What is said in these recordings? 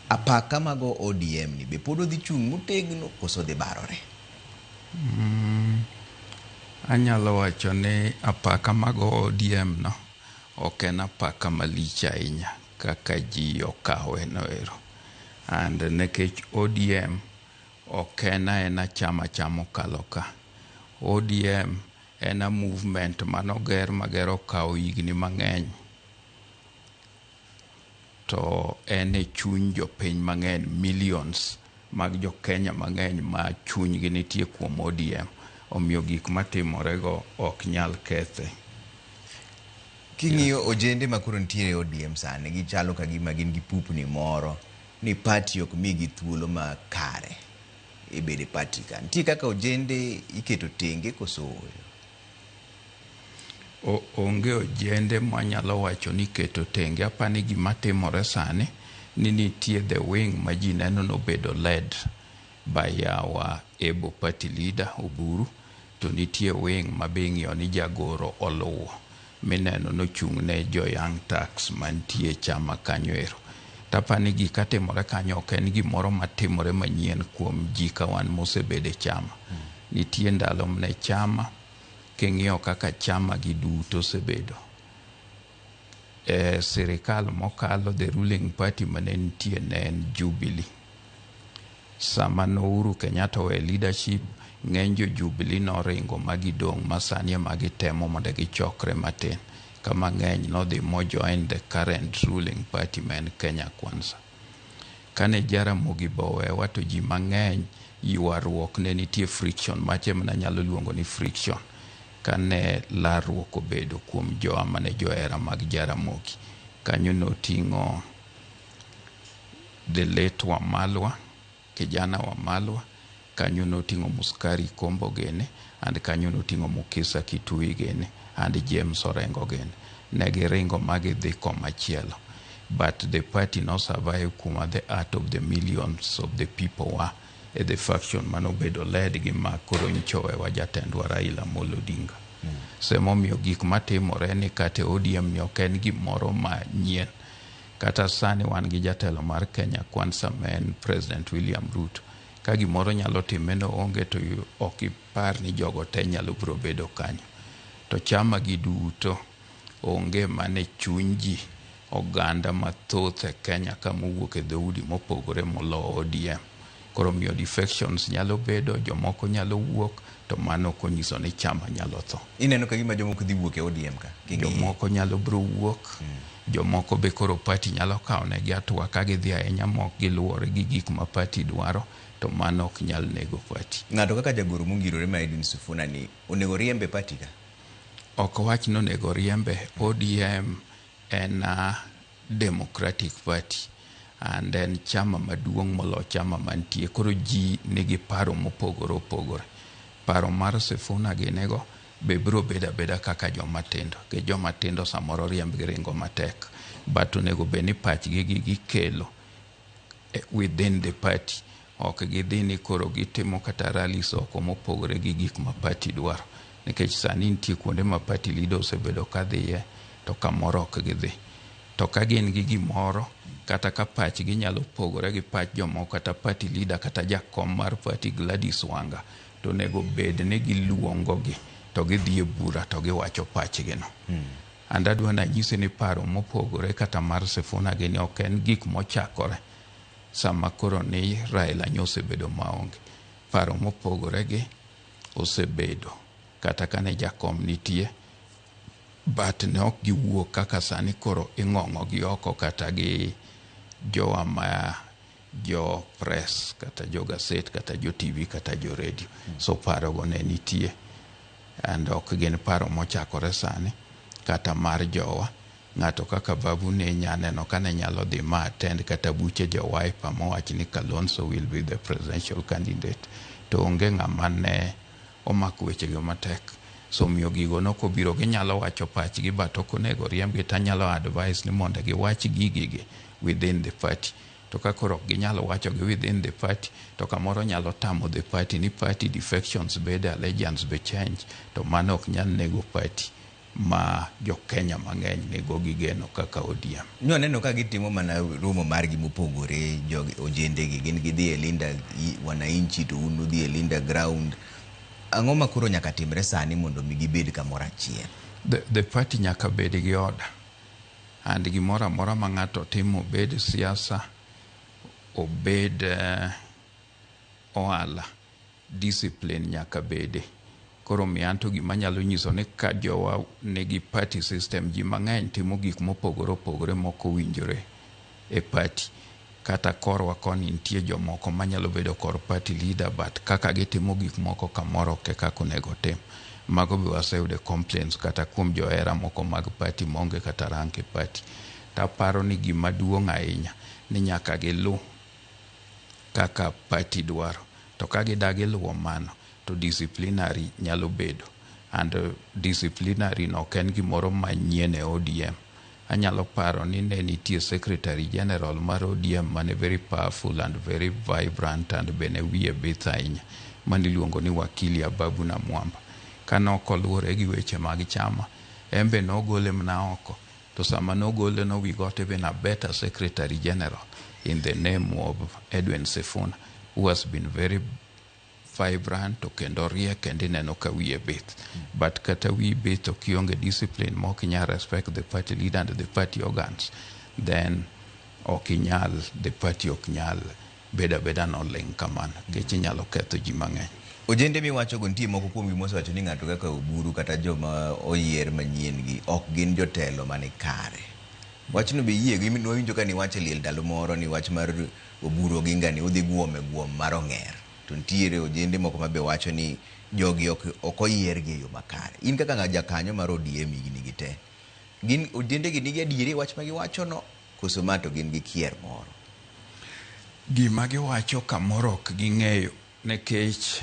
apaka mago ODM ni be pod odhi chung' motegno koso dhi barore? Anyalo wacho ni apaka mago ODM no ok en apaka malich ahinya kaka ji okawe noero. And nekech ODM ok en a chama okalo ka. ODM en a movement manoger mager okawo higni mang'eny. To en e chuny jopiny mang'eny, millions mag jo Kenya mang'eny ma chunygi nitie kuom ODM. Omiyo gik matimorego ok nyal kethe. King'iyo ojende makoro nitiere ODM sani, gichalo ka gima gin gi pupni moro ni party ok migi thuolo ma kare ibede party ka. Nitie kaka ojende iketo tenge koso oyo? Onge ojende manyalo wacho ni keto tenge. Apani gima timore sani ni nitie the wing ma ji neno nobedo led by our able party leader Oburu, to nitie wing ma be ing'iyo ni jagoro oluwo mineno nochung' ne jo young tax mantie chama kanyoero. Tapani gika timore kanyo ok en gimoro matimore manyien kuom ji ka wan mosebede chama. Nitie ndalo mne chama king'iyo kaka chama gi duto osebedo. Sirikal mokalo, the ruling party mane nitie ne en Jubilee. Sama no Uhuru Kenyatta we leadership, ng'eny jo Jubilee noringo magidong' masani magitemo mondo gichokre matin. Kama ng'eny nodhi mojoin the current ruling party men Kenya Kwanza. Kane Jaramogi bowewa to ji mang'eny ywaruok ne nitie friction, mache mana nyalo luongo ni friction. Kane larruok obedo kuom jowa mane johera mag Jaramogi. Kanyo noting'o the late Wamalwa, kijana Wamalwa, kanyo noting'o Muskari Kombo gene, and kanyo noting'o Mukisa Kitui gene, and James Orengo gene. Negiringo magidhi komachielo. But the party no survive kuma the heart of the millions of the people were at the faction manobedo led gi makoro nchowe wa jatendwa Raila Amolo Odinga. Semomiyo gik matimore ni kate ODM ni ok en gimoro manyien. Kata sani wan gi jatelo mar Kenya Kwanza men President William Ruto. Ka gimoro nyalo timeno onge to ok ipar ni jogo te nyalo biro bedo kanyo. To chama gi duto onge mane chuny ji oganda mathoth e Kenya kama owuok e dhoudi mopogore molo ODM. Koro miyo defections nyalo bedo, jomoko nyalo wuok, to mano konyiso ni chama nyalo tho. Ineno ka gima jomoko dhi wuok e ODM ka? Jomoko nyalo biro wuok. Jomoko be koro party nyalo kawo negi atua ka gidhi ahinya mok giluwore gi gik ma party dwaro, to mano ok nyal nego party. Ng'ato kaka jagoro mongirore ma Edwin Sifuna ni onego riembe party ka? Ok wach no nego riembe. ODM en a democratic party and en chama maduong' molo chama mantie. Koro ji nigi paro mopogore opogore. Paro mar Sifuna ginego be biro beda kaka jomatindo. Ke jomatindo samoro riemb giringo matek. But onego be ni pachgi gikelo within the party. Ok gidhi ni koro gitimo kata rallies oko mopogore gi gik ma party dwaro. Nikech sani nitie kuonde ma party leader osebedo kadhiye to kamoro ok gidhi. To ka gin gi gimoro kata ka pachgi nyalo pogore gi pach jomoko kata party leader kata jakom mar party Gladys Wanga, to nego bed ni giluongogi to gidhi e bura to giwacho pachgi no. And adwa nanyisi ni paro mopogore kata mar Sifuna gini ok en gik mochakore sama koro ni Raila osebedo maonge. Paro mopogore gi osebedo kata kane jakom nitie, but ne ok giwuok kaka sani koro ing'ong'o gi oko kata gi jowa ma jo press kata jo gaset kata jo TV kata jo radio. So paro go ne nitie and ok gin paro mochakore sani kata mar jowa. Ng'ato kaka Babu ne nyaneno kane nyalo dhi ma attend kata buche jo Wiper mowach ni Kalonzo will be the presidential candidate, to onge ng'ama ne omako wechego matek. So miyo gigo nokobiro ginyalo wacho pachgi but ok onego riembgi. Tanyalo advise ni mondo giwach gigigi within the party. To ka koro ginyalo wacho gi within the party, to kamoro nyalo tamo the party ni party defections bede, allegiance be change, to mano ok nyal nego party. ma jo-Kenya mang'eny nigo gigeno kaka ODM. Noneno ka gitimo mana romo margi mopogore ojendegi, gin gidhi e Linda wananchi to un udhi e Linda ground. Ang'o ma koro nyaka timre sani mondo mi gibed kamoro achiel? The party nyaka bed gi order, and gimoro amora ma ng'ato timo, obed siasa, obed ohala, discipline nyaka bede. Koro mianto gima nyalo nyiso ni ka jowa nigi party system, ji mang'eny timo gik mopogore opogore moko winjore e party. Kata korwa koni nitie jomoko manyalo bedo kor party leader, but kaka gitimo gik moko kamoro ke kaka onego tim. Mago be waseyude complaints kata kuom johera moko mag party monge kata rank e party. Taparo ni gima duong' ahinya ni nyaka gilu kaka party dwaro. To ka gidagi luwo mano, to disciplinary nyalo bedo. And disciplinary no ken gimoro manyien e ODM. Anyalo paro ni ne nitie Secretary General mar ODM mane very powerful and very vibrant and bene wiye bith ahinya, maniluongo ni Wakili Ababu na Mwamba. Kanoko luwore gi weche mag chama, embe nogole mna oko. To sama nogole no, we got even a better Secretary General in the name of Edwin Sifuna, who has been very vibrant to kendo riek kendo ineno ka wiye bith. But kata wiye bith okionge discipline ma okinyal respect the party leader and the party organs, then okinyal, the party oknyal beda noling kamano, geche nyalo ketho ji mang'eny. Ojende miwacho go nitie moko kuom gimoso wacho ni ng'ato kaka Oburu kata joma oyier manyien gi ok gin jotelo mane kare. Wachno be yie gi nwinjo ka ni wacho liel ndalo moro ni wach mar Oburu Oginga ni udhi guom mar ong'er. To ntiere ojende moko mabe wacho ni jogi ok oyier gi yo makare. In kaka ng'aja kanyo mar ODM gini gite, gin ojende gi nigi adieri wach ma giwacho no koso mato gin gi kier moro? Gima giwacho kamoro ok ging'eyo, nekech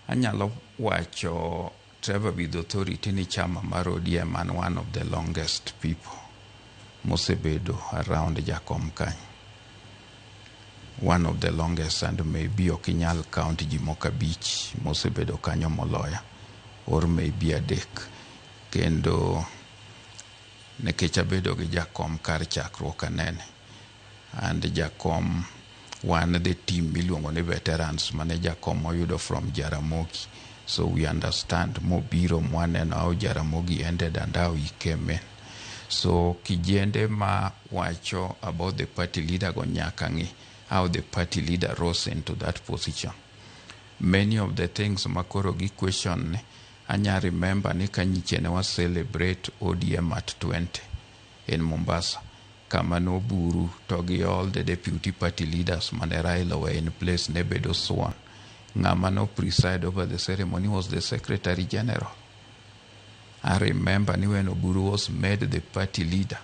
anyalo wacho Trevor with authority ni chama mar ODM and one of the longest people mosebedo around Jakom kanyo. One of the longest, and maybe okinyal count ji moko abich mosebedo kanyo moloya, or maybe adek. Kendo nekech abedo gi Jakom kar chakruok anene, and Jakom one the team miluongo ni veterans mane Jakom oyudo from Jaramogi. So we understand mobiro mwaneno how Jaramogi ended and how he came in. So kijende ma wacho about the party leader go nyaka ngi how the party leader rose into that position. Many of the things makoro gi question ne, anya remember ni kanyichene was celebrate ODM at 20 in Mombasa. Kama no Buru togi all the deputy party leaders mane Raila were in place nebedo sworn. Ngama no preside over the ceremony was the Secretary General. I remember ni when Oburu was made the party leader,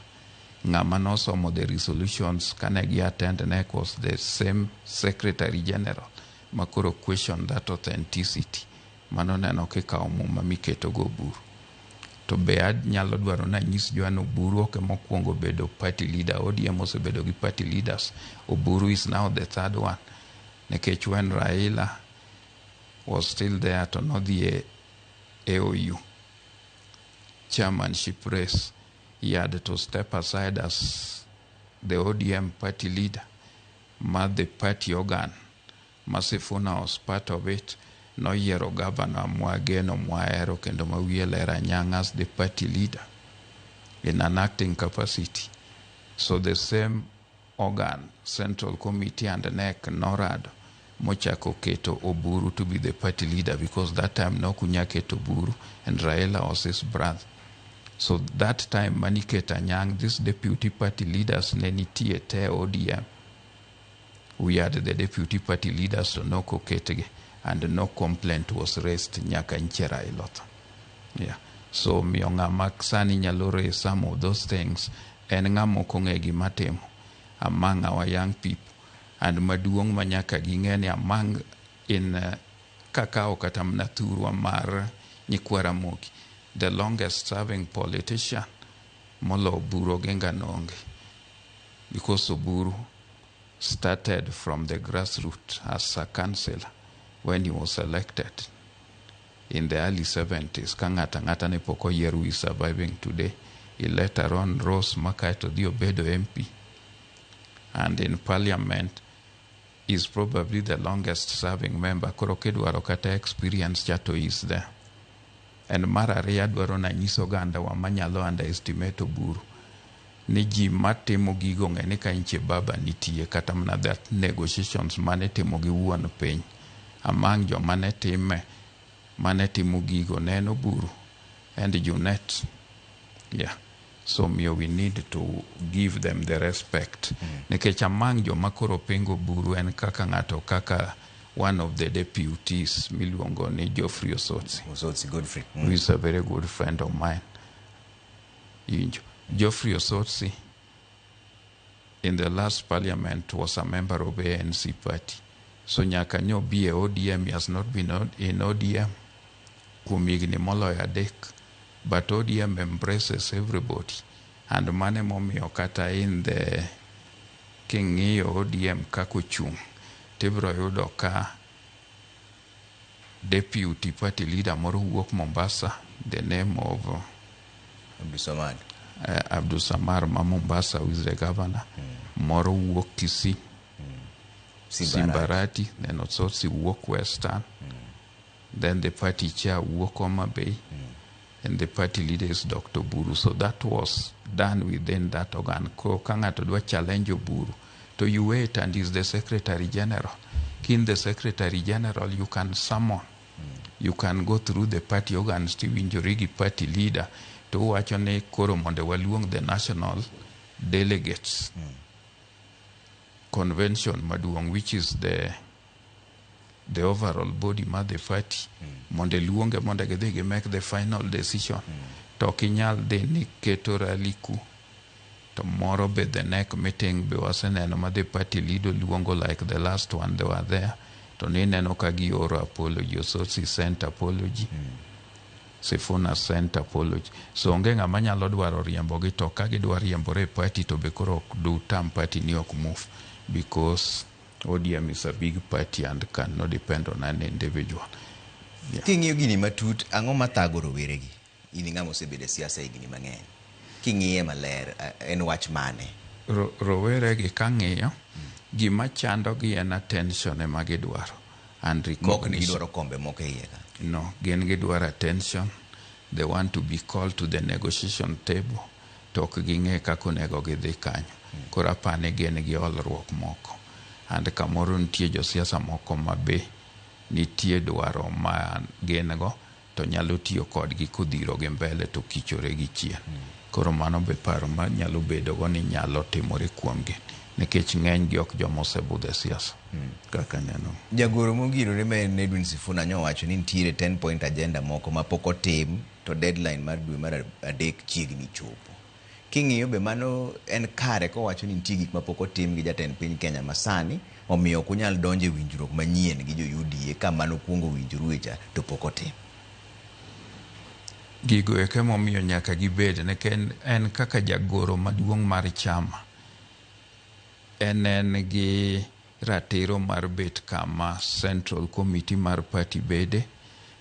ngama no some of the resolutions kanegi attend nek was the same Secretary General. Makoro question that authenticity. Mano neno kika omuma miketo go Oburu. To be nyalo dwaro na nyis Joan Oburu oke mokwongo bedo party leader. ODM osebedo gi party leaders. Oburu is now the third one. Nekech when Raila was still there to know the AOU chairmanship race, he had to step aside as the ODM party leader. The party organ, Masifuna was part of it. No yero governor Mwageno Mwaero kendo Mawielera Nyang as the party leader in an acting capacity. So the same organ, Central Committee and NEC, NORAD, mochako keto Oburu to be the party leader, because that time no kunya keto Oburu and Raila was his brother. So that time maniketa Nyang, this deputy party leaders nenitie te ODM. We had the deputy party leaders to no koketege, and no complaint was raised nyaka nchera ilota. Yeah. So mionga maksani nyalo raise some of those things en ngamo kongegi matemo among our young people. And maduong manyaka gingeni among in kakao kata mnathurwa mar nyikwara Mogi, the longest serving politician molo Oburu Oginga nonge, because Oburu started from the grassroots as a councillor when he was elected in the early 70s, ka ng'ata ne pok oyier who is surviving today. He later on rose makae to dhi obedo MP. And in parliament, is probably the longest serving member. Koro kidwaro kata experience chato is there. And mar ariyo adwaro nanyiso oganda wa manyalo underestimate Oburu. Ni ji matimo gigo ng'eni ka inche baba nitie kata mana that negotiations mane timo gi wuon piny. Among jo mane timo gigo ne Oburu and Junet. Yeah. So we need to give them the respect. Nikech among jo makoro pingo Oburu en kaka ng'ato kaka one of the deputies miluongo ni Geoffrey Osotsi. Osotsi Godfrey. Who is a very good friend of mine. Geoffrey Osotsi in the last parliament was a member of ANC party. So nyaka nyo be a ODM, he has not been in ODM kuom higni moloyo adek. But ODM embraces everybody. And mane momiyo kata in the king'iyo ODM kakochung' tibro yudo ka deputy party leader moro wuok Mombasa, the name of Abdul Samad ma Mombasa, who is the governor. Moro wuok Kisii, Simbarati, then Osotsi wuok Western. Then the party chair wuok Homa Bay. And the party leader is Dr. Oburu. So that was done within that organ. Ko kanga to do a challenge Oburu. So you wait and is the Secretary General. In the Secretary General, you can summon. You can go through the party organs to Winjorigi party leader to watch on a Koromonde Waluong, the national delegates convention Maduong, which is the overall body ma the party. Monde luonge monde gedege make the final decision. Tokinyal de ni ketora liku. Tomorrow be the next meeting be waseneno ma the party leader luongo like the last one they were there. To nineno kagi oro apology. Osotsi sent apology. Sifuna sent apology. So onge ng'ama nyalo dwaro riembo gi to ka gidwa riembore party to be koro ok do tam party ni ok move. Because ODM is a big party and cannot depend on an individual. Yeah. King'iyo gini matut, ang'o mathago roweregi? In ng'ama osebedo e siasa higni mang'eny. King'iye maler, en wach mane? Roweregi kang'iyo, gima chandogi en attention ema gidwaro. And recognition. Mok gidwaro kombe moko iye ka? No, gin gidwaro attention. They want to be called to the negotiation table. Tok ging'e kaka onego gidhi kanyo. Koro apani gin gi olruok moko. And kamoro nitie josiasa moko mabe nitie dwaro ma gin go to nyalo tiyo kodgi kodhiro gi mbele to kichore gi chien. Koro mano be paro ma nyalo bedo go ni nyalo timore kuomgi nikech ng'eny gi ok joma osebudho siasa. Kaka neno jagoro mogirore ma en Edwin Sifuna nyowacho ni nitiere 10-point agenda moko ma pok otim to deadline mar dwe mar adek chiegni chopo. King'iyo be mano en kare kowacho ni nitie gik ma pok otim gi jatend piny Kenya masani omiyo ok onyal donjo e winjruok manyien gi jo UDA ka mano kuongo winjruok cha to pok otim. Gigo eke momiyo nyaka gibed ne en kaka jagoro maduong' mar chama. En gi ratiro mar bet kama Central Committee mar party bede.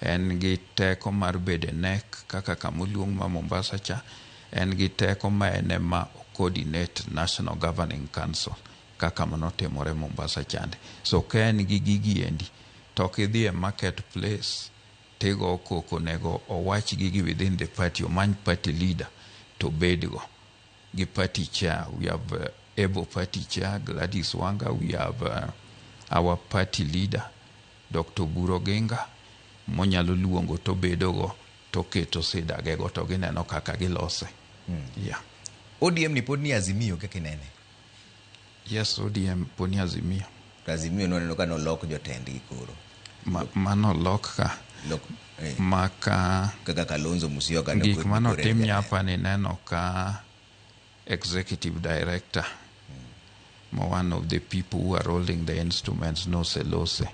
En gi teko mar bede NEC kaka kamuluong ma Mombasa cha. En gi teko ma ene ma coordinate National Governing Council kaka manotimore Mombasa chande. So ka en gi gigi endi to kidhi e marketplace tego koko nego owach gigi within the party, omany party leader to bedgo gi party chair. We have able party chair Gladys Wanga. We have our party leader Dr. Oburu Oginga monyalo luongo to bedogo to keto sidagego to gineno kaka gilose. Yeah. ODM ni pod ni Azimio kaka inene? Yes, ODM pod ni Azimio. Azimio noneno ka nolok jotendgi koro. Mano lok ka. Maka kaka Kalonzo Musyoka gik mano tim nyapa ni neno ka executive director one of the people who are holding the instruments no selose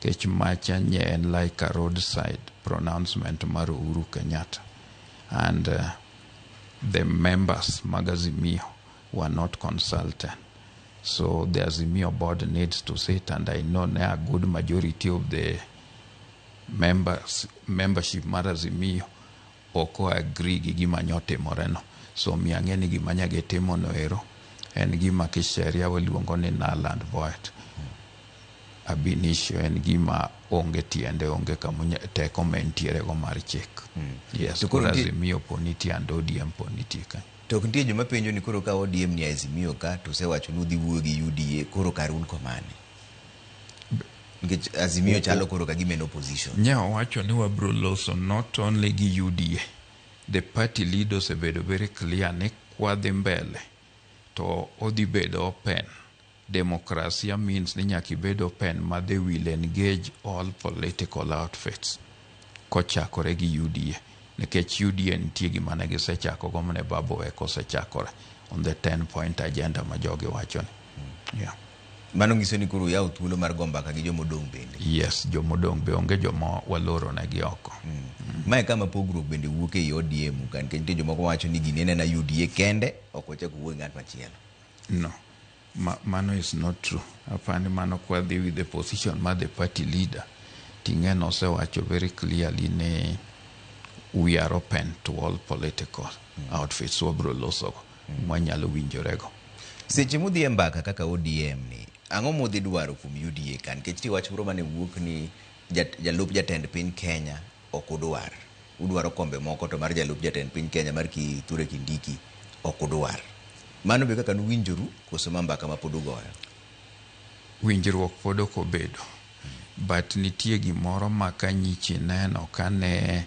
kech macha nye en like a roadside pronouncement mar Uhuru Kenyatta and the members Magazimio were not consulted. So the Azimio board needs to sit, and I know now a good majority of the membership mar Azimio oko agree gi gima nyotimore no. So miang'e ni gima nyage timo no ero en gima kisheria waluongo ni null and void. Ab initio en gima onge tiende, onge kama teko mentiere go mar chik. Yes, koro Azimio poniti and ODM poniti ka. To nitie joma penjo ni koro ka ODM ni Azimio ka to sewacho ni udhi wuoyo gi UDA koro karun komane. Nikech Azimio chalo koro ka gima en opposition. Nya wacho ni wabro loso not only gi UDA. The party leaders osebedo very clear ni kwadhi mbele to odhi bedo open. Democracy means ni nyaki bedo open ma they will engage all political outfits kochakore gi UDA. Nikech UDA nitie gima ne gisechako go mane Babu Weko osechakore on the 10-point agenda ma jogi wacho ni. Yeah. Mano nyiso ni koro yaw thuolo mar gombaka gi jomodong' bende. Yes, jomodong' be onge joma waloro na gi oko. Mae kama pogruok bende wuok e ODM kan nitie joma wacho ni gini na UDA kende ok ochak wuoyo ng'at machielo. No. Mano is not true. Apani mano kwadhi with the position ma the party leader Tingen osewacho very clearly ni we are open to all political outfits wabro loso mwanyalo winjorego. Seche mudhi e mbaka kaka ODM ni ang'o modhi dwaro kuom UDA kan nikech wach moro mane wuok ni jalup jatend piny Kenya ok udwar. Udwaro kombe moko to mar jalup jatend piny Kenya mar Kithure Kindiki ok udwar. Mano be kaka nuwinjoru koso mbaka ma pod ugoyo? Winjruok pod ok obedo. But nitie gimoro ma kanyichi neno kane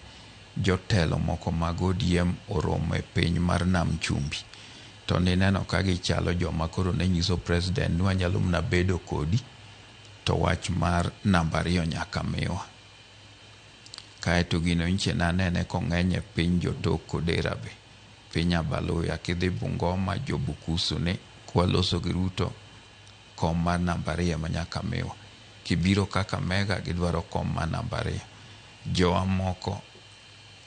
jotelo moko mag ODM oromo e piny mar Nam Chumbi. To nineno ka gichalo joma koro ne nyiso president ni wanyalo mna bedo kodi to wach mar namba 2 nyaka miwa. Kaeto gino inche na nene kong'eny e piny jotok Kodera be. Piny Abaluya kidhi Bungoma Jobukusu ni kwaloso gi Ruto kom mar namba 2 ma nyaka miwa. Kibiro Kakamega gidwaro kom mar namba 2. Jowa moko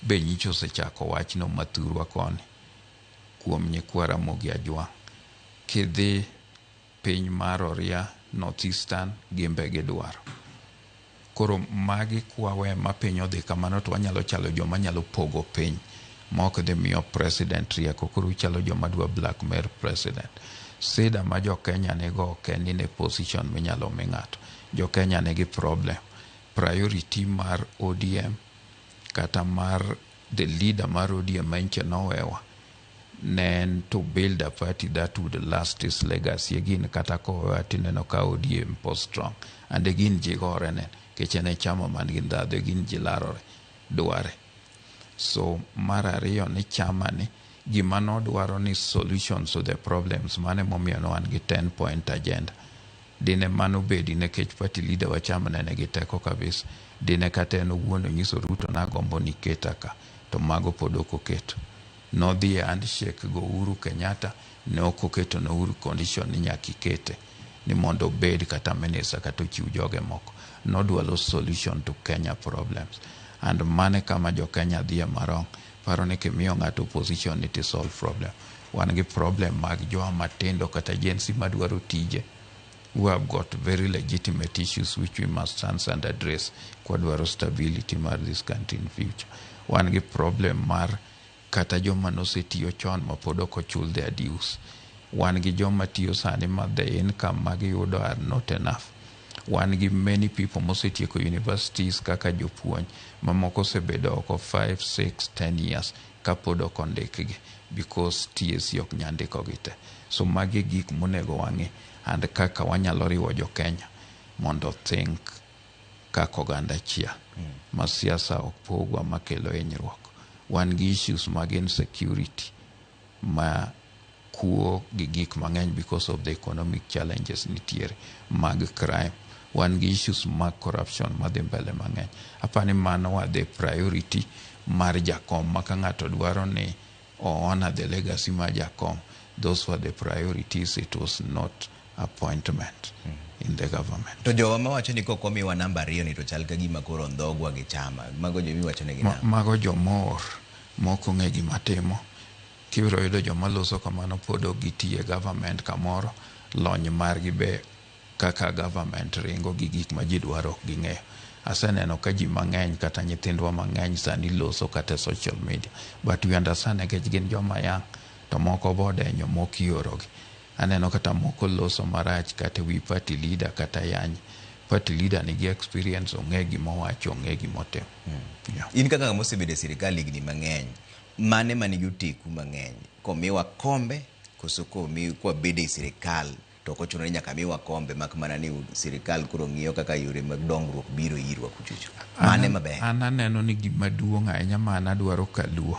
be nyicho osechako wachno Mathurwa koni kuom nyikwa Ramogi Ajwang'. Kidhi piny mar Oria North Eastern gimbe gidwaro. Koro magi kwawe ma piny odhi kamano to wanyalo chalo joma nyalo pogo piny mok dhi miyo president rieko. Koro chalo joma dwa blackmail president. Sida ma jo Kenya nego kendi ne position minyalo mi ng'ato. Jo Kenya negi problem. Priority mar ODM kata mar the leader mar ODM menche nowewa nen to build a party that would last his legacy again kata ko atineno ka ODM post strong and again jigore nen kechene chama man gi ndadho gin jilarore dware. So mara ariyo ni chama ni gima no dwaro ni solutions to the problems mane momiyo no an gi 10-point agenda. Dine mano bedi ne kech party leader wa chama nene gi teko kabisa. Dine kata eno wuono nyiso Ruto na gombo ni keta ka to mago podoko keto. No dhi handshake go Uhuru Kenyatta ne oko keto no Uhuru condition ni nyaki kete ni mondo bed kata minister kata chiu joge moko. No dwaro solution to Kenya problems. And mane kama jo Kenya dhia marong paro ne kemiyo ng'ato opposition ni to solve problem. Wan gi problem mag jowa matindo kata agency madwaro tije who have got very legitimate issues which we must answer and address kwa dwaro stability mar this country in future. Wan gi problem mar kata joma nosetiyo chon ma pod ok ochul their dues. Wan gi joma tiyo sani ma the income magiyudo are not enough. Wan gi many people mosetieko universities kaka jopuonj mamoko osebedo oko 5, 6, 10 years kapod ok ondikgi because TSC ok nyandiko gite. So magi gik monego wang'i and kaka wanyalo riwo jo Kenya mondo think kaka oganda achiel. Ma siasa ok pogwa makelo hinyruok. Wan gi issues mag insecurity ma kuo gi gik mang'eny because of the economic challenges nitiere mag crime. Wan gi issues mag corruption madhi mbele mang'eny. Apani mano wa the priority mar jakom ma ka ng'ato dwaro ni honor the legacy mar jakom. Those were the priorities. It was not appointment in the government. To jowa mawacho ni kok omiwa namba 2 ni to chal ka gima koro ndhogwa gi chama. Mago jo miwacho ne gina. Mago jomor moko ng'e gima timo. Kibiro yudo joma loso kamano podo gitie government kamoro lony margi be kaka government ringo gi gik ma ji dwaro ging'eyo. aseneno ka ji mang'eny kata nyithindwa mang'eny sani loso kata social media, but we understand nikech gin joma yang to moko bodenyo moko iorogi. Aneno kata moko loso marach kata wi party leader kata yany party leader nigi experience, ong'e gimowacho, ong'e gimotimo. In kaka mosebedo e sirikal higni mang'eny, mane manigi oteku mang'eny, komiwa kombe koso kwa bede e sirikal to kochuno ni nyaka miwa kombe, mak mana ni sirikal koro ng'iyo kaka yore mag dongruok biro irwa kuchucho. Mane maber? An aneno ni gima duong' ahinya ma an adwaro kaluwo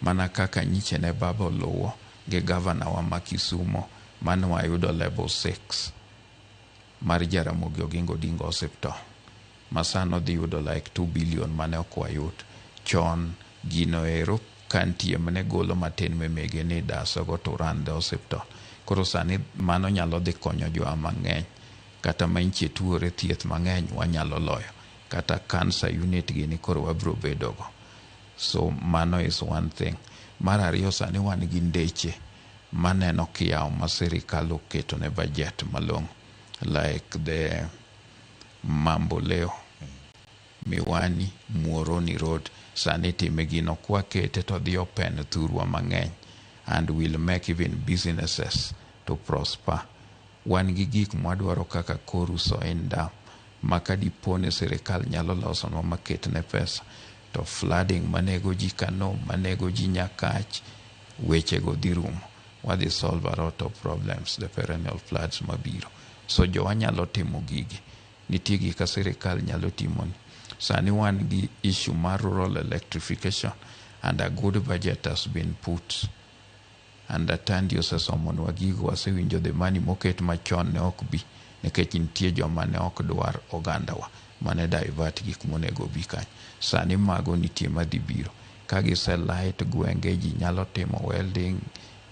mana kaka nyiche ne baba luwo gi gavana wa ma Kisumo mane wayudo level 6 mar Jaramogi Oginga Odinga Hospital masano dhi yudo like 2 billion mane ok wayud chon. Gino ero kantie mane golo matin memege ni dasogo to rande hospital. Koro sani mano nyalo dhi konyo jowa mang'eny, kata ma inchie tuore thieth mang'eny wanyalo loyo, kata cancer unit gini koro wabro bedogo. So mano is one thing. Mar ariyo, sani wan gi ndeche maneno kiyaw ma sirikal oketo ne budget malong'o, like the Mamboleo, Miwani, Muoroni Road. Sani time gino kwa kete to dhi open thurwa mang'eny and will make even businesses to prosper. Wan gi gik mwadwaro kaka koruso en dam, maka dipone sirikal nyalo loso no maket ne pesa to flooding manego ji Kano, manego ji Nyakach, weche go dhi rumo. Wadhi solve a lot of problems, the perennial floods mabiro. So jowa nyalo timo gigi, nitie gik ka sirikal nyalo timoni. Sani wan gi issue mar rural electrification and a good budget has been put. And atandi osesomonwa gigo, wasewinjo the money moket machon ne ok bi nikech nitie joma ne ok dwar ogandawa mane divert gik monego bi kanyo. Sani mago nitie madhi biro. Ka gise light gwenge, ji nyalo timo welding,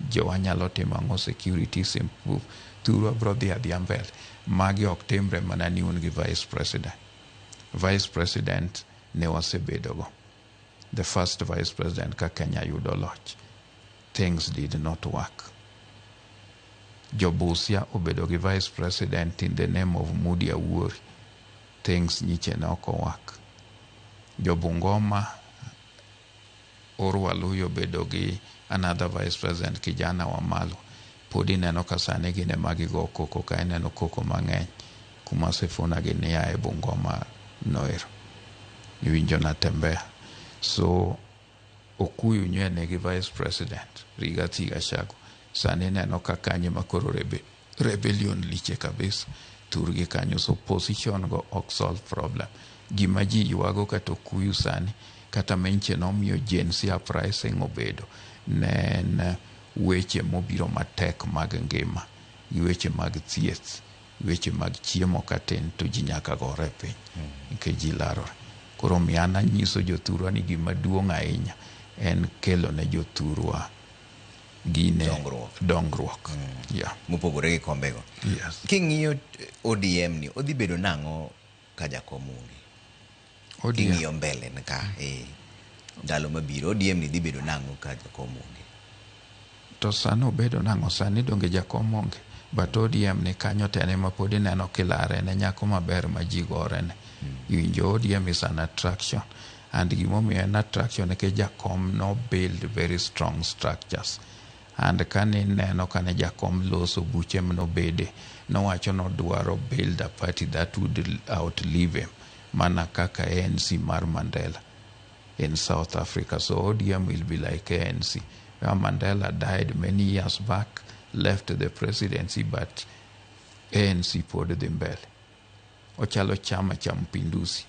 jowa nyalo timo ang'o, securities improve, thurwa bro dhi adhiya mbele. Magi ok timre mana ni un gi vice president. Vice president ne wasebedogo. The first vice president ka Kenya yudo loch, things did not work. Jobusia obedo gi vice president in the name of Mudi Awuori, things nyiche ne ok work. Jobungoma Orwaluyo obedo gi another vice president kijana wa Malo, podi neno ka sani gine magigo koko ka eneno koko mang'eny kuma Sifuna gini ya e Bungoma noero iwinjo na Tembea. So Okuyu nye negi vice president Rigathi Gachagua, sani neno ka kanye makoro rebellion liche kabisa turgi kanyo. So position go ok solve problem. Gima ji yuago kata Okuyu sani kata menche nomiyo jensi pricing obedo nen weche mobiro matek mag ngima, weche mag thieth, weche mag chiemo katin to ji nyaka gore piny nikech ji larore. Koro miana nyiso jothurwa ni gima duong' ahinya en kelo ne jothurwa gine dongruok. Mopogore gi kombego. King'iyo ODM ni odhi bedo nang'o ka jakom onge? King'iyo mbele ka ndalo mabiro ODM ni dhi bedo nang'o ka jakom onge? To sani obedo nang'o? Sani donge jakom onge, but ODM ni kanyo tene ma podi neno kilare ne nyako maber ma ji gore ne. Iwinjo ODM is an attraction, and gimomiyo en attraction nikech jakom no build very strong structures. And kane neno kane jakom loso buche mno bede, nowacho no dwaro build a party that would outlive him, mana kaka ANC mar Mandela in South Africa. So ODM will be like ANC. Mandela died many years back, left the presidency, but ANC pod dhi mbele. Ochalo chama cha Mpinduzi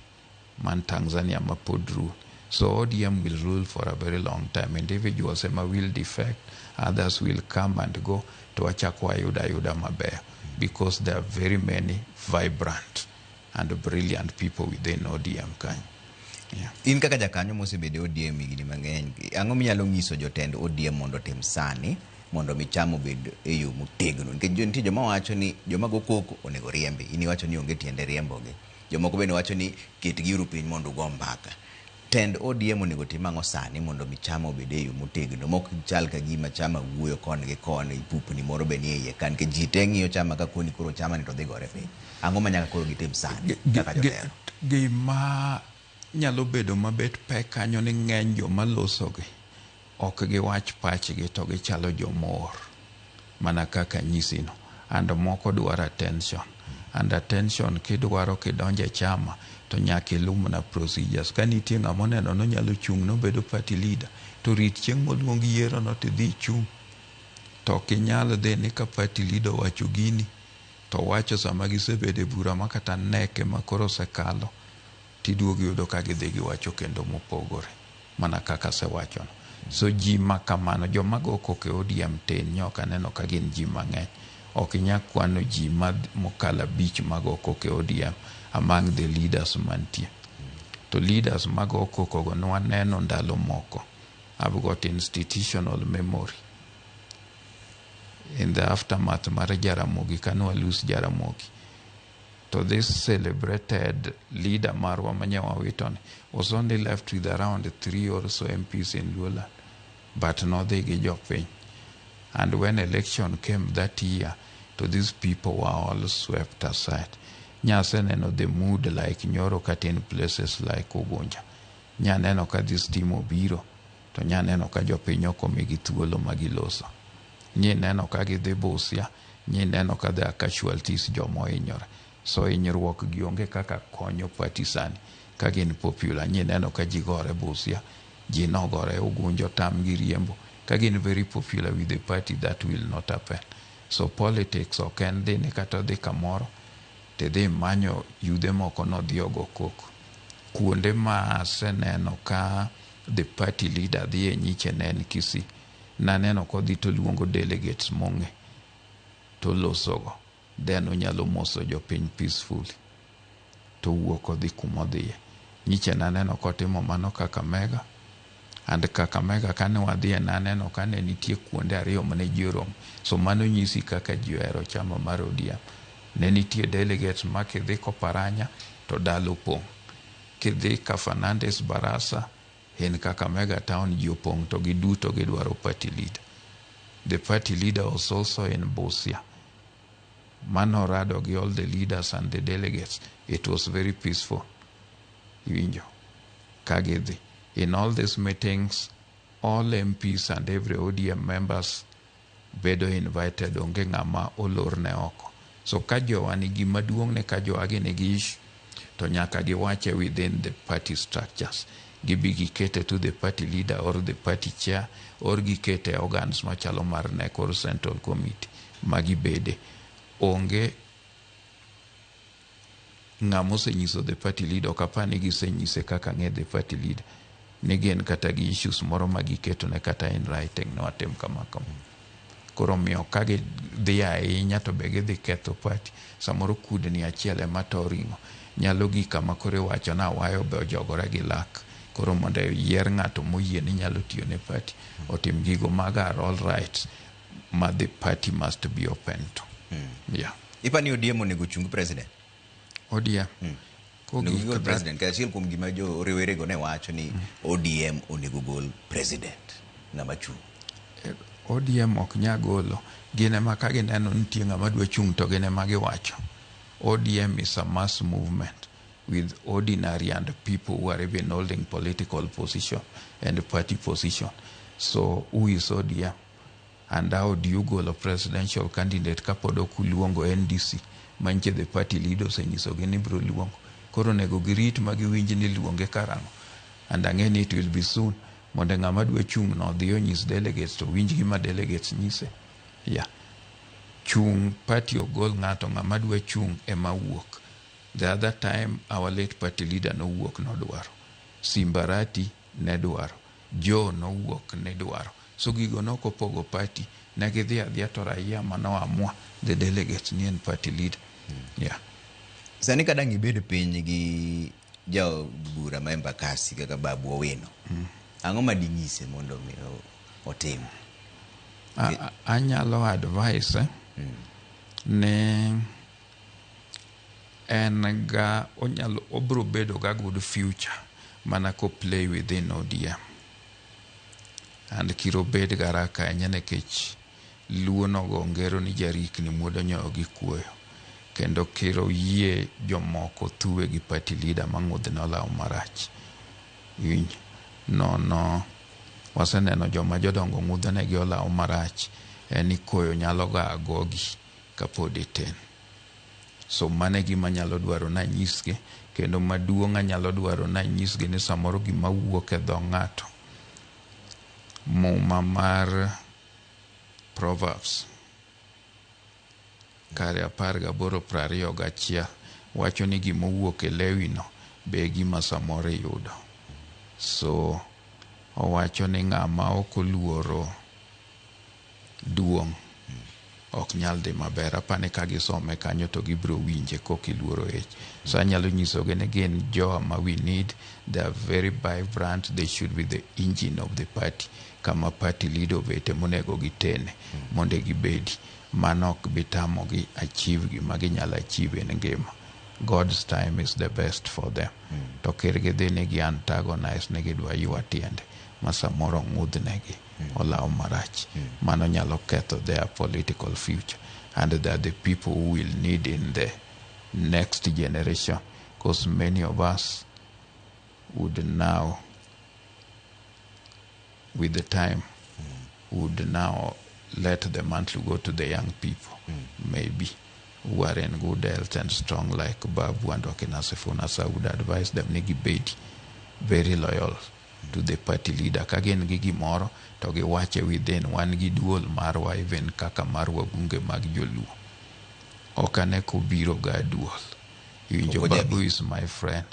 man Tanzania ma pod rule. So ODM will rule for a very long time. Individuals will defect, others will come and go to achakwa yuda maber, because there are very many vibrant and brilliant people within ODM kanyo. In kaka jakanyo mosebedo ODM higni mang'eny, ang'o minyalo nyiso jotend ODM mondo tim sani mondo michamo bed e yo motegno? Nikech nitie joma wacho ni joma go koko onego riembi, ini wacho ni onge tiende riembogi. Jomoko bende wacho ni ketgi uru piny mondo go mbaka. tend ODM onego tim ang'o sani mondo mi chama obed e yo motegno mok chal ka gima chama wuoyo koni gi koni, pupni moro be nie iye kan ke ji te ng'iyo chama ka koni koro chama ni to dhi gore piny. Ang'o ma nyaka koro gitim sani kaka jotelo? Gima nyalo bedo mabet pek kanyo ni ng'eny joma losogi ok giwach pachgi to gichalo jomor mana kaka nyisino, and moko dwaro attention, and attention kidwaro kidonje chama to nyaka ilumna procedures. Ka nitie ng'ama oneno no nyalo chung' no bedo party leader to rit chieng' moluong yiero no to dhi chung', to kinyal dhi ni ka party leader wacho gini to wacho sama gisebedo e bura makata neke makoro sekalo tiduogo yudo ka gidhi giwacho kendo mopogore mana kaka sewachono. So ji makamano joma go koko e ODM tin nyoka aneno ka gin ji mang'eny. Ok inyal kwano ji mokalo 5 mago koko e ODM among the leaders mantie. To leaders mago koko go nwaneno ndalo moko. I've got institutional memory. In the aftermath mar Jaramogi, kanwa lose Jaramogi, to this celebrated leader Marwa Manyawa Witton was only left with around 3 or so MPs in Luoland, but no they get. And when election came that year, to these people were all swept aside. Nyaseneno the mood like Nyoro kat in places like Ugunja. Nyaneno ka this team obiro, to nyaneno ka jopiny okomigi thuolo magiloso. Nyaneno ka gidhi Busia, nyaneno ka there are casualties jomo hinyore. So hinyruok gionge kaka konyo partisani ka gin popular. Nyaneno ka ji gore Busia, ji no gore Ugunja tam gi riembo. Ka gin very popular with the party, that will not happen. So politics ok en dhi ni kata dhi kamoro te dhi manyo yudhe moko nodhi ogo koko. Kuonde ma aseneno ka the party leader dhi e nyiche ne en Kisii. Naneno kodhi to luongo delegates mong'e to losogo, then onyalo moso jopiny peacefully to wuok odhi kumodhiye. Nyiche naneno kotimo mano Kakamega, and Kakamega kane wadhiye naneno kane nitie kuonde 2 mane ji oromo. So mano nyisi kaka ji ohero chama mar ODM. Ne nitie delegates ma kidhi Koparanya to dalo pong', kidhi ka Fernandes Barasa in Kakamega town ji opong' to giduto gidwaro party leader. The party leader was also in Busia. Manorado gi all the leaders and the delegates. It was very peaceful. Iwinjo kagidhi. In all these meetings, all MPs and every ODM members bedo invited, onge ng'ama olorne oko. So ka jowa nigi maduong' ne ka jowa nigi issue, to nyaka giwache within the party structures. Gibi gikete to the party leader or the party chair, or gikete organs machalo mar NEC or Central Committee magibede. Onge ng'ama osenyiso the party leader, ok apani gisenyise kaka ng'e the party leader ni gin kata gi issues moro magiketo ne kata in writing no atem kama. Koro miyo ka gidhi ahinya to be gidhi ketho party. Samoro kudni achiel ema to ring'o, nyalo gika ma koro wacho na wayo be ojogore gi lak. Koro mondo yier ng'ato moyie ni nyalo tiyo ne party, otim gigo mag are all rights ma the party must be open to. Yeah. Ipani ODM onego chung president? ODM. Onego gol president. Ka achiel kuom gima jo riwerego ne wacho ni ODM onego gol president ng'ama chung. ODM ok nya golo. Gine ma ka gineno nitie ng'ama dwa chung' to gine ma giwacho. ODM is a mass movement with ordinary and people who are even holding political position and party position. So who is ODM? And how do you go a presidential candidate kapodo kuluongo NDC manche the party leaders enyiso gini bro luongo. Koro nego girit magiwinj ni luonge karang'o. And again it will be soon. Mondo ng'ama dwa chung' no dhi onyis delegates to winj gima delegates nyise. Yeah. Chung party ogol ng'ato, ng'ama dwa chung' ema wuok. The other time our late party leader no wuok no dwaro. Simbarati ne dwaro. Joe no wuok ne dwaro. So gigo no kopogo party ne gidhi adhia to raia mano amua the delegates ni en party leader. Yeah. Sani kadang ibed piny gi jao bura ma Embakasi kaka Babu Owino. Ang'o ma dinyise mondo mi otim? Anyalo advice ne en ga onyalo obro bedo ga good future mana ko play within ODM. And kiro bed garaka nyane kech luono go ngero ni jarik ni muodo nyo gi kuoyo. Kendo kiro yie jomoko thuwe gi party leader mang'udh nolaw marach. No, waseneno joma jodongo ng'udhone gi olaw marach. Ni koyo nyalo ga agogi kapod iten. So mane gima nyalo dwaro na nyisgi, kendo maduong' nyalo dwaro na nyisgi ni samoro gima wuok e dho ng'ato. Muma mar Proverbs kare 18:21 wacho ni gima wuok e lewino be gima samoro yudo. So owacho ni ng'ama ok oluoro duong' ok nyal dhi maber. Apani ka gisome kanyo to gibro winje kok iluoro ich. So anyalo nyisogi ni gin joma we need. They are very vibrant. They should be the engine of the party. Kama party leader obete monego gitene monde gibedi. Manok bitamogi achieve gima ginyalo achieve in ngima. God's time is the best for them. To kirgi dhi negi antagonize negi dwa ywa tiende masamoro ng'udh negi olaw marach. Mano nyalo ketho their political future, and they are the people who will need in the next generation, because many of us would now, with the time, would now let the mantle go to the young people, maybe, who are in good health and strong like Babu and Wakina Sifuna. So I would advise them nigi bedi very loyal to the party leader. Kagen gigi moro to giwache within wan gi duol marwa even kaka marwa bunge mag joluo. Okane ko biro ga duol. Yinjo Babu is my friend.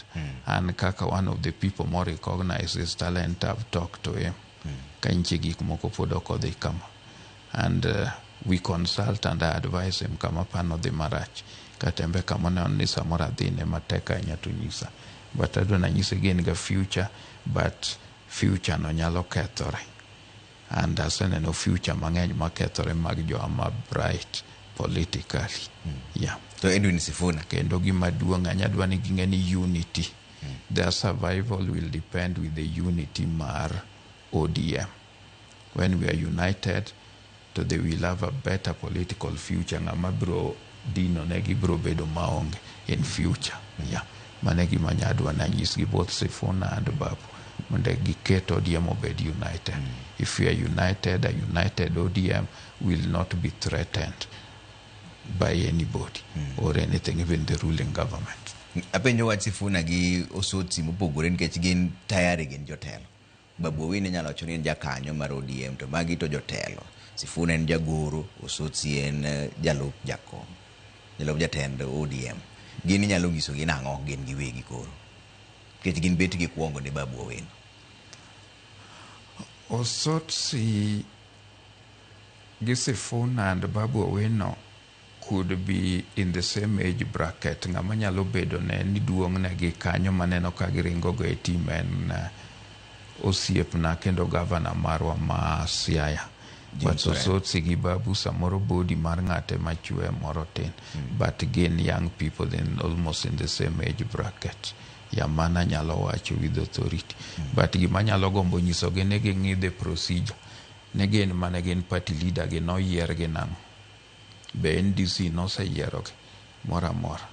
And kaka one of the people more recognize his talent, I've talked to him. Kanche gik moko podoko de kama. And we consult and I advise him kama pano de marach. Katembe kama na ni samora dine mateka nyatunyisa. But I don't know again the future, but future no nyalo kethore. And asene no future mangeny makethore mag joma bright politically. Yeah. To Edwin Sifuna. Kendo gima duong' anyadwa ni ging'eni unity. Their survival will depend with the unity mar ODM. When we are united, so they will have a better political future. Ngama bro dino negi bro bedo maonge in future. Yeah. Manegi manyadwa na nyisgi both Sifuna and Babu. Mende giket ODM obed united. If we are united, a united ODM will not be threatened by anybody or anything, even the ruling government. Apenjo wach Sifuna gi osotsi mopogore nikech gin tayari gin jotelo. Babu Owino nyalo wacho ni en jakanyo mar ODM, to magi to jotelo. Sifuna en jagoro, osotsi en jalup jakom, jalup jatend ODM. Gin nyalo nyiso gin ang'o gin giwegi koro, nikech gin bet gikwongo ne Babu Owino. Osotsi gi Sifuna and Babu Owino could be in the same age bracket. Ngama nyalo bedo ne ni duong' ne gi kanyo maneno ka giringo go e team en osiepna kendo governor marwa ma Siaya. But Osotsi gi Babu samoro body mar ng'ate machwe moro tin. But again, young people in almost in the same age bracket. Yamana nyalo wacho with authority. But gima nyalo gombo nyiso gi ne gi the procedure. Ne gin mane gin party leader gi no yier gi nang. Be NDC no se yiero gi mora mora.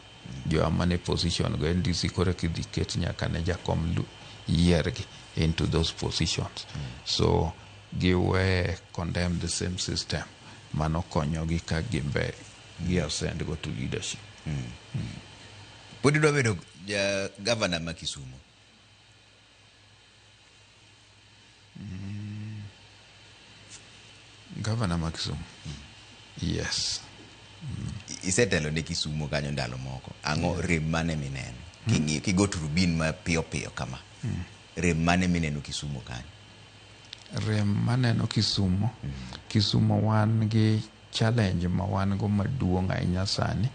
Jo amane position go NDC kore kidhi ket nyaka ne jakom yier gi into those positions. So giwe condemn the same system. Mano konyo gi ka gimbe gi ascend go to leadership. Podi do bedo governor ma Kisumu. Governor ma Kisumu. Yes. Isetelo ne Kisumu kanyo ndalo moko. Ang'o rem mane mineno? Kigo to Rubin ma piyo kama. Rem mane mineno Kisumu kanyo? Rem maneno Kisumu. Kisumu wan gi challenge ma wan go maduong' ahinya sani.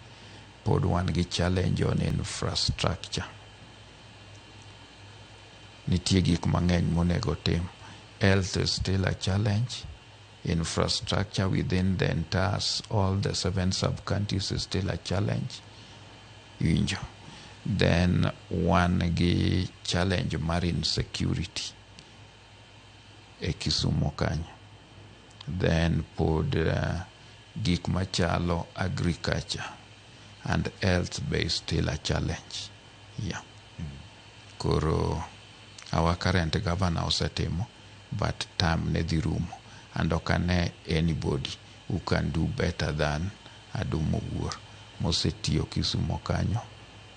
Pod wan gi challenge on infrastructure. Nitie gik mang'eny monego tim. Health is still a challenge. Infrastructure within the entire, all the 7 sub-counties is still a challenge. Winjo. Then wan gi challenge mar insecurity e Kisumu kanyo. Then pod gik machalo agriculture and health base still a challenge. Yeah. Koro our current governor osetimo, but term ne dhi rumo, and okane anybody who can do better than Adumo Wuor mosetiyo Kisumo kanyo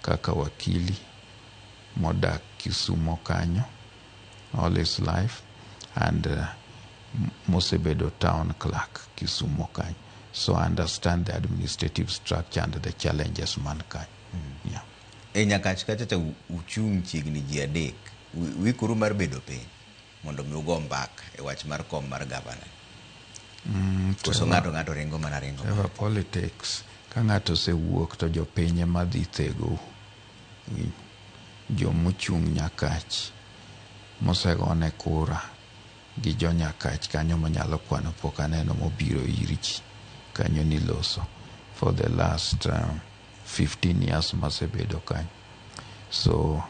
kaka wakili, modak Kisumo kanyo all his life, and mosebedo town clerk Kisumo kanyo. So I understand the administrative structure and the challenges man kanyo. Yeah. Nyakach kacha uchung' chiegni ji adek, wikuru mar bedo piny mondo mi ugo mbaka e wach mar kom mar gavana. Koso ng'ato ringo mana ringo. Eva politics, ka ng'ato osewuok to jopiny ema dhi thego. Jomochung' Nyakach mosegone kura gi jo Nyakach kanyo manyalo kwano pok aneno mobiro ir ji kanyo ni loso for the last 15 years masebedo kanyo. So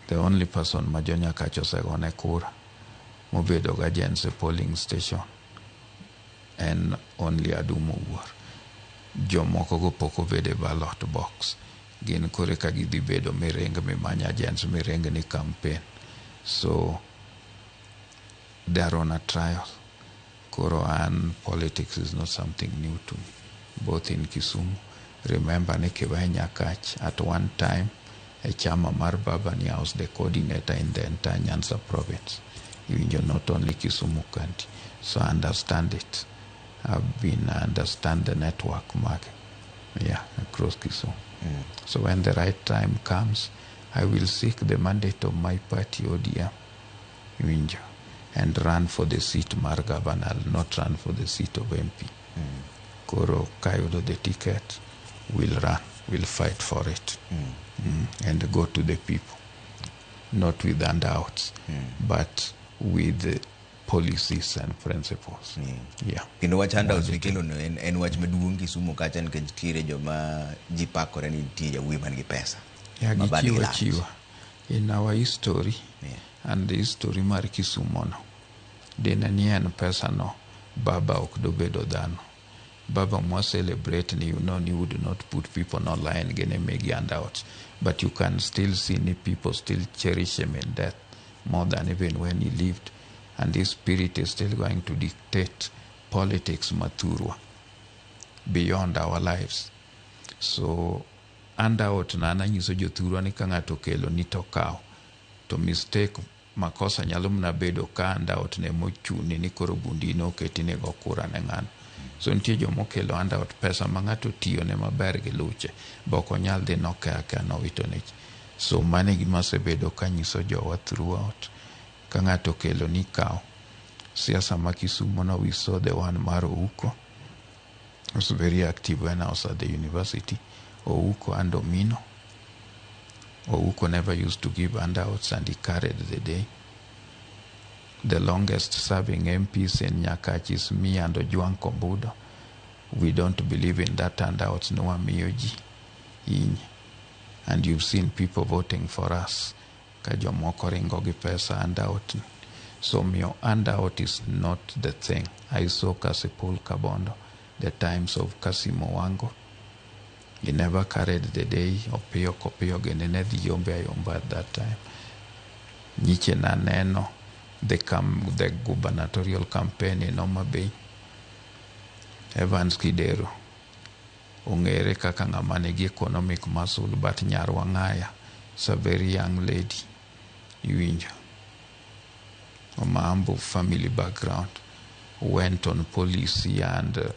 the only person ma jo Nyakach osegone kura mobedo ga Jense polling station and only Adumo Wuor. Jomoko go pok obede ballot box. Gin kore ka gidhi bedo mireng mimanya Jense mireng ni campaign. So they are on a trial. Koro and politics is not something new to me, both in Kisumu. Remember Nekewa Nyakach at one time, a chama mar Babani was the coordinator in the entire Nyanza province. You're not only Kisumu County. So I understand it. I understand the network market. Yeah, across Kisumu. So when the right time comes, I will seek the mandate of my party, ODM, and run for the seat mar governor. I'll not run for the seat of MP. Koro Kayudo the ticket, will run, will fight for it, and go to the people. Not with handouts, but with policies and principles. Yeah. Kino wach handouts nikelo no en wach maduong' Kisumu kacha nikech tiere joma jipakore ni nitie jawuoyi man gi pesa. Yeah, gichiwa. In our history, and the history mar Kisumu no, denanien pesa no, Baba okdobedo dhano. Baba must celebrate, you would not put people online gene megi handouts, but you can still see people still cherish him in death more than even when he lived. And his spirit is still going to dictate politics maturwa beyond our lives. So handout na nyiso jothurwa ni ka ng'ato kelo ni to kaw. To mistake makosa nyalo mna bedo ka handout ne mochuni ni koro bundino oketi ne go kura ne ng'ano. So nitie jomo kelo handout pesa ma ng'ato tiyo ne maber gi luche boko nyal dhi nokea ka nowito ne. So mane gima sebedo ka nyiso jowa throughout. Ka ng'ato kelo ni kaw. Siasa ma Kisumu no, we saw the one mar Ouko. I was very active when I was at the university. Ouko and Omino. Ouko never used to give handouts and he carried the day. The longest serving MPs in Nyakach is me and Ojuang Kombudo. We don't believe in that handouts, no amiyoji. And you've seen people voting for us. Kajomoko ringo gi pesa handout. So mio handout is not the thing. I saw Kasipul Kabondo, the times of Kasimo Wango. He never carried the day. Opio kopio genene di yombe ayomba at that time. Niche na neno the gubernatorial campaign in Homa Bay. Evans Kidero ongere kaka ng'ama nigi economic muscle, but nyarwa ng'aya is a very young lady. Iwinjo Omambo family background, went on policy and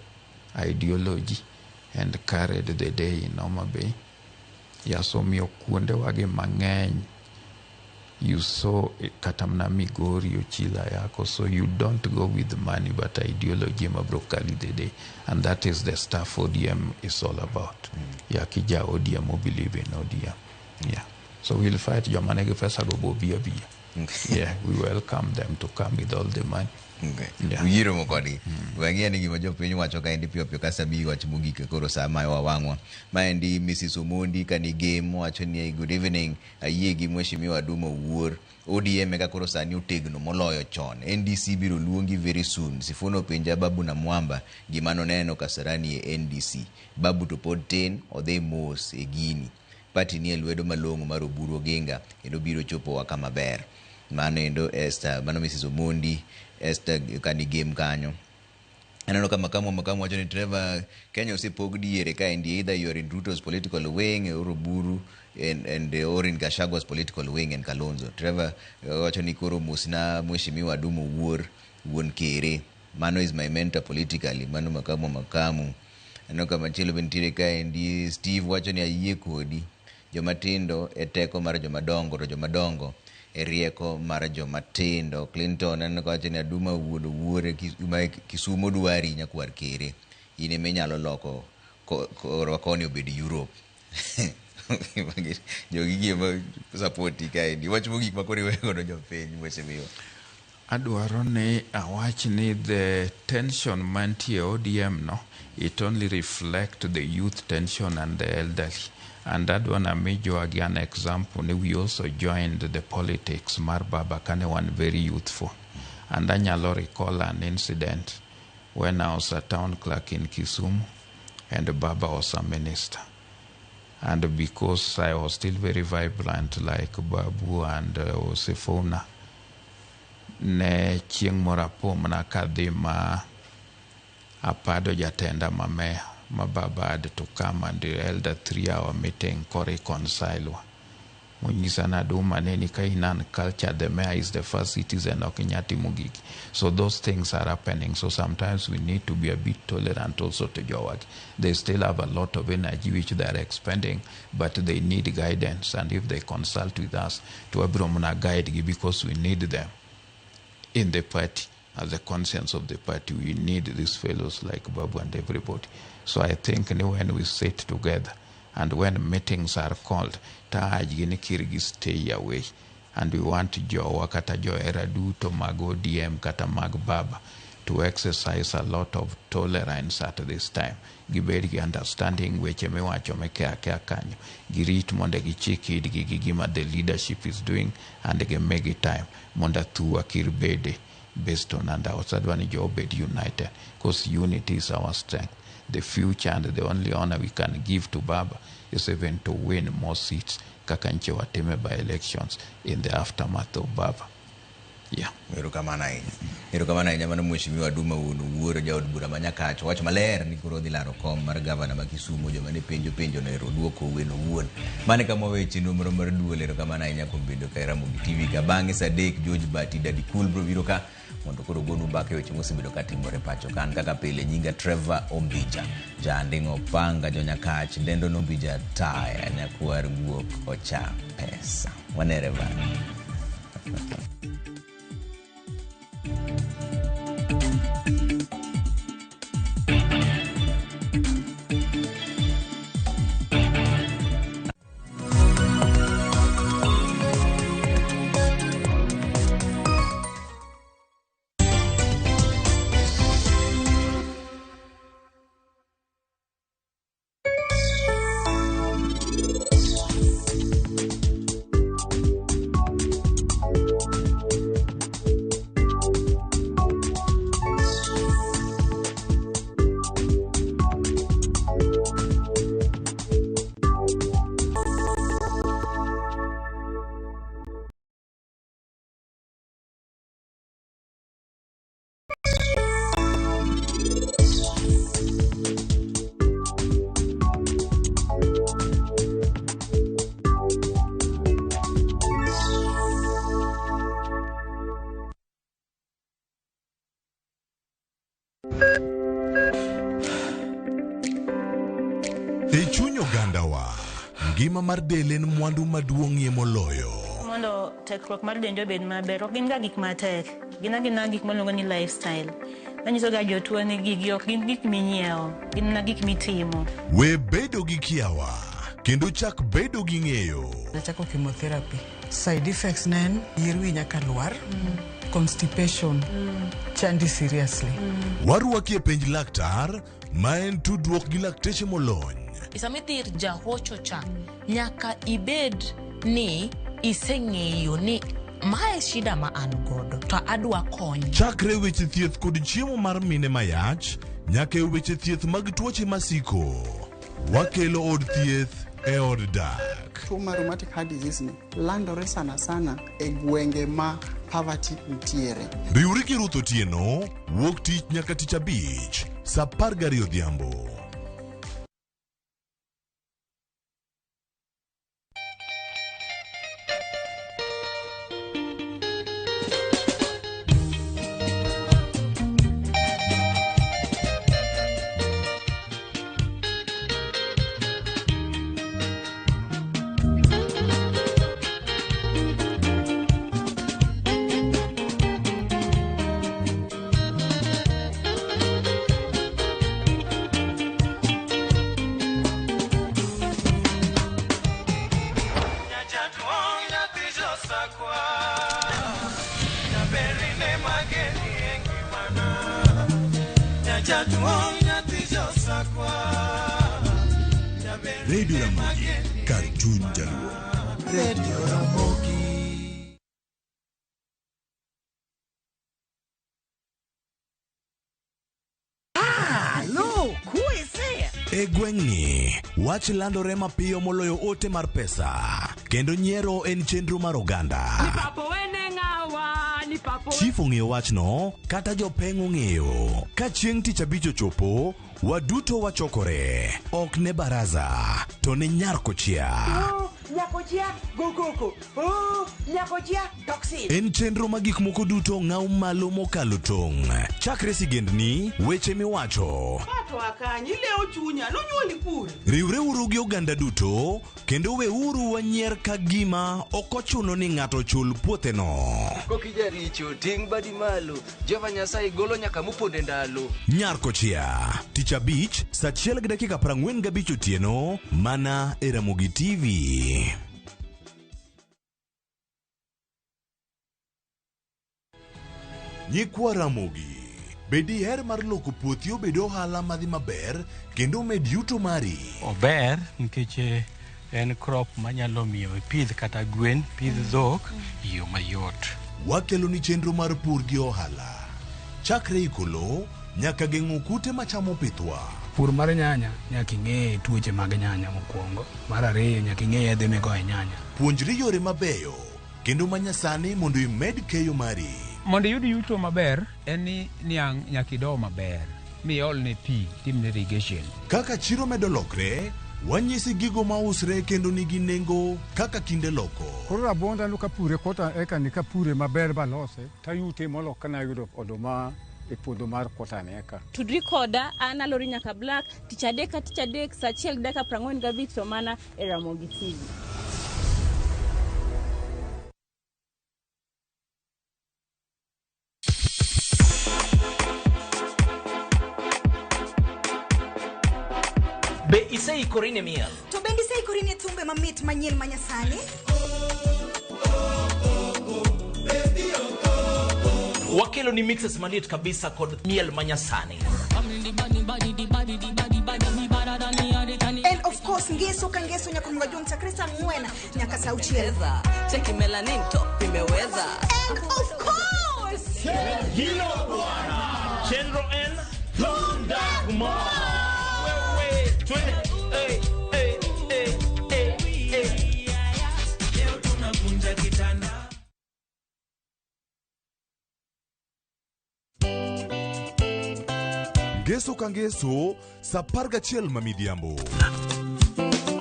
ideology and carried the day in Homa Bay. Yasomiyo kuonde wage mang'eny. You saw katamna Migori Ochila yako, so you don't go with money but ideology mabrokali the day, and that is the stuff ODM is all about. Yakija ODM who believe in ODM. Yeah. So we'll fight Jomanege Fesa Gobo Bia. Yeah, we welcome them to come with all the money. Uyiro mokodi. Wangia ni gima jopiny wacho ka endi pio kasa bi wacho mogik koro sa ma wawangwa. Ma endi Mrs. Omondi kani game wacho ni good evening. Ayie gi Mheshimiwa Aduma Owuor. ODM ka koro sani otegno moloyo chon. NDC biro luongi very soon. Sifono penja Babu na Mwamba gimano neno Kasarani e NDC. Babu to pod tin odhi mos e gini. Pati ni lwedo malongo mar Oburu Oginga endo biro chopo wa kama ber. Mano endo mano Mrs. Omondi kani game kanyo. Anano kama makamu wacho ni Trevor Kenya osepog diere ka endi either you are in Ruto's political wing or Oburu and or in Gachagwa's political wing and Kalonzo. Trevor wacho ni koro musna Mheshimiwa Aduma Owuor wuon kere. Mano is my mentor politically. Mano makamu. Anano kama chilo bentire ka endi Steve wacho ni ayie kodi. Jomatindo e teko mar jomadongo to jomadongo e rieko mar jomatindo. Clinton aneno kawacho ni Aduma wuore Kisumo dwari nyakwar kere. Ine menyalo loko koni obed Europe. Jogi gima support ka endi. Wach mogik makori wego no jopiny Mheshimiwa. Adwaro ni awach ni the tension mantie ODM no, it only reflect the youth tension and the elderly. And that one I made you again example. We also joined the politics. Mar Baba Kane one very youthful. And I recall an incident when I was a town clerk in Kisumu and Baba was a minister. And because I was still very vibrant like Babu and Osifona, ne chieng morapo mana kadhi ma apado jatenda mamea. My Baba had to come and held a 3-hour meeting to reconcile. When you say Aduma neni kainan culture, the mayor is the first citizen of Kenyati Mugiki. So those things are happening. So sometimes we need to be a bit tolerant also to your work. They still have a lot of energy which they are expending, but they need guidance. And if they consult with us, to Abromuna guide because we need them in the party. As the conscience of the party, we need these fellows like Babu and everybody. So I think when we sit together and when meetings are called, Kirigi stay away. And we want Jo Kata Jo Eradu to Mago DM Kata Mag Baba to exercise a lot of tolerance at this time. Giberi understanding which me wacho me kea kanyo. Girit monde gichiki gigima the leadership is doing and they make it time. Monda tuwa kirbede based on and outside one job united. Because unity is our strength. The future and the only honor we can give to Baba is even to win more seats kakanche wateme by elections in the aftermath of Baba. Yeah. Erokamana ina mano Mheshimiwa Aduma Owuor jaod bura manyakacho wacho maler ni koro dhi laro kom mar gavana ma Kisumu joma ne penjo no ero duoko weno wuon. Mane kama weche nonro mar duol erokamana ina kuom bedo ka Ramogi TV ka bang'e Sadek George Bati Daddy Cool bro biro ka mondo koro gonu mbaka weche mosebedo katimore pacho kan kaka pile nyinga Trevor Ombija jandingo panga jonyakach ndendo nombija taya nyakwar guok ocha pesa wanere bana. Ngima mar del en mwandu maduong'ie moloyo. Mondo tekruok mar dende obed maber, ok gin ga gik matek. Gin gik maluongo ni lifestyle. Manyiso ga jotuo ni gigi ok gin gik minyiewo, gin na gik mitimo. We bedo gi kiawa, kendo chak bedo gi ng'eyo. Nachako chemotherapy. Side effects nen yirwi nyaka lwar, constipation, chandi seriously. Waruaki e penj laktar ma en tudruok gi lakteche molony. Isamidhir jahocho cha nyaka ibed ni iseng'eyo ni mae shida ma an godo to adwa kony. Chakre weche thieth kod chiemo mar mine mayach nyaka e weche thieth mag tuoche masiko. Wakelo od thieth e od dak. Tuo mar rheumatic heart disease ni landore sana e gwenge ma poverty nitiere. Riwri gi Ruth Otieno wuok tich nyaka tich abich saa 12 odhiambo. Radio Ramogi, Cartoon Jaluo. Radio Ramogi. Lo, kuise. E gweng'ni, wach landore mapiyo moloyo ote mar pesa. Kendo nyiero en chenro mar oganda. Chief ong'eyo wachno, kata jopeng' ong'eyo. Ka chieng' tich abich ochopo, waduto wachokore. Ok ne baraza, to ne nyarkochia. Nyakochia, gokoko. Nyakochia, toxin. En chenro ma gik moko duto ng'aw malo mokalo tong'. Chakre sigendni, weche miwacho. Kato akanyi leo chunya, nonyuoli kure. Riwre uru gi oganda duto, kendo we uru wanyier ka gima okochuno ni ng'ato chul puotheno. Kokija richo, ting' badi malo, Jehova Nyasaye golo nyaka muponde ndalo. Nyarkochia, tich abich, saa 1:45 otieno, mana e Ramogi TV. Nyikwa Ramogi, bedi her mar loko puothi obed ohala madhi maber kendo med yuto mari. Ober nikech en crop manyalo miyo pidh kata gwen, pidh dhok yo mayot. Wakelo ni chenro mar pur gi ohala. Chakre ikolo nyaka geng'o kute machamo pithwa. Pur mar nyanya nyaka ing'e tuoche mag nyanya mokwongo. Mar ariyo nyaka ing'e yedhe migoyo nyanya. Puonjri yore mabeyo kendo manyasani mondo imed keyo mari. Mondo yud yuto maber en ni niang' nyaka ido maber. Miol ne pi, timne irrigation. Kaka chiro medo lokre, wanyisi gigo mausre kendo nigi nengo kaka kinde loko. Koro rabonda no kapure kota eka ni kapure maber balose, tayute molo kana yudo oduma e puodho mar kota neka. Tudri koda ana lori nyaka black, tich adek saa 1:45 to mana e Ramogi TV. Be isei korine miel? To bendi sei korine thumbe mamit manyien manyasani? Wakelo ni mixes malit kabisa kod miel manyasani. And of course ngeso ka ngeso nyaka mngajua mtakresa mwena nyaka sauchiel. Cheki melanin top imeweza. And of course Hilo bwana. Chenro en Thundagma. Wewe twende. Leo tunakunja kitanda. Ngeso ka ngeso, saa 11 mamidhiambo.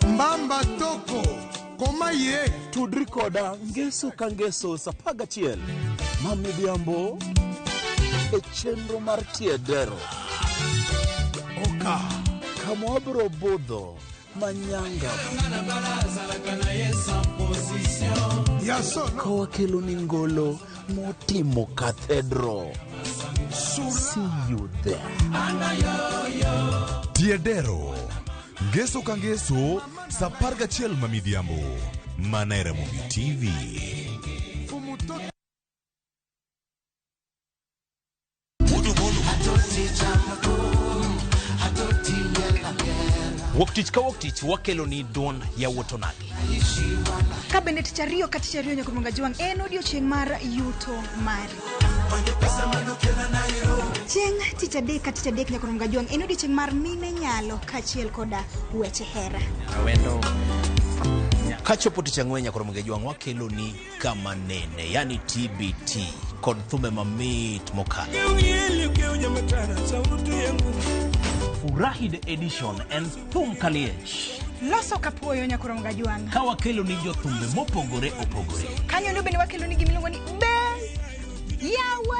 Mbamba toko, koma ye. Tudri koda ngeso ka ngeso saa 11 mamidhiambo e chenro mar tiedero. Oka. Kama wabro budho manyanga. Kowa kelo ni ngolo motimo cathedral. See you there. Tiedero, ngeso ka ngeso, saa 11 mamidhiambo. mana e Ramogi TV. Woktich ka woktich wakelo ni don ya wotonagi. Kabinet chario kati chario nyakumunga juang en odiochieng' mar yuto mari. Chieng' tich adek kati adek nyakumunga juang en odiochieng' mar mine nyalo kachiel koda weche hera. Awendo kachopo tich ang'wen nyakumunga juang wakelo ni kama nene, yani TBT kod thume mamit mokalo. Furahi the edition and thum kaliech. Loso kapuoyo nyakumunga juang. Ka wakelo ni jo thumbe mopogore opogore. Kanyo ndio bende wakelo ni gimilongo ni be yawa.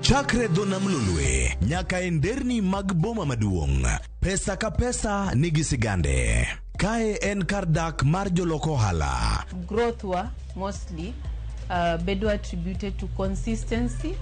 Chakre dho nam lolwe nyaka e nderni mag boma maduong', pesa ka pesa nigi sigande. Kae en kar dak mar joloko ohala. Growth wa mostly bedo attributed to consistency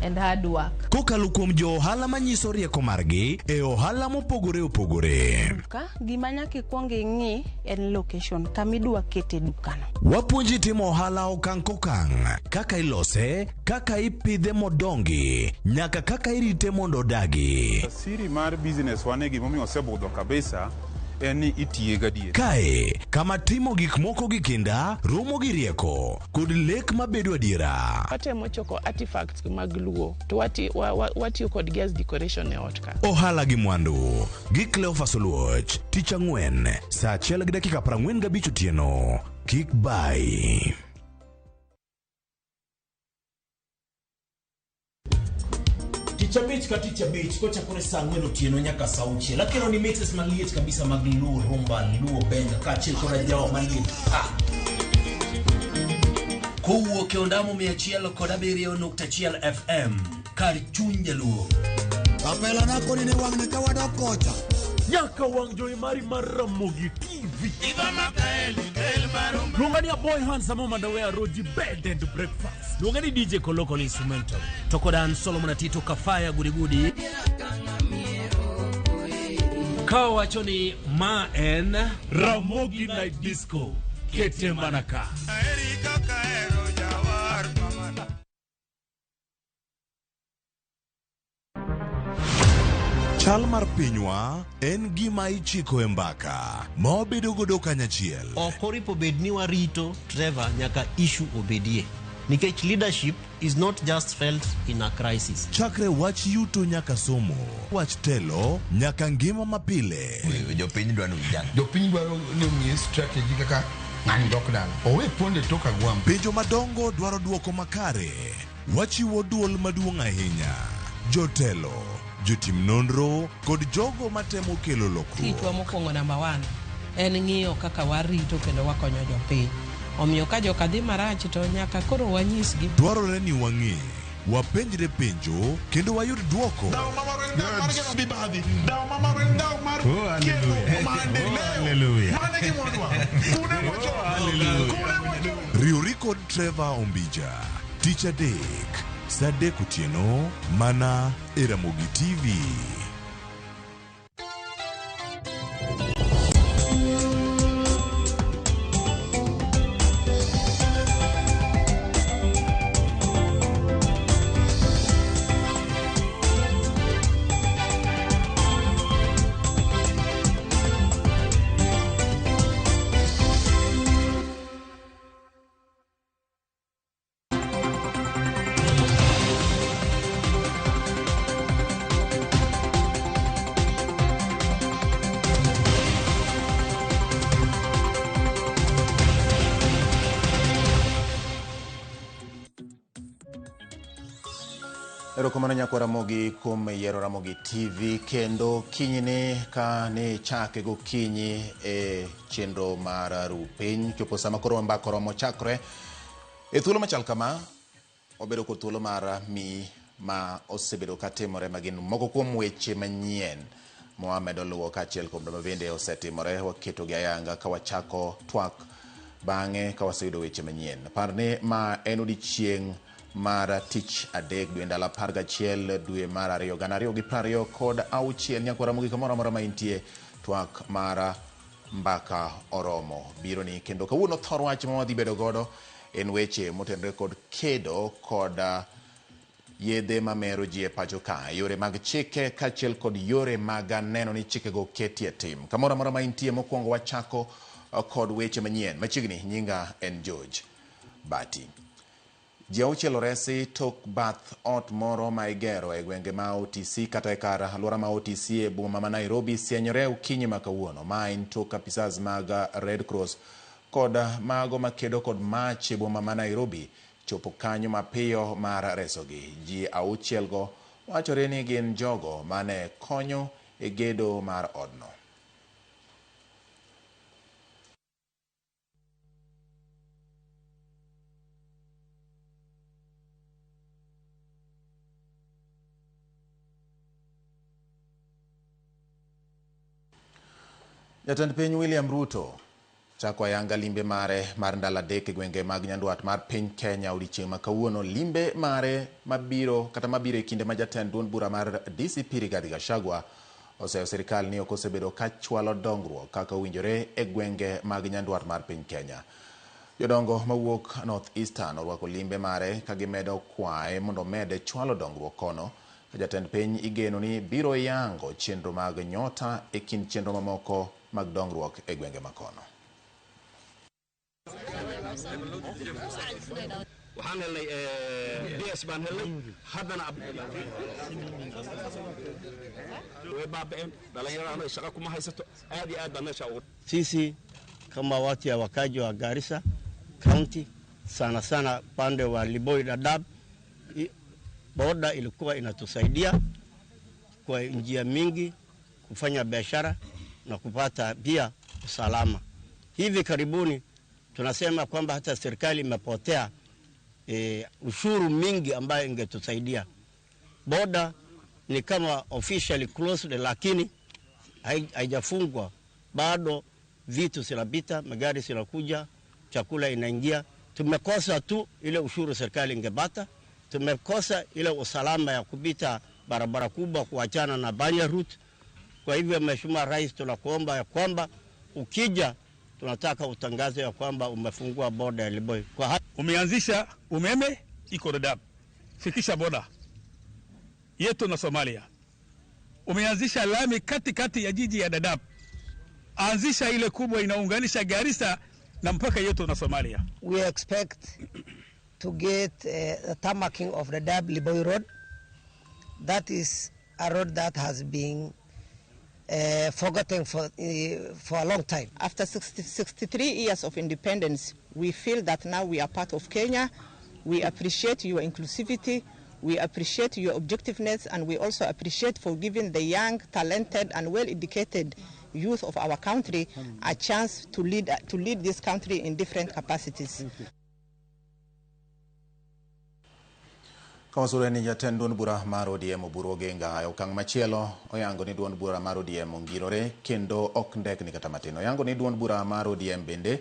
and hard work. Kokalo kuom jo ohala manyiso rieko margi e ohala mopogore opogore. Ka gima nyaka ikwong ing'i en location kamidwa kete dukano. Wapuonji timo ohala okang' kokang', kaka ilose, kaka ipidhe modongi, nyaka kaka irite mondo odagi. Siri mar business wane gimomiyo osebudho kabisa en ni itiye gadier. Kae kama timo gik moko gi kinda romo gi rieko kod lek mabedo adiera. Watemo choko artifacts mag luo to watiyo kod gas decoration e ot ka. Ohala gi mwandu gi Cleophas Oluoch, tich ang'wen saa 1:45 otieno. Kik bai. Ticha beach kocha kore saa 4 otieno nyaka saa 6. Lakini ni mixes maliet kabisa mag luo rumba, luo benga kachiel kod jawa maliet. Kowuok e ondamo 107.1 FM kar chuny jaluo. Apela na koni ne wang ne ka wadok kocha. Nyaka wang joy mari mar Ramogi TV. Lungani a boy handsome underwear roji bed and breakfast. Lungani DJ Kolokol instrumental. Tokodan Solomon Atito Kafaya gudi. Kawa wachoni ma en Ramogi Night Disco. Kete manaka. Chal mar pinywa en gima ichiko e mbaka ma wabedo godo kanyachiel. Okoripo bed ni warito Trevor nyaka issue obedie. Nikech leadership is not just felt in a crisis. Chakre wach yuto nyaka somo, wach telo nyaka ngima mapile. Jopiny dwaro ni umie strategy kaka ng'ani dok dala. Owe ponde toka gwam. Penjo madongo dwaro duoko makare. Wachiwo duol maduong' ahinya. Jotelo, jotim nonro kod jogo matemo kelo lokruok. Kitwa mokwongo number 1 en ng'iyo kaka warito kendo wakonyo jopiny. Omiyo ka joka dhi marach to nyaka koro wanyisgi. Dwarore ni wang'e, wapenjre penjo kendo wayud duoko. Riuri kod Trevor Ombija, tich adek, saa 3 otieno, mana e Ramogi TV. Erokamano nyakwa Ramogi kuom yiero Ramogi TV kendo kinyne ka ne chake gokinyi e chenro mar Rupiny chopo sama koro mbaka romo chakre e thuolo machal kama obedo ko thuolo mar mi ma osebedo katimore magin moko kuom weche manyien Mohamed Oluo kachiel kuom dama bende osetimore waketo gi ayanga ka wachako twak bang'e ka waseyudo weche manyien. Parne ma en odiochieng' mar tich adek dwe ndalo 11 dwe mar 2 2020 kod auchiel nyakwara mogik moro amora ma intie twak mar mbaka oromo biro ni kendo kawuono thor wach ma wadhi bedo godo en weche motenore kod kedo kod yedhe mamero ji e pacho ka, yore mag chike kaachiel kod yore mag neno ni chikego ketie tim. Kamoro amora ma intie mokwongo wachako kod weche manyien. Machiegni nyinga en George Bati. Ji auchiel oresi tok bath ot moro ma igero e gwenge ma OTC kata e kar alwora ma OTC e boma ma Nairobi sienyore okinyi ma kawuono. Ma en tok apisas mag Red Cross kod mago makedo kod mach e boma ma Nairobi chopo kanyo mapiyo mar resogi. Ji auchiel go wachore ni gin jogo mane konyo e gedo mar odno. Jatend piny William Ruto chako ayanga limbe mare mar ndalo adek e gwenge mag nyandwat mar piny Kenya odiochieng' ma kawuono. Limbe mare mabiro e kinde ma jatend duond bura mar DCP Rigathi Gachagua oseyo sirikal ni ok osebedo ka chwalo dongruok kaka owinjore e gwenge mag nyandwat mar piny Kenya. Jodongo mawuok North Eastern orwako limbe mare ka gimedo kwaye mondo mede chwalo dongruok kono. Jatend piny igeno ni biro yango chenro mag nyota e kind chenro mamoko mag dongruok e gwenge makono. waxaan helnay DS baan helnay haddana way baabeen dhalinyarada shaqo kuma haysato aad iyo aad baan meesha ugu. Sisi kama watu ya wakaji wa Garissa County sana sana pande wa Liboi Dadaab, boda ilikuwa inatusaidia kwa njia mingi kufanya biashara na kupata pia usalama. Hivi karibuni tunasema kwamba hata serikali imepotea ushuru mingi ambayo ingetusaidia. Boda ni kama officially closed, lakini haijafungwa bado, vitu zinapita, magari zinakuja, chakula inaingia. Tumekosa tu ile ushuru serikali ingebata, tumekosa ile usalama ya kupita barabara kubwa kuachana na Banya route. Kwa hivyo Mheshimiwa Rais, tunakuomba ya kwamba ukija tunataka utangazo ya kwamba umefungua boda ya Liboi. Umeanzisha umeme iko Dadaab, fikisha boda yetu na Somalia. Umeanzisha lami kati ya jiji ya Dadaab, anzisha ile kubwa inaunganisha Garissa na mpaka yetu na Somalia. We expect to get the tarmacking of the Dadaab Liboi road. That is a road that has been forgotten for a long time. After 63 years of independence, we feel that now we are part of Kenya. We appreciate your inclusivity, we appreciate your objectiveness, and we also appreciate for giving the young, talented, and well-educated youth of our country a chance to lead this country in different capacities. Kawasure ni jatend duond bura mar ODM Oburu Oginga okang' machielo oyango ni duond bura mar ODM ongirore kendo ok ndek ni kata matin. Oyango ni duond bura mar ODM bende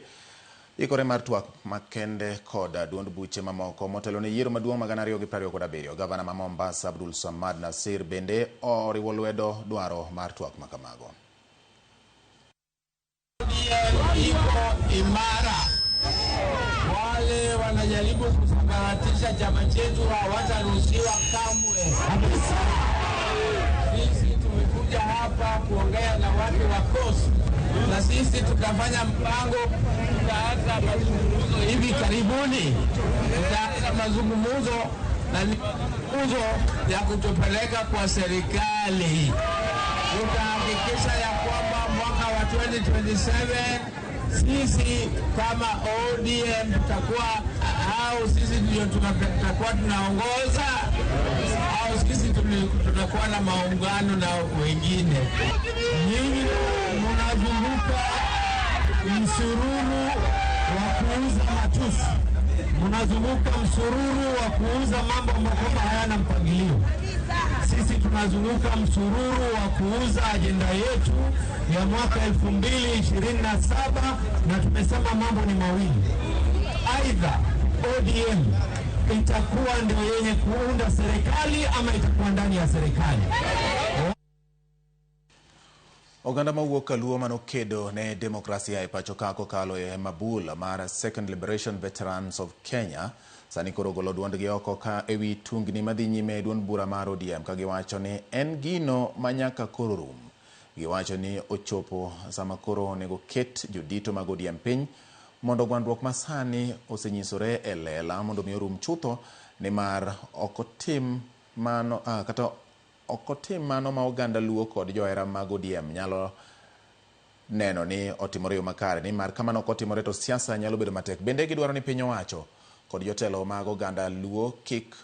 ikore mar twak makende kod duond buche mamoko motelo ne yiero maduong' mag 2027. Gavana ma Mombasa Abdul Samad Nasir bende oriwo lwedo dwaro mar twak makamago. ODM iko imara. Wale wanajaribu kusambaratisha chama chetu hawataruhusiwa kamwe. Sisi tumekuja hapa kuongea na watu wa Coast, na sisi tutafanya mpango, tutaanza mazungumzo hivi karibuni. Tutaanza mazungumzo na mazungumzo ya kutupeleka kwa serikali. Tutahakikisha ya kwamba mwaka wa 2027 sisi kama ODM tutakuwa, au sisi ndio tutakuwa tunaongoza, au sisi tutakuwa na maungano na wengine. Nyinyi mnazunguka msururu wa kuuza matusi, mnazunguka msururu wa kuuza mambo ambayo hayana mpangilio. Sisi tunazunguka msururu wa kuuza ajenda yetu ya mwaka 2027, na tumesema mambo ni mawili. Aidha ODM itakuwa ndio yenye kuunda serikali ama itakuwa ndani ya serikali? Oganda mawuok Kaluo manokedo ne demokrasia e pacho ka kokalo e mabul mar Second Liberation Veterans of Kenya sani koro golo duondgi oko ka ewi tungni madhi nyime duond bura mar ODM ka giwacho ni en gino manyaka koro rum. Giwacho ni ochopo sama koro nego ket jodito mag ODM piny mondo gwandruok masani osenyisore e lela mondo mi rum chutho ni mar okotim mano kata okotim mano ma oganda Luo kod johera mag ODM nyalo neno ni otimore yo makare ni mar kamano okotimore to siasa nyalo bedo matek. Bende gidwaro ni piny owacho kod jotelo mag oganda Luo kik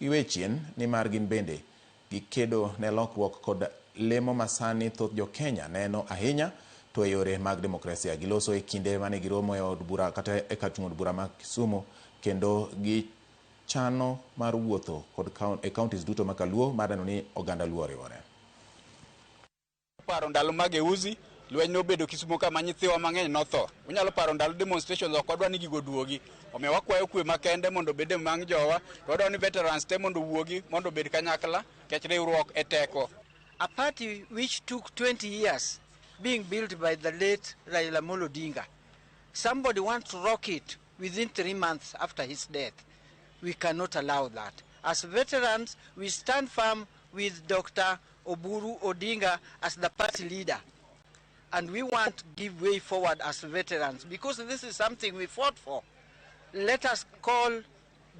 giwechien ni mar gin bende gikedo ne lokruok kod lemo masani thoth jo Kenya neno ahinya to e yore mag demokrasia. Giloso e kinde mane giromo e od bura kata e kar od bura ma Kisumu kendo chano mar wuotho kod counties duto ma Kaluo madano ni oganda Luo riwore. Paro ndalo mageuzi lweny nobedo Kisumu kama nyithiwa mang'eny notho. Unyalo paro ndalo demonstrations ok wadwa ni gigo duogi. Omiyo wakwayo kwe makende mondo bede mang jowa. Wadwa ni veterans te mondo wuogi mondo bed kanyakla kech riwruok e teko. A party which took 20 years being built by the late Raila Amolo Odinga. Somebody wants to rock it within 3 months after his death. We cannot allow that. As veterans, we stand firm with Dr. Oburu Odinga as the party leader. And we want to give way forward as veterans because this is something we fought for. Let us call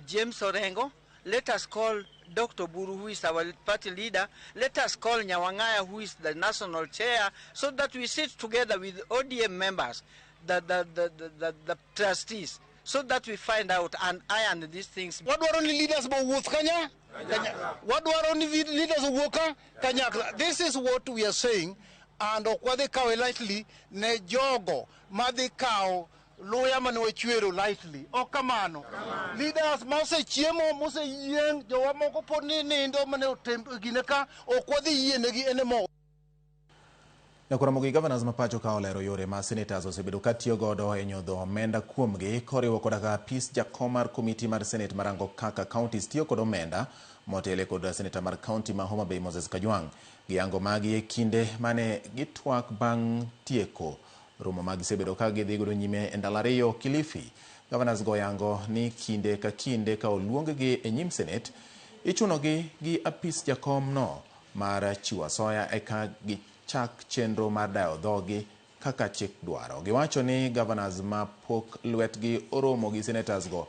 James Orengo. Let us call Dr. Buru, who is our party leader. Let us call Nyawangaya, who is the national chair, so that we sit together with ODM members, the trustees, so that we find out and iron these things. What were only leaders about Wuth Kenya? What were only leaders of Woka? Kenya? This is what we are saying. And what they call lightly, ne jogo, madikao, lawyer man chwero lightly. O kamano. Leaders mose chiemo, mose yeng, jowa moko poni nindo mane gineka, o kwa di yenegi enemo. Nekuramogi governors mapacho ka olero yore ma senators osebedo ka tiyo godo e nyodho omenda kuomgi koriwo koda ka apis jakom mar komiti mar senate marango kaka counties tiyo kod omenda motele kod senator mar county ma Homa Bay Moses Kajwang' giango magi e kinde mane gitwak bang' tieko romo ma gisebedo ka gidhi godo nyime e ndalo ariyo Kilifi. Governors goyango ni kinde ka oluonggi e nyim senate ichunogi gi apis jakom no mar chiwo asoya eka chak chenro mar dayo dhogi kaka chik dwaro. Giwacho ni governors ma pok lwetgi oromo gi senators go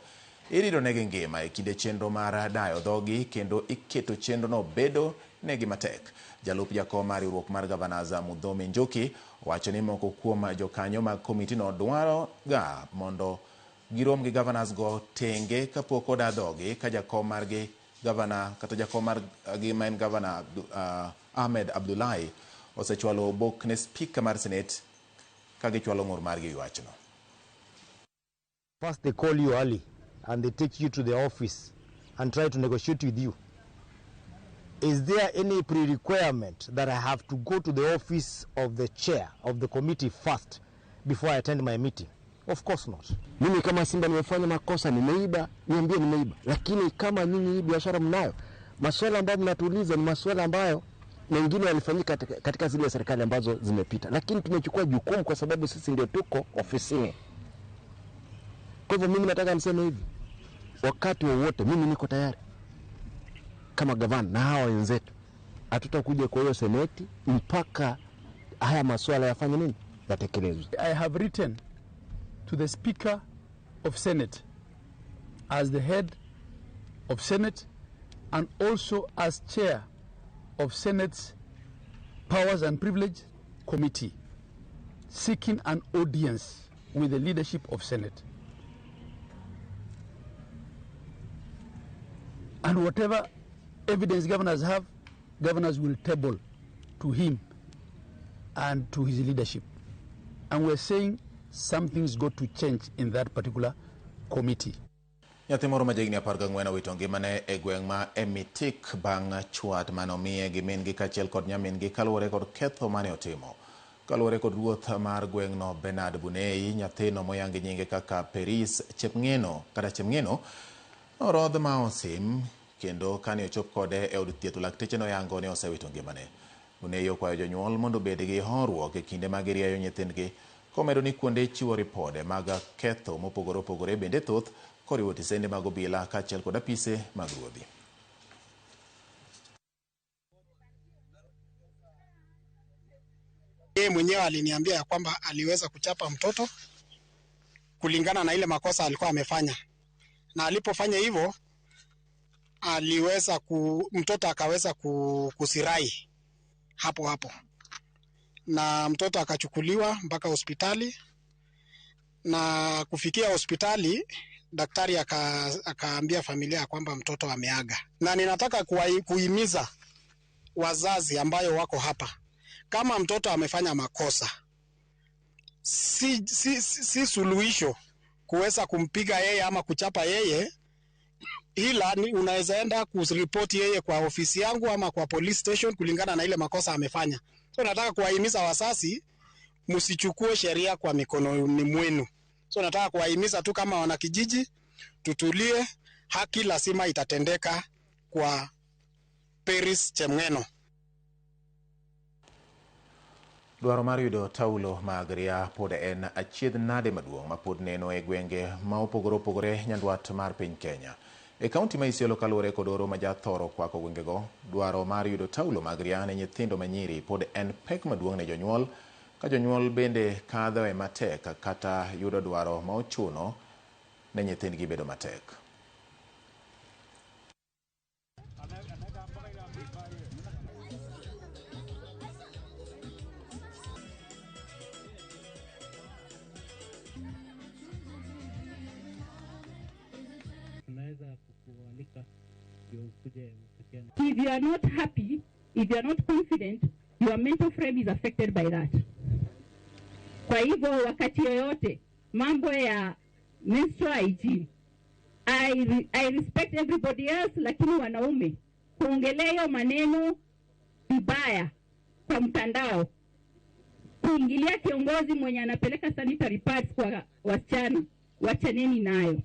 irido negi ngima e kinde chenro mar dayo dhogi kendo iketo chenro no bedo negi matek. Jalup jakom mar riwruok mar governors Mudhomi Njoki wacho ni moko kuom jokanyo mag komiti no dwaro ga mondo girom gi governors go tenge kapok oda dhogi ka jakom margi governor kata jakom mar gi main governor Ahmed Abdullahi osechwalo obok ne speaker mar senate kagichwalo ng'ur margi wachno. First they call you early and they take you to the office and try to negotiate with you. Is there any pre-requirement that I have to go to the office of the chair of the committee first before I attend my meeting? Of course not. Mimi kama Simba nimefanya makosa, nimeiba, niambie nimeiba. Lakini kama nyinyi hii biashara mnayo, masuala ambayo mnatuuliza ni masuala ambayo mengine yalifanyika katika zile serikali ambazo zimepita, lakini tumechukua jukumu kwa sababu sisi ndio tuko ofisini. Kwa hivyo mimi nataka niseme hivi, wakati wowote mimi niko tayari kama gavana na hawa wenzetu, hatutakuja kwa hiyo seneti mpaka haya masuala yafanye nini, yatekelezwe. I have written to the Speaker of Senate as the head of Senate and also as chair of Senate's Powers and Privilege Committee, seeking an audience with the leadership of Senate. And whatever evidence governors have, governors will table to him and to his leadership. And we're saying something's got to change in that particular committee. Nyathi moro majigni 14 owito ngimane e gweng' ma Emitik bang' chwat manomiye gi min gi kachiel kod nyamin gi kaluwore kod ketho mane otimo. Kaluwore kod ruoth mar gweng'no Bernard Bunei, nyathino moyangi nyinge kaka Peris Chepng'eno Orodh ma osim kendo kane ochop kode e od thieth lakteche noyango ni osewito ngimane. Uneyo kwayo jonyuol mondo obed gi horuok e kinde ma girieyo nyithindgi, komedo ni kuonde chiwo ripode mag ketho mopogore opogore bende thoth, koriwo tisende mag obila kaachiel kod apise mag ruodhi. Yeye mwenyewe aliniambia ya kwamba aliweza kuchapa mtoto kulingana na ile makosa alikuwa amefanya, na alipofanya hivyo mtoto akaweza kusirai hapo, na mtoto akachukuliwa mpaka hospitali, na kufikia hospitali daktari akaambia familia ya kwamba mtoto ameaga. Na ninataka kuhimiza wazazi ambayo wako hapa, kama mtoto amefanya makosa, si suluhisho kuweza kumpiga yeye ama kuchapa yeye, ila unaweza enda kuripoti yeye kwa ofisi yangu ama kwa police station kulingana na ile makosa amefanya. So nataka kuwahimiza wazazi, msichukue sheria kwa mikononi mwenu. So nataka kuwahimiza tu kama wanakijiji, tutulie, haki lazima itatendeka kwa Peris Chemng'eno. Dwaro mar yudo taulo mag ria pod en achiedh nade maduong' ma pod neno e gwenge ma opogore opogore nyandwat mar piny Kenya. E kaunti ma Isiolo kaluwore kod oro ma jathoro kwako gwengego, dwaro mar yudo taulo mag ria ne nyithindo manyiri pod en pek maduong' ne jonyuol, ka jonyuol bende kadho e matek kata yudo dwaro ma ochuno ne nyithindgi bedo matek. If you are not happy, if you are not confident, your mental frame is affected by that. Kwa hivyo wakati yoyote mambo ya menstrual hygiene, I respect everybody else, lakini wanaume kuongelea hiyo maneno vibaya kwa mtandao, kuingilia kiongozi mwenye anapeleka sanitary pads kwa wasichana, wachaneni nayo.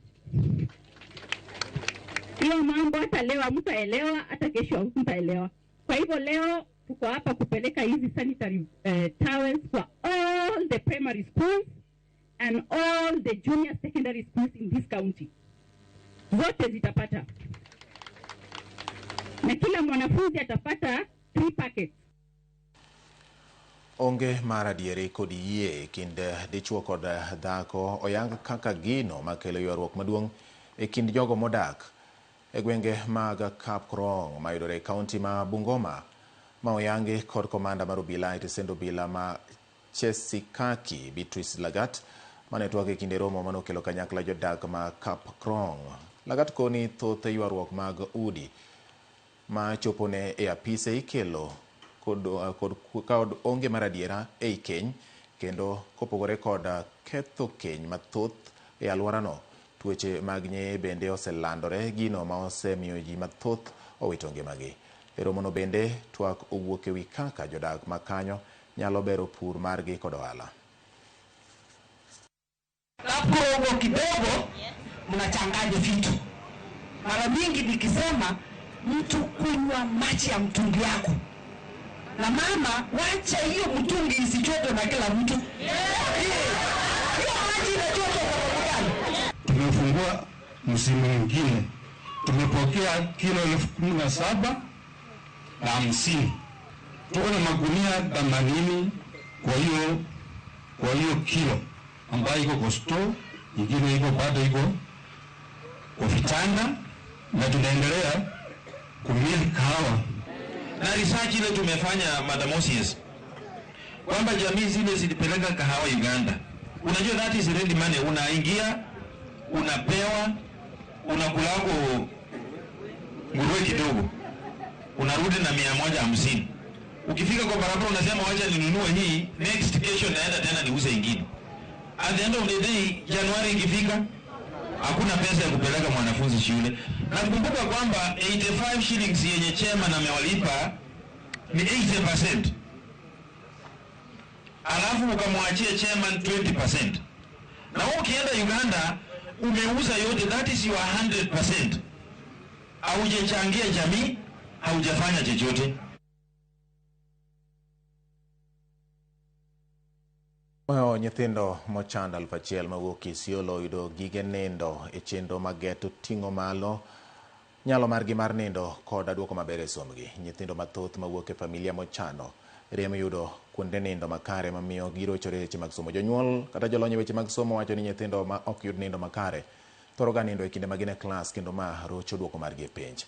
Hiyo mambo hata leo mtaelewa, hata kesho mtaelewa. Kwa hivyo leo tuko hapa kupeleka hizi sanitary towels kwa all the primary schools and all the junior secondary schools in this county. Zote zitapata. Na kila mwanafunzi atapata 3 packets. Onge mar adieri kod yie kind dichuo kod dhako oyang kaka gino makelo ywaruok maduong' e kind jogo modak e gwenge mag Kapkrong mayudore e kaunti ma Bungoma, ma oyangi kod komanda mar obila e tesend obila ma Chesikaki Beatrice Lagat, mane twak e kinde romo manokelo kanyakla jodak ma Kapkrong. Lagat koni thoth ywaruok mag udi ma chopone e apise ikelo kod onge mar adiera ei keny, kendo kopogore kod ketho keny mathoth e alworano, tuoche mag nyeye bende oselandore, gino ma osemiyo ji mathoth owito ngimagi. E romono bende twak owuok ewi kaka jodak makanyo nyalo bero pur margi kod ohala. Hapo kidogo mnachanganya vitu. Mara mingi nikisema mtu kunywa maji ya mtungi yako, na mama wacha hiyo mtungi isichote na kila mtu. Hiyo maji inachoto kwa gani? Tumefungua msimu mwingine, tumepokea kilo 17,50. Tuko na magunia 80 kwa hiyo kilo ambayo iko kwa store, nyingine iko bado iko kwa vitanda, na tunaendelea kumili kahawa. Na research ile tumefanya Madamosius kwamba jamii zile zilipeleka kahawa Uganda. Unajua that is ready money, unaingia, unapewa, unakulako nguruwe kidogo, unarudi na 150. Ukifika kwa barabara unasema wacha ninunue hii, next kesho naenda tena niuze ingine. At the end of the day, Januari ikifika, hakuna pesa ya kupeleka mwanafunzi shule. Na kumbuka kwamba 85 shillings yenye chairman amewalipa ni 80%. Alafu ukamwachia chairman 20%. Na ukienda Uganda umeuza yote, that is your 100%. haujachangia jamii, haujafanya chochote. Nyithindo mochando 1,000 mawuok Isiolo yudo gige nindo e chenro mageto ting'o malo nyalo margi mar nindo kod duoko maber e sombgi. Nyithindo mathoth mawuok e familia mochando remo yudo kuonde nindo makare mamiyo girochore weche mag somo. Jonyuol kata jolony weche mag somo wacho ni nyithindo ma ok yud nindo makare thoro ga nindo e kinde magin e klas kendo ma rocho duoko margi e penj.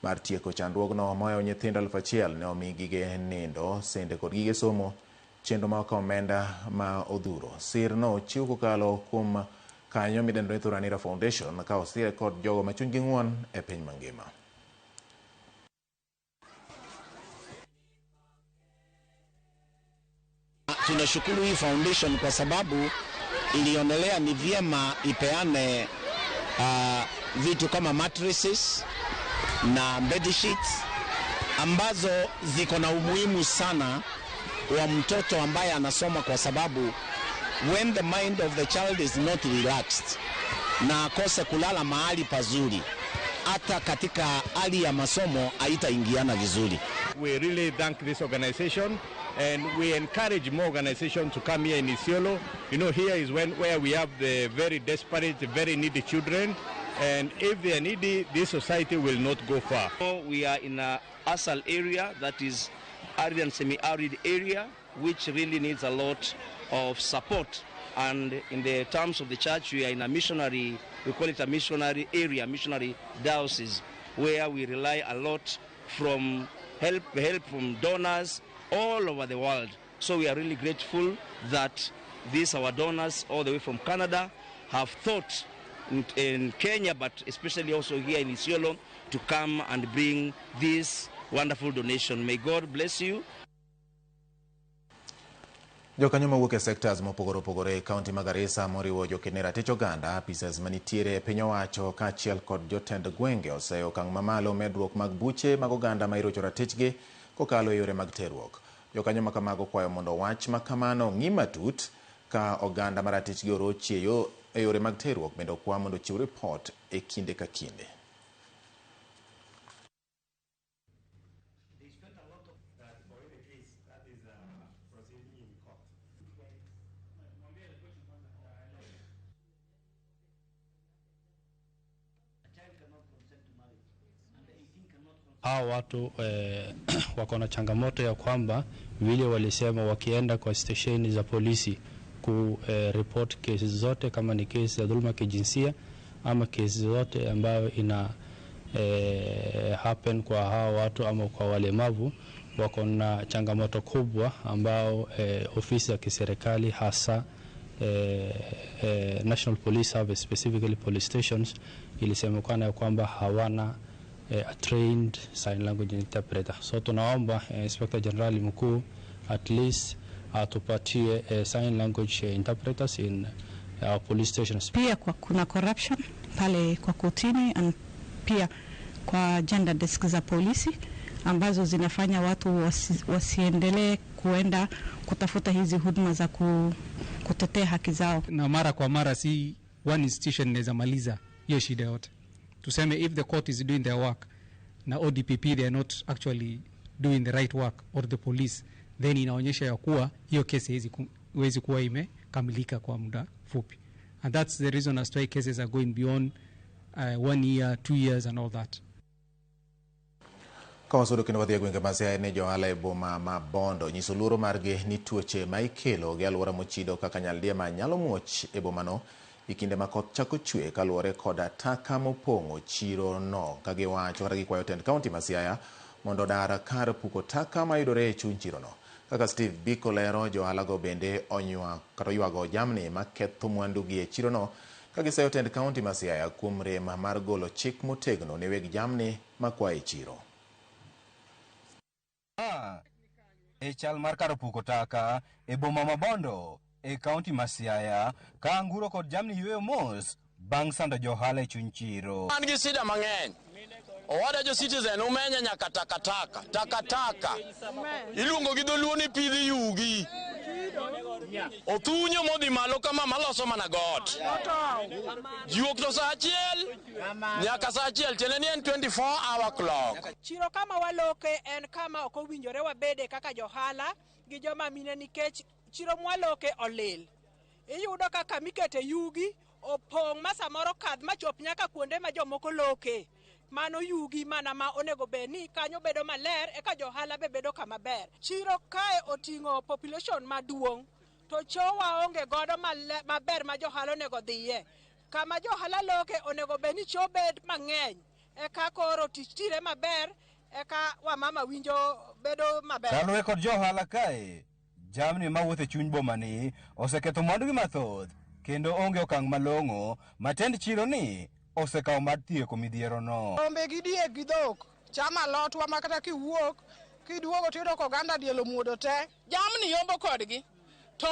Mar tieko chandruogno, moyo nyithindo 1,000 ne omi gige nindo, sende kod gige somo, chenro ma ok omenda ma odhuro. Sirno chiw kokalo kuom kanyo midendo ni Thuranira Foundation ka osire kod jogo ma chunygi ng'won e piny mangima. Tunashukuru hii foundation kwa sababu ilionelea ni vyema ipeane vitu kama mattresses na bed sheets ambazo ziko na umuhimu sana wa mtoto ambaye anasoma, kwa sababu when the mind of the child is not relaxed na akose kulala mahali pazuri, hata katika hali ya masomo haitaingiana vizuri. We really thank this organization and we encourage more organizations to come here in Isiolo. You know, here is where we have the very desperate, very needy children, and if they are needy, this society will not go far. We are in a ASAL area, that is arid and semi-arid area, which really needs a lot of support. And in the terms of the church, we are in a missionary, we call it a missionary area, missionary diocese, where we rely a lot from help from donors all over the world. So we are really grateful that these our donors all the way from Canada have thought in Kenya, but especially also here in Isiolo, to come and bring this wonderful donation. May God bless you. Jokanyo mawuok e sectors mopogore opogore kaunti ma Garissa moriwo jokenera tich oganda, apisas manitiere e piny owacho kaachiel kod jotend gwenge oseyo okang' mamalo medruok mag buche mag oganda ma irocho ratichgi kokalo e yore mag terruok. Jokanyo makamago kwayo mondo wach makamano ng'i matut ka oganda maratichgi orochi e yore mag terruok bende okwa mondo chiw ripot e kinde ka kinde. Hao watu wako na changamoto ya kwamba vile walisema wakienda kwa stesheni za polisi ku report kesi zote, kama ni kesi za dhuluma kijinsia ama kesi zote ambayo ina happen kwa hao watu ama kwa walemavu, wako na changamoto kubwa ambao ofisi za kiserikali hasa National Police Service, specifically police stations, ilisemekana ya kwamba hawana a trained sign language interpreter. So tunaomba Inspector General mkuu at least atupatie sign language interpreters in our police stations. Pia kuna corruption pale kwa kotini, and pia kwa gender desk za polisi ambazo zinafanya watu wasiendelee kuenda kutafuta hizi huduma za kutetea haki zao. Na mara kwa mara si one institution inaweza maliza hiyo shida yote. Tuseme if the court is doing their work na ODPP they are not actually doing the right work, or the police, then inaonyesha ya kuwa hiyo kesi haiwezi kuwa imekamilika kwa muda fupi. And that's the reason as to why cases are going beyond 1 year, 2 years and all that. Kawasudo kendo wadhi gwenge masaya ne johala e boma ma Bondo nyiso luoro margi ni tuoche ma ikelo gi alwora mochido kaka nyaldiema nyalo muoch e bomano e kinde ma koth chako chwe kaluwore koda taka mopong'o chiro no, ka giwacho kata gikwayo tend kaunti ma Siaya mondo dar kar puko taka ma yudore e chuny chiro no. Kaka Steve Biko lero, johala go bende oywago jamni ma ketho mwandu gi e chiro no, ka giseyo tend kaunti ma Siaya kuom rem mar golo chik motegno ne weg jamni makwa e chiro. E chal mar kar puko taka e boma ma Bondo e kaunti ma Siaya, ka anguro kod jamni yweyo mos bang' sando johala e chuny chiro. An gi sida mang'eny. Owada jo citizen umenya nyaka takataka. Iluongo gi dholuo ni pidhi yugi. Othunyo modhi malo kama maloso mana got. Juok to sa achiel nyaka sa achiel tiende ni en 24-hour clock. Chiro kama waloke en kama ok owinjore wabede kaka johala gi joma mine nikech chiro mwaloke olil. Iyudo kaka mikete yugi opong' ma samoro kadh machop nyaka kuonde ma jomoko loke. Mano yugi mana ma onego beni kanyo bedo maler eka johala be bedo kama ber. Chiro kae oting'o population maduong'. To chowa onge godo maber ma johala onego dhiye. Kama johala loke onego beni chobed mang'eny. Eka koro tich tire maber, eka wamama winjo bedo maber. Kalure kod johala kae, jamni mawuotho e chuny bomani oseketho mwandugi mathoth kendo onge okang' malong'o matend chiro ni osekawo mar tieko midhiero no. Rombe gi diek gi dhok chamo alotwa ma kata kiwuok kiduogo tiyudo ka oganda diel omuodo te. Jamni yombo kodgi. To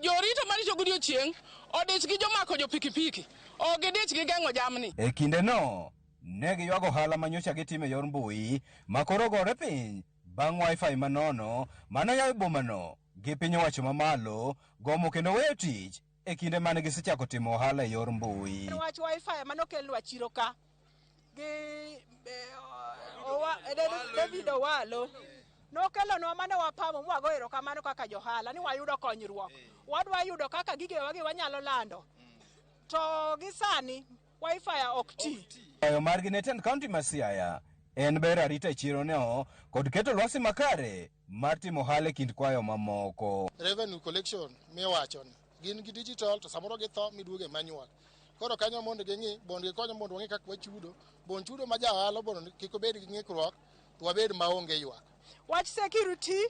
jorito marito godiochieng' odich gi jomako jo pikipiki. O gidich gi geng'o jamni. E kinde no, ne giywago ohala manyocha gitime yor mbui makoro gore piny bang' wifi manono manoyaw e bomano gi piny owacho mamalo gomo kendo weyo tich e kinde mane gisechako timo ohala e yor mbui. Wach wifi manokelnwa chiro ka gi David Owalo nokelonwa mane wapamo mwago erokamano kaka johala ni wayudo konyruok. Wadwa yudo kaka gigewa gi wanyalo lando. To gi sani wifi ok ti. Kwayo margi ne tend kaunti ma Siaya en ber arita e chiro no kod keto lwasi makare mar timo ohala e kind kwayo mamoko. Revenue collection miwacho ni gin gi digital to samoro githo miduoge manual. Koro kanyo mondo ging'i bond gikonyo mondo wang'i kaka wachudo. Bond chudo ma jahala bond kik obed gi ng'ikruok to wabed maonge ywak. Wach security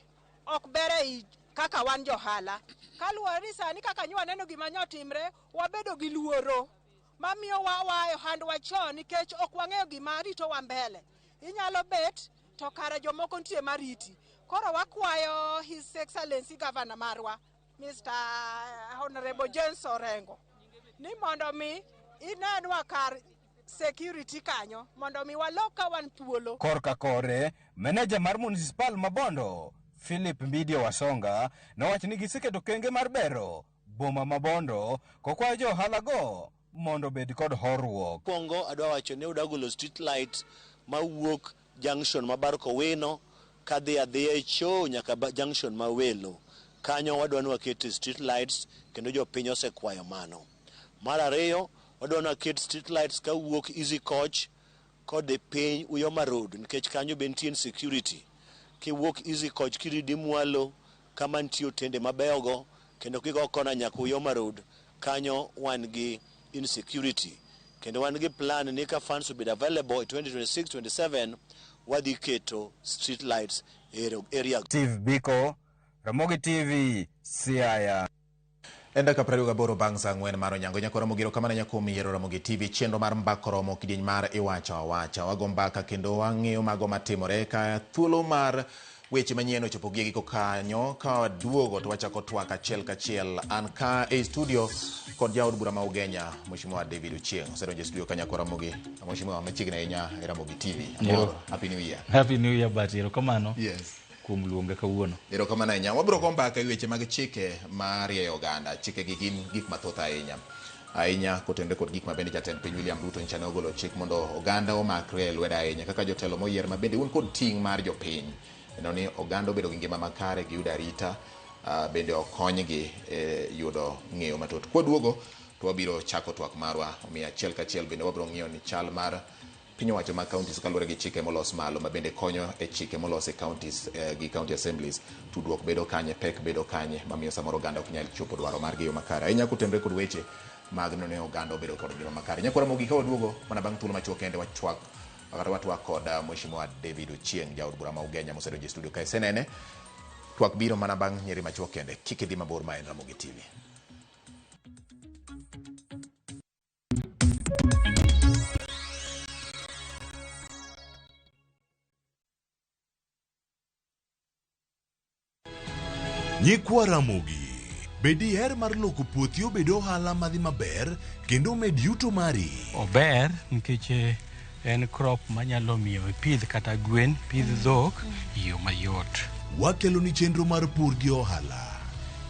ok bere kaka wan johala. Kaluwore ni sani kaka nywa neno gima nyotimre wabedo gi luoro. Mamiyo wawayo handwa chon nikech ok wang'eyo gima rito wa mbele. Inyalo bet to kare jomoko nitie mariti. Koro wakwayo His Excellency Governor marwa Mr. Honorable James Orengo ni mondo mi inenwa kar security kanyo mondo mi waloka wan thuolo. Korka kore meneja mar municipal Mabondo Philip Mbidio Wasonga nowacho ni giseketo kenge mar bero boma Mabondo kokwayo johala go mondo bed kod horruok. Pongo adwa wacho ni udagolo street light mawuok junction mabar Kowino kadhi adhiya cho nyaka junction mawelo. Kanyo wadwa ni waket street lights kendo jopiny osekwayo mano. Mar ariyo wadwa ni waket street lights ka wuok Easy Coach kod piny Uyoma Road nikech kanyo be nitie insecurity. Kiwuok Easy Coach kiridi mwalo kama nitie otende mabeyogo kendo kigo kona nyaka Uyoma Road kanyo wan gi insecurity. Kendo wan gi plan ni ka funds will be available in 2026-27 wadhi keto street lights area. Steve Biko, Ramogi TV, Siaya. Enda ka 28 bang' saa 4 mar onyango nyakoro mogiro kamana nyakom yiero Ramogi TV chenro mar mbakoromo kidieny mar iwacho awacha wago mbaka kendo wang'eyo mago matimore ka thuolo mar weche manyien ochopo gi giko kanyo ka duogo to wachako twak achiel kachiel an ka e studio kod jaod bura ma Ugenya Mheshimiwa David Ochieng osedonjo studio kanya kora Ramogi Mheshimiwa machiegni ahinya e Ramogi TV. Happy New Year. Happy New Year batiro kamano. Yes. Kuom luonge kawuono. Erokamano ahinya. Wabiro go mbaka e weche mag chike mar rieyo oganda. Chike gi gin gik mathoth ahinya kotenore kod gik mabende jatend piny William Ruto nchane ogolo chik mondo oganda omakre lwedo ahinya kaka jotelo moyier mabende un kod ting' mar jopiny. Neno ni oganda obedo gi ngima makare gi yudo arita bende okonygi yudo ng'eyo matut. Kwaduogo to wabiro chako twak marwa omiyo achiel kachiel bende wabiro ng'iyo ni chal mar piny owacho mag counties kaluwore gi chike molos malo mabende konyo e chike molos e counties gi county assemblies. Tudruok bedo kanye, pek bedo kanye mamiyo samoro oganda ok nyal chopo dwaro margi yo makare ahinya kotenore kod weche mag neno ni oganda obedo kod ngima makare. Nyakora Ramogi ka waduogo mana bang' thuolo machuok kende watwak kod Mheshimiwa David Ochieng jaod bura ma Ugenya mosedonjo e studio kae senene. Twak biro mana bang' nyiri machuok kende. Kik idhi mabor ma en Ramogi TV. Nyikwa Ramogi, bedi her mar loko puothi obed ohala madhi maber kendo med yuto mari. Ober nikech en crop manyalo miyo ipidh kata gwen, pidh dhok yo mayot. Wakelo ni chenro mar pur gi ohala.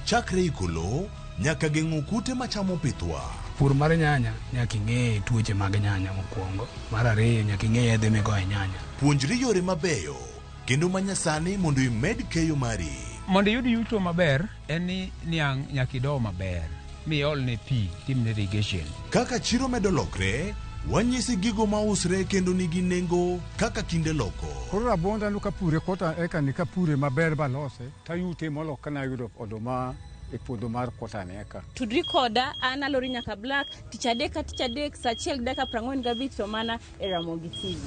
chakre ikolo nyaka geng'o kute machamo pithwa. Pur mar nyanya nyaka ing'e tuoche mag nyanya mokwongo. Mar ariyo nyaka ing'e yedhe migoye nyanya. Puonjri yore mabeyo kendo manyasani mondo imed keyo mari. Mondo iyud yuto maber en ni niang' nyaka ido maber miolne pi, timne irrigation. Kaka chiro medo lokre, wanyisi gigo mausre kendo nigi nengo kaka kinde loko. Koro rabonda no kapure kota eka ni kapure maber balose tayute molo kana yudo oduma e puodho mar kota eka. Tudri koda an alori nyaka Black tich adek sa achiel gi dakika 45 to mana e Ramogi TV.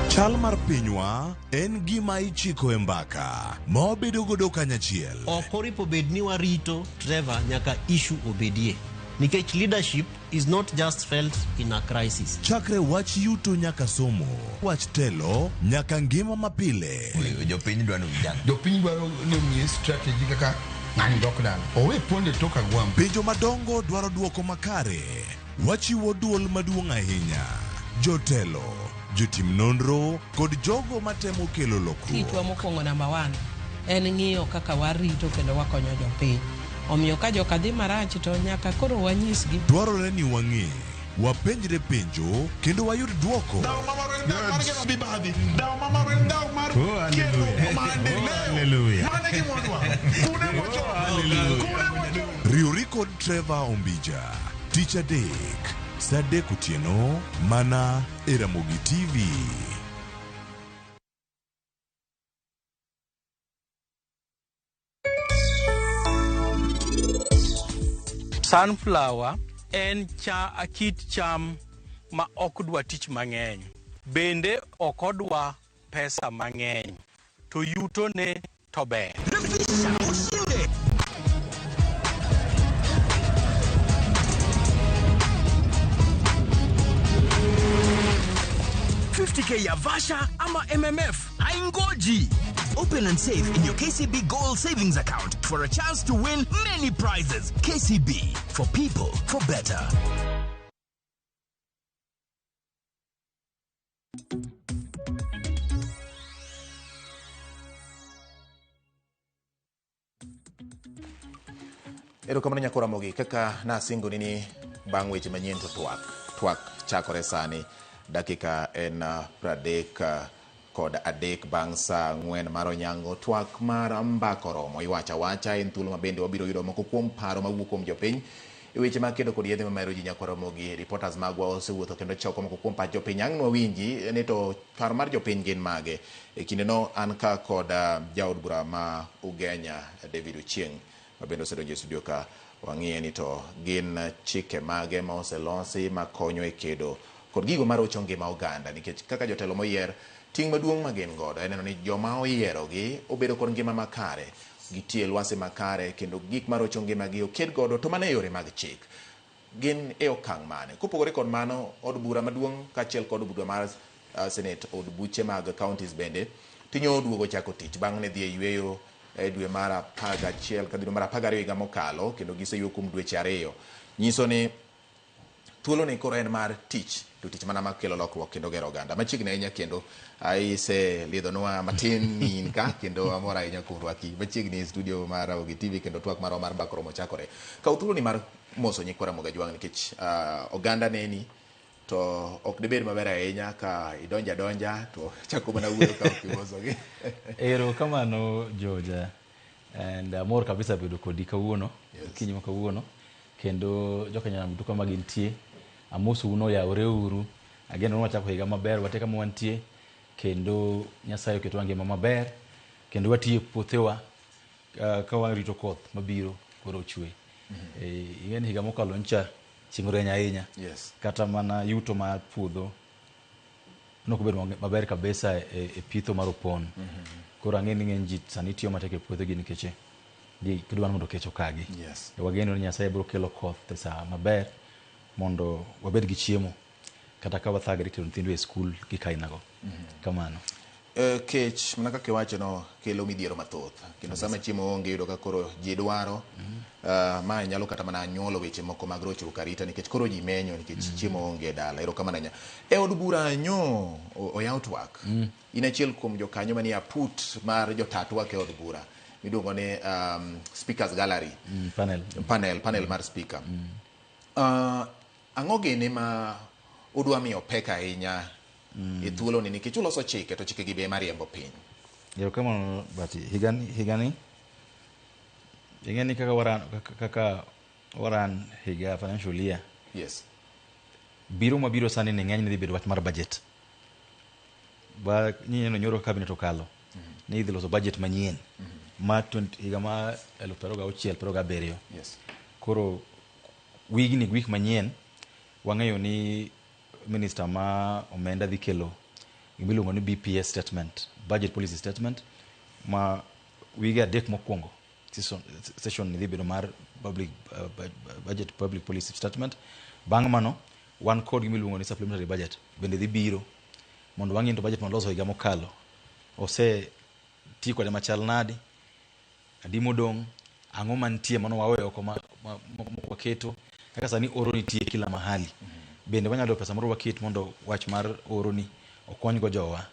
Chal mar pinywa en gima ichiko e mbaka ma wabedo godo kanyachiel. Ok oripo bed ni warito Trevor nyaka issue obedie. Nikech leadership is not just felt in a crisis. Chakre wach yuto nyaka somo, wach telo nyaka ngima mapile. Jopiny dwaro vijana. Jopiny dwaro ni strategy kaka ng'ani dok dala. Owe ponde toka gwam. Penjo madongo dwaro duoko makare. Wachiwo duol maduong' ahinya. Jotelo, jotim nonro kod jogo matemo kelo lokruok. Kitwa mokwongo number 1 en ng'iyo kaka warito kendo wakonyo jopiny. Omiyo ka joka dhi marach to nyaka koro wanyisgi. Dwarore ni wang'e, wapenjre penjo kendo wayud duoko. Riwri kod Trevor Ombija, tich adek, saa 3 otieno, mana e Ramogi TV. Sunflower en kit cham ma ok dwa tich mang'eny. Bende ok odwa pesa mang'eny. To yuto ne to ber. 50k ya Vasha ama MMF haingoji. Open and save in your KCB Gold Savings Account for a chance to win many prizes. KCB, for people, for better. Erokamano nyakora Mogi, kaka nasingo nini bang' weche manyien to twak chakore sani. Dakika en 30 kod adek bang' saa 4 mar onyango. Twak mar mbako romo iwacha wacha en thuolo mabende wabiro yudo moko kuom paro mawuok kuom jopiny e weche mag kedo kod yedhe mamero ji nyakora Mogi. Reporters magwa osewuotho kendo choko moko kuom pach jopiny. Ang' nwawinji ni to paro mar jopiny gin mage. E kinde no an ka kod jaod bura ma Ugenya David Ochieng' mabende osedonjo e studio ka. Wang'iye ni to gin chike mage ma oselosi makonyo e kedo kod gigo marocho ngima oganda, nikech kaka jotelo moyier ting' maduong' ma gin godo en neno ni joma oyierogi obedo kod ngima makare, gitie lwasi makare kendo gik marocho ngimagi oked godo to mana e yore mag chik. Gin e okang' mane? Kopogore kod mano, od bura maduong' kaachiel kod bura mar Senate, od buche mag counties bende tinyo oduogo chako tich bang' ne dhi e yweyo e dwe mar 11 ka dwe mar 12 higa mokalo, kendo giseyuo kuom dweche 2. Nyiso ni thuolo ni koro en mar tich, to tich mana makelo lokruok kendo gero oganda. Machiegni ahinya kendo aise liedhonwa matin nin ka kendo amora ahinya kuom rwaki machiegni e studio mar Ramogi TV, kendo twak marwa mar mbako romo chakore. Kaw thuolo ni mar moso nyikwara Ramogi Ajwang' nikech oganda neni to ok dibed maber ahinya ka idonja to chako mana wuoyo ka ok imosogi. Erokamano George, and amor kabisa bedo kodi kawuono, kinyi ma kawuono, kendo jokanyana duka magintie amosu uno yawre uru, ageno wachako higa maber, wateka ma wantie, kendo Nyasaye oketwa ngima maber, kendo watie puothewa ka warito koth mabiro koro chwe. Ing'eni higa mokalo ncha chieng' reny ahinya. Kata mana yuto mar puodho nokobedo maber kabisa e pitho mar opon. Koro ang'e ni ng'eny ji sani tiyo matek e puothegi nikech gidwaro mondo kech okagi. Wageno ni Nyasaye biro kelo koth e saa maber mondo wabed gi chiemo kata ka wathagre tero nyithindo e skul gi kainago. Kamano. Kech mana kaka iwacho no kelo midhiero mathoth kendo sama chiemo onge yudo ka koro ji dwaro ma nyalo kata mana nyuolo weche moko mag rochruok arita nikech koro ji menyo nikech chiemo onge dala erokamano nya e od bura nyo oyaw twak in achiel kuom jokanyo manie aput mar jotaa twak e od bura miluongo ni speakers gallery panel mar speaker ang'o gini ma udwa miyo pek ahinya e thuolo ni nikech uloso chike to chike gi be mariembo piny. Erokamano Bati, higani ing'eni kaka waran higa financial year. Yes. Biro mabiro sani ni ng'eny ni dhi bedo wach mar budget. Ba nyinyo nyoro cabinet okalo. Ni idhi loso budget manyien. Ma higa ma 2026-2027. Yes. Koro wik manyien wang'eyo ni minister ma omenda dhi kelo imiluongo ni BPS statement, budget policy statement, ma wige adek mokwongo session ni dhi bedo mar budget public policy statement. Bang' mano wan kod gimiluongo ni supplementary budget bende dhi biro mondo wang'e to budget maloso higa mokalo ose ti kode machal nadi, adi modong', ang'o mantie mano waweyo oko waketo kaka sani oro nitie kila mahali. Bende wanyalo pesa moro waket mondo wach mar oro ni okony go jowa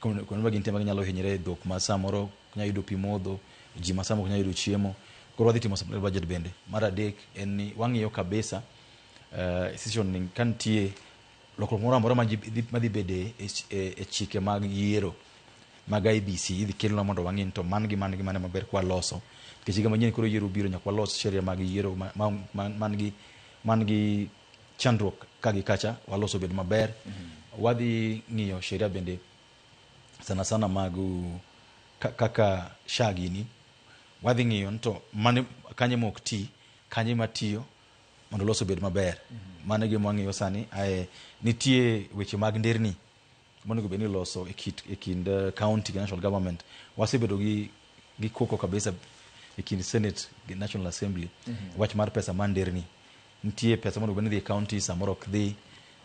kono ma gintie mag nyalo hinyre dhok ma samoro nya yudo pi modho, ji ma samoro nya yudo chiemo. Koro wadhi timo supplementary budget bende. Mar adek en ni wang'iyo kabisa decision ni kantie lokruok moro amora ma dhi bede e chike mag yiero mag IBC idhi kelna mondo wang'in to mane maber kwa loso nikech higa manyien koro yiero biro nyaka walos sheria mag yiero man gi chandruok kagi kacha waloso bed maber. Wadhi ng'iyo sheria bende sana mag kaka shagini wadhi ng'iyo to mane kanye mok ti kanye matiyo mondo loso bed maber. Mane gima wang'iyo sani nitie weche mag nderni monego bed ni loso e kind county national government. Wasebedo gi koko kabisa e kind Senate gi National Assembly wach mar pesa man nderni. Nitie pesa mondo bed ni dhi county samoro ok dhi,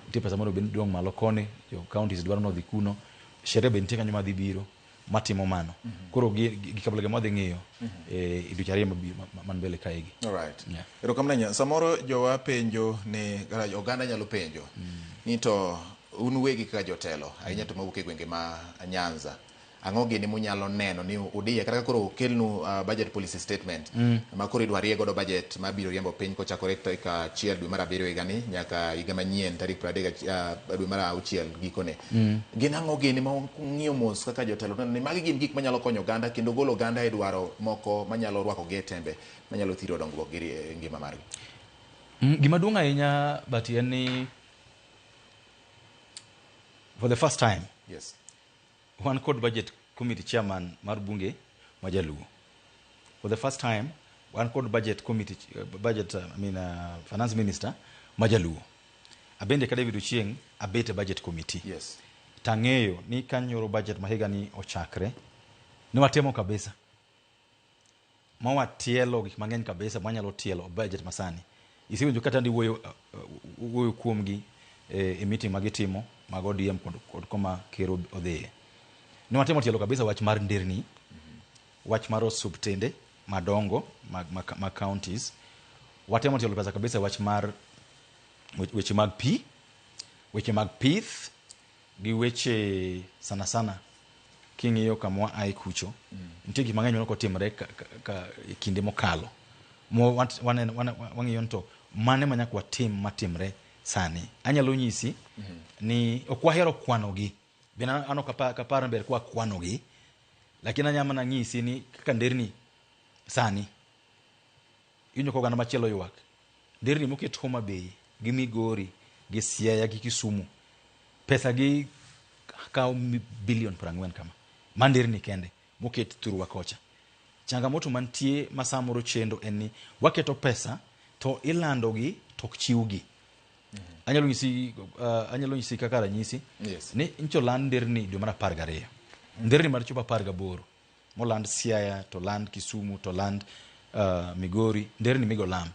nitie pesa mondo bed ni dong' malo koni jo counties dwaro no dhi kuno. Sheria bende nitie kanyo ma dhi biro matimo mano. Koro gi kabla ga madhi ng'iyo e dweche ariyo man mbele kaegi. Alright. Erokamano samoro jowa penjo ni oganda nyalo penjo ni to un wegi kaka jotelo ahinya to mawuok e gwenge ma Nyanza ang'o gini munyalo neno ni udiye kata koro okelnu budget policy statement ma koro idwa riego do budget ma biro riembo piny kochakore tarik 1 dwe mar 7 higani nyaka higa manyien tarik 30 dwe mar 6 gikone. Gin ang'o gini ma ng'iyo mos kaka jotelo ni magi gin gik manyalo konyo oganda kendo golo oganda e dwaro moko manyalo rwako ge tembe manyalo thiro dongruok gi ngima margi. Gima duong' ahinya Bati en ni for the first time one code budget committee chairman mar bunge majaluo. For the first time one code budget committee finance minister majaluo. Abende ka David Ochieng abete budget committee. Yes. Tang'eyo ni kanyoro budget mahiga ni ochakre ni watemo kabisa mawatielo gik mang'eny kabisa manyalo tielo budget masani. Isiwinjo kata ndi wuoyo kuomgi e meeting magitimo mag ODM kod koma kero odhiye. Ni watemo tielo kabisa wach mar nderni, wach mar subtende madongo mag counties. Watemo tielo kabisa wach mar weche mag pi, weche mag pith gi weche sana king'iyo kama ai kucho. Nitie gik mang'eny manoko timre ka kinde mokalo. Wang'iyo to mane manyaka watim matimre sani. Anyalo nyisi ni ok wahero kwanogi. Bina ano kaparo mbele kwa kwanogi. Lakini anyama na nyisi ni kaka nderni sani. Inyo kwa gana machelo yuwak. Nderni moket Homa Bay, gi Migori, gi Siaya, gi Kisumu. Pesa gi kao bilion 40 kama. Manderni kende moket thurwa kocha. Changamoto mantie masamoro chendo eni waketo pesa to ilando gi to chiugi. Anyalo nyisi kaka ranyisi ni incho land nderni dwe mar 12. Nderni mar chupa 18 mo land Siaya to land Kisumu to land Migori nderni migo lam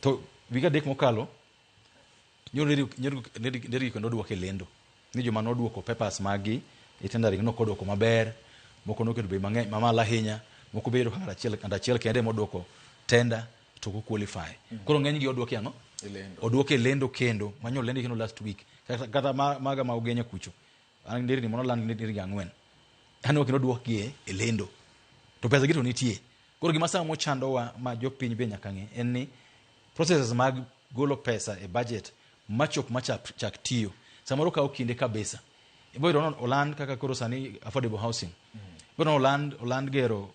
to wiga dek mokalo nderni kondo duoke lendo ni joma noduoko papers magi tendering no kodoko maber, moko noketo bei mang'eny mamalo ahinya, moko bedo kanda achiel kende modoko tender to ko qualify. Koro ng'eny gi odwoke ang'o? Odwoke lendo kendo, manyo lendo kendo last week. Kata maga ma ugenya kucho. An ndiri ni mono land ndiri 4. Ano kendo odwokgi e lendo. To pesa gi to nitie. Koro gima sama mochandowa ma jopiny be nyaka ng'e en ni processes mag golo pesa e budget machop machak tiyo. Samoro kawo kinde kabisa. Ibo irono Oland kaka koro sani affordable housing. Ibo Oland gero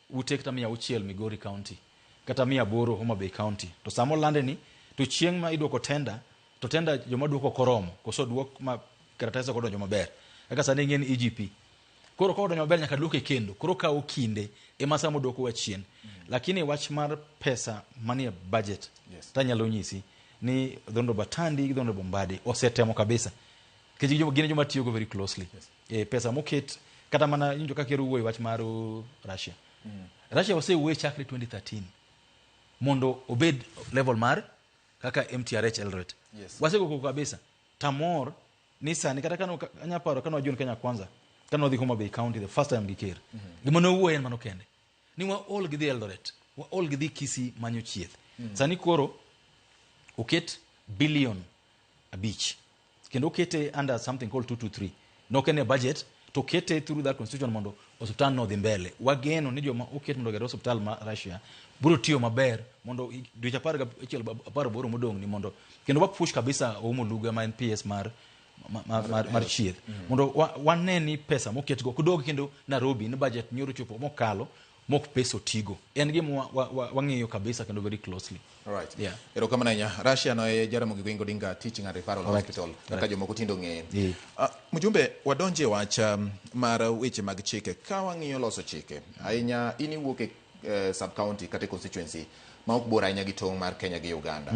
ute kata 600 Migori County. Kata 800 Homa Bay County. To samo Oland ni to chieng' ma idwoko tender, to tender joma dwoko koromo. Koso dwok ma karatasa kodonjo maber. Kaka sani ng'en EGP. Koro kodonjo maber nyaka dwoke kendo. Koro kawo kinde ema samo dwoko wachien. Lakini wach mar pesa manie budget. Tanyalo nyisi ni dhondo Batandi, dhondo Bombade osetemo kabisa. Kiji gine joma tiyo go very closely. Pesa moket kata mana injo kaka ruwo wach mar Russia. Russia wase we chakre 2013 mondo obed level mar kaka MTRH Eldoret. Wase go kabisa. Tamor ni sani kata kano anya paro kano John Kenya kwanza kano dhi Homa Bay County the first time gikir. Gimono wuo en mano kende. Ni wa all gidhi Eldoret, wa all gidhi Kisii manyo chieth. Sani koro uket billion a beach. Kendo ukete under something called 223. No kene budget to kete through that constitution mondo hospital no dhi mbele. Wageno ni joma uket mondo gero hospital ma Russia buro tiyo maber mondo dweche 18 modong ni mondo kendo wa push kabisa omo luga ma NPS mar chieth. Mondo waneni pesa moket go kudog kendo Nairobi ni budget nyoro chopo mokalo mok peso tigo. En gimo wang'iyo kabisa kendo very closely. All right. Yeah. Ero kama nanya Russia no e Jaramogi Oginga Odinga Teaching and Referral Hospital. Kaka jomoko tindo ng'e. Mjumbe wadonje wacha mar weche mag chike. Ka wang'iyo loso chike. Ahinya ini wuok e sub county kata constituency ma ok bor ahinya gi tong' mar Kenya gi Uganda.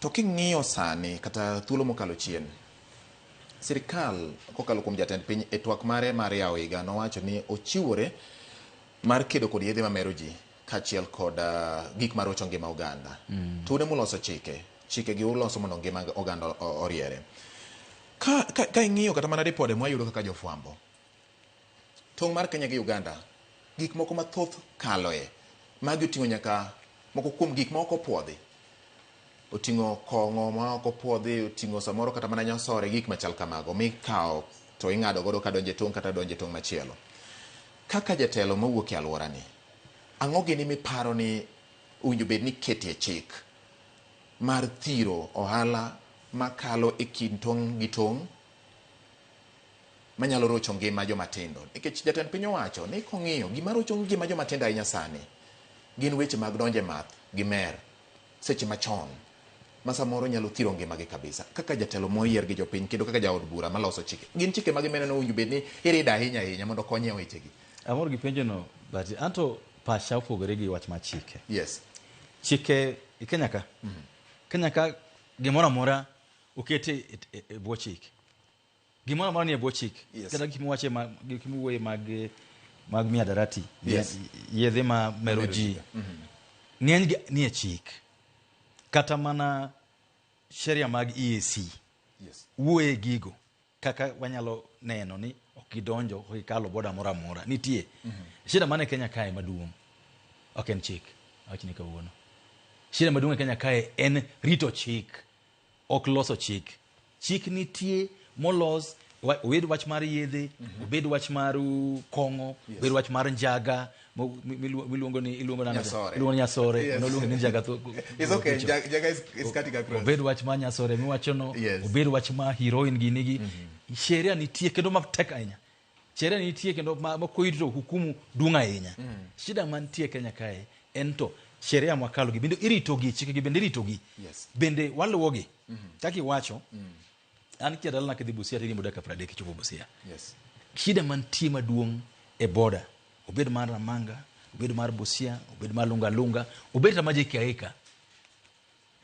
To king'iyo sani kata thuolo mokalo chien. Sirikal kokalo kuom jatend piny e twak mare mar yawo higa nowacho ni ochiwore mar kedo kod yedhe mamero ji kachiel kod gik marocho ngima oganda. Tude muloso chike gi uloso mondo ngima oganda oriere. Ka ing'iyo kata mana ripode mwayudo kaka jofwambo. Tong' mar Kenya gi Uganda gik moko mathoth kaloe. Magi oting'o nyaka moko kuom gik moko puodhi. Oting'o kong'o ma oko puodhi, oting'o samoro kata mana nyasore gik machal kamago mikawo to ing'ado godo ka donje tong' kata donje tong' machielo. Kaka jatelo mawuok e alwora ni, ang'o gini miparo ni owinjo bed ni ketie chik mar thiro ohala makalo e kind tong' gi tong' manyalo rocho ngima joma tindo. Nikech jatend piny owacho ni kong'iyo gima rocho ngima joma tindo ahinya sani gin weche mag donje math gi mer seche machon ma samoro nyalo thiro ngimagi kabisa. Kaka jatelo moyier gi jopiny kendo kaka jaod bura maloso chike, gin chike mag meneno owinjo bed ni irida ahinya mondo konye e wechegi. Amor gi penjo no, but anto pasha opogore gi wach ma chike. Yes. Chike i Kenya ka. Kenya ka gimoro amora okete e bwo chik. Gimoro amora ni e bwo chik. Kata gimwache gimuwe mag miadarati. Yedhe ma meroji. Ng'eny ni e chik. Kata mana sheria mag EAC. Yes. Wuoye gigo kaka wanyalo neno ni okidonjo okikalo boda mora mora nitie. Shida mane Kenya kae maduong' ok en chik awachni kawuono. Shida maduong' e Kenya kae en rito chik, ok loso chik. Chik nitie molos obed wach mar yedhe, obed wach mar kong'o, obed wach mar njaga miluongo ni nyasore, no luongo ni njaga. It's okay, njaga is cutting across. Obed wach mar nyasore miwacho no, obed wach mar heroin gini. Sheria nitie kendo matek ahinya. Sheria nitie kendo makoyito hukumu duong' ahinya. Shida mantie Kenya kae en to sheria mwakalo gi bende iritogi, chike gi bende iritogi. Bende waluwogi. Taki wacho an kiadala na kidhi Busia tigi muda ka 30 kichopo Busia. Shida mantie maduong' e border, obed mar Namanga, obed mar Busia, obed mar Lunga, obed tamaje kiaika.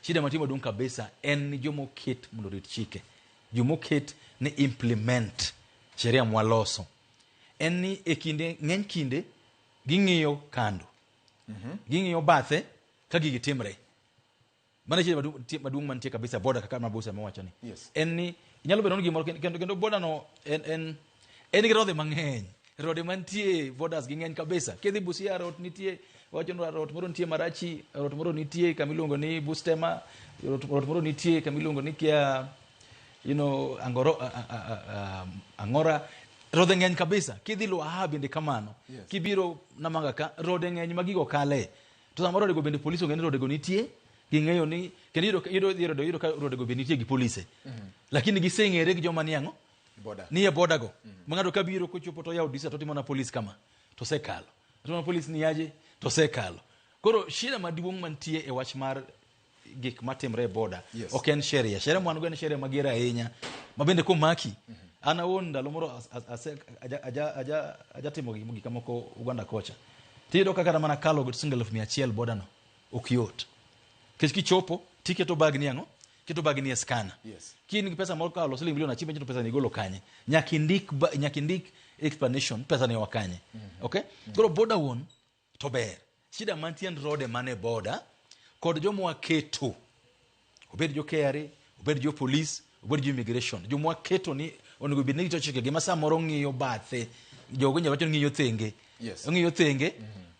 Shida mantie maduong' kabisa en ni jomo ket mondo rit chike. Jomo ket ni implement sheria mwaloso. En ni e kinde ng'eny kinde ging'iyo kando. Ging'iyo bathe ka gigi timre. Mana shida maduong' mantie kabisa border kaka mabusa mwacho ni. En ni nyalo bedo ni gimoro kendo border no en en gi rodhe mang'eny. Rode mantie borders gi ng'eny kabisa. Kidhi Busia road nitie, wacho ni road moro nitie Marachi, road moro nitie kamiluongo ni Bustema, road moro nitie kamiluongo ni kia Angora. Rode ng'eny kabisa. Kidhi Luaha bende kamano. Kibiro Namanga ka rode ng'eny magigo kale. To samoro rodego bende polisi ong'e ni rodego nitie, ging'eyo ni kendo yudo ka rodego bende nitie gi polise. Lakini giseng'ere gi joma niang'o ni boda go. Mang'ato kabiro kochopo to yawo disa to timo na polis kama to sekalo. To na polis ni aje to sekalo. Koro shida maduong' mantie e wach mar gik matimre e boda ok en sheria. Sheria mwan go en sheria mager ahinya. Mabende komaki ana won ndalo moro aja timo gik moko Uganda kocha. Tiyudo kaka mana kalo go single of 100 boda no ok yot. Kichopo tiketo bag ni ang'o? Keto bag ni scanner. Kini pesa moro kalo shilingi milioni achimbe pesa ni golo kanye. Nyakindik explanation pesa ni wakanye. Okay? Koro boda won to ber. Shida mantie rode mane boda kod jomo waketo. Obed jo KRA, obed jo police, obed jo immigration. Jomo waketo ni onego bed ni to chike gima samoro ng'iyo bathe. Jogo nyalo wacho ng'iyo thenge. Ng'iyo thenge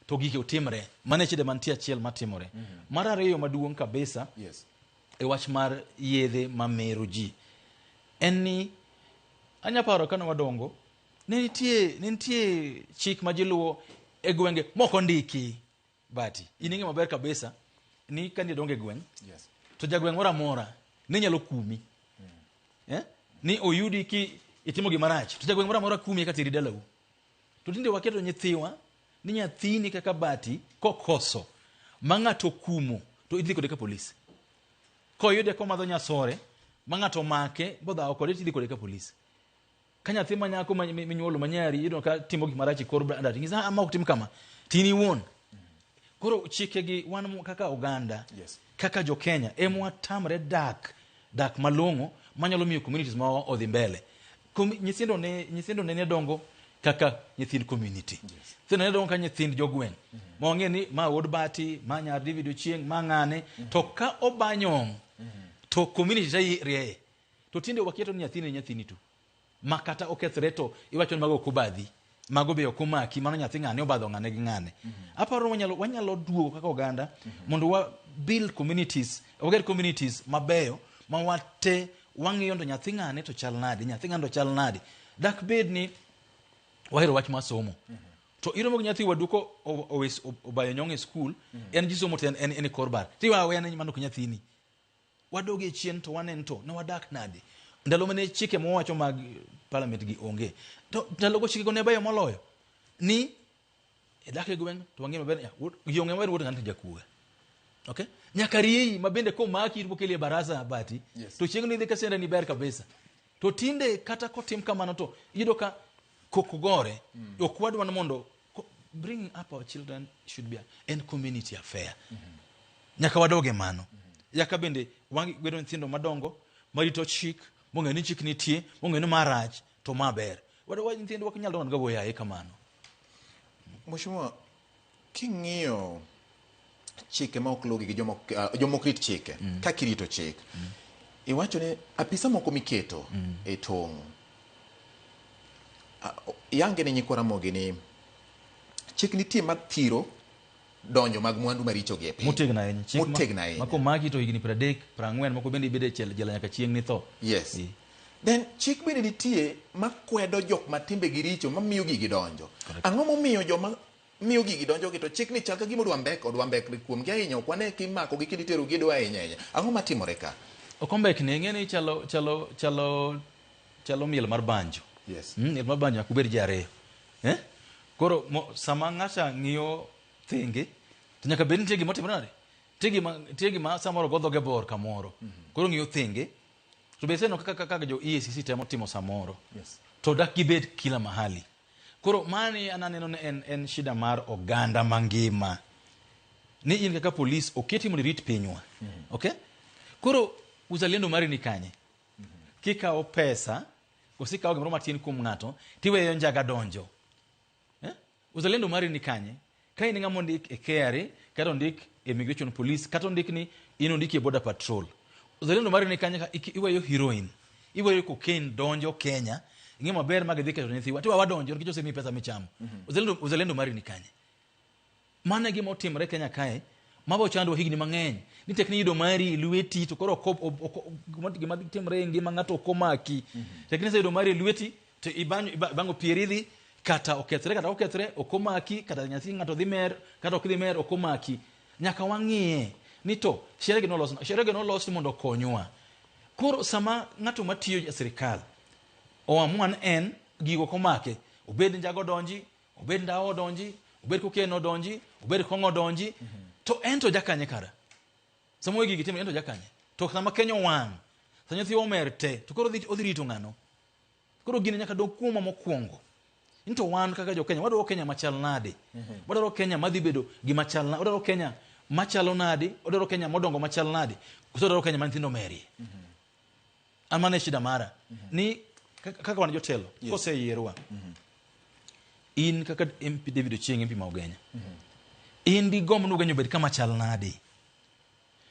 to gike otimre. Mane shida mantie achiel matimore. Mar ariyo maduong' kabisa. E wach mar yedhe mamero ji. En ni anyaparo kana wadongo ne nitie chik ma jiluwo e gwenge moko ndiki bati. Ininge maber kabisa ni kani donge gweng. To jagweng mora mora ni nyalo kumi. Ni oyudi ki itimo gimarach. To jagweng mora mora kumi ka tiri dalau. To tinde waketo nyithiwa ni nyathini kaka bati kokoso mang'ato kumo to idhi kode ka polisi. Koyude komadho nyasore mang'ato make bodha okode tidhi kode ka polisi. Ka nyathi manyako minyuolo manyari yudo ka timo gik marachi kor branda tingiza ama ok tim kama tini won. Koro chikegi wan kaka Uganda kaka jo Kenya emwa tamre dak malongo manyalo miyo communities ma odhi mbele. Nyithindo ne dongo kaka nyithind community. Nyithindo ne dongo ka nyithind jogwen. Ma ong'e ni ma wod bati, ma nyar David Ochieng, ma ng'ane to ka obanyong to community tai rieye. To tinde waketo ni nyathini tu. Makata okethre to iwacho ni mago kubadhi. Mago be okumaki mano nyathi ng'ane obadho ng'ane gi ng'ane. Aparo wanyalo duogo kaka Uganda mondo wa build communities, wager communities mabeyo ma wate wang'iyo ndo nyathi ng'ane to chal nadi, nyathi ng'ane to chal nadi. Dak bed ni wahero wach masomo. To iromo gi nyathi waduko obayo nyong e school en jisomo ten en korbar. Tiwa wen mano ko nyathini. Wadoge chien to wanen to ne wadak nadi. Ndalo mane chike mo wacho mag parliament gi onge. To ndalo go chike go ne bayo moloyo. Ni dak e gweng to wang'e maber yonge maber wuod ng'ato jakuga. Okay? Nyakari mabende ko maki irukele baraza bati. To chieng' ni dhi kasenda ni ber kabisa. To tinde kata kotim kamano to yudo ka kokugore okwadwa mondo bring up our children should be an community affair. Nyaka wadoge mano. Yaka bende gwedo nyithindo madongo marito chik monge ni chik nitie monge ni marach to maber. Wado nyithindo wak nyalo dongo go yae kamano. Mheshimiwa, king'iyo chike ma ok lugi gi jomo krit chike ka kirito chik. Iwacho ni apisa moko miketo e tong' yange ni nyikwara mogi ni chik nitie mathiro donjo mag mwandu maricho gi e piny. Motegna ahinya. Mako maki to higni 30, 40 moko bende ibede jela nyaka chieng' ni tho. Yes. Then chik bende nitie makwedo jok matimbe gi richo mamiyo gigi donjo. Ang'o momiyo joma miyo gigi donjo gi to chik ni chal ka gima odwa mbek kuom gi ahinya ok wane kimako gi kiditero gi dwa ahinya. Ang'o matimore ka? Okombek ne ng'e ni chalo miel mar banjo. Yes. Miel mar banjo akubed jare. Koro sama ng'ata ng'iyo thenge to nyaka bed nitie gima otimore nade. Tie gima samoro godho ge bor kamoro. Koro ng'iyo thenge to be seno kaka jo EACC temo timo samoro. Yes. To dak gibed kila mahali. Koro mani ananeno ne en shida mar oganda mangima. Ni in kaka police oketi mondo rit pinywa. Okay? Koro uzalendo mari ni kanye. Kikawo pesa, kosikawo gimoro matin kuom ng'ato, tiweyo njaga donjo. Uzalendo mari ni kanye. Ka in ng'amo ndik e KRA, kata ndik immigration police, kata ndik ni ino ndik e border patrol. Uzalendo mari ni kanye ka iweyo heroin, iweyo cocaine donjo Kenya, Inge maber mag dhi keto nyithiwa. Tiwa wadonjo nikech osemi pesa michamo. Uzalendo mari ni kanye. Mana gima otimre Kenya kae, mabo chando higni mang'eny. Ni tekni yudo mari lweti to koro gima timre ngima ng'ato okomaki. Tekni se yudo mari lweti to ibango pieridhi kata okethre okomaki kata nyathi ng'ato dhi mer kata ok dhi mer okomaki. Nyaka wang'iye ni to sherege no los mondo konywa. Koro sama ng'ato matiyo e sirkal oamwan en gigo komake, obed njago donji, obed ndawo donji, obed kokeno donji, obed kongo donji, to ento jakanye kara. Samo gigi timo ento jakanye. To sama Kenya wang, sanyo thi omer te, to koro odhi rito ng'ano. Koro gine nyaka dog kuoma mokwongo. Into wan kaka jo Kenya, wadwaro Kenya machal nade. Wadwaro Kenya madhi bedo gi machal nade. Wadwaro Kenya machalo nade, wadwaro Kenya modongo machal nade. Wadwaro Kenya manthindo meri. Amane shida mara. Ni kaka wan jotelo, kose yierwa. In kaka MP David Ochieng MP Maugenya. In di gom nugenyo bed kama chal nade.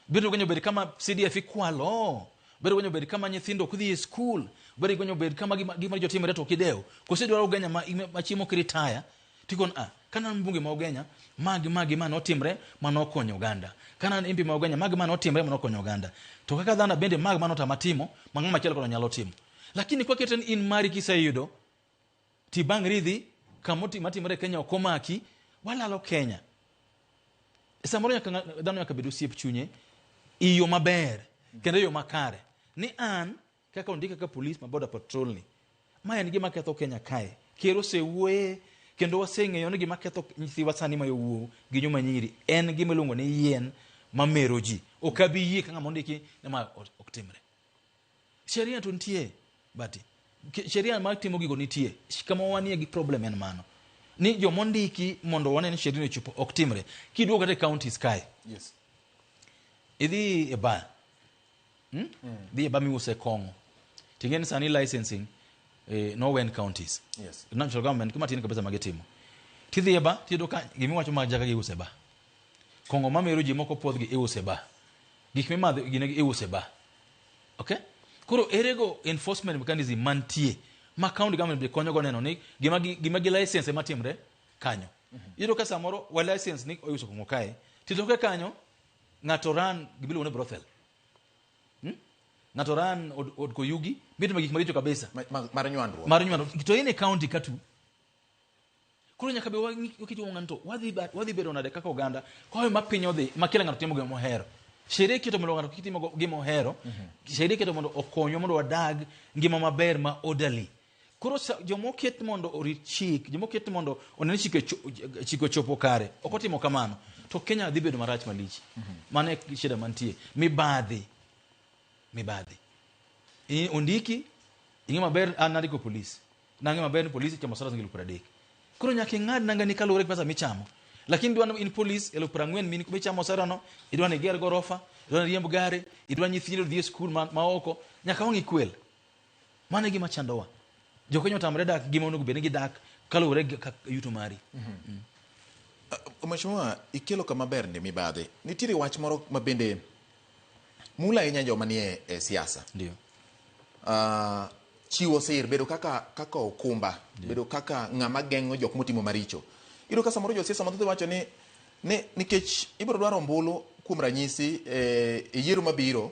Bedo nugenyo bed kama CDF ikwalo. Bedo nugenyo bed kama nyithindo kudhi e school. Bedo nugenyo bed kama gima jotimre to kideo. Kose dwaro Ugenya machimo kiritaya. Tikon kana mbunge Maugenya magi manotimre manokonyo Uganda. Kana MP Maugenya magi manotimre manokonyo Uganda. To kaka dhana bende magi manotamatimo mang'ama machielo kono nyalo timo. Lakini kwa keten in mari kisayudo tibang ridhi kamoti matimre Kenya okomaki walalo Kenya. Samoro nyaka dhano nyaka bedo siep chunye iyo maber kendo yo makare ni an kaka ondika ka police ma border patrol ni ma en gima ketho Kenya kae kero se wuoye kendo waseng'eyo ni gima ketho nyithiwa sani mayo wuo gi nyuma nyiri en gima iluongo ni yien mamero ji okabi yie kanga mondiki ma oktimre. Sheria to nitie bati sheria ma timo gigo nitie kama wanie gi problem en mano ni jo mondiki mondo wane ni sheria ni chupo oktimre kiduogo kata counties kae. Yes. Idhi e bar. Dhi e bar miuse kongo. Tingen sani licensing no when counties. Yes. National government kuma tin kabisa magetimo. Tidhi e bar tido ka gimi wacho majaga gi use bar. Kongo mamero ji moko podh gi e use bar. Gik mimadho gine gi e use bar. Okay? Koro erego enforcement mechanism mantie ma county government be konyo go neno ni gima gi license matimre kanyo. Yiro ka samoro wa license ni oyuso kongo kae. Titoke kanyo ng'ato ran gibilo ne brothel. Ng'ato ran od koyugi bito magik maricho kabisa. Mar nywandro. To ine county katu. Koro nyaka be wakiti ng'anto wadhi bedo nade kaka Uganda kwa mapinyo dhi makila ng'ato timo gimo hero. Sheria keto mondo ng'ato kitimo gimo hero. Sheria keto mondo okonyo mondo wadag ngima maber ma orderly. Koro jomo ket mondo orit chik, jomo ket mondo onene chiko chopo kare. Okotimo kamano. To Kenya dhi bedo marach malich. Mane shida mantie. Mibadhi. Ondiki inge maber anadiko police. Nange maber ni police chamo sara ngilo 30. Koro nyaka ng'ad nanga ni kalore pesa michamo. Lakini dwano in police 40,000 min kumichamo sara no, idwano iger gorofa, idwano riembo gari, idwano nyithindo dhi e school maoko, nyaka wangi kwel. Mane gima chandowa. Jokenyo tamre dak gima onego bed gi dak kalore yuto mari. Mheshimiwa, ikelo kama ber ni mibadhi. Nitiere wach moro mabende mula ahinya joma nie siasa. Ndio. Chiwo sir bedo kaka okumba, bedo kaka ng'ama geng'o jok motimo maricho. Iro ka samoro jo siasa mathoth wacho ni nikech ibiro dwaro ombulu kuom ranyisi e yiero mabiro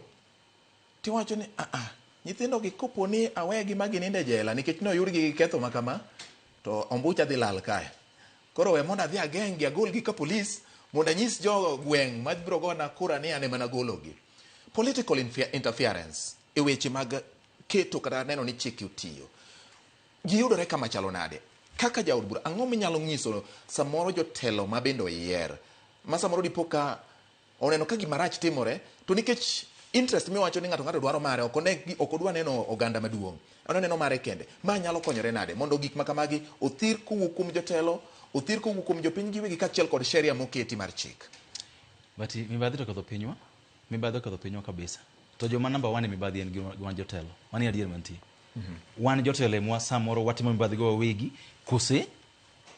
tiwacho ni nyithindo gi kopo ni awegi magi ninde jela nikech no yurgi gi ketho makama to ombucha dhi lal kae. Koro we mondo adhi ageng'gi agolgi ka polis mondo anyis jo gweng' ma biro gona kura ni ane mana gologi. Political interference e weche mag keto kata neno ni chike utiyo. Giyudore kama chalo nade. Kaka jaod bura ang'o minyalo nyiso samoro jotelo ma bendo yier ma samoro dipoka oneno ka gima rach timore to nikech interest miwacho ni ng'ato dwaro mare ok odwa neno oganda maduong', oneno mare kende ma nyalo konyore nade mondo gik makamagi othir kowuok kuom jotelo, othir kowuok kuom jopiny giwegi kaachiel kod sheria moketi mar chik. Bati mibadhi to kadho pinywa kabisa. To joma number 1 mibadhi en gima jotelo. Mani adier mantie. Wan jotelo mwa samoro watimo mibadhi go wegi kose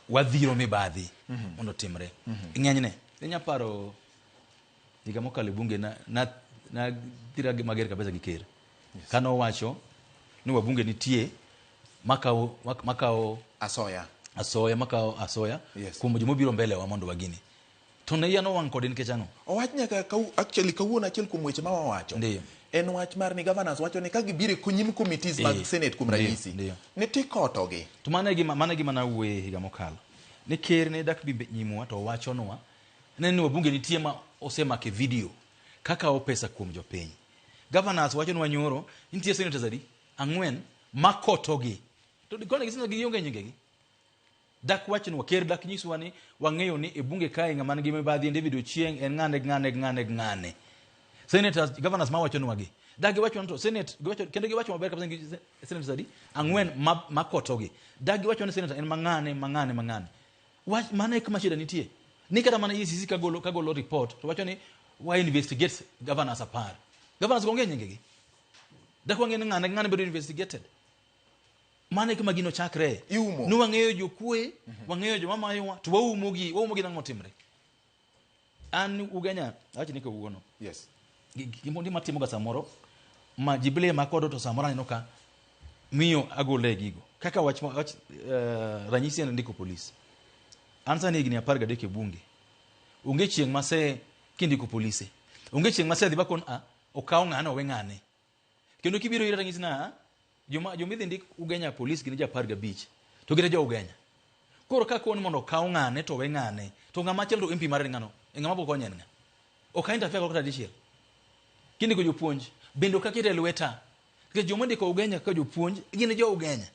wadhiro mibadhi mondo timre. Ng'enyne inya paro diga mokale bunge na dira mager kabisa gi ker. Kano wacho ni wabunge nitie makao asoya makao asoya kuom jomobiro mbele wa mondo wagini to ne yano wang kode nikech ang'o owach nyaka actually kawuono achiel kuom weche ma wawacho en wach mar ni governors wacho ni ka gibiro kunyim committees mag senate kuom ranyisi ni tikotogi to mane gima na wuoye higa mokalo ni ker ne dak bi nyimwa to wachonwa ni wabunge nitie ma osemake video kaka o pesa kuom jopiny governors wachonwa nyoro nitie senators adi 4 makotogi to dikone gisino gionge nyingegi dak wachonwa ker dak nyiswa ni wang'eyo ni e bunge kae ng'ama nigi mibadhi ende video chieng en ng'ane senators governors ma wachonwa gi dagi wacho to senate kendo giwacho maber kabisa senators adi 4 makotogi dagi wacho ni senator en mang'ane wach mane kama shida nitie ni kata mana ECC kagolo report to wacho ni why investigate governors apar governors gonge nyingegi dak wang'e ng'ane bedo investigated mane kama gino chakre nu wang'eyo jokue wang'eyo joma mayowa to waumogi nang'o timre an ugenya awacho ni kawuono gimondi matimo ga samoro ma jible makodo to samoro aneno ka miyo agole gigo kaka wach ranyisi en ndiko police ansa ni igni 13 e bunge unge chieng mase kindiko police unge chieng mase dhibakon okaw ng'ano we ng'ane kendo kibiro ira ranyisi na jomidhi ndik ugenya police gini ja 15 to gire jo ugenya koro ka kon mondo okaw ng'ane to we ng'ane to ng'ama chelo to MP mare ng'ano ng'ama boko nyen ng'a okainda fe kota dichiel kindi ko jopuonj bendo kakete lweta ke jomondiko ugenya ka jopuonj gine jo ugenya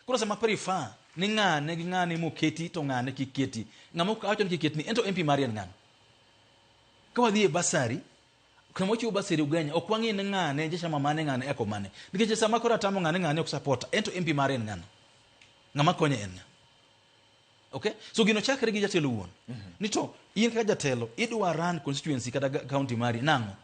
koro sama prefer ni ng'ane gi ng'ane moketi to ng'ane kiketi ng'ama ka wacho ni kiketi ni ento MP mare ng'ano ka wadhi e basari kama chiwo basari ugenya okwangi ni ng'ane jesha mamane ng'ane eko mane nikech sama kora tamo ng'ane ok support ento MP mare ng'ano ng'ama konye en okay so gino chakre gi jatelo wuon ni to in ka jatelo idwa run constituency kada county mari nango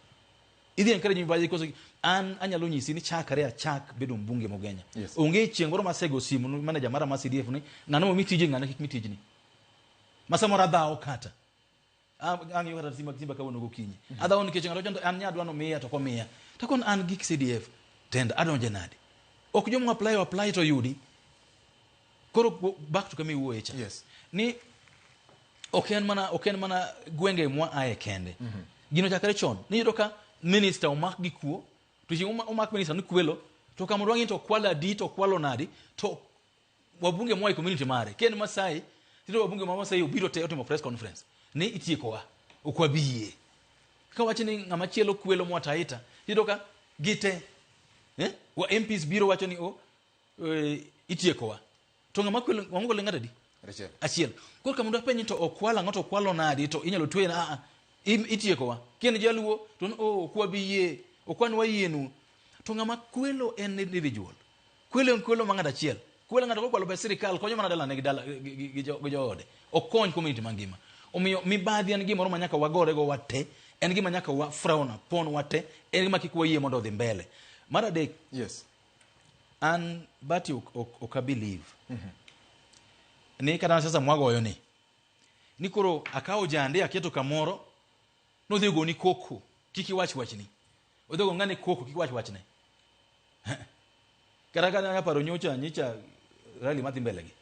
idhi encourage nyimbaji koso an anyalo nyisi ni chakre achak bedo mbunge mogenya onge chiengoro masego simu manager mara ma CDF ni ng'ano mo mitije ng'ana kik mitijni masamora dhao kata angi wata simba kawono gokinyi adhawo nikech ng'ato jonto an nyadwa no miya to komiya to kon an gik CDF tend adonje nade ok jomo apply to yudi koro back to kami wuoyecha ni oken mana gwenge mwa aye kende gino chakre chon ni yudo ka minister omak gi kuo to ji omak minister ni kwelo to kamoro ng'in to kwala di to kwalo nadi to wabunge mwa community mare ken Masai tiro wabunge mwa Masai obiro te otimo press conference ni itiekowa okwabiye ka wacho ni ng'ama chielo kwelo mwa taita yudo ka gite wa MPs biro wacho ni itiekowa to ng'ama kwelo wangole ng'atadi achiel kor ka mundu penyi to okwala ng'ato kwalo nadi to inyalo twe na itiekowa kien jaluo to okwabiye okwanwa yienu to ng'ama kwelo en individual kwelo mang'ata achiel kwelo ng'ato kokwalo pes sirikal konyo mana dala ne gi joode okony community mangima omiyo mibadhi en gimoro manyaka wagore go wate en gima nyaka wa frauna pon wate en gima kik wayie mondo odhi mbele mar adek an bati ok believe ni kata sasa mwagoyo ni koro akawo jande aketo kamoro no dhigo ni koko kiki wachni odhigo ngane koko kiki wachne kara ya paro nyicha rally madhi mbele gi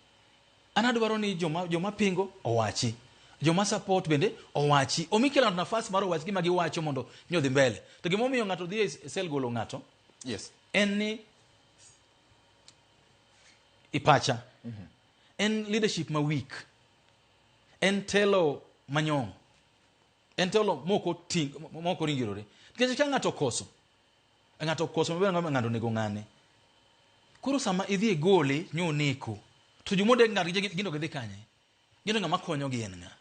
anadwaro ni joma pingo owachi joma support bende owachi omikela nafasi mar owachi gima giwacho mondo nyodhi mbele to gimo miyo ng'ato dhi sel golo ng'ato en ni ipacha en leadership ma weak en telo manyong en telo moko ringirore nikech ka ng'ato koso maber ng'ato nego ng'ane koro sama idhi gole nyoneko to jumode ng'ato gino gidhi kanye gino ng'ama konyo gi en ng'a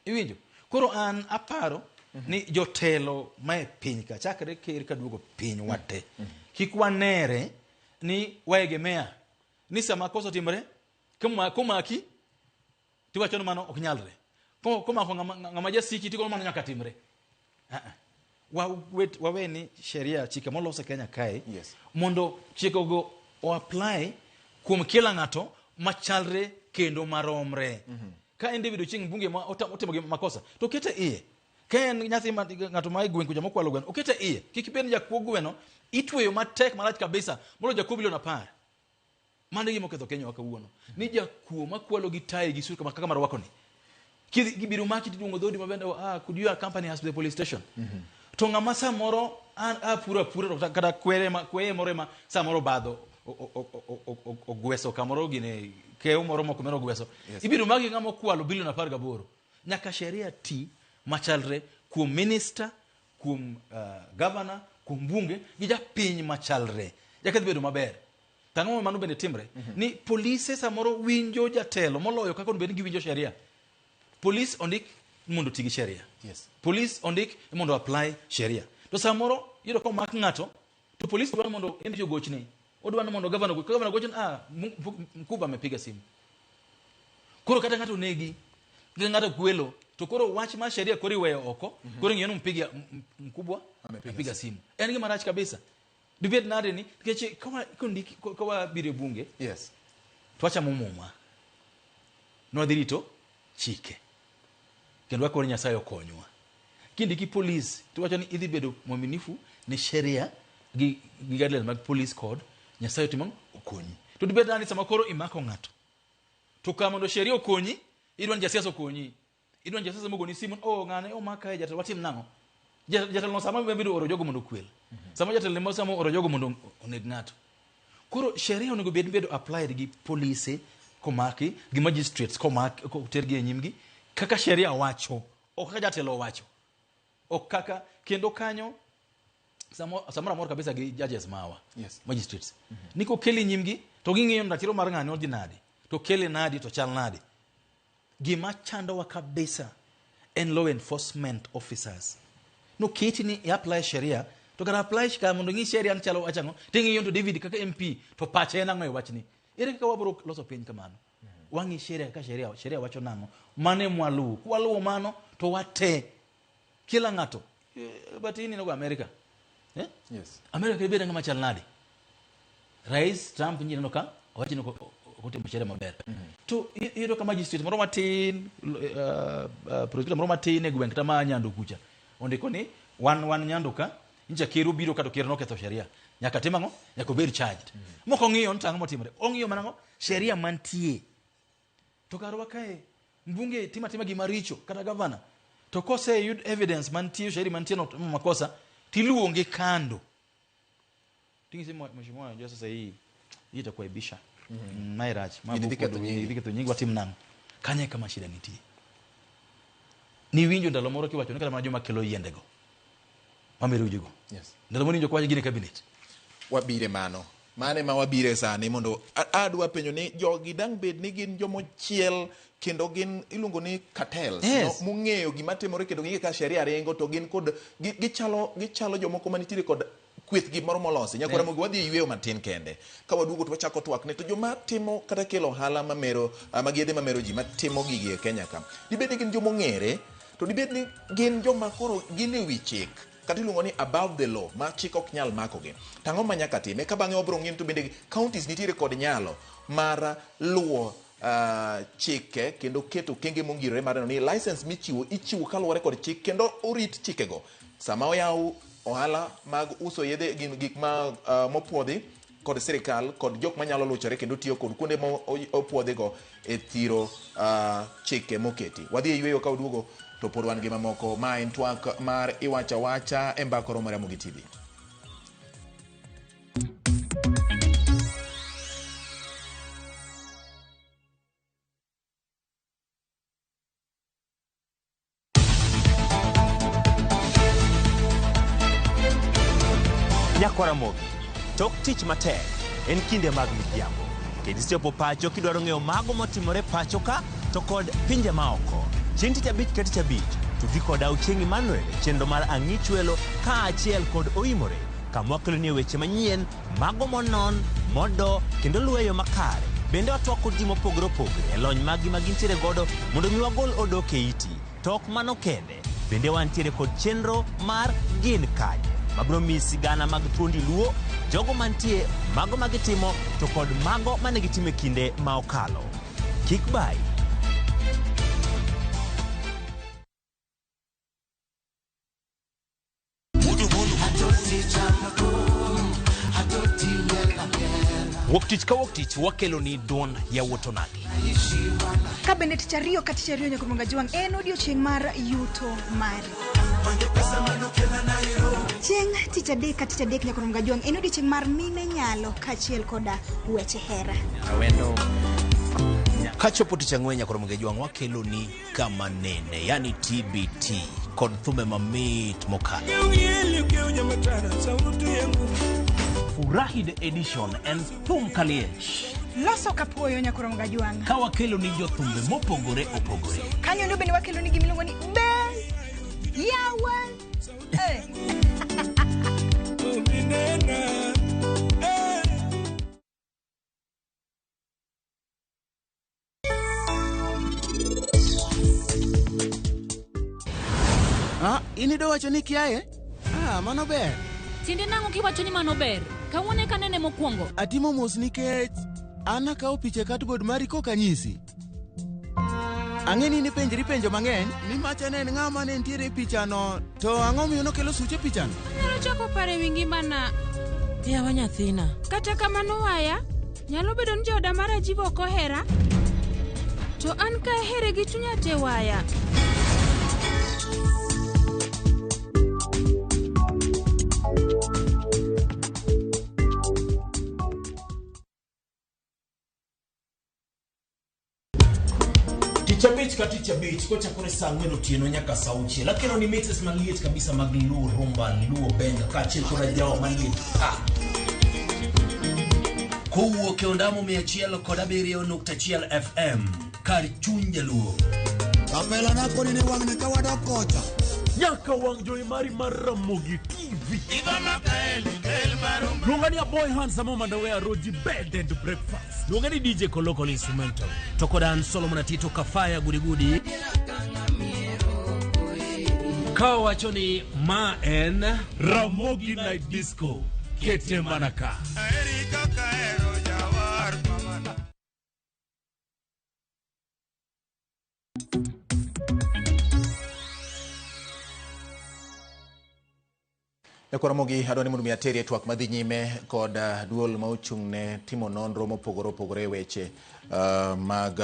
iwinjo koro an aparo ni jotelo mae piny ka chakre ker kaduogo piny wate kik wanere ni waegemea ni sama koso timre komaki tiwacho mano ok nyalre komako ng'ama jasiki tiko mano nyaka timre wawe ni sheria chike molose Kenya kae mondo chikogo o apply kuom kila ng'ato machalre kendo maromre ka individual ching bunge ma otimo makosa to kete iye ka en nyathi ng'ato ma igwen kuja mokwalo gwen okete iye kik ben jakuo gweno itweyo matek malach kabisa molo jakuo bilion 10 Mano gima oketho Kenya kawuono. Ni jakuo makwalo gi tayi gi sur kaka marwako ni. Gibiro maki tiduongo dhodi mabende could your company has the police station. To ngama samoro pura to kata kweye moro ma samoro badho ogweso kamoro gine keo moro moko mero ogweso. Ibiro maki ngama kwalo bilion 18. Nyaka sheria ti machalre kuom minister, kuom governor, kuom bunge gi japiny machalre. Jakadhi bedo maber. Tang'o mano bende timre ni polise samoro winjo jatelo moloyo kaka bende giwinjo sheria. Police ondik mondo tigi sheria. Yes. Police ondik mondo apply sheria. To samoro yudo ko mak ngato to police dwaro mondo endi jogochne. Odwaro mondo governor gochne mkubwa amepiga simu. Koro kata ngato negi ngato kwelo to koro wach ma sheria kori weyo oko koro ngiyano mpiga mkubwa amepiga simu. En gima rach kabisa. Dibet nade ni keche kwa bire bunge. Yes. Twacha mumuma. No dirito chike. Kendo wakori Nyasaye okonywa. Kindi ki police tuwacho ni idhi bedo mwaminifu ni sheria gi guidelines mag police code Nyasaye timang okonyi. To dibet nade sama koro imako ngato. To kama ndo sheria okonyi, idwan jasiasa okonyi. Idwan jasiasa mogo ni simu ngane maka e jatelo watim nango. Jatelo no sama bedo oro jogo mondo kwel. Sama jatelo mo sama oro jogo mondo oneg ngato. Koro sheria onego bedo applied gi police komaki gi magistrates komaki tergi nyimgi kaka sheria wacho o kaka jatelo wacho o kaka kendo kanyo samora mor kabisa gi judges mawa. Yes. Magistrates niko keli nyimgi to gingiyo ndatiro mar ng'ani odhi nadi to kele nadi to chal nadi. Gima chando wa kabisa en law enforcement officers no kiti ni apply sheria to kara apply shika mondo ngi sheria nchalo achango tingi yonto David kaka MP to pache na ngoy wachni ere kaka wabro loso piny kamano. Wangi sheria ka sheria wacho nango mane mwalu kwalu mano to wate kila ngato but ini no America Yes. America kibeda ngama chal nadi Rais Trump nyine no ka wachi no kote sheria maber to yiro kama magistrate moro matin prosecutor moro matin e gweng tama nyando kucha ondiko ni wan nyando ka nja kero biro ka to kero no ketho sheria nyaka timango nyaka ber charged moko ngiyo ntang motimre ongiyo manango sheria mantie to karwa kae mbunge tima gima richo kata governor to kose yud evidence mantie sheria mantie no makosa tiluonge kando tingi sema mheshimiwa unajua sasa hii itakuwa ibisha mairach mambo to nyingi watim nango kanye kama shida nitie ni winjo ndalo moro kiwacho ni kata mana joma kelo yendego mamero ujigo. Yes. Ndalo moro kwa gine cabinet wabire mane ma wabire sani mondo adwa penjo ni jogi dang bed ni gin jomochiel kendo gin iluongo ni cartels. Yes. No, mung'eyo gima timore kendo ging'e ka sheria ringo to gin kod gichalo jomoko manitiere kod kweth gimoro molosi nyakora mogi wadhi yweyo matin kende ka waduogo to wachako twak ne to joma timo kata kelo ohala mamero magiedhe mamero ji matimo gigi e Kenya ka dibed ni gin jomong'ere to dibed ni gin joma koro gin e wi chik kata iluongo ni above the law ma chik ok nyal makogi. Tang'o ma nyaka time ka bang'e wabro ng'in to bende counties nitiere kod nyalo mar luwo chike kendo keto kenge mongirore mar neno ni license ichiwo kaluwore kod chik kendo orit chikego sama oyaw ohala mag uso yedhe gin gik ma mopuodhi kod sirikal kod jok manyalo luchore kendo tiyo kod kuonde mopuodhigo e thiro chike moketi. Wadhi e yweyo ka uduogo to pod wan gi mamoko. Ma en twak mar iwacha wacha e mbakoro mar Ramogi TV. Ramogi, tok tich matek en kinde mag midhiambo. Kendo ichopo pacho kidwaro ng'eyo mago motimore pacho ka to kod pinje maoko. Chieng' tich abich ka tich abich to dhi kod Auchieng' Emmanuel chenro mar Ang'ich Welo kaachiel kod Oimore kama wakeloni weche manyien mago monon, modo kendo luweyo makare. Bende watwako ji mopogore opogore e lony magi magintiere godo mondo mi wagol odok e iti. Tok mano kende bende wantiere kod chenro mar Gin Kanye mabro mi sigana mag thuondi luo, jogo mantie, mago magitimo, to kod mago manegitime kinde ma okalo. Kik bai. Wuok tich ka wuok tich wakelo ni duond yawuoto nadi. Kabinet chario kati chario nyakuronga juang en odiochieng' mar yuto mari. Chieng' tich adek kati adek nyakuronga juang en odiochieng' mar mine nyalo kachiel koda weche hera. Awendo kachopo tich ang'wen nyakuronga juang wakelo ni kama nene, yani TBT kod thume mamit mokalo. Furahide edition en thum kaliech. Loso kapuoyo nyakuronga juang. Ka wakelo ni jothumbe mopogore opogore. Kanyo ndo bende wakelo ni gimiluongo ni be yawan. Inido wacho ni kiaye? Mano ber. Tiende nango kiwacho ni mano ber. Kawuone kanene mokwongo. Atimo mos nikech an akawo picha cardboard mari koka nyisi. Ang'eni ni penjri penjo mang'eny ni macha ne en ng'ama ne ntiere picha no to ang'o miyo nokelo suche picha no? Nyalo chako pare wi ngimana. Yawa nyathina. Kata kamano waya, nyalo bedo ni joda mara jibo ok ohera. To an ka here gi chunya te waya. Ticha beach kocha kore saa ng'wen otieno nyaka saa auchiel. Lakini ni mixes maliet kabisa mag luo rumba, luo benga kachiel koda jawa maliet. Kowuok e ondamo 107.1 FM kar chuny jaluo. Kapela na koni ne wang ne kawada kocha. Nyaka wang joy mari mar Ramogi TV. Luongani a boy handsome Mandawea Roji bed and breakfast. Luongani DJ Kolokol instrumental. Tokodan Solomon Atito Kafaya Gudi. Kawachoni ma en Ramogi Night Disco. Kete Manaka. Ekoromogi adwani mondo mi ateri twak madhi nyime kod duol ma ochung'ne timo nonro mopogore opogore weche mag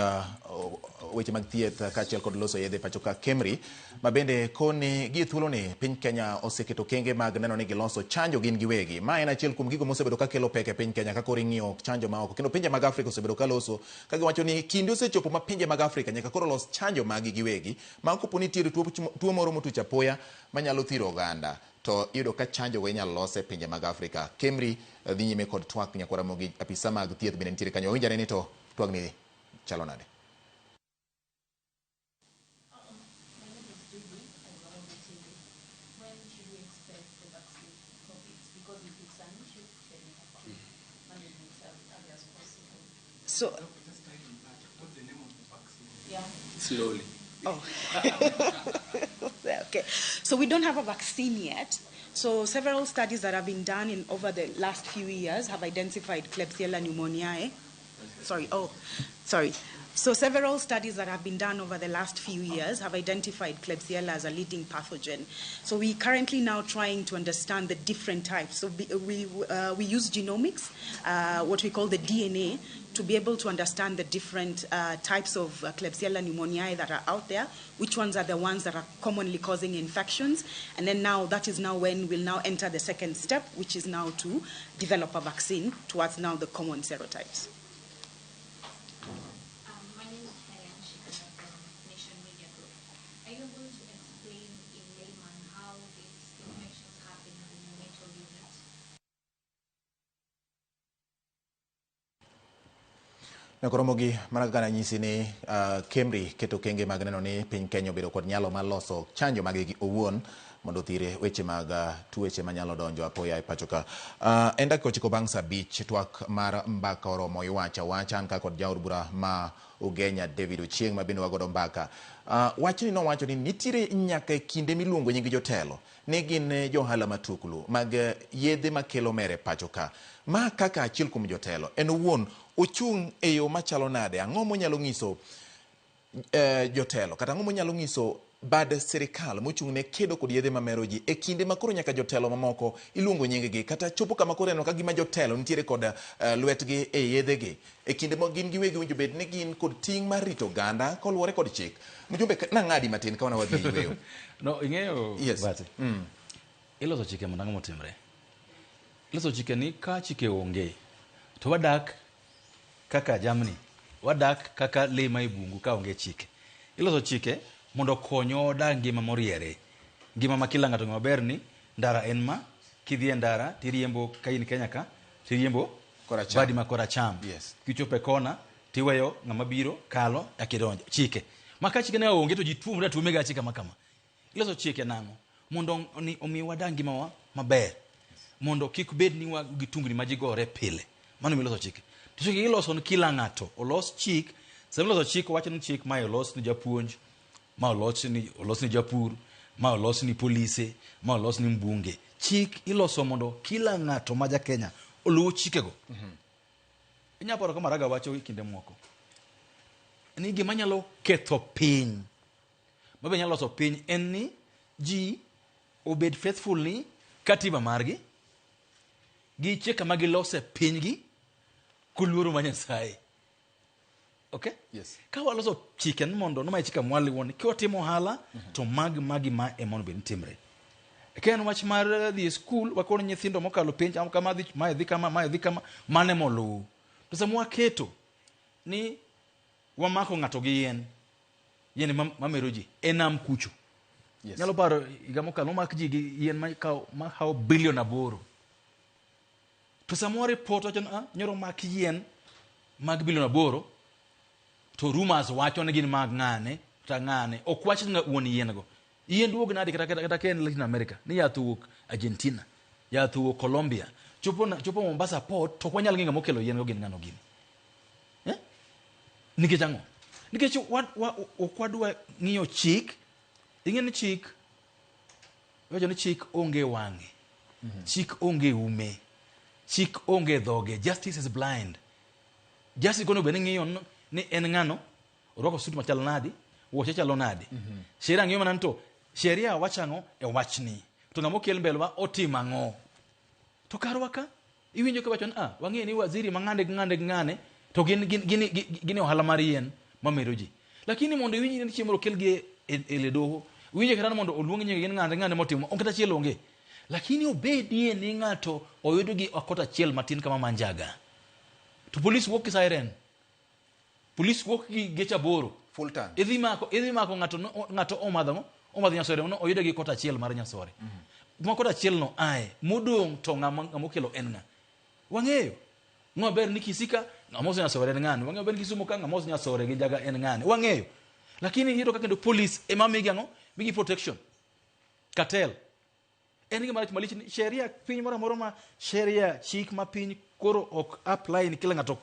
thieth kaachiel kod loso yedhe pacho ka Kemri ma bende koni gi thuolo ni piny Kenya oseketo kenge mag neno ni giloso chanjo gin giwegi. Ma en achiel kuom gigo mosebedo ka kelo pek e piny Kenya ka koro ing'iyo chanjo ma oko kendo pinje mag Afrika osebedo ka loso ka giwacho ni kinde osechopo ma pinje mag Afrika nyaka koro los chanjo mag giwegi ma kopo ni tiere tuo moro motuch apoya manyalo thiro oganda to yudo ka chanjo go inyalo lose pinje mag Afrika. Kemri dhi nyime kod twak Nyakwaramogi, apisa mag thieth bende nitiere kanyo. Owinjore ni to twak ni chalo nade? So Slowly. Oh. Okay. So we don't have a vaccine yet. So several studies that have been done over the last few years have identified Klebsiella pneumoniae. So several studies that have been done over the last few years have identified Klebsiella as a leading pathogen. So we're currently now trying to understand the different types. So we use genomics, what we call the DNA, to be able to understand the different types of Klebsiella pneumoniae that are out there, which ones are the ones that are commonly causing infections. And then now, that is now when we'll now enter the second step, which is now to develop a vaccine towards now the common serotypes. My name is Migago. Are you able to explain in layman how these infections happen in the neonatal unit? Nakoromogi mana kaka nanyisi ni Kemri keto kenge mag neno ni piny Kenya obedo kod nyalo mar loso chanjo mag gi owuon mondo thire weche mag tuoche manyalo donjo apoya e pacho ka. En dakika 9 bang' saa 5 twak mar mbaka oromo iwacha an ka kod jaod bura ma Ugenya David Ochieng ma bende wagodo mbaka. Wachni nowacho ni nitiere nyaka kinde miluongo nying jotelo ni gin johala matuklu mag yedhe makelo mere pacho ka. Ma kaka achiel kuom jotelo en owuon ochung' e yo machalo nade? Ang'o monyalo ng'iso jotelo kata ang'o monyalo ng'iso bad sirikal mochung' ne kedo kod yedhe mamero ji e kinde makoro nyaka jotelo mamoko iluongo nyinggi kata chopo kama koro eno ka gima jotelo nitiere kod lwetgi e yedhegi e kinde ma gin giwegi winjo bed ni gin kod ting' mar rito oganda koluwore kod chik. Mjumbe nang'adi matin ka wana wadhi yweyo. No, ing'eyo Yes. Bati. Iloso chike mondo ang'o motimre. Iloso chike ni ka chike onge to wadak kaka jamni, wadak kaka le ma ibungu ka onge chike. Iloso chike mondo konyo odag ngima moriere. Ngima ma kila ng'ato maber ni ndara en ma kidhi e ndara tiriembo ka in Kenya ka tiriembo badi ma koracham. Yes. Kichope kona tiweyo ng'ama biro kalo akidonjo. Chike. Maka chike ne onge to ji tuomre tuome ga chike makama. Iloso chike nang'o mondo omi wadag ngima wa maber. Mondo kik bed ni wa gitungni ma ji gore pile. Mano miloso chike. To chike iloso ni kila ng'ato. Olos chik. Sama iloso chik wacho ni chik ma olos ni japuonj, ma olos ni japur, ma olos ni polise, ma olos ni mbunge. Chik iloso mondo kila ng'ato ma ja Kenya oluw chikego. Inya paro kama Raga wacho kinde moko. Ni gima nyalo ketho piny. Mabe nyalo loso piny en ni ji obed faithful ni katiba margi gi chike ma gilose pinygi kuluoro ma Nyasaye. Okay? Yes. Ka waloso chike mondo no ma chike mwali woni ki otimo ohala to magi ma e mondo ben timre. Ken wach mar dhi school wakon nyithindo mokalo penj am kama dhi kama mane moluw. To samwa keto ni wamako ng'ato gi yien mamero ji enam kucho. Yes. Nyalo paro higa mokalo mak ji gi yien ma how billion aboro. To samwa report wacho nyoro mak yien mag billion aboro to rumors wacho ni gin mag ng'ane ta ng'ane ok wach nga wuon yien go. Yien duog nadi kata ken Latin America ni yathuok Argentina, yathuok Colombia, chopo Mombasa port to kwanyal nginga mokelo yien go gin ng'ano gini. Nikech ang'o? Nikech okwadwa ng'iyo chik, ing'e ni chik, wacho ni chik onge wang'e, chik onge ume, chik onge dhoge, justice is blind. Justice kono bende ng'iyo ni en ng'ano, orwako suit machalo nadi, wuoche chalo nadi. Sheria ng'iyo mana to, sheria wachang'o e wachni, to ng'amo kel mbele wa otimo ang'o. To karwa ka, iwinjo ka wacho ni wang'e ni waziri mang'ane to gin ohala mar yien mamero ji. Lakini mondo iwinji ni chiemo kel gi e le doho, winjo kata mondo oluong nyinge gin ng'ane motimo, onge ta chielo onge. Lakini obedie ni ng'ato oyudo gi akota chiel matin kama manjaga. To police walk siren. Police walk gi gecha boro. Full time. Idhi mako ng'ato omadho nyasore no oyudo gi kota chiel mar nyasore. Ma kota chiel no ae modong to ng'amo kelo en ng'a. Wang'eyo. Ng'o ber ni kisika ng'amo nyasore en ng'ane. Wang'eyo ber kisumo ka ng'amo nyasore gi jaga en ng'ane. Wang'eyo. Lakini hiro kaka ndo police migi ang'o? Migi protection. Cartel. En gima malich ni sheria piny moro ma sheria chik ma piny koro ok apply ni kila ng'ato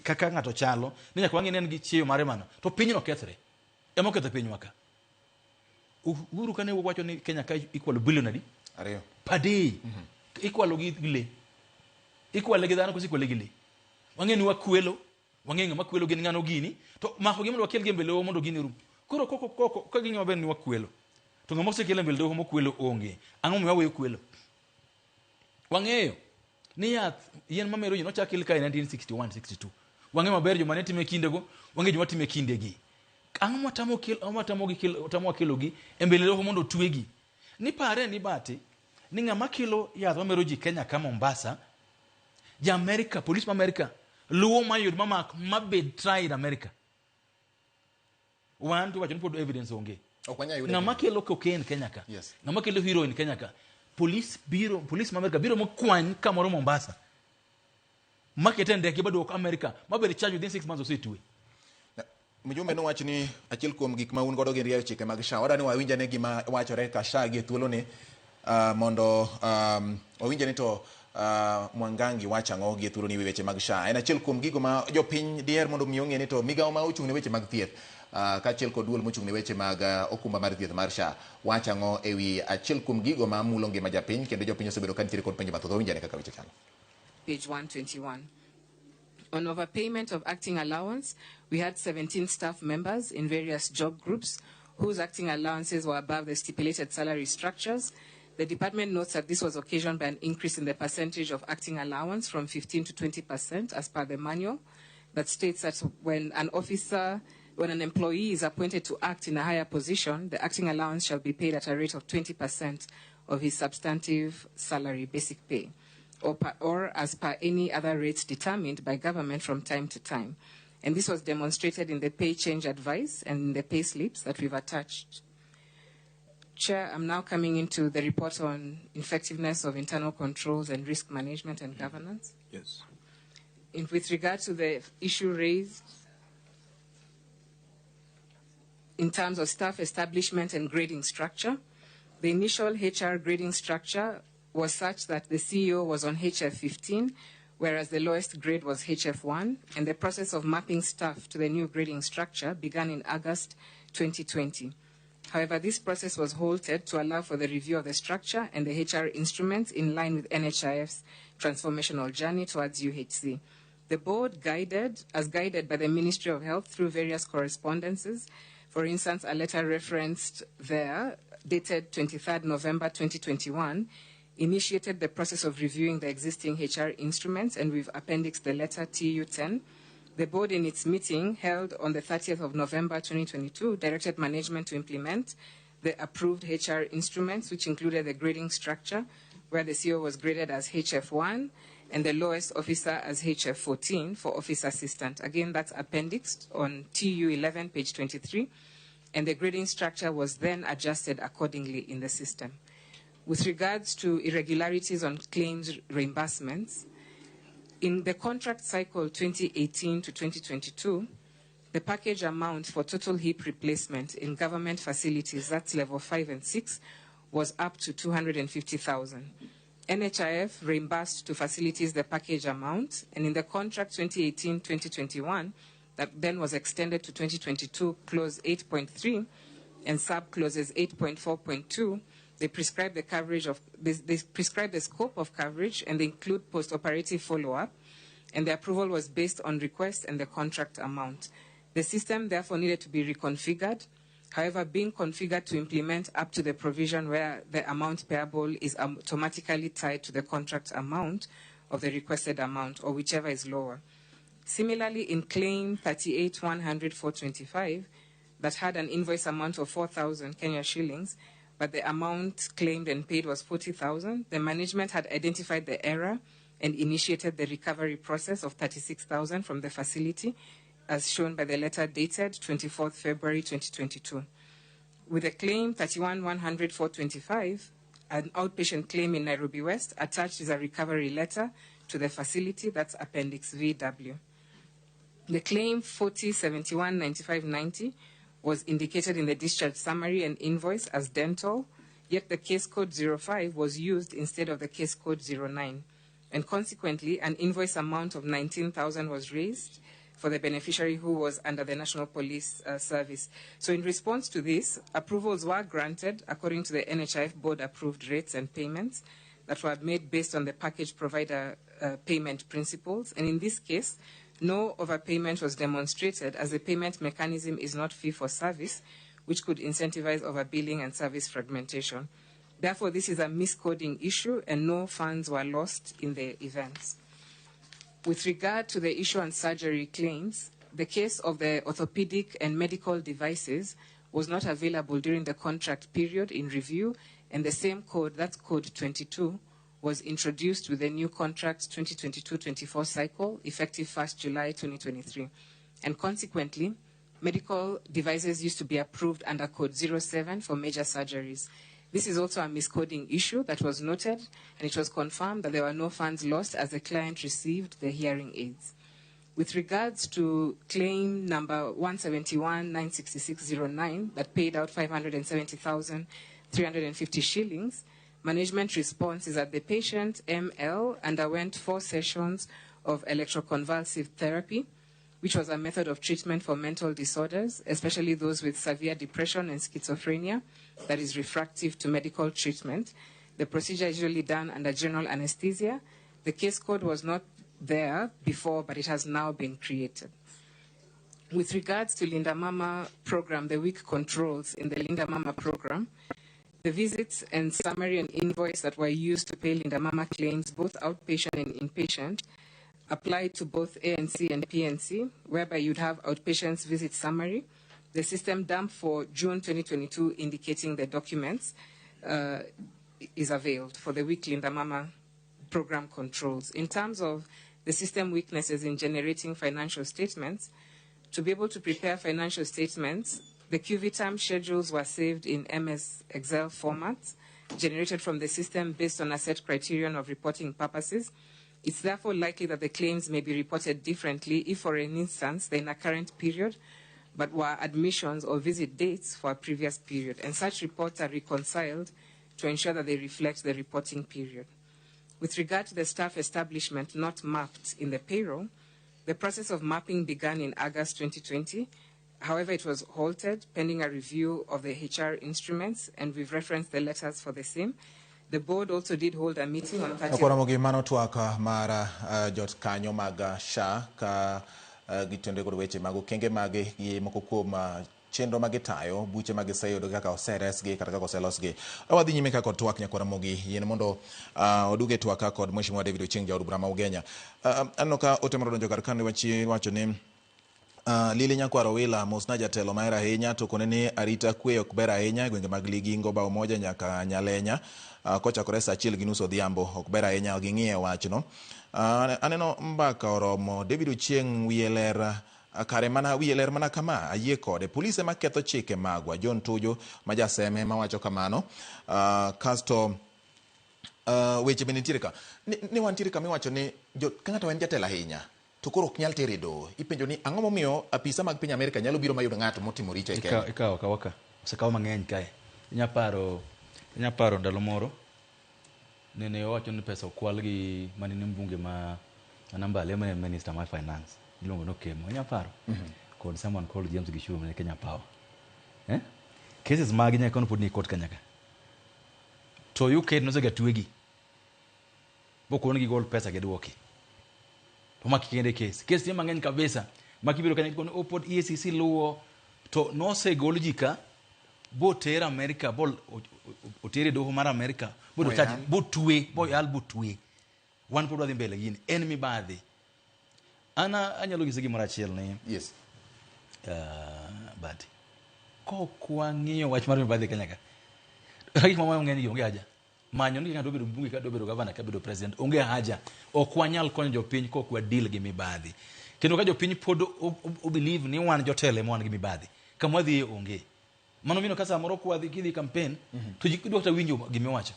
kaka ng'ato chalo ni nyaka wang'e ni gi chiyo mare mana to piny no kethre emo ketho piny waka. Uhuru kane wacho ni Kenya ka ikwalo billion adi 2 per day. Ikwalo gi le, ikwalo gi dhano kosi kwalo gi le. Wang'e ni wakwelo, wang'e ng'ama kwelo gin ng'ano gini to mako gi mondo wakel gi mbele mondo gini rum. Koro koko ka ging'ama ben ni wakwelo to ng'ama osekelo mbele doho mokwelo onge. Ang'o miwa weyo kwelo? Wang'eyo ni yien mamero ji nochak kel kae 1961 62. Wang'e maber joma ne time kindego, wang'e joma time kindegi. Ang'o matamo kelo gi e mbele doho mondo twegi. Ni pare ni Bati ni ng'ama kelo yath mamero ji Kenya ka Mombasa, ja America, police ma America luwo mayud mamak mabed tried America. One to wacho ni pod evidence onge. Ng'ama kelo cocaine Kenya ka. Yes. Ng'ama kelo heroin Kenya ka. Police ma America biro mokwany kamoro Mombasa. Market and deki bado America. Mabere charge within 6 months osetwe. Mjumbe no wacho ni achiel kuom gik ma un godo gin rieyo chike mag SHA. Wadani wawinja ne gima wachore ka SHA gi thuolo ni mondo wawinja ni to Mwangangi wachang'o gi thuolo ni weche mag SHA. En achiel kuom gigo ma jopiny diher mondo mi ong'e ni to migawo ma ochung' ne weche mag thieth kaachiel kod duol mochung' ne weche mag okumba mar thieth mar SHA wachang'o ewi achiel kuom gigo ma mulo ngima japiny kendo jopiny osebedo ka nitiere kod penjo mathoth. Wawinja ne kaka weche chalo. Page 121. On overpayment of acting allowance, we had 17 staff members in various job groups whose acting allowances were above the stipulated salary structures. The department notes that this was occasioned by an increase in the percentage of acting allowance from 15 to 20% as per the manual that states that when an employee is appointed to act in a higher position, the acting allowance shall be paid at a rate of 20% of his substantive salary, basic pay, or as per any other rates determined by government from time to time. And this was demonstrated in the pay change advice and in the pay slips that we've attached. Chair, I'm now coming into the report on effectiveness of internal controls and risk management and governance. Yes. With regard to the issue raised in terms of staff establishment and grading structure, the initial HR grading structure was such that the CEO was on HF15, whereas the lowest grade was HF1, and the process of mapping staff to the new grading structure began in August 2020. However, this process was halted to allow for the review of the structure and the HR instruments in line with NHIF's transformational journey towards UHC. The board, guided by the Ministry of Health through various correspondences, for instance, a letter referenced there, dated 23rd November 2021, initiated the process of reviewing the existing HR instruments, and we've appendixed the letter TU10. The board, in its meeting held on the 30th of November 2022, directed management to implement the approved HR instruments, which included the grading structure, where the CEO was graded as HF1 and the lowest officer as HF14 for office assistant. Again, that's appendixed on TU11, page 23, and the grading structure was then adjusted accordingly in the system. With regards to irregularities on claims reimbursements, in the contract cycle 2018 to 2022, the package amount for total hip replacement in government facilities, that's level 5 and 6, was up to 250,000. NHIF reimbursed to facilities the package amount, and in the contract 2018-2021, that then was extended to 2022, clause 8.3 and sub-clauses 8.4.2, they prescribe the coverage of they prescribe the scope of coverage, and they include post-operative follow-up, and the approval was based on request and the contract amount. The system therefore needed to be reconfigured, however, being configured to implement up to the provision where the amount payable is automatically tied to the contract amount of the requested amount, or whichever is lower. Similarly, in claim 38-100-425, that had an invoice amount of 4,000 Kenya shillings, but the amount claimed and paid was 40,000, the management had identified the error and initiated the recovery process of 36,000 from the facility, as shown by the letter dated 24th February 2022. With the claim 31-100-425, an outpatient claim in Nairobi West, attached is a recovery letter to the facility, that's Appendix VW. The claim 40-71-95-90 was indicated in the discharge summary and invoice as dental, yet the case code 05 was used instead of the case code 09. And consequently, an invoice amount of 19,000 was raised for the beneficiary who was under the National Police Service. So in response to this, approvals were granted according to the NHIF board-approved rates and payments that were made based on the package provider payment principles. And in this case, no overpayment was demonstrated, as the payment mechanism is not fee for service, which could incentivize overbilling and service fragmentation. Therefore, this is a miscoding issue, and no funds were lost in the events. With regard to the issue on surgery claims, the case of the orthopedic and medical devices was not available during the contract period in review, and the same code, that's code 22, was introduced with the new contract 2022-24 cycle, effective 1st July 2023. And consequently, medical devices used to be approved under code 07 for major surgeries. This is also a miscoding issue that was noted, and it was confirmed that there were no funds lost as the client received the hearing aids. With regards to claim number 171-96609 that paid out 570,350 shillings, management response is that the patient, ML, underwent 4 sessions of electroconvulsive therapy, which was a method of treatment for mental disorders, especially those with severe depression and schizophrenia, that is refractive to medical treatment. The procedure is usually done under general anesthesia. The case code was not there before, but it has now been created. With regards to Linda Mama program, the week controls in the Linda Mama program, the visits and summary and invoice that were used to pay Linda Mama claims, both outpatient and inpatient, apply to both ANC and PNC, whereby you'd have outpatients visit summary, the system dump for June 2022 indicating the documents is availed for the week Linda Mama program controls. In terms of the system weaknesses in generating financial statements, to be able to prepare financial statements, the QVTAM schedules were saved in MS Excel formats generated from the system based on a set criterion of reporting purposes. It's therefore likely that the claims may be reported differently if, for an instance, they're in a current period, but were admissions or visit dates for a previous period, and such reports are reconciled to ensure that they reflect the reporting period. With regard to the staff establishment not mapped in the payroll, the process of mapping began in August 2020. However, it was halted pending a review of the HR instruments, and we've referenced the letters for the same. The board also did hold a meeting on 30th. Okoromogi mano twaka mara jot kanyo mag SHA ka gitende kod weche mag okenge mage gi moko kuom chenro magitayo buche magiseyudo kaka oseresgi kata kaka oselosgi. Wadhi nyime kaka twak Nyakwaromogi yien mondo oduge twaka kod Mheshimiwa David Ochieng Jaod Bura ma Ugenya. Anno ka otemoro donjo kar kan wacho ni Lili Nyakwaro Wila mosna jatelo maher ahinya to kone ni arita kwe ok ber ahinya gwenge mag Ligingo Bao Moja nyaka Nyalenya kochakore saa 1:30 odhiambo ok ber ahinya ging'iye wachno. Aneno mbaka oromo David Ochieng wiye ler kare mana wiye ler mana kama ayie kode polise maketho chike magwa John Tujo majaseme mawacho kamano kasto weche bende nitiere ka ni wantiere kama iwacho ni ka ng'ato en jatelo ahinya to koro ok nyal tere do ipenjo ni ang'o momiyo apisa mag piny Amerika nyalo biro mayudo ng'ato motimo richo e Kenya. Ikawo osekawo mang'eny kae. Inyaparo ndalo moro nene owacho ni pesa okwal gi manini mbunge ma Anambale minister mar finance iluongo no Kemo. Inyaparo kod someone called James Gishuo ne Kenya Power. Cases magi nyaka pod ni court Kenya ka. To UK nosega twegi. Bokon gi gol pesa gi duoki. To makikende case ni mang'eny kabisa makibiro Kenya kono opod EACC luwo to no se gol jika bo tera America bol otere doho mar America bo charge bo tuwe bo yal bo tuwe wan pod wadhi mbele gini en mibadhi ana anyalo gise gimoro achiel ni yes but ko kwang'iyo wach mar mibadhi Kenya ka gik mama ng'eny onge haja manyo ni ng'ato bedo mbunge ka bedo governor ka bedo president onge haja okwanyal konyo jopiny ko kwa deal gi mibadhi kendo ka jopiny pod o believe ni wan jotele mo wan gi mibadhi kama dhi onge mano mino kasa moro kwa dhi campaign to jikidwa ta winjo gimiwacho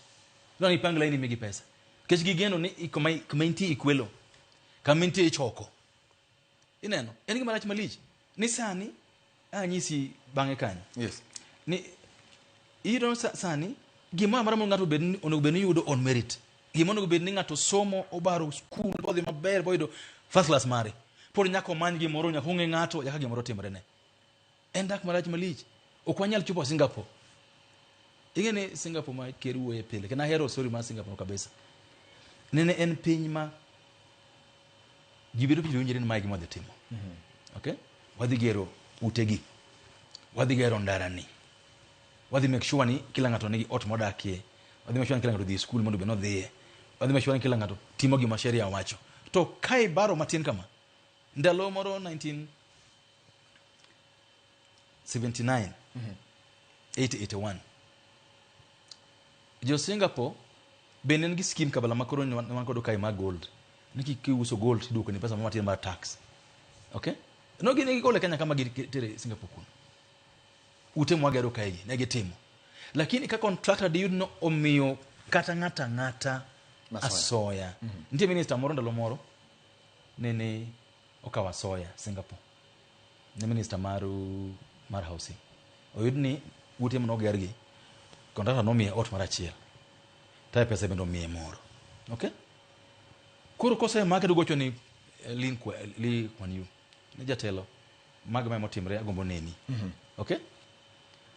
ni pangla ini migi pesa kech gigeno ni komenti ikwelo kamenti ichoko ineno en gima rach malich ni sani anyisi bange kanyo yes ni iro sani gima mara mo ngato bed onego bed ni yudo on merit gima onego bed ni ngato somo obaro school bodhi maber boydo first class mare por nyako man gimoro nyako nge ngato yaka gimoro timre ne en dak marach malich okwanyal chupo Singapore ingene Singapore ma keruo e pile kana hero story ma Singapore kabisa nene en piny ma jibido pilo njere ma gima timo okay wadhi gero utegi wadhi gero ndarani wadhi make sure ni kila ngato nigi ot modakie wadhi make sure ni kila ngato dhi school mondo be no dhiye wadhi make sure ni kila ngato timo gima sheria wacho to kai baro matin kama ndalo moro 1979 881 jo Singapore benen gi scheme kabala makoro man kodo kai ma gold niki kiuso gold duko ni pesa matin mar tax okay no gini gole Kenya kama tere Singapore kun ute mwagero kai ne gitimo lakini ka contractor di no omiyo kata ngata asoya ndiye minister moro ndalo moro nene okawa soya Singapore ne minister mar housing oyudni ute mno gergi contractor no miye ot marachiel tae pesa bendo miye moro okay kuro kose market gocho ni li kwaniu ne jatelo magma motimre agombo neni okay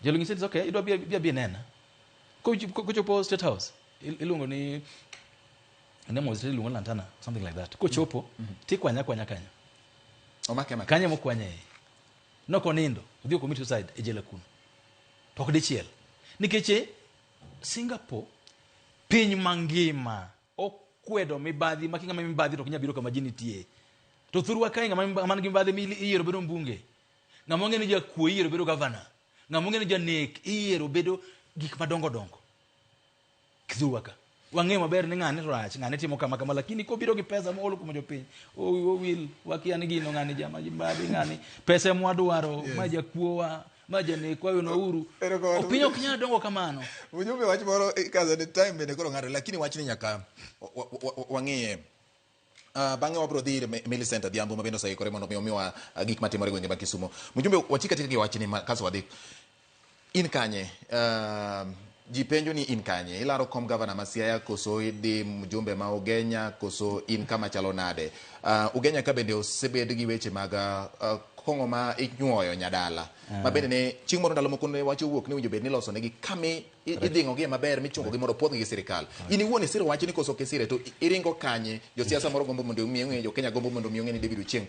jelo ngi says okay idwa bia nena ko chopo State House ilungo ni nemo zile ilungo lantana something like that ko chopo ti kwanya kanya omake kanya mo kwanya nokonindo odhi commit suicide e jela kuno pok dichiel nikech Singapore piny mangima okwedo mibadhi makinga mibadhi to kinyabiro kama jini tie to thurwa kai ngama man gi mibadhi iyiero bedo mbunge ngama ngene ja kuo iyiero bedo governor ngama ngene ja nek iyiero bedo gik madongo dongo kidhurwa ka wang'e maber ni ng'ane rach ng'ane timo kama kama lakini ko biro gi pesa moolo kumo jopiny o will wakia ni gino ng'ane jama jimbadi ng'ane pesa mwadwaro maja kuowa maja ne kwa no uru opinyo kinya dongo kamano ujumbe wach moro kaza ni time bende koro ng'ato lakini wach ni nyaka wang'e bang'e wabro dhir Millicent Adhiambo mabendo saikore mondo miwa gik matimore gwenge ma Kisumo mjumbe watika tika gi wach ni kaso wadhi in kanye ji penjo ni in kanye ilaro kom governor ma Siaya koso idi mjumbe ma Ugenya koso in kama chalo nade Ugenya ka bende osebed gi weche mag kongo ma inyuoyo nyadala mabende ne chieng' moro ndalo moko ne wacho wuok ni winjo bed ni loso negi kame idhingo gi maber michungo gi mondo puodh gi sirikal in iwuon isiro wach ni koso kesire to iringo kanye jo siasa moro gombo mondo ng'e jo Kenya gombo mondo ng'e ni David Ochieng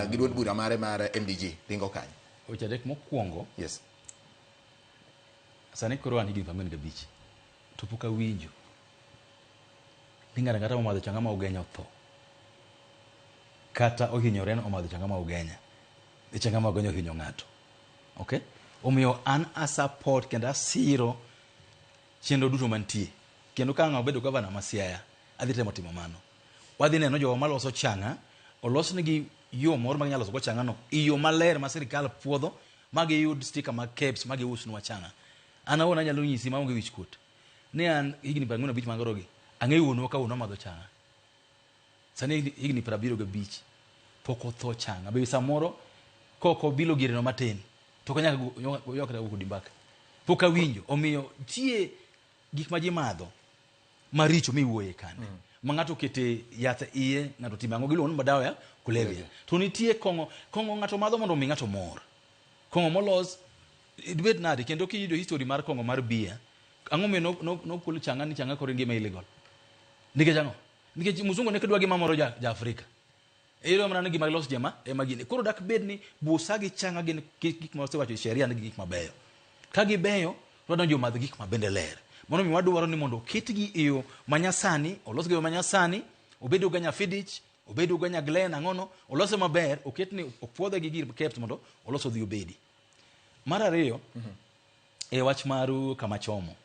gi duond bura mare mar MDG ringo kanye ochadek mokwongo yes sani koro an higni 45 to pok awinjo ni ng'ato ang'ata momadho changa ma Ugenya otho kata ohinyore omadho changa ma Ugenya e changa ma Ugenya ohinyo ng'ato okay omiyo an a support kendo asiro chenro duto mantie kendo ka ng'ato bedo governor ma Siaya adhi temo timo mano wadhi neno jowa maloso changa olosnegi yo moro ma ginyalo loso go changa no iyo maler ma sirikal puodho ma giyud sticker mag KEBS ma giusnwa changa an awuon anyalo nyisi maonge wich kuot ni an higni 45 mangorogi ang'eyo wuonwa ka wuonwa madho changa sani higni 75 pok otho changa be samoro koko bilo gireno matin to kanyaka yokra ukudi mbaka pok awinjo omiyo tie gik ma ji madho maricho miwuoye kande ma ng'ato kete yath iye ng'ato timango gilo no madawa ya kulevya to nitie kongo ng'ato madho mondo mi ng'ato mor kongo molos dwet nade kendo kiyudo history mar kongo mar bia ang'o me no kul changa ni changa kore ngima illegal nikech ang'o nikech muzungu ne kedwa gi mamoro ja Afrika ero mana gima los jema e magine koro dak bed ni busa gi changa gin gik ma osewacho sheria ni gik mabeyo ka gibeyo to donjo madho gik mabende ler mono mi wadwaro ni mondo kitgi iyo manyasani olos gi manyasani obedo Ugenya Fidich obedo Ugenya Glen ang'ono olose maber oketni opuodhe gi gir kept mondo oloso dhi obedi mara ariyo e wach maru kama chomo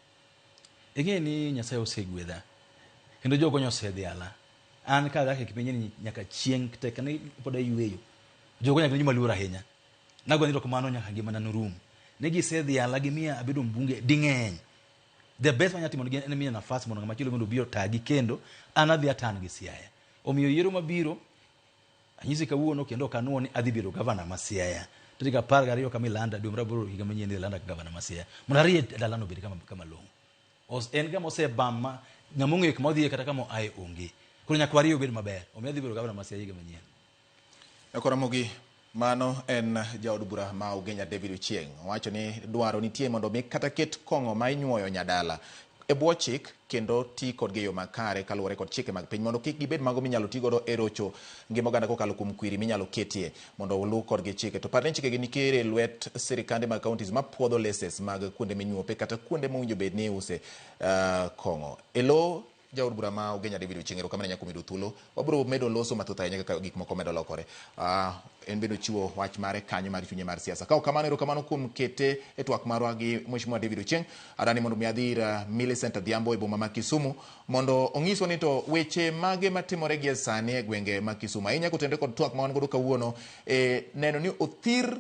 ing'e ni Nyasaye osegwedha kendo jogo nyosedhi ala an ka dake kipenye ni nyaka chieng' tek ne pod ayueyo jogo nyaka nyuma luor ahinya nagoni to kamano nyaka ngima na nurum ne gisedhi ala gi mia abedo mbunge ding'eny the best manya timo en mia nafas mondo ng'ama chilo mondo biro tagi kendo an adhi atan gi Siaya omiyo yiero mabiro anyisi kawuono kendo kanuoni adhi biro governor ma Siaya tarik 12 kamilanda dwe mraboro higa manyien ilanda governor ma Siaya mondo ariye dalano bedi kama longo en gama osebama ng'ama ong'e kama odhiye kata kama ae onge koro nyaka wariyo bed maber omiyo adhi biro governor ma Siaya higa manyien Ekoramogi mano en jaod bura ma Ugenya David Ochieng wacho ni dwaro nitie mondo mi kata ket kongo ma inyuoyo nyadala e bwo chik kendo ti kod geyo makare kaluwore kod chike mag piny mondo kik gibed mago minyalo ti godo e rocho ngima oganda kokalo kuom kwiri minyalo ketie mondo olu kodgi chike to parne chike gi nikere lwet sirikande mag counties ma puodho leses mag kuonde minyuope kata kuonde mowinjo bed ni use kongo elo jaod bura ma Ugenya David Ochieng kamane nyako medo thuolo wabro medo loso mathoth ahinya kaka gik moko medo lokore en bedo chiwo wach mare kanyo mar chunye mar siasa ka kamano kamano kuom kete e twak marwa gi Mheshimiwa David Ochieng adani mondo miadhir Millicent Adhiambo e boma ma Kisumu mondo ong'iswa ni to weche mage matimore gi sani e gwenge ma Kisumu ahinya kotende kod twak ma wan godo kawuono neno ni othir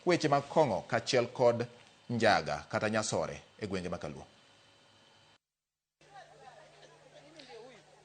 weche mag kongo kachiel kod njaga kata nyasore e gwenge ma Kaluo.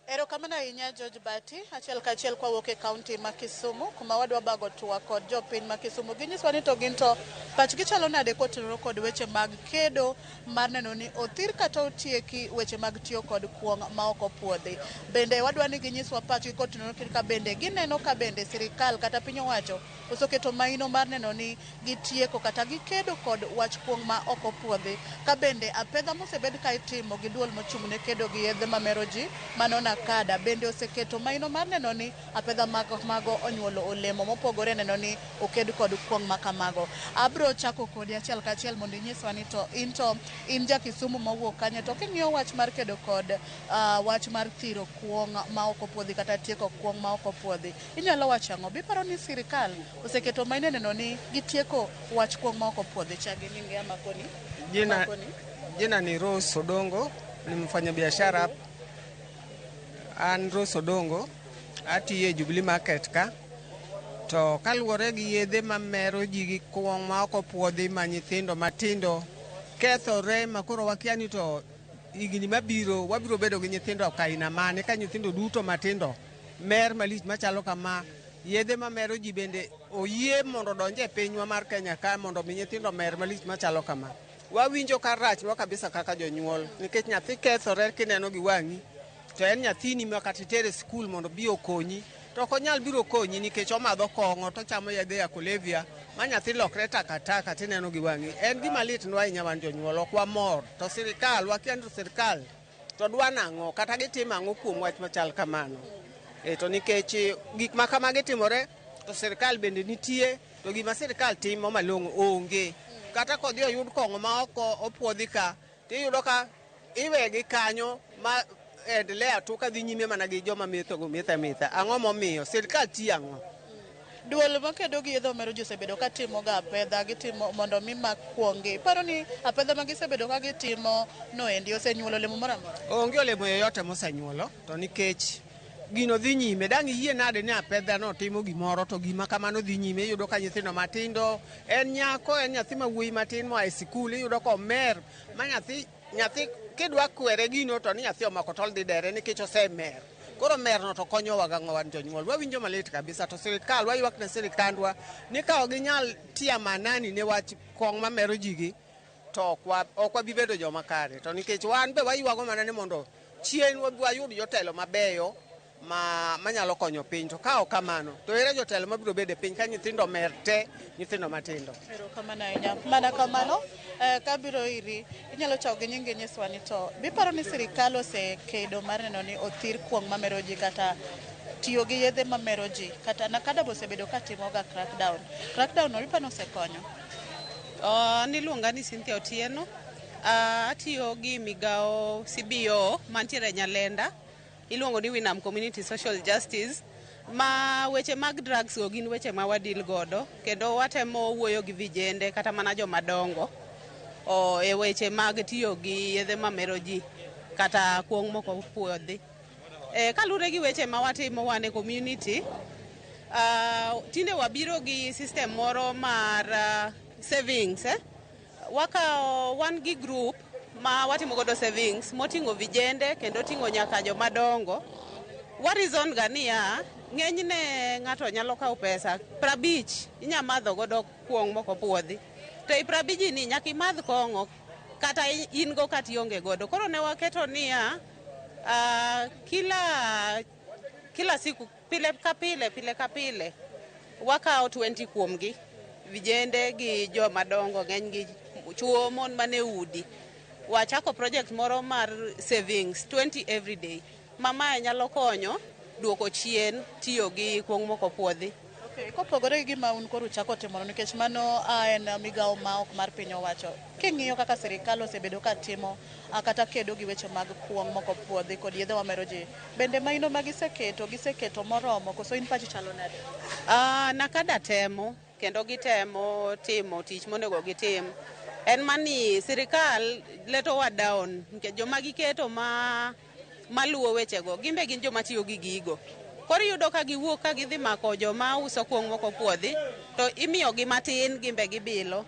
Erokamano ahinya George Bati achiel kachiel kwa wuok e kaunti ma Kisumu kuma wadwa bago twak kod jopiny ma Kisumu ginyiswa ni to gin to pachgi chalo nade kotenore kod weche mag kedo mar neno ni othir kata otieki weche mag tiyo kod kuong' ma ok opuodhi bende wadwa ni ginyiswa pachgi kotenore ka bende gineno ka bende sirikal kata piny owacho oseketo maino mar neno ni gitieko kata gikedo kod wach kuong' ma ok opuodhi ka bende apedha mosebed ka itimo gi duol mochung' ne kedo gi yedhe mamero ji manona Nakada bende oseketo maino mar neno ni apedha mago onyuolo olemo mopogore, neno ni oked kod kuong' makamago. Abro chako kodi achiel kachiel mondo inyiswa ni to in ja Kisumu mawuok kanyo, to king'iyo wach mar kedo kod wach mar thiro kuong' ma ok opuodhi kata tieko kuong' ma ok opuodhi, inyalo wacho ang'o? Biparo ni sirikal oseketo maino neno ni gitieko wach kuong' ma ok opuodhi. Chagi ni ngea makoni. Jina ni Rose Odongo, ni mfanyabiashara. An Rose Odongo, atiye Jubilee Market ka. To kaluwore gi yedhe mamero ji gi kuong' ma ok opuodhi ma nyithindo matindo kethore, makoro wakia ni to higni mabiro wabiro bedo gi nyithindo kaina mane ka nyithindo duto matindo mer malich machalo kama. Yedhe mamero ji bende oyie mondo donje e pinywa mar Kenya ka mondo mi nyithindo mer malich machalo kama. Wawinjo ka rachwa kabisa kaka jonyuol, nikech nyathi kethore kineno gi wang'i, to en nyathini ma kata itere skul mondo bi okonyi, to ok onyal biro konyi nikech omadho kong'o to chamo yedhe ya kulevya ma nyathi lokre takataka tineno gi wang'i. En gima litnwa ahinya wan jonyuol, ok wamor. To sirikal, wakia ni sirikal to dwa nang'o kata gitimo ang'o kuom wach machal kamano. To nikech gik ma kamagi timore, to sirikal bende nitie, to gima sirikal timo malong'o onge. Kata kodhi oyud kong'o ma ok opuodhi ka, tiyudo ka iwegi kanyo ma endelea tu ka dhi nyime mana gi joma methogo mitha. Ang'o momiyo sirikal tiyo ang'o? Duol makedo gi yedhe mamero ji osebedo ka timo ga apedha, gitimo mondo mi mak kuong'gi. Paro ni apedha ma gisebedo ka gitimo noendi osenyuolo olemo moro amora? Onge olemo yoyote mosenyuolo, to nikech gino dhi nyime, dang' iyie nade ni apedha no timo gimoro, to gima kamano dhi nyime. Iyudo ka nyithindo matindo, en nyathi mawuoyi matin moa e sikul, iyudo ka omer ma nyathi kidwa kwere gino to ni nyathi omako tol dhi dere nikech osemer. Koro merno to konyowa gang'o wan jonyuol. Wawinjo malit kabisa, to sirikal waywak ne sirikandwa ni ka ok ginyal tia manani ne wach kong' mamero jigi, to ok wabi bedo joma kare. To nikech wan be waywago mana ni mondo chien wayud jotelo mabeyo manyalo konyo piny. To ka ok kamano, to ere jotelo mabiro bedo e piny ka nyithindo mer te, nyithindo matindo. Erokamano ahinya. Mana kamano, kabiro iri, inyalo chako gi nyingi nyiswa ni to biparo ni sirikal osekedo mar neno ni othir kuong' mamero ji kata tiyo gi yedhe mamero ji, kata Nakada osebedo ka timo ga crackdown. Crackdown no biparo osekonyo? Niluonga ni Cynthia Otieno. Atiyo gi Migago CBO mantiere Nyalenda. Iluongo ni Winam Community Social Justice. Ma weche mag drugs go gin weche ma wadil godo, kendo watemo wuoyo gi vijende kata mana joma dongo e weche mag tiyo gi yedhe mamero ji kata kuong' moko puodhi. Kalure gi weche ma watimo wan e community, tinde wabiro gi system moro mar savings. Wan gi group ma watimo godo savings moting'o vijende kendo ting'o nyaka joma dongo. Warizon ga niya, ng'enyne ng'ato nyalo kawo pesa 50 inya madho godo kuong' moko puodhi, to i 50 ni nyaka imadh kong'o kata in go kata ionge godo. Koro ne waketo niya, kila siku pile ka pile wakawo 20 kuomgi, vijende gi joma dongo, ng'enygi chuo mon mane udi. Wachako project moro mar savings 20 every day. Mama nyalo konyo duoko chien tiyo gi kuong' moko puodhi. Kopogore gi gima un koro chako timo, nikech mano en migawo ma ok mar piny owacho, king'iyo kaka sirikal osebedo ka timo kata kedo gi weche mag kuong' moko puodhi kod yedhe mamero ji, bende maino ma giseketo moromo, koso in pachi chalo nade? Nakada temo kendo gitemo timo tich monego gitim. En mani sirikal letowa down nikech joma giketo maluwo wechego gimbe gin joma tiyo gi gigo. Koro iyudo ka giwuok ka gidhi mako joma uso kuong' moko puodhi, to imiyogi matin gimbe gibilo,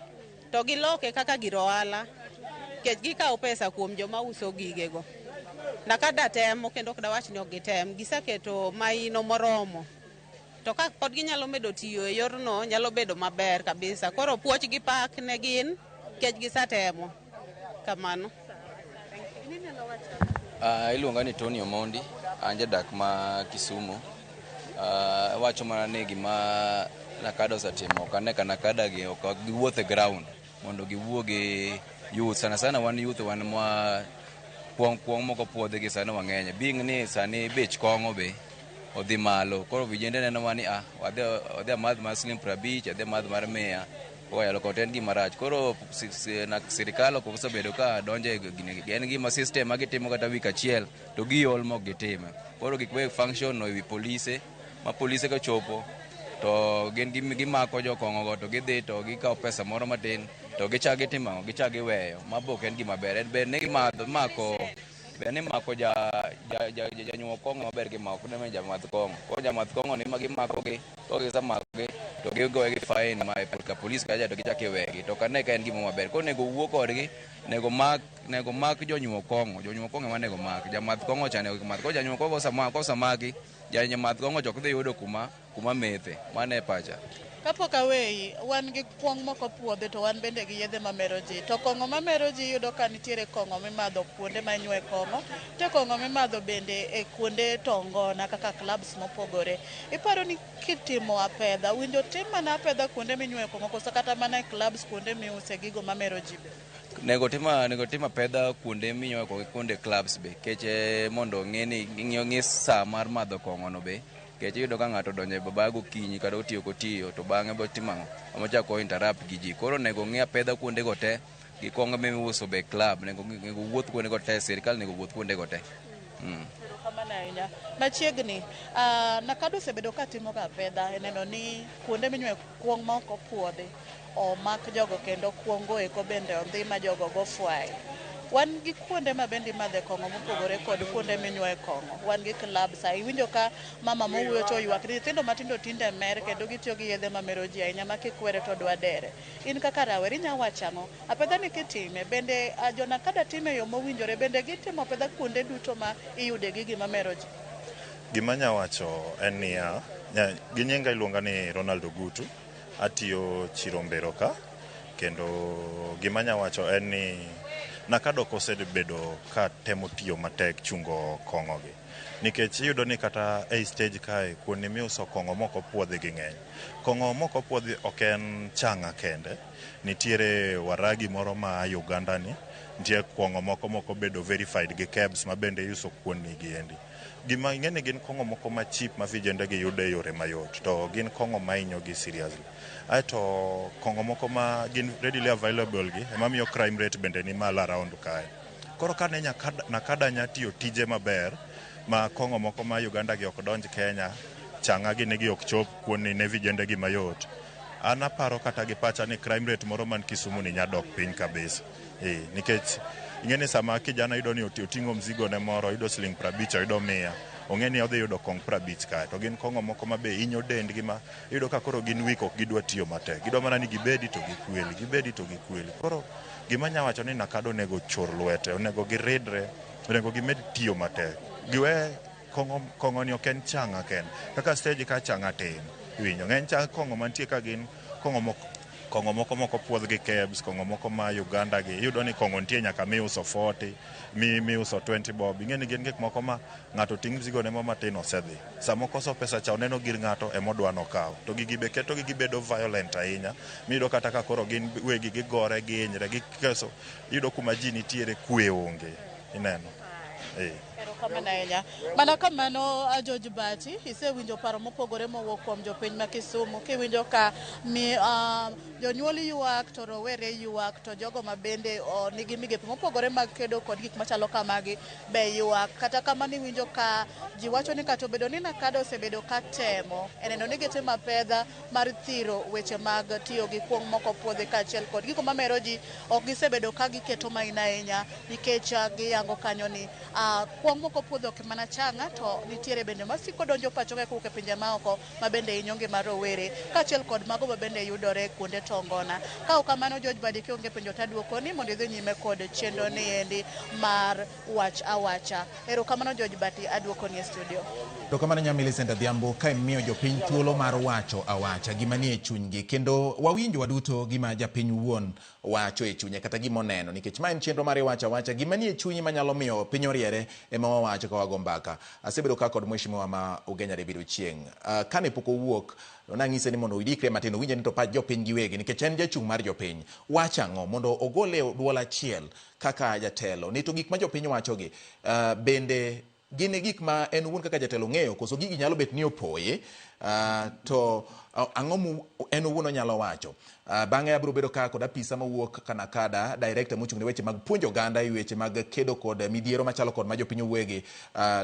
to giloke kaka gir ohala nikech gikawo pesa kuom joma uso gigego. Nakada temo kendo ok dawach ni ok gitem, giseketo maino moromo. To ka pod ginyalo medo tiyo e yorno, nyalo bedo maber kabisa. Koro puoch gi pak ne gin nikech gisatemo kamano. Iluonga ni Tony Omondi, an jadak ma Kisumu. Wacho mana ni gima Nakada osetimo, kane ka Nakada gi ok giwuotho e ground mondo giwuo gi youth. Sana wan youth wan ma kuong moko puodhe gi sani mang'eny bing ni sani bech kong'o be odhi malo koro vijende neno mani odhi amadh mar siling 50 odhi amadh mar 100 oyalo koten gima rach koro sirikal ok osebedo ka donje en gima system ma gitimo kata wik achiel to giol mok gitime koro gik weg function no ewi polise ma polise ka chopo to gin gimako jokong'o go to gidhi to gikawo pesa moro matin to gichak gitimo gichak giweyo mabok en gima ber en ber ne gimako bene mako janyuo kong'o maber gi mako ne jamath kong'o koro jamath kong'o ni ma gimako gi to gisemako gi to gigoye gi fine ma ka polis kaja to gichak iwegi to kane ka en gima maber koro nego wuo kodgi nego mak jonyuo kong'o ma nego mak jamath kong'o cha nego mak koro janyuo kong'o kosamaki janyamath kong'o to ok dhi yudo kuma methe mane e pacha. Kapok aweyi, wan gi kuong' moko puodhe to wan bende gi yedhe mamero ji. To kong'o mamero ji yudo ka nitiere kong'o mimadho kuonde ma nyue kong'o, te kong'o mimadho bende e kuonde tongona kaka clubs mopogore. Iparo ni kitimo apedha, winjo tim mana apedha kuonde minyue kong'o koso kata mana e clubs kuonde miuse gigo mamero ji be? Nego tim apedha kuonde minyue kong'o kuonde clubs be keche mondo ng'e sa mar madho kong'o no be kech iyudo ka ng'ato donjo e baba gokinyi kata otiyo kotiyo to bang'e bo timang'o omochako interrupt gi ji koro nego ng'i apedha kuonde go te gi kong'o miuso be club nego wuoth kuonde go te sirikal nego wuoth kuonde go te. Kamano ahinya. Machiegni, Nakado osebedo ka timo ga apedha neno ni kuonde minyue kuong' ma ok opuodhi omak jogo kendo kuongo eko bende ondhi ma jogo go fwai. Wan gi kuonde ma bende imadhe kong'o mopogore kod kuonde minyuoe kong'o. Wan gi club sa iwinjo ka mama mowuoyo to ywak ni nyithindo matindo tinde mer kendo gitiyo gi yedhe mamero ji ahinya ma kikwere to dwa dere. In kaka rawere inya wacho ang'o? Apedha ni kitime bende jo Nakada time yo mowinjore bende gitimo apedha kuonde duto ma iyude gi gima mero ji. Gima nya wacho en niya, gi nyinga iluonga ni Ronald Ogutu, atiyo Chirombero ka kendo gima nya wacho en ni Nakado osebedo ka temo tiyo matek chungo kong'o gi nikech iyudo ni kata e stage kae kuonde miuso kong'o moko puodhi gi ng'eny. Kong'o moko puodhi ok en chang'a kende, nitiere waragi moro ma Uganda ni, nitie kong'o moko bedo verified gi KEBS ma bende iuso kuonni gi endi. Gima ing'eni gin kong'o moko ma cheap ma vijende gi yudo e yore mayot to gin kong'o ma inyo gi seriously. Aeto kong'o moko ma gin readily available gi ema miyo crime rate bende ni malo around kae. Koro kane Nakada nya tiyo tije maber ma kong'o moko ma Uganda gi ok donj Kenya, chang'a gi negi ok chop kuonni ne vijende gi mayot. An aparo kata gi pacha ni crime rate moro man Kisumu ni nya dok piny kabisa. Nikech ing'eni sama kijana yudo ni oting'o mzigo ne moro, yudo siling 50, yudo 100, ong'e ni odhi yudo kong 50 kae. To gin kong'o moko ma be inyo dendgi ma yudo ka koro gin weak ok gidwa tiyo matek. Gidwa mana ni gibedi to gikweli. Koro gima nya wacho ni Nakado onego chor lwete, onego giridre, onego gimed tiyo matek. Giwe kong'o ni ok en chang'a ken. Kaka stage ka chang'a tin. Winyo ng'eny chang'a kong'o mantie ka gin kong'o moko puodh gi KEBS, kong'o moko ma Uganda gi. Iyudo ni kong'o nitie nyaka miuso 40, miuso 20 bob. Ing'eni gin gik moko ma ng'ato ting' mzigo ne matin osedhi. Sama okoso pesa cha oneno gir ng'ato emodwa nokaw. To gigi be keto gi gibedo violent ahinya. Miyudo kata ka koro gin wegi gigore gihinyre gikeso. Iyudo kuma ji nitiere kwe onge. Ineno. Kamano ahinya. Mana kamano George Bati, isewinjo paro mopogore mowuok kuom jopiny ma Kisumu, kiwinjo ka jonyuol ywak to rowere ywak to jogo ma bende nigi migepe mopogore mag kedo kod gik machalo kamagi be ywak. Kata kamano iwinjo ka ji wacho ni kata obedo ni Nakado osebedo ka temo eneno ni gitimo apedha mar thiro weche mag tiyo gi kuong' moko puodhi kaachiel kod gigo mamero ji ok gisebedo ka giketo maina ahinya nikech giyango kanyo ni kuong' moko puodho ok mana chang'a to nitiere bende masiko donjo pacho ka kowuok e pinje maoko ma bende hinyo ngima rowere kaachiel kod mago ma bende yudore kuonde tongona. Ka ok kamano George Badi kionge penjo taduoko ni mondo idhi nyime kod chenro ni endi mar wach awacha. Erokamano George Badi, aduoko ni e studio. To kamano nya Millicent Adhiambo ka imiyo jopiny thuolo mar wacho awacha gima nie chunygi kendo wawinjo waduto gima japiny wuon wacho e chunye kata gima oneno nikech ma en chenro mar wacho awacha gima nie chunyi manyalo miyo piny oriere ema wawacho ka wago mbaka. Asebedo ka kod mheshimiwa ma Ugenya David Chieng. Kane pok owuok nang'ise ni mondo idikre matin winje ni to pach jopiny giwegi nikech en jachung' mar jopiny. Wach ang'o mondo ogole duol achiel kaka jatelo. Ni to gik ma jopiny wachogi bende gin gik ma en wuon kaka jatelo ng'eyo koso gigi nyalo bet ni opoye to ang'o mu en wuon onyalo wacho. Bang'e abiro bedo ka kod apisa mawuok Kanakada, director mochung' ne weche mag puonjo oganda e weche mag kedo kod midhiero machalo kod ma jopiny owegi,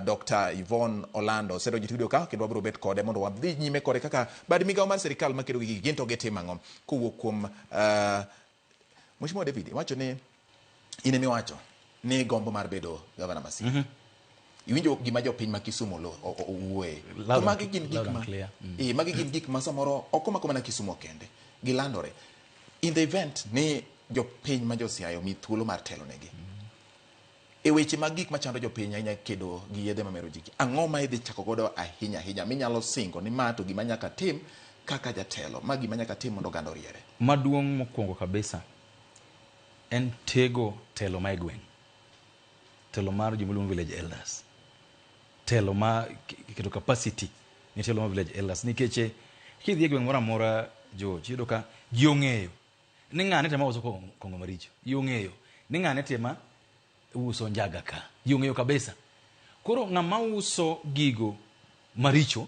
Dr. Yvonne Orlando sedo jitudio ka kendo abiro bet kode mondo wadhi nyime kode kaka bad migawo mar sirikal makedo gi gin to gitimo ang'o kowuok kuom Mheshimiwa David wacho ni ine miwacho ni gombo mar bedo gavana Masia. Iwinjo gima jopiny ma Kisumu owuoye. To magi gin gik ma magi gin gik ma samoro okomako mana Kisumu kende gilandore. In the event ni jopiny ma Josiaya mi thuolo mar telo negi. E weche mag gik machando jopiny ahinya kedo gi yedhe mamero ji. Ang'o ma idhi chako godo ahinya minyalo singo ni ma to gima nyaka tim kaka jatelo, ma gima nyaka tim mondo oganda oriere. Maduong' mokwongo kabisa en tego telo ma gweng'. Telo mar jomoluongo village elders. Telo ma keto capacity ni telo ma village elders nikech kidhi e gweng' moro amora George yudo ka ji ong'eyo ni ng'ane tema uso kongo maricho, ji ong'eyo ni ng'ane tema uso njaga ka, ji ong'eyo kabisa. Koro ng'ama uso gigo maricho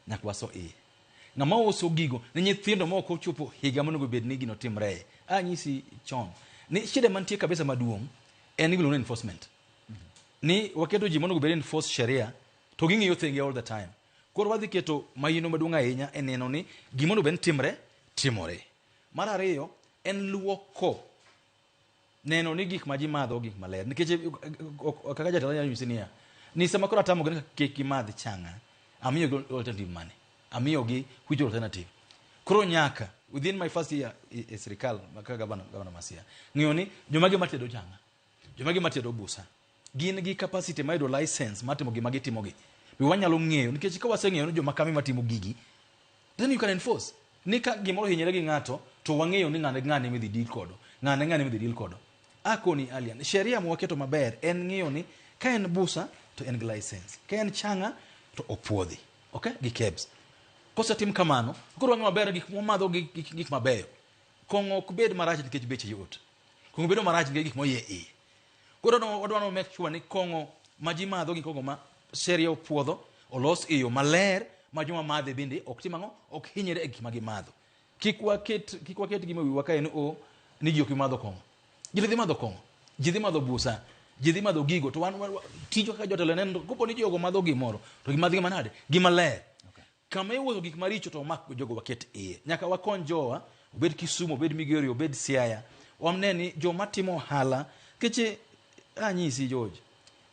nyaka waso ng'ama uso gigo ni nyithindo ma ok ochopo higa monego bed ni gino timre. Anyisi chon ni shida mantie kabisa maduong' en gilo enforcement. Ni waketo ji monego bed enforce sheria to ging'iyo thenge all the time. Koro wadhi keto mayino maduong' ahinya en neno ni gimondo ben timore. Mar ariyo en luoko neno ni gik ma ji madho gik maler nikech kaka jatelo nyalo nyisi niya ni sama koro atamo gin kik gimadh chang'a amiyo gi alternative mane amiyo gi which alternative. Koro nyaka within my first year e sirikal kaka gavana Masia ng'iyo ni jomagi matedo chang'a, jomagi matedo busa gin gi capacity ma yudo license matimo gima gitimo gi. Wanyalo ng'eyo nikech ka waseng'eyo ni joma kami matimo gigi then you can enforce. Ni ka gimoro hinyore gi ng'ato to wang'eyo ni ng'ane midhi deal kodo, ng'ane midhi deal kodo. Akoni alien sheria mo waketo maber en ng'iyo ni ka en busa to en gi license, ka en chang'a to opuodhi, okay, gi kebs. Kosetim kamano koro wang'eyo maber gik momadho gik mabeyo. Kong'o ok bed marach nikech beche yot, kong'o bedo marach nikech gik moye Koro wadwano make sure ni kong'o ma ji madho gi kong'o ma sheria opuodho olos e yo maler ma joma madhe bende ok tim ang'o ok hinyre e gik ma gimadho. Kik waket gima wiwa ka en ni ji ok madho kong'o. Ji dhi madho kong'o, ji dhi madho busa, ji dhi madho gigo to wan tijo kaka jotelo neno kopo ni jogo madho gimoro to gimadho gima nade gima ler. Kama iwuotho gik maricho to mak jogo waket iye. Nyaka wakony jowa obed Kisumu, obed Migori, obed Siaya. Wamne ni joma timo ohala keche anyisi George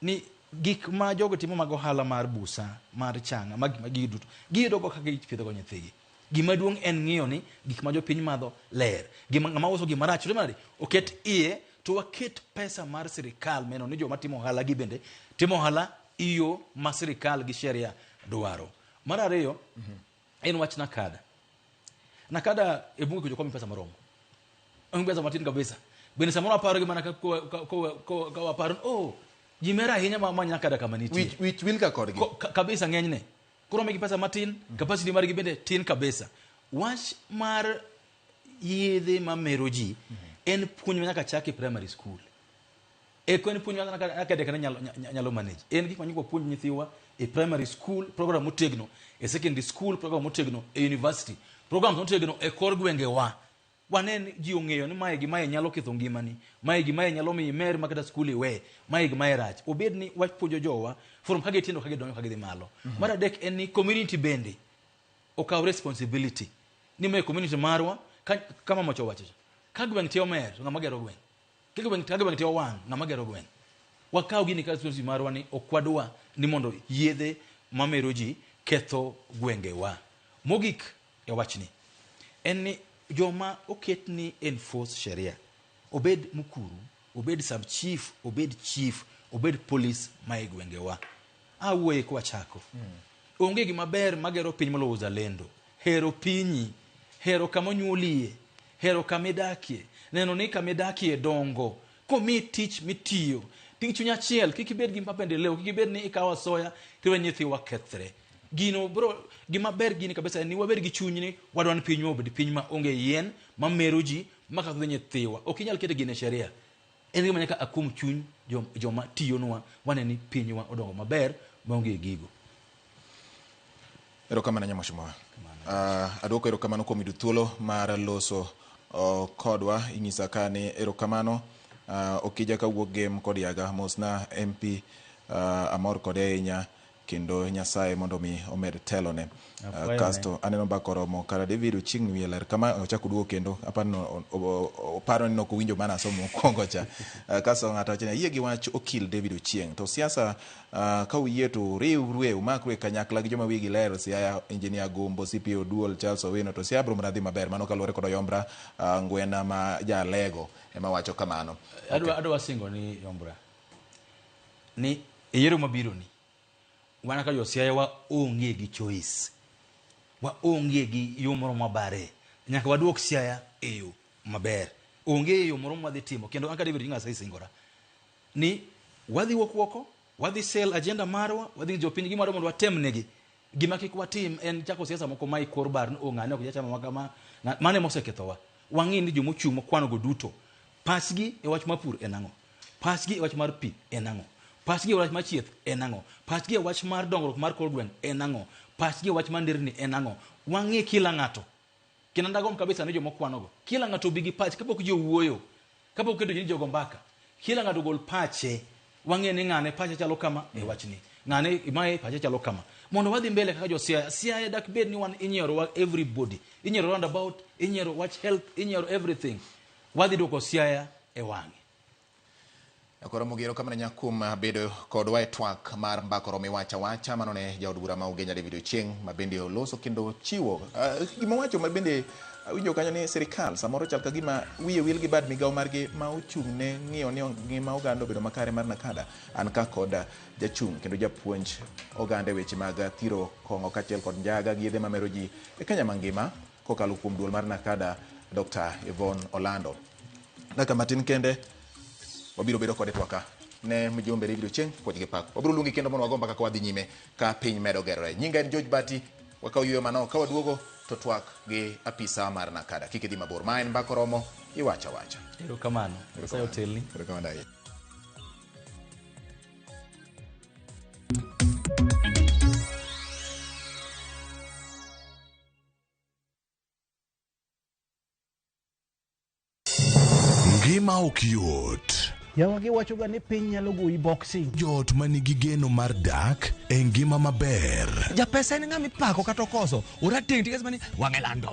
ni gik ma jogo timo mag ohala mar busa, mar chang'a, mag gigi duto giyudo go kaka gipidho go nyithigi. Gima duong' en ng'iyo ni gik ma jopiny madho ler. Gima ng'ama uso gima rach to mari oket iye to waket pesa mar sirikal meno ni joma timo ohala gi bende timo ohala iyo ma sirikal gi sheria dwaro. Mar ariyo en wach Nakada e bunge ko jokomi pesa maromo. En pesa matin kabisa. Bende samoro aparo gima ko aparo jimera ahinya ma Nakada kama nitie. Which will ka kodgi kabisa ng'enyne. Koro megi pesa matin, capacity margi bende tin kabisa. Wach mar yedhe mamero ji en puonj nyaka chak e primary school. Ko en puonj nyaka dekana nyalo manage. En gik manyiko puonj nyithiwa e primary school, program motegno, e secondary school, program motegno, e university, program motegno e kor gwenge wa. Wanen ji ong'eyo ni mae gi mae nyalo ketho ngimani, mae gi mae nyalo miyi mer makata skul iwe, mae gi mae rach. Obed ni wach puonjo jowa from kage tindo kage donyo kage dhi malo. Mar adek en ni community bende okaw responsibility. Ni me community marwa kama mocho wacho. Ka gweng' tiyo mer ng'ama gero gweng'. Ka gweng' tiyo wang' ng'ama gero gweng'. Wakaw gini ka responsibility marwa ni okwadwa ni mondo yedhe mamero ji ketho gwenge wa. Mogik e wachni en ni joma oket ni enforce sheria, obed mukuru, obed sub chief, obed chief, obed police ma e gwenge wa. Awuoye kwa chako. Onge gima ber magero piny molo uzalendo. Hero pinyi, hero kama onyuolie, hero kama idakie, neno ni kama idakie dongo. Komi tich mitiyo, ting chunya achiel, kik ibed gi mapendeleo, kik ibed ni ikawo soya tiwe nyithiwa kethre. Gino bro, gima ber gini kabisa ni waber gi chuny ni wadwan pinywa obed piny ma onge yien, ma mero ji, ma kadho nyithiwa. Ok inyal kete gine sheria. En gima nyaka akum chuny joma tiyonwa wane ni pinywa odongo maber ma onge gigo. Erokamano Nyamwashimwa. Aduoko erokamano kuom yudo thuolo mar loso kodwa. Inyisa ka ni erokamano okija kawuok gem kod yaga mosna MP amor kode ahinya kendo Nyasaye mondo mi omed telone. Kasto aneno bakoromo kara David Ochieng' Wieler kama ochako duogo kendo apano oparo ni nok winjo mana somo mokwongo cha. Kasto ng'ato wacho ni yie gi wach okil David Ochieng'. To siasa ka uyie to riwre umakre kanyakla gi joma wigi ler Siaya Engineer Gombo CPO Dual Charles Owino to Siaya bro mradhi maber mano kaluwore kod Yombra Ngwena ma jalego ema wacho kamano. Adwa singo ni Yombra ni yiero mabiro ni wana ka Siaya wa onge gi choice, wa onge gi yo moro mabare, nyaka waduok Siaya e yo maber, onge yo moro mwadhi timo. Kendo anka David Ingasa isingora ni wadhi woko wadhi sell agenda marwa, wadhi jopiny gimoro mondo watem negi gima kik watim en chako siasa moko mai kor bar no ng'ane ok jachama makama mane mosekethowa. Wang'e ni jomochung' mokwano go duto pasgi e wach mapur enang'o, pasgi e wach mar pi enang'o, pasgi e wach mar chieth enang'o, pasgi e wach mar dongruok mar kor gweng' enang'o, pasgi e wach mar nderni enang'o. Wang'e kila ng'ato kendo ndagom kabisa ne jomokwano go kila ng'ato bigi pach kapok jowuoyo, kapok kedo jogo mbaka, kila ng'ato gol pache. Wang'e ni ng'ane pache chalo kama e wachni, ng'ane mae pache chalo kama, mondo wadhi mbele kaka jo Siaya. Siaya dak bed ni wan inyiero wa everybody, inyiero roundabout, inyiero watch health, inyiero everything. Wadhi doko Siaya e wang'e. Akoro mogero kama nyakum bedo kodwa e twak mar mbakoro miwacha wacha manone jaod bura ma Ugenya David Ochieng' ma bende oloso kendo chiwo gima wacho ma bende winjo kanyo ni sirikal samoro chal ka gima wiye wil gi bad migawo margi ma ochung' ne ng'iyo ni ngima oganda obedo makare mar nakada. An ka kod jachung' kendo japuonj oganda weche mag thiro kong'o kachiel kod njaga gi yedhe mamero ji e Kenya mangima kokalo kuom duol mar nakada Dr. Yvonne Orlando. Daka matin kende wabiro bedo kode twaka ne mjombe David Ochieng' kod gi pak. Wabiro luongi kendo mondo wagomba kaka wadhi nyime ka piny medo gerore. Nyinga en George Bati, wakaw yuyo mano ka waduogo to twak gi apisa mar nakada. Kik idhi mabor. Ma en mbako romo iwacha wacha. Erokamano. Nyasaye otelni. Erokamano ahinya. Ngima ok yot. Yawagi wachoga ni piny nyalo goyi boxing. Jot manigi geno mar dak e ngima maber. Japesa en ng'ama ipako kata okoso. Orateng' tigas mani wang'e lando.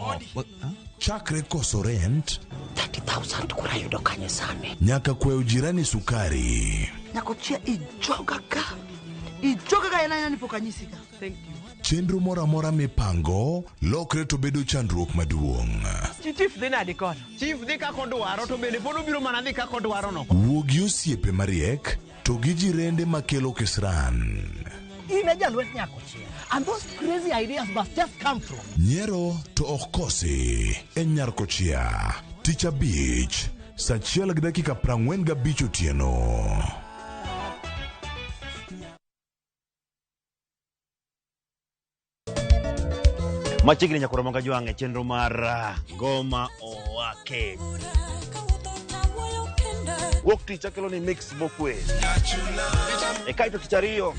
Chakre koso rent 30,000 kura yudo kanye sani. nyaka kweo jirani sukari. Nyako chia ijoga ka. Ijoga ka ena ni pokanyisi ka. Thank you. Chenro mora mora mipango lokre to bedo chandruok maduong'. Chief dhi nadi kono. Chief dhi ka kodwaro to bende pod obiro mana dhi ka kodwaro no. Wuogi osiepe mariek to gi jirende makelo kisran. Ine jalwet nyako chia. And those crazy ideas must just come from. Nyiero to ok kosi en Nyarkochia. Tich Abich, saa 1:45 otieno. Machiegni nyakoro monga jwang'e chenro mar ngoma owake. Wuok tich akelo ni mix mokwe. Kaito tich ariyo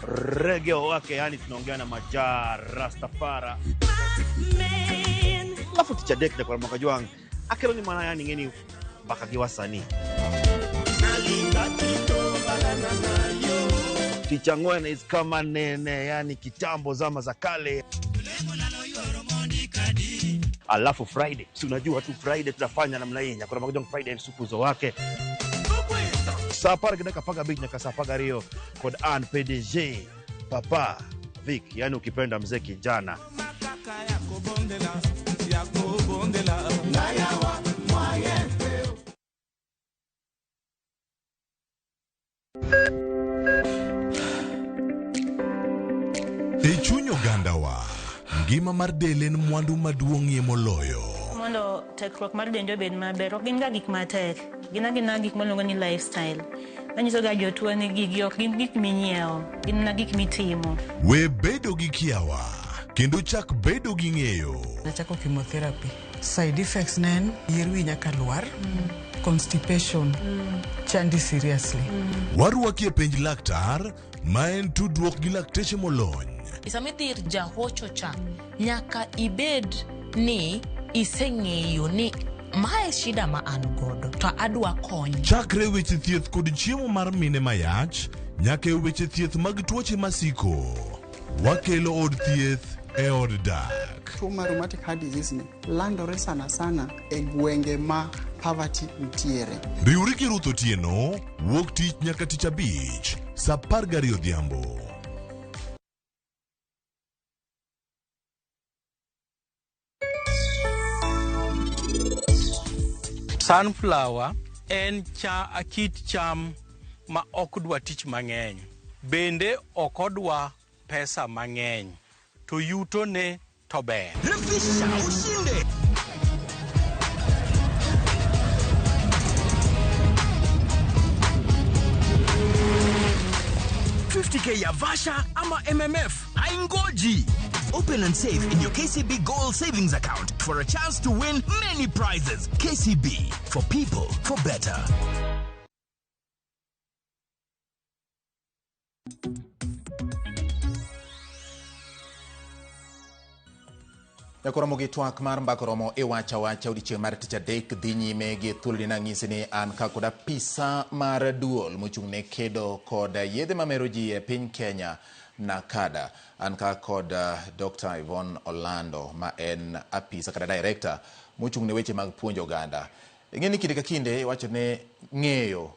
reggae owake, yani tunaongea na Majar Rastafara. Alafu tich adek nyakoro monga jwang'e akelo ni mana yani ngeni baka gi wasanii. Tich ang'wen is kama nene, yani kitambo zama za kale. Alafu Friday, si unajua tu Friday tunafanya namna hii, nyakora magojong Friday sukuzo wake. Sapara kidaka paga beach nyaka sapaga Rio kod An PDG Papa Vic, yani ukipenda mzee kijana. E chuny oganda wa ngima mar del en mwandu maduong'ie moloyo. mondo tekruok mar dende obed maber ok gin ga gik matek, gin gik maluongo ni lifestyle. Manyiso ga jotuo ni gigi ok gin gik minyiewo, gin na gik mitimo. We bedo gi kiawa kendo chak bedo gi ng'eyo. Nachako chemotherapy. Side effects nen yier wi nyaka lwar, constipation, chandi seriously. Warwaki e penj laktar ma en tudruok gi lakteche molony. Sama idhi ir jahocho cha nyaka ibed ni iseng'eyo ni mae shida ma an godo to adwa kony. Chakre weche thieth kod chiemo mar mine mayach nyaka e weche thieth mag tuoche masiko. Wakelo od thieth e od dak. Tuo mar rheumatic heart disease ni landore sana e gwenge ma poverty nitiere. Riwri gi Ruth Otieno wuok tich nyaka tich abich saa 12 odhiambo. Sunflower en kit cham ma ok dwa tich mang'eny, bende ok odwa pesa mang'eny, to yuto ne to ber. Refisha ushinde. $50K ya Vasha ama MMF haingoji. Open and save in your KCB Gold Savings Account for a chance to win many prizes. KCB, for people, for better. Yakoromo gi twak mar mbakoromo iwacha odiochieng' mar tich adek dhi nyime gi thuolni nang'isi ni an ka kod apisa mar duol mochung' ne kedo kod yedhe mamero ji e piny Kenya NACADA. An ka kod Dr. Yvonne Orlando ma en apisa kata director mochung' ne weche mag puonjo oganda. Ng'eni kinde ka kinde iwacho ne ng'eyo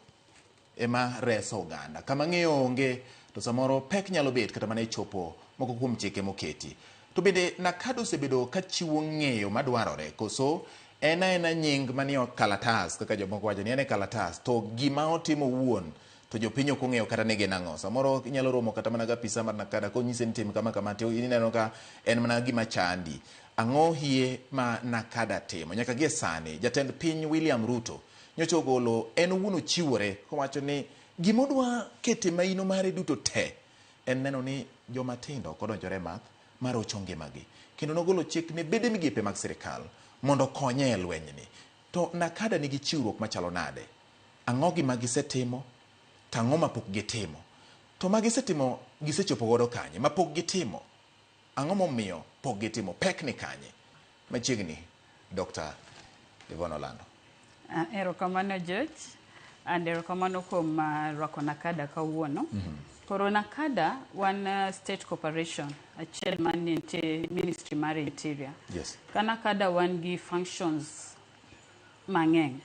ema reso oganda. Kama ng'eyo onge to samoro pek nyalo bet kata mana chopo moko kuom chike moketi. To bende NACADA osebedo ka chiwo ng'eyo madwarore koso ena nying manie kalatas kaka jomoko wacho ni ene kalatas to gima otimo wuon to jopiny ok ong'eyo kata ne gin ang'o. Samoro inyalo romo kata mana gapisa mar NACADA konyise ni tim kama to ineno ka en mana gima chandi. Ang'o hie ma NACADA timo nyaka gie sani? Jatend piny William Ruto nyocha ogolo en owuon ochiwore kowacho ni gimodwa kete maino mare duto te en neno ni joma tindo kodonjore math mar ocho ngimagi. Kendo nogolo chik ne bede migepe mag sirikal mondo konye e lwenyni. To NACADA nigi chiwruok machalo nade? Ang'o gima gisetimo? Tang'o mapok gitimo? To magisetimo gisechopo godo kanye? Mapok gitimo? Ang'o momiyo pok gitimo? Pek ni kanye? Machiegni Dr. Yvonne Orlando. Erokamano George, and erokamano kuom rwako NACADA kawuono. Koro NACADA wan state corporation achiel mantie Ministry mar Interior. Yes. Ka NACADA wan gi functions mang'eny.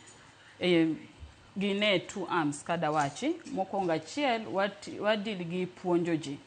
Gine two arms kada wachi. Mokwongo achiel wadil gi puonjo ji.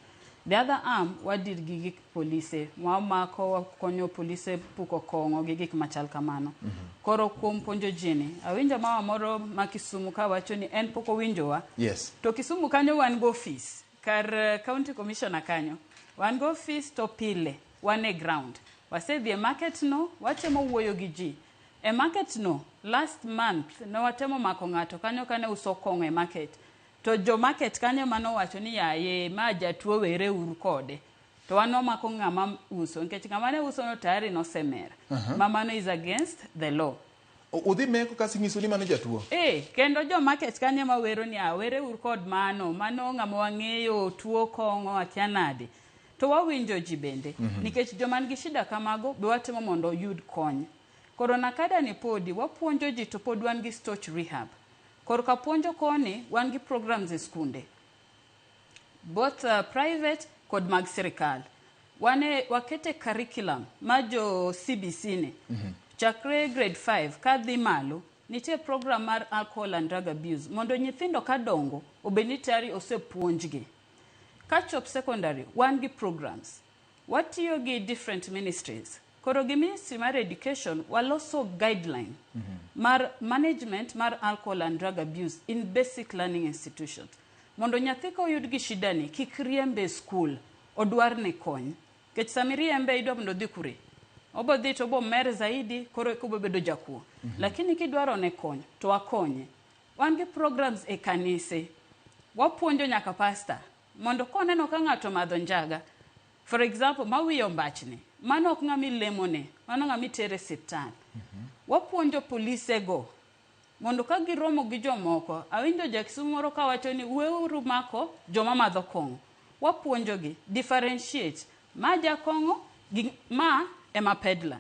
The other arm wadil gi gik polise. Mwamako wakonyo polise puko kongo gi gik machal kamano. Koro kuom puonjo ji ni. Awinjo mama moro ma Kisumu ka wacho ni en poko winjowa. Yes. To Kisumu kanyo wan go office. Kar county commissioner kanyo. Wan go office to pile. Wan e ground. Wasedhi e market no. Watemo wuoyo gi ji. E market no. Last month. No watemo mako ng'ato. Kanyo kane uso kongo e market. To jo market kanyo mano wacho ni yaye ma jatuo were uru kode. To wano mako ng'ama uso. Nkech ng'ama ne uso no tayari no semer. Mamano is against the law. Udhi meko kasi ngiso ni mano jatuo? Kendo jo market kanyo ma wero ni were uru kod mano ng'ama wang'eyo tuo kongo akia nade. To wawinjo ji bende. Nikech jo man gi shida kamago be watemo mondo yud kony. Koro NACADA ni podi wapuonjo ji to pod wan gi stoch rehab. Koro ka puonjo koni wan gi programs e skunde. Both private kod mag sirikal. Wakete curriculum ma jo CBC ne. Chakre grade 5 kadhi malo nitie program mar alcohol and drug abuse mondo nyithindo kadongo obeni tayari osepuonjgi. Kachop secondary wan gi programs. Watiyo gi different ministries. Koro gi Ministry mar Education waloso guideline mar management mar alcohol and drug abuse in basic learning institutions. Mondo nyathi ka oyud gi shida ni kik riembe school odwar ne kony. Kech samiri embe idwa mondo dhi kure. obodhi to bo mer zaidi koro kubo bedo jakuo. Lakini kidwaro ne konyo to akonye. Wan gi programs e kanise. Wapuonjo nyaka pastor mondo koneno ka ng'ato madho njaga. For example, mawiyo mbachni, mano ok ng'ami lemone, mano ng'ami tere siptal. Wapuonjo polise go mondo ka giromo gi jomoko, awinjo jakisumu moro kawacho ni weuru mako joma madho kong'o. Wapuonjo gi differentiate ma jakong'o gi ma ema pedla.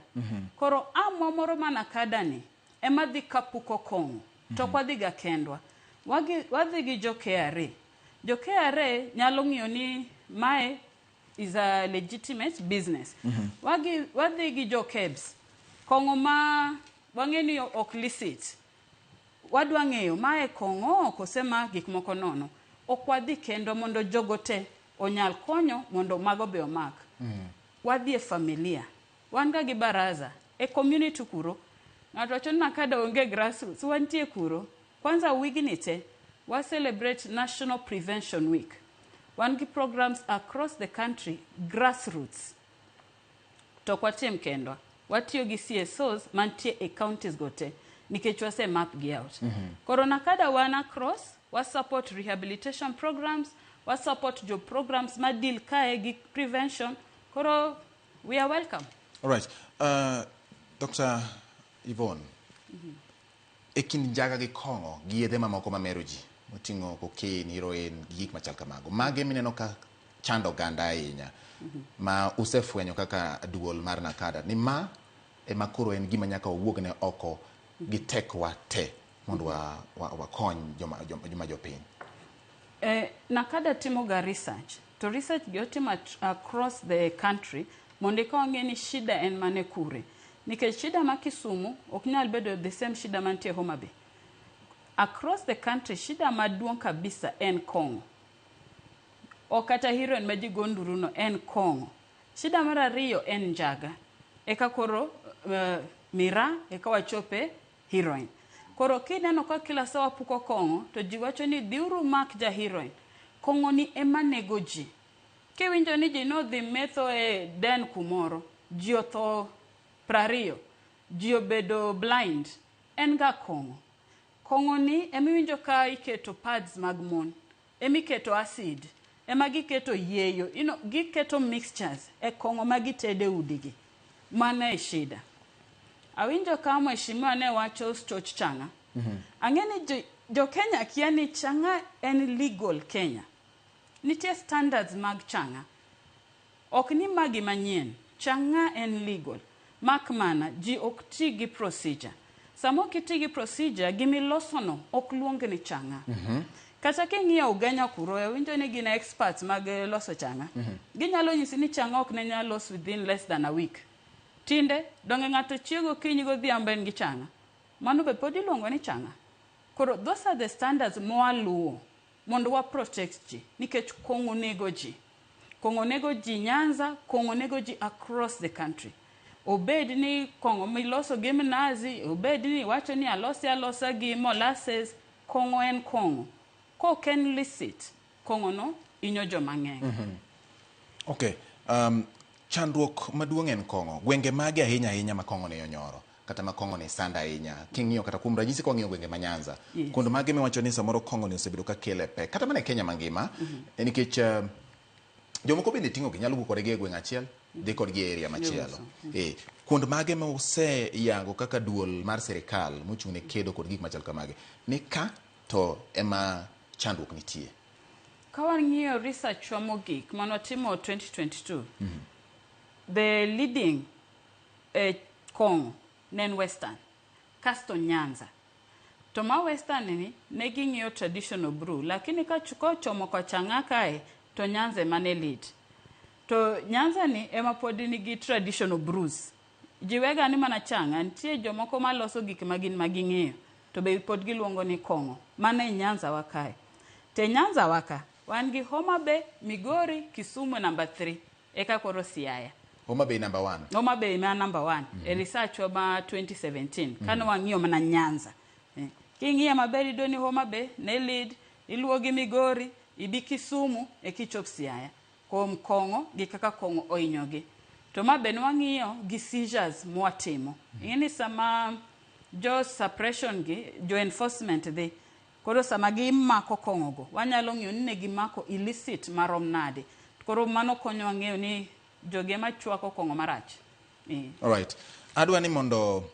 Koro amwa moro mana kadani ema dhi kapuko kong'o. To kwa dhiga kendwa. Wadhi gi jo KRA. Jo KRA nyalo ng'iyo ni mae is a legitimate business. Wadhi gi jo KEBS. Kong'o ma wang'eni ok licit. Wadwa ng'eyo mae kong'o kosema gik moko nono. Ok wadhi kendo mondo jogo te onyal konyo mondo mago be omak. Wadhi e familia. Wan ga gi baraza. E community kuro. Ng'ato wacho na kada onge grassroots. Wantie kuro. Kwanza wigni te. We celebrate National Prevention Week. Wan gi programs across the country, grassroots. To kwa tim kendwa. Watiyo gi CSOs mantie e counties gote. Nikech wase map gi out. Corona kada wan across, we support rehabilitation programs, we support job programs ma deal kae gi prevention. Koro, we are welcome. All right. Dr. Yvonne, ekin njaga gi kong'o gi yedhe mamoko mamero ji, moting'o cocaine, heroin, gik machal kamago. Mage mineno ka chando ganda ahinya. Ma usefwenyo kaka duol mar Nakada. Ni ma ema koro en gima nyaka owuogne oko gi tekwa te mondo wakony joma jopiny. Nakada timo ga research. To research gi otimo across the country mondo ka wang'eni shida en mane kure. Nikech shida ma Kisumu ok nyal bedo the same shida mantie Homa Bay. Across the country shida maduong' kabisa en kong'o. O kata heroin ma ji gonduru no en kong'o. Shida mar ariyo en njaga. Eka koro mira eka wachope heroin. Koro kineno ka kila sawa puko kong'o to ji wacho ni dhiuru mak ja heroin. Kong'o ni ema nego ji. Kiwinjo ni ji no dhi metho e den kumoro. Ji otho 20. Ji obedo blind. En ga kong'o. Kong'o ni emiwinjo ka iketo pads mag mon. Emiketo acid. Ema giketo yeyo. Giketo mixtures. E kong'o magitede udigi. Mana e shida. Awinjo ka mheshimiwa ne wacho choch changa. Ang'eni jo Kenya kia ni changa en legal Kenya. Nitie standards mag changa. Ok ni magi manyien. Changa en legal. Mak mana ji ok ti gi procedure. Samo kiti gi procedure gimiloso no ok luong ni changa. Kata king'iyo Ugenya kuro winjo ni gin experts mag loso changa. Ginyalo nyisi ni changa ok ne nyalo los within less than a week. Tinde donge ng'ato chiego kiny godhiambo en gi changa. Mano be pod iluongo ni changa. Koro those are the standards mwaluwo mondo wa protect ji nikech kong'o nego ji. Kong'o nego ji Nyanza, kong'o nego ji across the country. Obed ni kong'o miloso gi mnazi, obed ni wacho ni alosa gi molasses, kong'o en kong'o. Ko ken licit, kong'o no inyo jo mang'eny. Okay. Chandruok maduong' en kong'o. Gwenge mage ahinya ma kong'o ne onyoro. Kata ma kong'o ne sanda ahinya. King'iyo kata kuom ranyisi kwa ng'iyo gwenge ma Nyanza. Yes. Kundo mage miwacho ni samoro kong'o ne osebedo ka kele pek. Kata mana e Kenya mangima. Nikech jomoko bende ting'o gi nyalo bukore gi e gweng' achiel. Dhi kod gi area machielo. Kuond mage ma use yango kaka duol mar serikal mochung' ne kedo kod gik machal kamage. Ni ka to ema chandruok nitie. Kawang'iyo research wa mogik manotimo 2022. The leading Kong'o nen Western. Kasto Nyanza. To ma Western ni ne ging'iyo traditional brew. Lakini ka chomo kwa changa kae to Nyanza mane lead. To Nyanza ni ema pod nigi traditional brews. Jiwega ni mana changa. Ntie jomoko maloso gik maging'eyo. To be pod giluongo ni Kong'o. Mana e Nyanza wakae. Te Nyanza waka. Wan gi Homa Bay, Migori, Kisumu number 3. Eka koro Siaya. Homa Bay number 1. Homa Bay ma number 1. E research wa 2017. Kano wang'iyo mana Nyanza. King'iyo maber ido ni Homa Bay ne lead, iluwo gi Migori, ibi Kisumu e kichop Siaya. Kuom Kong'o gi kaka Kong'o oinyogi. To ma ben wang'iyo gi seizures mwatimo. Ing'eni sama jo suppression gi, jo enforcement dhi, koro sama gimako kong'ogo, wanyalo ng'iyo ni ne gimako illicit marom nade. Koro mano konyo ng'eyo ni joge machwako kong'o marach. Alright. Adwa ni mondo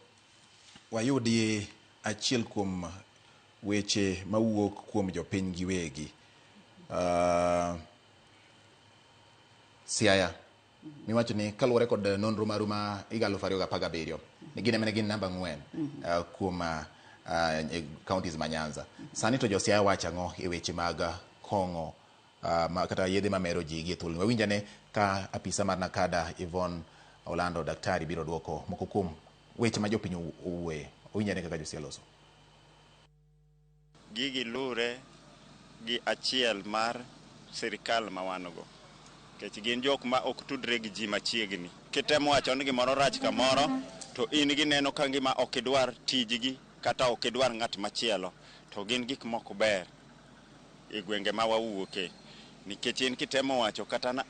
wayudi achiel kuom weche mawuok kuom jopiny giwegi. Siaya. Miwacho ni kaluwore kod nonro maru ma 2017 ni gin namba 4 kuom counties ma Nyanza. Sani to jo Siaya wacho ang'o e weche mag kong'o kata yedhe mamero ji gi thuolo. Wawinjane ka apisa mar Nakada Yvonne Orlando daktari biro duoko moko kuom weche ma jopiny owuoye. Owinjane kaka Josia loso. Gigi lure gi achiel mar sirikal ma wanogo. Kech gin jok ma ok tudre gi ji machiegni. Kitemo wacho ni gimoro rach kamoro, to in gineno ka ngima ok idwar tijgi kata ok idwar ng'at machielo. To gin gik moko ber e gwenge ma wawuoke. Nikech in kitemo wacho kata na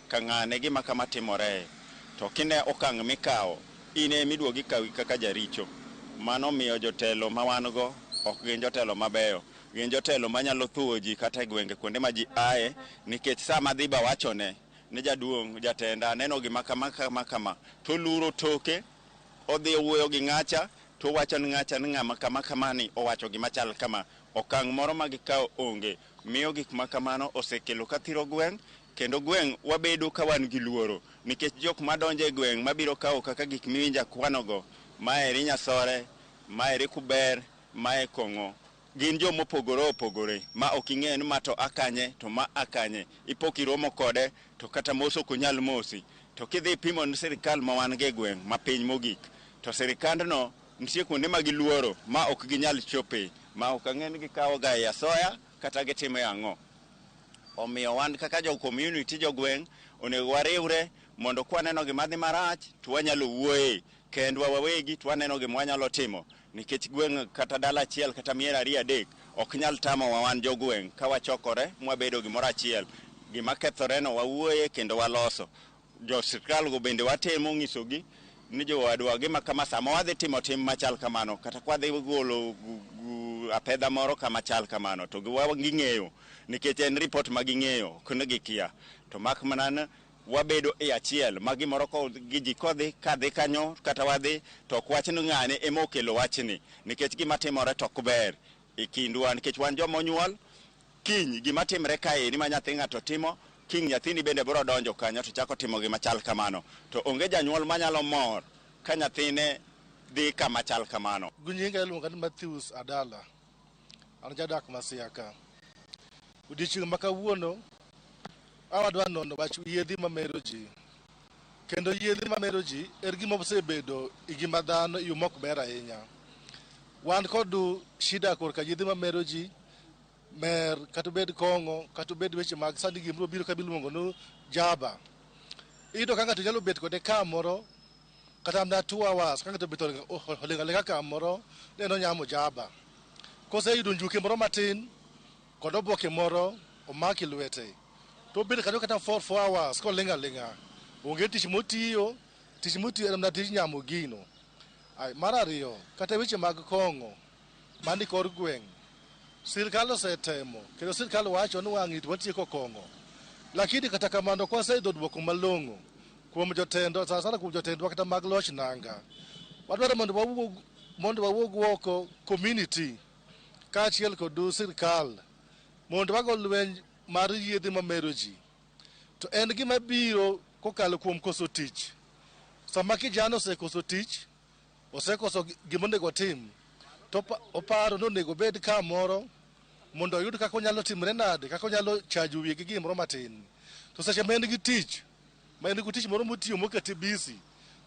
ka ng'ane gima kama timore, to kine okang' mikawo, in emiduogi kawi kaka jaricho. Mano miyo jotelo ma wan-go ok gin jotelo mabeyo. Gin jotelo manyalo thuo ji kata e gwenge kuonde ma ji aye, nikech sama dhi ba wachone ni jaduong' jatenda neno gima kama to luro toke, odhi wuoyo gi ng'acha, to wacho ni ng'acha ni ng'ama kama ni owacho gima chal kama. Okang' moro ma gikawo onge, miyo gik ma kamano osekelo kathiro gweng', kendo gweng' wabedo ka wan gi luoro, nikech jok madonjo e gweng' mabiro kawo kaka gik miwinja kwanogo, maeri Nyasore, maeri Kuber, mae Kong'o, gin jo mopogore opogore, ma ok ing'e ni ma to akanye to ma akanye. Ipo kiromo kode to kata moso kunyal mosi. To kidhi pimo ni sirikal ma wan ge gweng' ma piny mogik, to sirikandno nitie kuonde ma giluoro ma ok ginyal chope, ma ok ang'e ni gikawo ga e asoya kata gitimo ang'o. Omiyo wan kaka jo community jo gweng' onego wariwre mondo kwaneno gima dhi marach to wanyalo wuoye, kendwa wawegi to waneno gima wanyalo timo. Nikech gweng' kata dala achiel kata mier 2-3 ok nyal tamo wan jo gweng' ka wachokore mwabedo gimoro achiel. Gima kethoreno wawuoye kendo waloso. Jo sirkal go bende watemo ng'isogi ni jowadwa gima kama sama wadhi timo tim machal kamano, kata kwadhi golo apedha moro kama chal kamano, to ging'eyo nikech en report ma ging'eyo kendo gikia. To mak manana wabedo e achiel ma gimoro ko giji kodhi kadhi kanyo kata wadhi to ok wach ni ng'ane ema okelo wachni, nikech gima timore to ok ber e kindwa, nikech wan joma onyuol. Kiny gima timre kae ni ma nyathi ng'ato timo, kiny nyathini bende biro donjo kanyo to chako timo gima chal kamano, to onge janyuol manyalo mor ka nyathine dhi kama chal kamano. Gunyinga iluonga ni Matthews Adala, an jadak ma Siaya ka. Odiochieng' ma kawuono awadwa nono wach yedhi mamero ji, kendo yedhi mamero ji er gima osebedo e gima dhano yo mok ber ahinya. Wan kod shida korka yedhi mamero ji, mer kata bed kong'o kata bed weche mag sani gimro biro kabiluongo no jaba. Iyudo ka ng'ato nyalo bet kode kamoro kata mna 2 hours ka ng'ato bet olengalenga kamoro neno nyamo jaba. Koseyudo njuke moro matin kod oboke moro omaki lwete, to bed kanyo kata 4 hours kolengalenga, onge tich motiyo en mna tich nyamo gino. Mar ariyo, kata weche mag kong'o mani kor gweng', sirkal osetemo kendo sirkal wacho ni wang'i to watieko kong'o, lakini kata kamano kwaseyudo duoko malong'o kuom jotendo, sana kuom jotendwa kata mag loch nanga, wadwaro mondo wawuog oko community kaachiel kod sirkal mondo wago lweny mar yedhe mamero ji. To en gima biro kokalo kuom koso tich. Sama kijana osekoso tich, osekoso gimonego tim, to oparo ni onego bed kamoro mondo oyud kaka onyalo timre nade, kaka onyalo chajo wiye gi gimoro matin. To seche ma en gi tich, ma en gi tich moro motiyo mokete busy,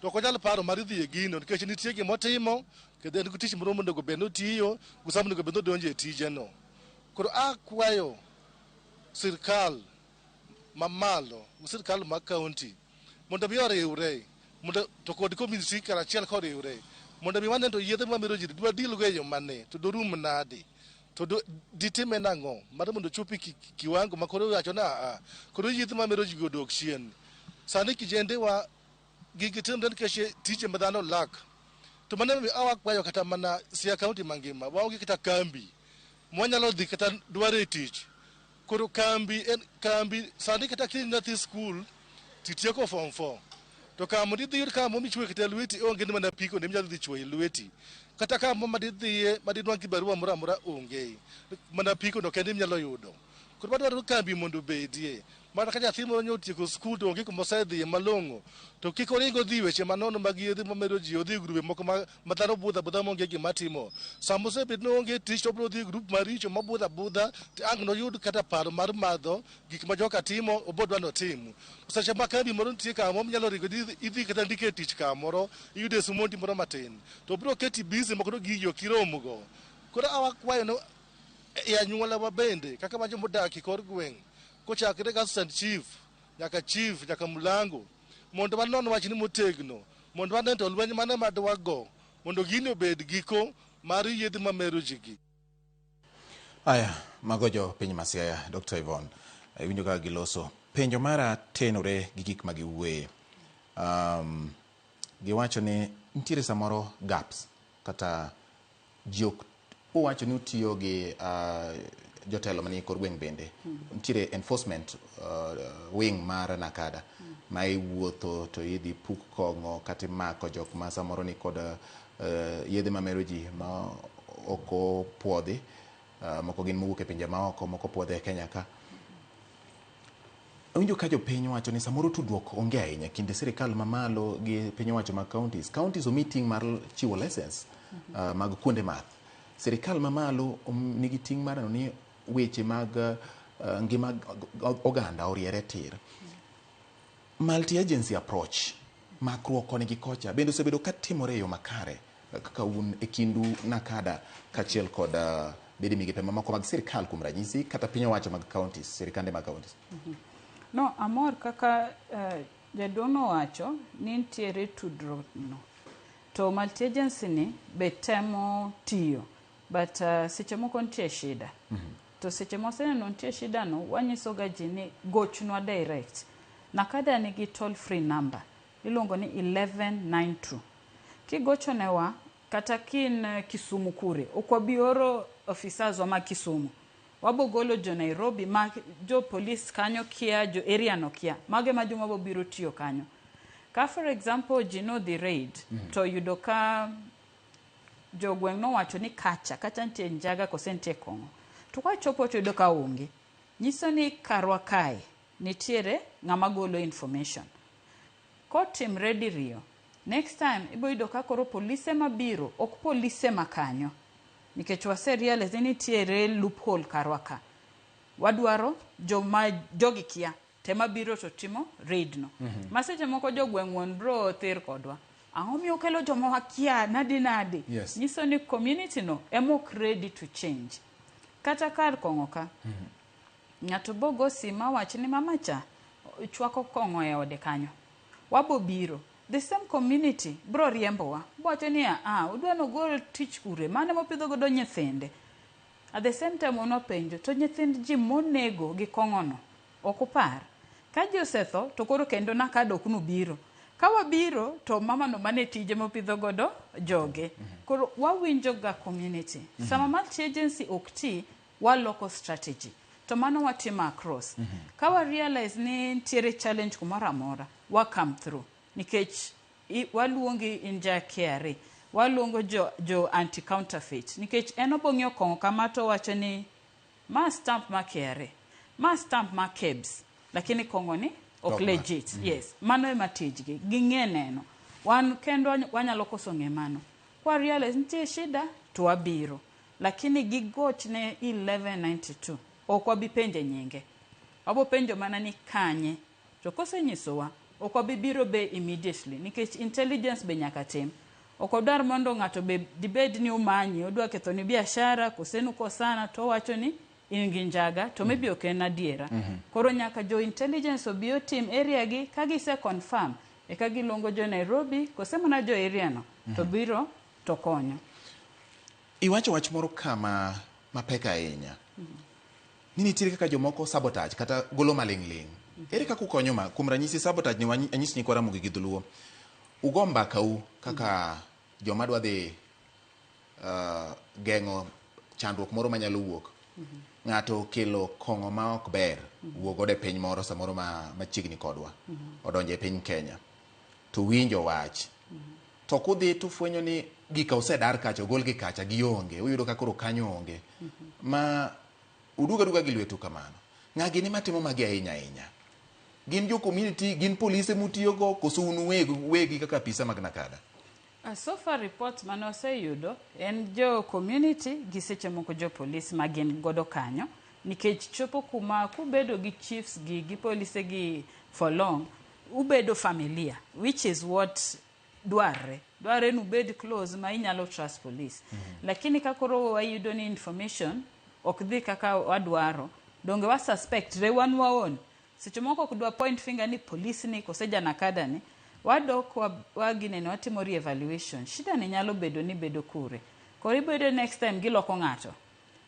to ok onyal paro mar dhi e gino nikech nitie gimotimo, kendo en gi tich moro monego bed notiyo, gusama onego bed nodonjo e tijeno. Koro akwayo sirkal mamalo, sirkal mag kaunti, mondo mi oriwre, mondo to kod community karachiel koriwre, mondo mi waneno yedhe mamero ji dwa dilgo e yo mane, to dorum nade, to ditime nang'o mar mondo chopi kiwango ma koro wacho na koro yedhe mamero ji odok chien. Sani kijendewa gigi timre nikech tije madhano lak to mane mi awa kwayo kata mana Siaya County mangima waonge kata kambi mwanyalo dhi kata dware tich koro kambi sani kata kiny nyathi school titieko form 4 to kamo didhi kamo michwe kata lweti onge ni mana piko ne mnyalo dhi chwe lweti kata kamo madidhiye madidwang' barua moro amora onge mana piko no kende mnyalo yudo koro wadwaro kambi mondo bedie mana ka nyathi moro nyotieko skul to onge kumosedhiye malong'o to kik oringo dhi weche manono mag yedhi mamedo ji odhi grube moko ma dhano budha monge gima timo sama osebed ni onge tich to obiro dhi grup maricho mabudha to ang' noyud kata paro mar madho gik ma joka timo obodwa notim seche ma kambi moro nitie kamo minyalo ringo idhi kata ndike tich kamoro iyude sumondi moro matin to obiro keti busy moko no gigi ok iromgo koro awakwayo no e anyuolawa bende kaka ma jomodak e kor gweng' kochakre ka assistant chief nyaka mlango mondo wanon wachni motegno mondo wane to lweny mane madwago mondo gini obed giko mar yedhi mamero ji gi. Aya, mago jo piny ma Siaya, Dr. Yvonne, winjo ka giloso. Penjo mara tenore gi gik ma giwuoye. Giwacho ni nitiere samoro gaps kata jok uwacho ni utiyo gi jotelo mani kor gweng' bende nitiere enforcement wing mar nakada ma iwuotho to idhi puk kong'o kata mako jok ma samoro ni kod yedhe mamero ji ma oko puodhi moko gin mowuok e pinje maoko moko puodhi e Kenya ka. Winjo ka jopiny wacho ni samoro tudruok onge ahinya kinde sirikal mamalo gi piny wacho mag counties omi ting' mar chiwo license mag kuonde math. Sirikal mamalo nigi ting' mar neno ni weche mag ngima oganda oriere tir. Multi-agency approach makruok koni gi kocha bende osebedo ka timore e yo makare kaka un e kindu nakada kachiel kod bede migepe mamoko mag sirikal kuom ranyisi kata piny owacho mag counties, sirikande mag counties. No, amor kaka jaduong' owacho ni nitiere tudruok no. To multi-agency ni be temo tiyo, but seche moko nitie shida. To seche moseneno nitie shida no, wanyiso ga ji ni gochnwa direct. Nakada nigi toll free number, iluongo ni 1192. Kigochonewa, kata kin Kisumu kure, okwabioro officers wa ma Kisumu. Wabogolo jo Nairobi, jo police kanyo kia, jo area no kia. Mage ma joma bobiro tiyo kanyo. Ka for example, jino the raid, to yudo ka jo gweng' no wacho ni kacha ntie njaga kose ntie kong'o. To kwa chopo to yudo ka onge. Nyiso ni karwa kae, nitiere ng'ama golo information. Kotimre diriyo, next time ibo yudo ka koro polise mabiro, ok polise makanyo. Nikech wase realize ni nitiere loophole karwa ka. Wadwaro jogi kia, tema biro to timo raid no. Maseche moko jo gweng' won bro thir kodwa. Ang'o miyo kelo joma wakia nadi. Yes. Nyiso ni community no emok ready to change. Kata kar kong'o ka. Ng'ato bogo sima wach ni mamacha chwako kong'o e ode kanyo. Wabo biro. The same community bro riembowa. Wacho ni udwano gol tich kure mane mopidho godo nyithinde. At the same time ono penjo to nyithind ji monego gi kong'ono okupar. Ka ji osetho to koro kendo nakado kunu biro. Ka wabiro to mama no mane tije mopidho godo joge. Koro wawinjo ga community. Sama multi-agency okti wa local strategy. To mano watima across. Ka wa realize ni ntiere challenge kumora amora, wa come through. Nikech waluongi inja KRA, waluongo jo anti-counterfeit. Nikech enobong'yo kong'o kamato wacho ni ma stamp ma KRA, ma stamp ma KEBS, lakini kong'o ni ok legit. Yes, mano ema tijgi, ging'e neno. Wan kendo wanyalo koso ng'e mano. Kwa realize ntie shida, to wabiro. Lakini gigoch ne 1192, okwa bipenje nyinge. Wabo penjo mana ni kanye, to kose nyisowa, okwa bibiro be immediately. Nikech intelligence be nyaka tim. Okodar mondo ng'ato be dibed ni umanyi, odwa ketho ni biashara, kosenu kosana, to wacho ni ingi njaga, to maybe okena adiera. Koro nyaka jo intelligence obio team area gi, kagi se confirm, kagi longo jo Nairobi, kosemo na jo area no, to biro, to konyo. Iwacho wach moro kama mapeka ahinya. Nini tiri kaka jomoko sabotage kata golo maling'ling'. Ere kaka ukonyo ma kuom ranyisi sabotage ni anyisi ni kwara mugi gidhuluo. ugo mbakau kaka joma dwa dhi geng'o chandruok moro manyalo wuok. Ng'ato kelo kong'o ma ok ber wuok ode piny moro samoro machiegni kodwa odonje piny Kenya to winjo wach to kudhi tufwenyo ni gika osedar kacha ogol gi kacha gionge uyudo ka koro kanyo onge ma uduga gi lwetu kamano. Ng'a gini matimo magi ahinya gin jo community gin polise mutiyogo koso un wegi kaka apisa mag Nakada? So far reports mane waseyudo en jo community gi seche moko jo police ma gin godo kanyo nikech chopo kuma kubedo gi chiefs gi polise gi for long ubedo familia which is what dware ni ubed close ma inyalo trust police. Lakini kakoro wayudo ni information ok dhi kaka wadwaro donge wa suspect rewan waon seche moko kudwa point finger ni police ni koseja Nakada ni wadok waginene watimo re-evaluation. Shida ni nyalo bedo kure. Koro ibedo next time giloko ng'ato.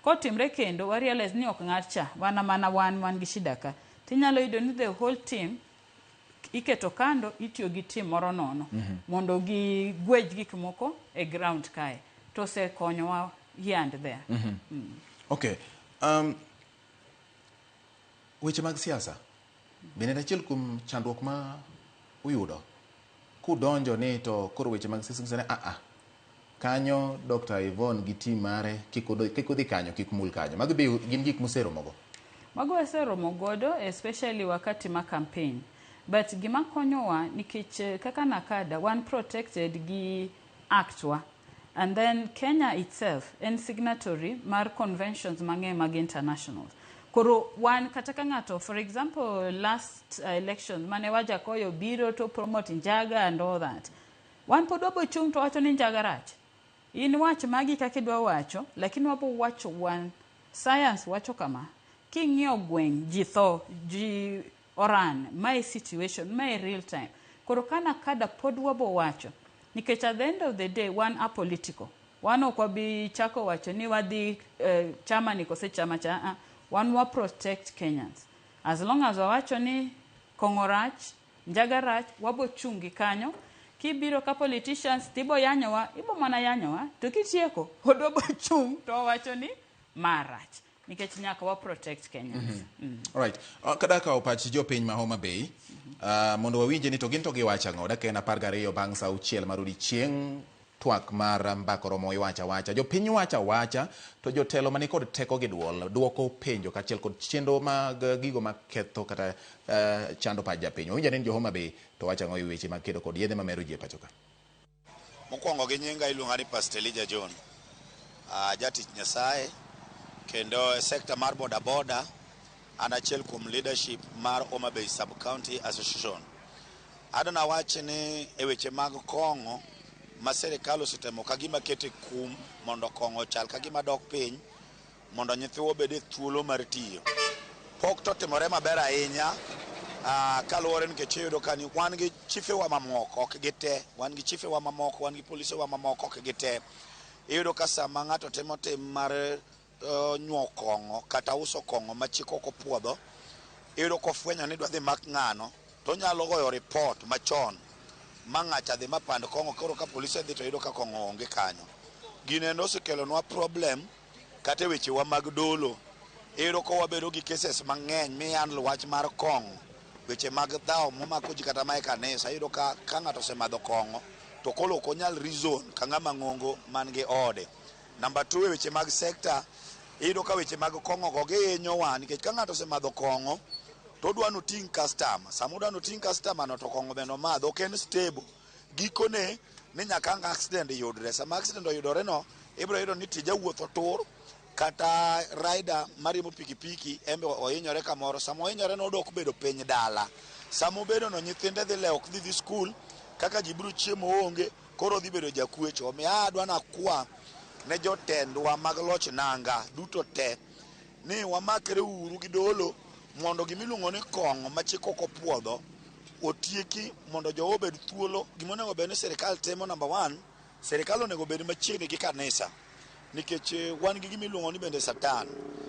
Kotimre kendo wa realize ni ok ng'at cha mana wan gi shida ka. Tinyalo yudo ni the whole team iketo kando itiyo gi team moro nono mondo gi gwej gik moko e ground kae. To se konyo wa here and there. Okay. Weche mag siasa. Bende achiel kuom chandruok ma uyudo. Kudonjo ni to koro weche mag siasa ne kanyo Dr. Yvonne gi team mare kikudhi kanyo kikmul kanyo. Magi be gin gik museromogo. Mago waseromo godo especially wakati ma campaign. But gima konyowa nikech kaka Nakada one protected gi act wa and then Kenya itself en signatory mar conventions mang'eny mag international. Koro wan kata ka ng'ato for example last elections mane Wajakoyo biro to promote Njaga and all that. Wan pod wabo chung to wacho ni Njaga rach. In wach magi kaka idwa wacho lakini wabo wacho wan science wacho kama king'iyo gweng ji tho ji oran my situation my real time. Koro kana Kada pod wabo wacho nikech at the end of the day one apolitical. Wan ok wabi chako wacho ni wadhi chama ni kose chama cha one wa protect Kenyans. As long as wawacho ni Kong'o rach, Njaga rach, wabo chungi kanyo. Kibiro ka politicians tibo yanyowa, ibo mana yanyowa. To kitieko, hodobo chung to wawacho ni marach. Nikech nyaka wa protect Kenyans. Alright. Kadaka opachi jo piny ma Homa Bay. Mondo wawinje ni to gin to giwacha ng'o. Dake na 12 bang' sa auchiel marudi chieng' twak mar mbakoromo iwacha jo piny wacha to jotelo mani kod teko gi duoko penjo kachiel kod chenro mag gigo maketho kata chando pach japiny. Owinja ni jo Homa Bay to wacha ng'o weche mag kedo kod yedhe mamero ji e pachoka. Mokwongo gi nyinga iluonga ni Pastor Elijah John. Jatich Nyasaye kendo e sekta mar boda an achiel kuom leadership mar Homa Bay Sub County Association. Adana wache ni e weche mag kong'o ma serikal osetemo kagima kete kum mondo kong'o chal kagima dok piny mondo nyithiwa obed e thuolo mar tiyo. Pok to timore maber ahinya kaluwore nikech iyudo ka ni wan gi chifewa mamoko ok gite, wan gi chifewa mamoko, wan gi polisewa mamoko ok gite. Iyudo ka sama ng'ato timo tim mar nyuo kong'o kata uso kong'o ma chik ok opuodho, iyudo kofwenyo ni dwa dhi mak ng'ano to nyalo goyo report machon ma ng'acha dhi mapand kong'o koro ka polisi dhi to yudo ka kong'o onge kanyo. Gine nosekelonwa problem kata wechewa mag dolo. Iyudo ko wabedo gi cases mang'eny mihandle wach mar kong'o, weche mag dhawo momako ji kata mae kanisa. Iyudo ka ng'ato osemadho kong'o to kolo ok onyal reason ka ng'ama ng'ongo man gi ode. Number 2 weche mag sekta, iyudo ka weche mag kong'o go gihinyowa nikech ka ng'ato osemadho kong'o to odwa noting customer. Sama odwa noting customer no to kong'o bende omadho ok en stable. Gikone ni nyaka accident yudre. Sama accident oyudore no ibiro yudo ni tija wuotho tur kata rider mariembo pikipiki embe ohinyore kamoro. Sama ohinyore no odok bedo piny dala. Sama obedo no nyithinde dhi lewo ok dhi skul kaka ji biro chiemo onge koro dhi bedo jakwecho. Omiyo adwa nakwa ne jotendwa mag loch nanga duto te ni wamakre uru gi dolo mondo gimiluongo ni kong'o ma chik ok opuodho otieki mondo jowo obed thuolo. Gima onego bed ni sirikal temo number 1, sirikal onego bed machiegni gi kanisa nikech wan gi gimiluongo ni bende Satan.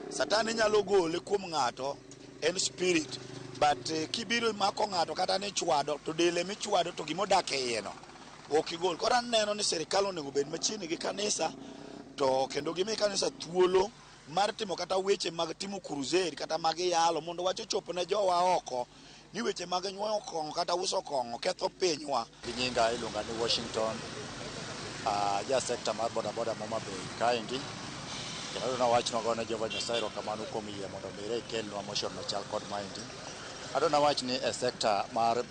Satan inyalo gole kuom ng'ato en spirit but kibiro mako ng'ato kata ni chwado to dele michwado to gimodak e iye no ok igol. Koro aneno ni sirikal onego bed machiegni gi kanisa to kendo gimi kanisa thuolo mar timo kata weche mag timo crusade kata mag yalo mondo wach ochop ne jowa oko ni weche mag nyuoyo kong'o kata uso kong'o ketho pinywa. Nyinga iluonga ni Washington, ja sekta mar bodaboda Homa Bay kaendi. Kendo na wach nogo ne Jehova Nyasaye erokamano kuom yie mondo mi ikelnwa motion machal kod maendi. Adona wach ni e sekta mar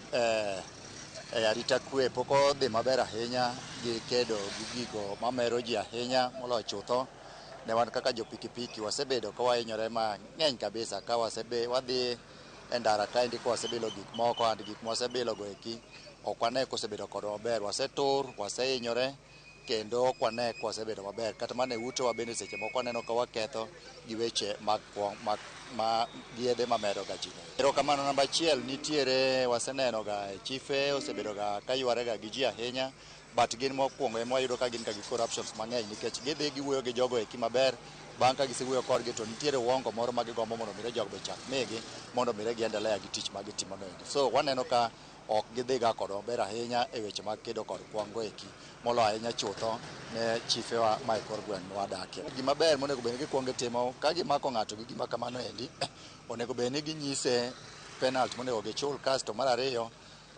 arita kwe pok odhi maber ahinya gi kedo gi gigo mamero ji ahinya moloyo chutho. Ne wan kaka jo pikipiki wasebedo ka wahinyore mang'eny kabisa ka wadhi e ndara kaendi ka wasebilo gik moko and gik mwasebilo go eki ok wane kosebedo kodwa maber, wasetur, wasehinyore kendo ok wane kosebedo maber. Kata mana e utewa bende seche moko waneno ka waketho gi weche mag yedhe mamedo ga ji. Erokamano namba achiel nitiere waseneno ga chife osebedo ga ka yware ga gi ji ahinya, but gin mokwongo ema wayudo ka gin ka gi corruptions mang'eny nikech gidhi giwuoyo gi jogo eki maber, bang' ka gisewuoyo kodgi to nitiere uongo moro ma gigombo mondo mire jogo be chak migi mondo mire giendelea gi tich ma gitimo noendi. So waneno ka ok gidhiga kodwa maber ahinya e weche mag kedo kod kwango eki molo ahinya chutho ne chifewa ma e kor gweng' mwadakie. Gima ber monego bed ni gikwongo timo ka gimako ng'ato gi gima kamano endi onego bed ni ginyise penalty monego gichul, kasto mar ariyo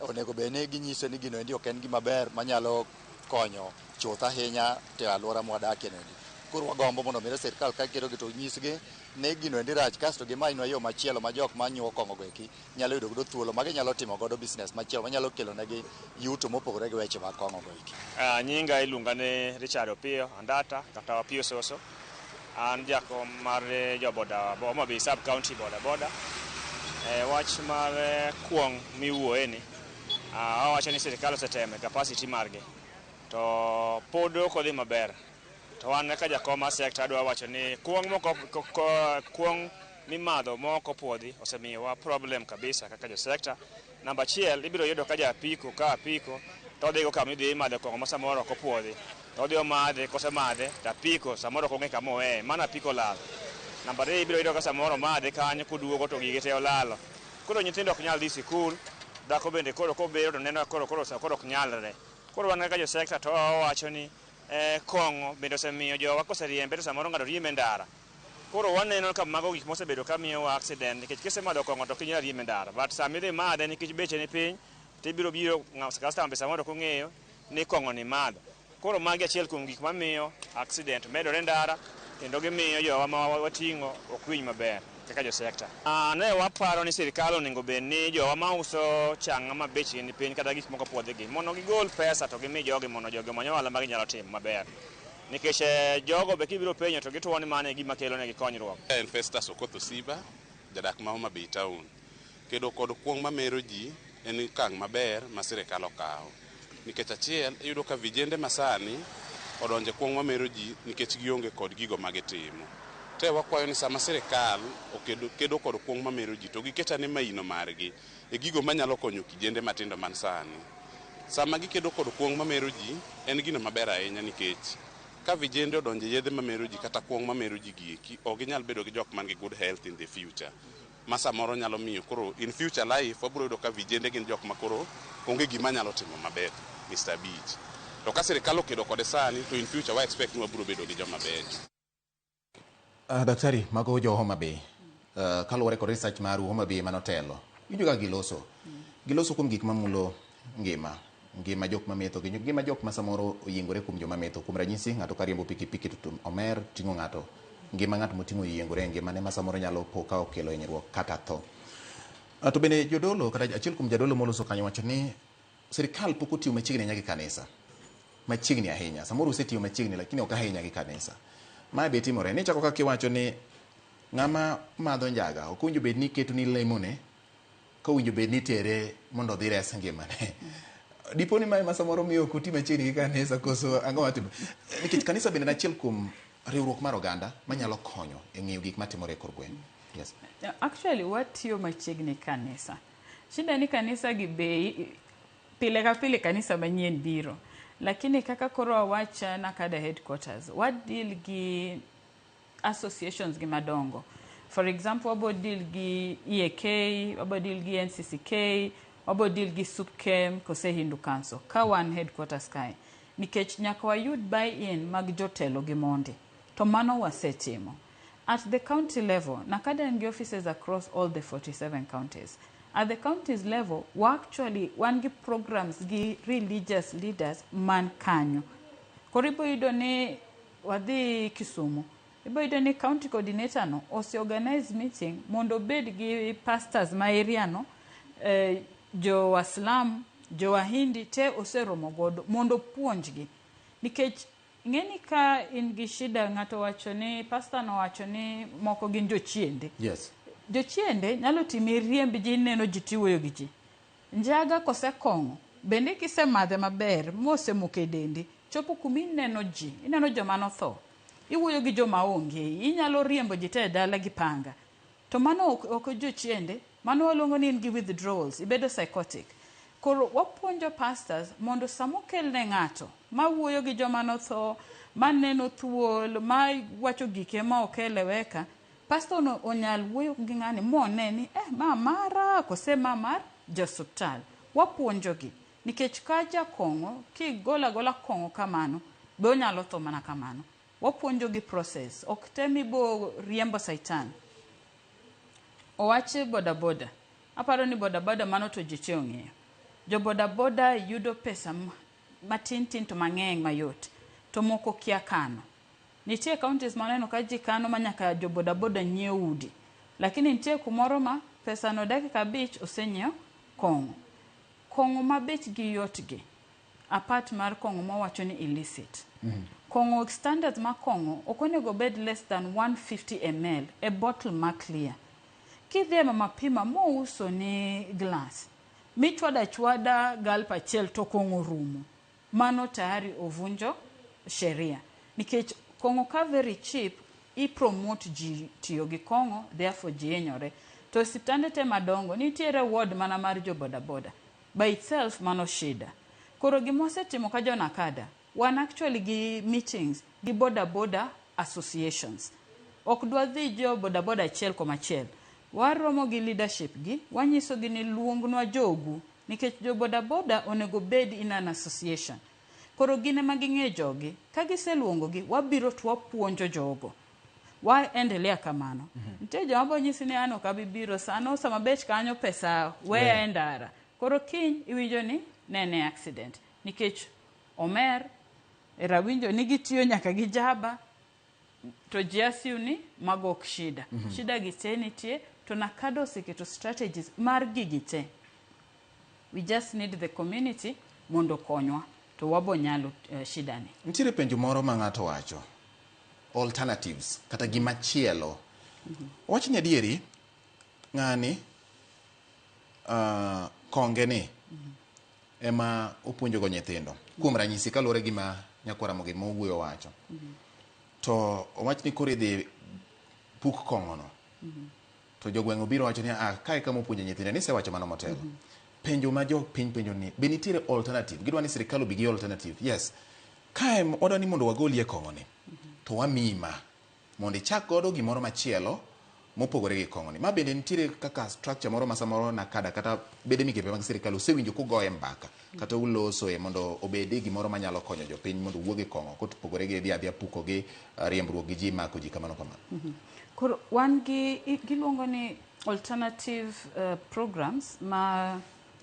onego bed ni ginyise ni gino endi ok en gima ber manyalo konyo chuth ahinya e alwora mwadakie nendi. Koro wagombo mondo mire sirikal ka kedo gi to nyisgi ni gino endi rach, kasto gimanywa yo machielo ma jok manyuo kong'o go eki nyalo yudo godo thuolo ma ginyalo timo godo business machielo manyalo kelo negi yuto mopogore gi weche mag kong'o go eki. Nyinga iluonga ni Richard Opiyo Andata kata Opiyo Soso. An jakom mar joboda Homa Bay sub county boda. Wach mar kuong' miwuoye ni awacho ni sirikal oseteme capacity margi to pod ok odhi maber. To wan ka jakom mar sekta adwa wacho ni kuong' mimadho moko puodhi osemiyowa problem kabisa kaka jo sekta. Namba achiel ibiro yudo ka apiko to odhigo kama idhi madho kong'o ma samoro ok opuodhi to odhi omadhe, kosemadhe to apiko samoro ok ong'e kama oweye, mana apiko lal. Namba ariyo ibiro yudo ka samoro madhe kanyo koduogo to gige te olalo. Koro nyithindo ok nyal dhi sikul, dhako bende koro kobero to neno koro ok nyalre. Koro wan kaka jo sekta to wawacho ni kong'o bende osemiyo jowa koseriembe to samoro ng'ato riembe ndara. Koro waneno ka mago gik mosebedo ka miyowa accident nikech kisemadho kong'o to kinyal riembe ndara, but sama idhi madhe nikech beche ni piny to ibiro customer be samoro ok ong'eyo ni kong'o ni madho. Koro magi achiel kuom gik mamiyo accident medore ndara kendo gimiyo jowa ma wating'o ok winj maber kaka jo sekta. Ne waparo ni sirikal onego bed ni jowa ma uso chang'a ma bechgi ni piny kata gik moko puodhigi mondo gigol pesa to gimi jogi mondo jogi omany ohala ma ginyalo timo maber. Nikech jogo be kibiro penjo to gituo ni mano e gima kelo negi konyruok. En Festus Okoth Osiba, jadak ma Homa Bay Town. Kedo kod kuong' mamero ji en okang' maber ma sirikal okawo. Nikech achiel iyudo ka vijende masani odonje kuong' mamero ji nikech gionge kod gigo ma gitimo. Te wakwayo ni sama sirikal kedo kod kuong' mamero ji to giketane maino margi e gigo manyalo konyo kijende matindo man sani. Sama gikedo kod kuong' mamero ji en gino maber ahinya nikech ka vijende odonje yedhe mamero ji kata kuong' mamero ji gieki ok ginyal bedo gi jok man gi good health in the future. Ma samoro nyalo miyo koro in future life wabiro yudo ka vijende gin jok ma koro onge gima nyalo timo maber Mr. Beach. To ka sirikal okedo kode sani to in future wa expect ni wabiro bedo gi joma beyo. Daktari, mago jo Homa Bay. Kaluwore kod research maru Homa Bay manotelo. Winjo ka giloso kuom gik mamulo ngima jok mametho gi ngima jok ma samoro oyiengore kuom joma metho. Kuom ranyisi ng'ato ka riembo pikipiki to omer ting'o ng'ato, ngima ng'ato moting'o yiengore, ngimane ma samoro nyalo poka okelo hinyruok kata tho. To bende jodolo kata achiel kuom jadolo moloso kanyo wacho ni sirikal pok otiyo machiegni ahinya gi kanisa. Machiegni ahinya. Samoro osetiyo machiegni lakini ok ahinya gi kanisa. Ma be timore ni chako kaka iwacho ni ng'ama madho njaga ok owinjo bed ni keto ni lemone, ka owinjo bed ni tere mondo dhi res ngimane. Dipo ni ma samoro miyo ok oti machiegni gi kanisa koso ang'o matimo. Nikech kanisa bende achiel kuom riwruok mar oganda manyalo konyo e ng'iyo gik matimore e kor gweng'. Yes. Actually, watiyo machiegni kanisa. Shida ni kanisa gi bei pile ka pile kanisa manyien biro. Lakini kaka koro awacha na kada headquarters, wadil gi associations gi madongo. For example, wabodil gi EAK, wabodil gi NCCK, wabo deal gi subkem kose Hindu Council ka wan headquarters kae nikech nyaka wayud buy-in mag jotelo gi mondi to mano wasetimo at the county level nakada en gi offices across all the 47 counties. At the counties level we actually wan gi programs gi religious leaders man kanyo koribo yudo ni wadhi Kisumu ibo yudo ni county coordinator no ose organize meeting mondo bed gi pastors ma area no jo Waslam jo Wahindi te oseromo godo mondo puonjgi nikech ng'eni ka in gi shida ng'ato wacho ni pastor no wacho ni moko gin jochiende. Yes. Jochiende nyalo timi riemb ji neno ji tiwuoyo gi ji. Njaga kose kong'o bende kisemadhe maber mosemoke dendi chopo kumi neno ji ineno joma notho iwuoyo gi joma onge inyalo riembo ji te dala gi panga to mano ok jochiende mano waluongo ni in gi withdrawals ibedo psychotic. Koro wapuonjo pastors mondo samokel ne ng'ato ma wuoyo gi joma notho ma neno thuol ma wacho gike ma okeleweka pastor no onyal wuoyo gi ng'ani mone ni ma mara kose ma mar josuptal wapuonjogi nikech ka jakong'o kigola gola kong'o kamano be onyalo tho mana kamano wapuonjogi process ok temi bo riembo saitan. Owache bodaboda aparo ni bodaboda mano to ji te ong'eyo jo bodaboda yudo pesa matin tin to mang'eny mayot to moko kia kano. Nitie counties maneno ka ji kano manyaka jo bodaboda nyiew udi lakini nitie kumoro ma pesa no dakika 5 osenyiew kong'o ma bechgi yotgi apart mar kong'o ma wacho ni illicit. Kong'o standards ma kong'o ok onego bed less than 150 ml a bottle ma clear. Kidhi mama pima mouso ni glass michwada chwada galpa achiel to kong'o rumo mano tayari ovunjo sheria nikech kong'o ka very cheap i promote ji tiyo gi kong'o therefore ji enyore to osiptande te madongo nitiere ward mana mar jo bodaboda by itself mano shida. Koro gimosetimo ka jo nakada wan actually gi meetings gi bodaboda associations ok dwa dhi jo bodaboda achiel komachiel waromo gi leadership gi wanyiso gi ni luongnwa jogu nikech jo bodaboda onego bed in an association. Koro gine ma ging'e jogi ka giseluongo gi wabiro to wapuonjo jogo waendelea kamano. Nitie joma bo nyisi ni an ok abi biro sano sama bet kanyo pesa weya endara koro kiny iwinjo ni nene accident nikech omer rawinjo ni gitiyo nyaka gi jaba to jiasiu ni magok shida shida gite nitie to nakado oseketo strategies mar gigite. We just need the community mondo konywa to wabo nyalo shida ni. Nitiere penjo moro ma ng'ato wacho alternatives kata gimachielo. Wach ni adieri ng'ani konge ni ema opuonjo go nyithindo kuom ranyisi kalore gima nyakwara mogi mowuoyo wacho to owach ni koro idhi puk kong'ono to jogweng'o biro wacho ni kae kama opuonjo nyithindo ni sewacho mano motelo. Penjo ma jo piny penjo ni be nitiere alternative gidwa ni sirikal obi gi alternative. Yes, kae odwa ni mondo wagolie kong'oni to wamima mondo ichak godo gimoro machielo mopogore gi kong'oni. Ma bende nitiere kaka structure moro ma samoro nakada kata bede migepe mag sirikal osewinjo kugoye mbaka kata uloso mondo obedi gimoro manyalo konyo jopiny mondo wuog e kong'o kopogore gi adhi puko gi riembruok gi ji mako ji kamano kamano. Koro wan gi giluongo ni alternative programs ma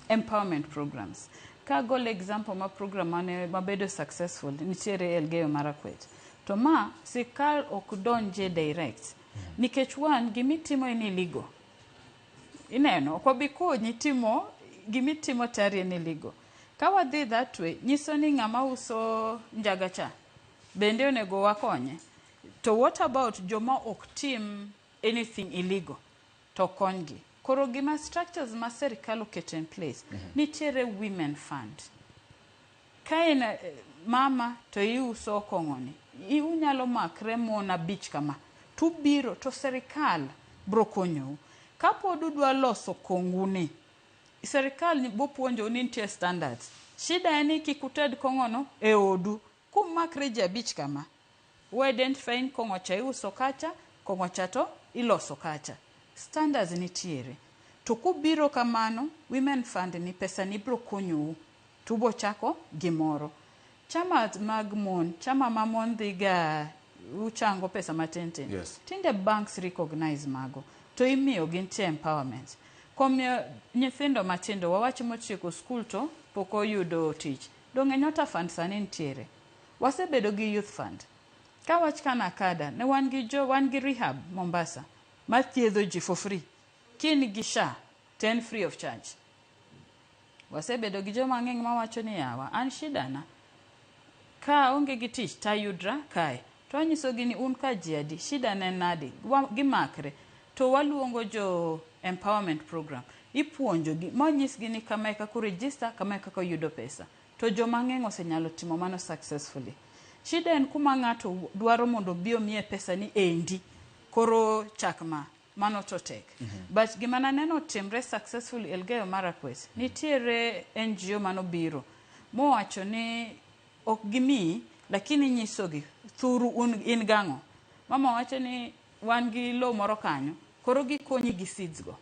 empowerment programs. Ka golo example ma program mane mabedo successful nitiere Elgeyo Marakwet to ma sirikal ok donje direct nikech wan gimitimo en illegal. Ineno ok obi konyi timo gimitimo tari en illegal. Ka wadhi that way nyiso ni ng'ama uso njaga cha bende onego wakonye. To what about joma ok tim anything illegal to konygi. Koro gima structures ma sirikal oketo in place nitiere women fund. Kaina mama to iuso kong'oni unyalo makre mona bich kama tubiro to sirikal bro konyo. Kapod udwa loso kong'uni sirikal bo puonjo ni nitie standards. Shida en kik uted kong'ono e odu kumakre ji abich kama we identify kong'o cha iuso kacha kong'o cha to iloso kacha. Standards nitiere To kubiro kamano, Women Fund ni pesa ni bro konyo tubo chako gimoro. Chama mag mon, chama mamon dhiga uchango pesa matenten. Yes. Tinde banks recognize mago. To imiyo gintie empowerment. Komyo nyithindo matindo wawacho motieko skul to poko yudo tich. Donge nyota fund sani ntiere. Wasebedo gi youth fund. Ka wach kana kada, ne wan gi rehab Mombasa. Mathiedho ji for free. Kini gi SHA, 10 free of charge. Wasebedo gi joma ng'eng mawacho ni yawa, an shidana. Ka onge gi tich tayudra kae. To anyiso gi ni un ka jiadi, shida ne nadi, gimakre. To waluongo jo empowerment program. Ipuonjo gi, manyis gi ni kama kako register, kama kako yudo pesa. To joma ng'eng osenyalo timo mano successfully. Shida en kuma ng'ato dwaro mondo bio mie pesa ni endi. Koro chakma. Mano to tek. But gima naneno timre successfully Elgeyo Marakwet, nitiere NGO mano biro. Mowacho ni ok gimi, lakini nyisogi, thuru in gang'o. Mama wacho ni wan gi lo moro kanyo, koro gikonyi gi seeds go.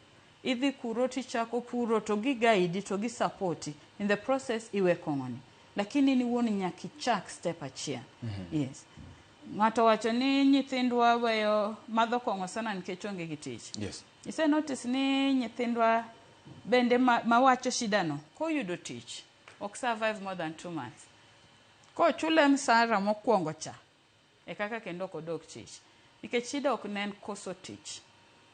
Idhi kuro tichako puro to gi guide to gi supporti. In the process iwe kong'oni. Lakini ni wuon nyaki chak step achiel. Yes. Ng'ato wacho ni nyithindwa weyo madho kong'o sana nikech onge gi tich. Yes. Ise notice ni nyithindwa bende mawacho shidano koyudo tich ok survive more than 2 months. Ko chule msara mokwongo cha e kaka kendo kodok tich. Nikech shida ok nen koso tich.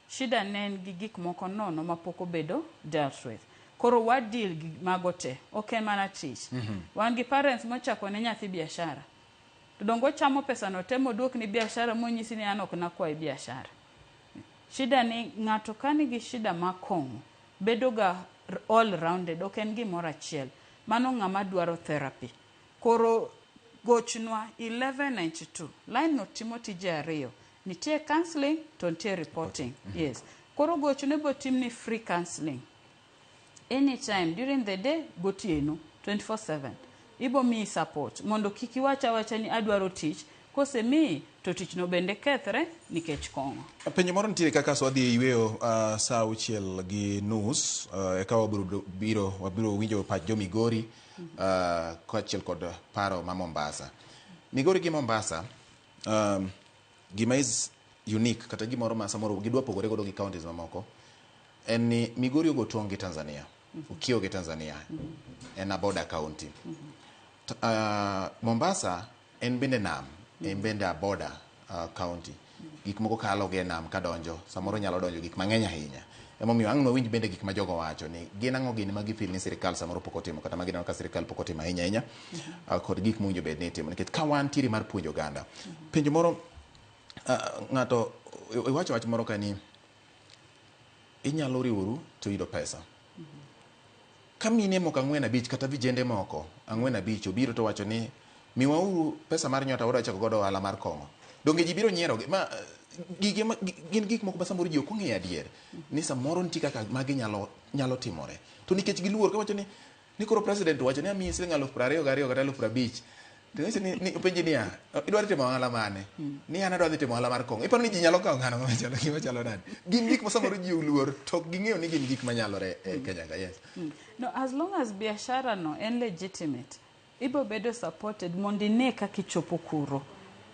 Shida nen gi gik moko nono mapoko bedo dealt with. Koro wadil gi magote. Ok mana tich. Wan gi parents mochako ne nyathi biashara. To dongo chamo pesa no temo duok ni biashara monyisi ni an ok nakwaye biashara. Shida ni ng'ato kani gi shida makong'o bedo ga all rounded, ok en gimoro achiel. Mano ng'ama dwaro therapy. Koro gochnwa 1192. Line no timo tije ariyo. Nitie counseling to nitie reporting. Yes. Koro gochne bo timni free counseling. Anytime during the day gotieno 24/7. Ibo mi support mondo kiki wacha ni adwaro tich kose mi to tich no bende kethre nikech kong'o. Penjo moro nitie kaka so dhi yweyo saa 6:30 eka wabiro winjo pach jo Migori koachiel kod paro ma Mombasa. Migori gi Mombasa gima is unique kata gimoro ma samoro gidwa pogore godo gi counties mamoko en ni Migori ogo tong' gi Tanzania. Ukio gi Tanzania. En a border county. Mombasa en bende nam, en bende a border county. Gik moko kalo ge nam kadonjo, samoro nyalo donjo gik mang'eny ahinya. Emomiyo ang' winj bende gik ma jogo wacho ni gin ang'o gini ma gifil ni sirikal samoro pok otimo kata ma gineno ka sirikal pok otimo ahinya kod gik mowinjo bed ni itimo nikech ka wan tiere mar puonjo oganda. Penjo moro ng'ato iwacho wach moro ka ni inyalo riworu to yudo pesa. Kamine moko 4-5 kata vijende moko 4-5 obiro to wacho ni miwauru pesa mar nyota wadwa chako godo ohala mar kong'o. Donge ji biro nyiero ma gin gik moko samoro ji ok ong'eyo adier ni samoro nitie kaka magi nyalo timore. To nikech giluor ka wacho ni koro president wacho ni amiyi siling 22,000 kata 50,000. To ni penji niya, idwaro timo ohala mane? Ni an adwaro timo ohala mar kong'o. Iparo ni ji nyalo kawo ng'ano machalo nade? Gin gik ma samoro ji oluor to ging'eyo ni gin gik manyalore e Kenya ka. Yes. No, as long as biashara no en legitimate, ibo bedo supported mondo ine kaka ichopo kuro.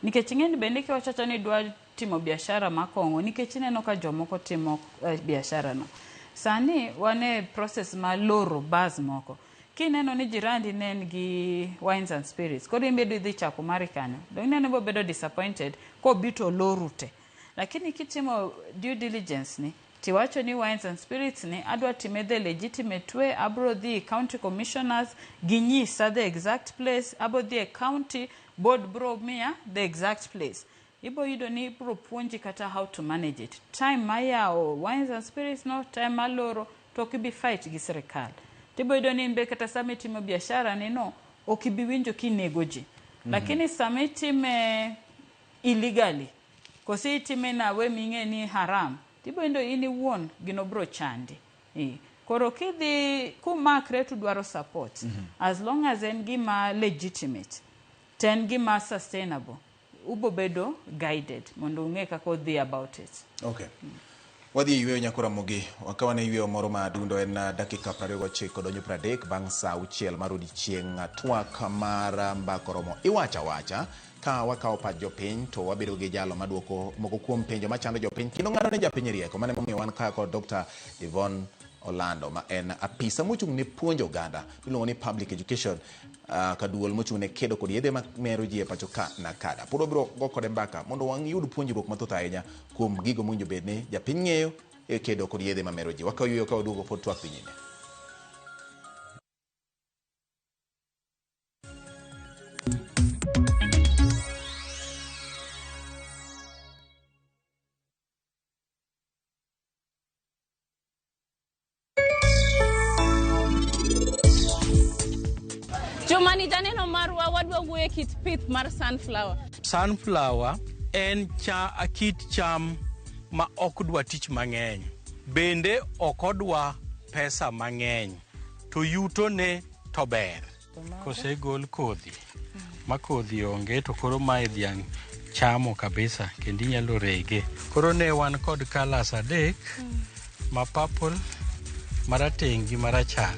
Nikech ing'eni bende kiwachacho ni dwa timo biashara makong'o, nikech ineno ka jomoko timo biashara no. Sani wane process ma loro baz moko. Kineno ni jirandi nen gi wines and spirits, koro imbedo idhi chako mari kanyo. Dong nene bo bedo disappointed ko bito lorute. Lakini kitimo due diligence ni, tiwacho ni wines and spirits ni adwa time the legitimate way, abro dhi county commissioners ginyisa the exact place, abo dhi county board bro mia the exact place. Ibo yudo ni ibro puonji kata how to manage it. Time mayao wines and spirits no, time maloro to kibi fight gi serikal. Tibo yudo ni mbe kata samitimo biashara ni no, okibiwinjo kinegoji. Lakini samitime illegally, kosi itime na we minge ni haram. Tibo indo ini won gino bro chandi. Koro kidhi kumakre tu dwaro support. As long as en gima legitimate, ten gima sustainable, ubo bedo guided. Mondo unge kako dhi about it. Okay. Wadhi yweyo nyakora mogi wakawane yweyo moro ma dundo en dakika 29 donjo 30 bang' saa 6 mar odiechieng' twak mar mbako romo iwacha wacha ka wakawo pach jopiny to wabedo gi jalo maduoko moko kuom penjo machando jopiny kendo ng'ado ne japiny rieko mane momiyo wan ka kod Dr. Yvonne Orlando ma en apisa mochung' ne puonjo oganda miluongo ni public education kaduol mochung' ne kedo kod yedhe mamero ji e pacho ka na kada. Pod wabiro go kode mbaka mondo wayud puonjruok mathoth ahinya kuom gigo mowinjo bed ni japiny ng'eyo e kedo kod yedhe mamero ji. Wakaw yweyo ka waduogo pod twak dhi nyime. Jomani janeno marwa wadwa wuoyo kit pith mar sunflower. Sunflower en kit cham ma ok dwa tich mang'eny. Bende ok odwa pesa mang'eny. To yuto ne to ber. Kosegol kodhi. Ma kodhi onge to koro mae dhiang' chamo kabisa kendo inyalo rege. Koro ne wan kod kalas adek ma purple, marateng' gi marachar.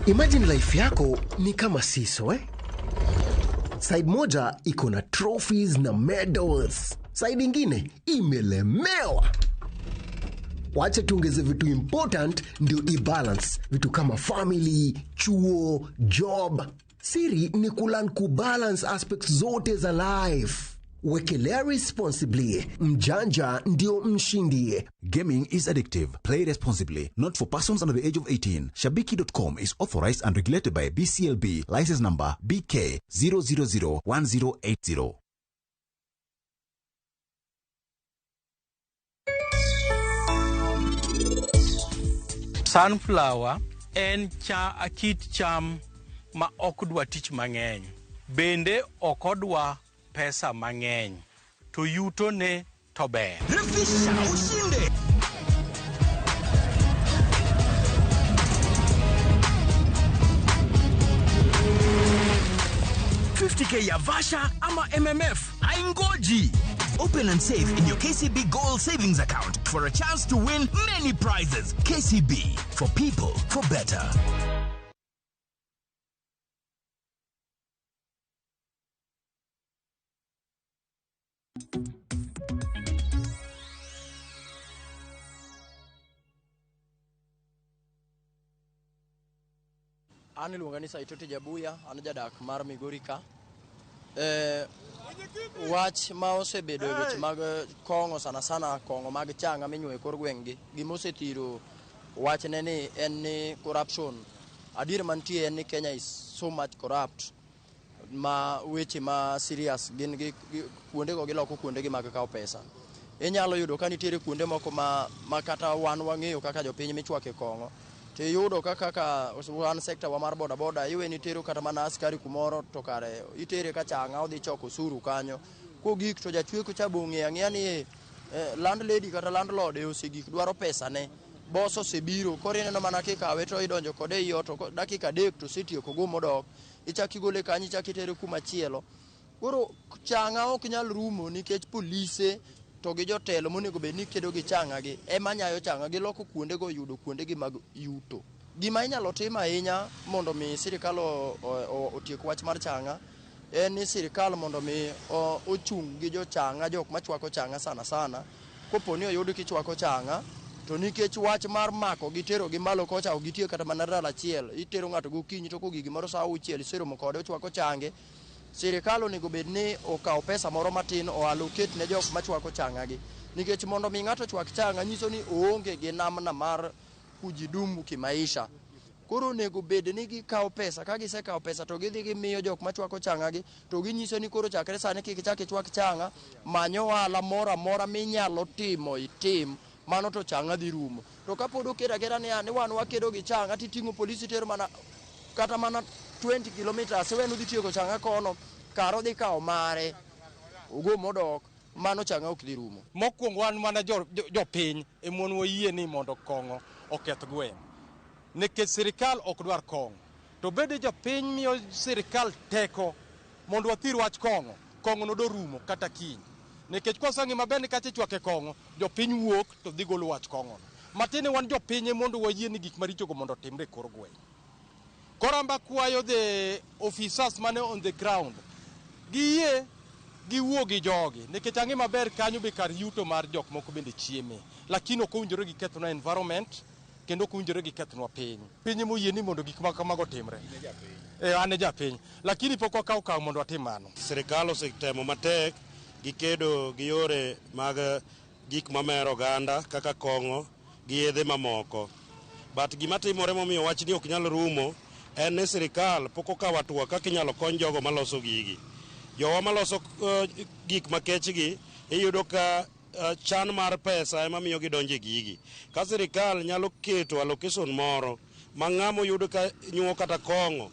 Imagine life yako ni kama siso Side moja iko na trophies na medals. Side ingine imelemewa. Wacha tuongeze vitu important ndio i-balance. Vitu kama family, chuo, job. Siri ni kulan kubalance aspects zote za life. Wekelea responsibly. Mjanja ndio mshindi. Gaming is addictive. Play responsibly. Not for persons under the age of 18. Shabiki.com is authorized and regulated by BCLB. License number BK 0001080. Sunflower en kit cham ma ok dwa tich mang'eny. Bende ok odwa pesa mang'eny. To yuto ne to ber. Refisha ushinde. $50K ya Vasha ama MMF haingoji. Open and save in your KCB Gold Savings Account for a chance to win many prizes. KCB, for people, for better. An iluonga ni Saitoti Jabuya, an jadak mar Migori ka. Wach ma osebedo e weche mag kong'o sana sana kong'o mag changa minyuo e kor gweng'gi. Gima osethiro wachne ni en ni corruption. Adier mantie en ni Kenya is so much corrupt. Ma weche ma serious gin gi kuondego giloko kuondegi mag kawo pesa. Inyalo yudo ka nitiere kuonde moko ma kata wan wang'eyo kaka jopiny michwake kong'o. Tiyudo kaka wan sekta wa mar boda boda iwe nitero kata mana askari kumoro to kare itere ka changa odhi choko osuru kanyo kogik to jachweko cha bong'e ang'eya ni landlady kata landlord e osegik dwaro pesa ne boss osebiro koro ineno mana kikawe to idonjo kode ei ot to dakika 3 to setieko go modok ichaki gole kanyo ichaki tere kuma chielo koro changa ok nyal rumo nikech polise to gi jotelo monego bed ni kedo gi changa gi ema nyayo changa gi loko kuonde go yudo kuonde gi mag yuto. Gima inyalo tim ahinya mondo mi sirikal otiek wach mar changa en ni sirikal mondo mi ochung gi jo changa jok machwako changa sana sana kopo ni oyud kichwako changa to nikech wach mar mako gi tero gi malo kocha ok gitie kata mana dala achiel itero ng'ato gokinyi to kogi gimoro saa 6 iseromo kode ochwako change. Sirikal onego bed ni okawo pesa moro matin o allocate ne jok machwako changa gi nikech mondo mi ng'ato chwak changa nyiso ni oonge gi namna mar kujidumu kimaisha. Koro onego bed ni gikawo pesa, ka gisekawo pesa to gidhi gimiyo jok machwako changa gi to ginyiso ni koro chakre sani kik chak ichwak changa, manyo ohala moro amora minyalo timo itim, mano to changa dhi rumo. To kapod okedo akeda ni wan wakedo gi changa titing'o polisi tero mana kata mana 20 kilometers wenu dhi tieko changa kono karo dhi kawo mare ogo modok mano changa ok dhi rumo. Mokwongo wan mana jopiny emon wayie ni mondo kong'o oketh gweng'. Nikech sirikal ok dwar kong'o. To bede jopiny miyo sirikal teko mondo wathir wach kong'o. Kong'o nodo rumo kata kiny. Nikech kwasang'i maber ni kacha chwake kong'o, jopiny wuok to dhi golo wach kong'o. Matine wan jopiny mondo wayie ni gik marichogo mondo timre kor gweng'. Koramba kwayo the officers mane on the ground. Giyie giwuo gi jogi nikech ang'e maber kanyo be kar yuto mar jok moko bende chieme, lakini ok owinjore gikethonwa environment kendo ok owinjore gikethonwa piny. Piny moyie ni mondo gik ma kamago timre. An e japiny, lakini pok wakawo okang' mondo watim mano. Sirikal osetemo matek gikedo gi yore mag gik mamero oganda kaka kong'o gi yedhe mamoko. But gima timore momiyo wachni ok nyal rumo en ni sirikal pok okawo atua kaka inyalo kony jogo maloso gigi. Jowa maloso gik makechgi iyudo ka chan mar pesa ema miyo gidonjo e gigi. Ka sirikal nyalo keto allocation moro ma ng'amo yudo ka nyuo kata kong'o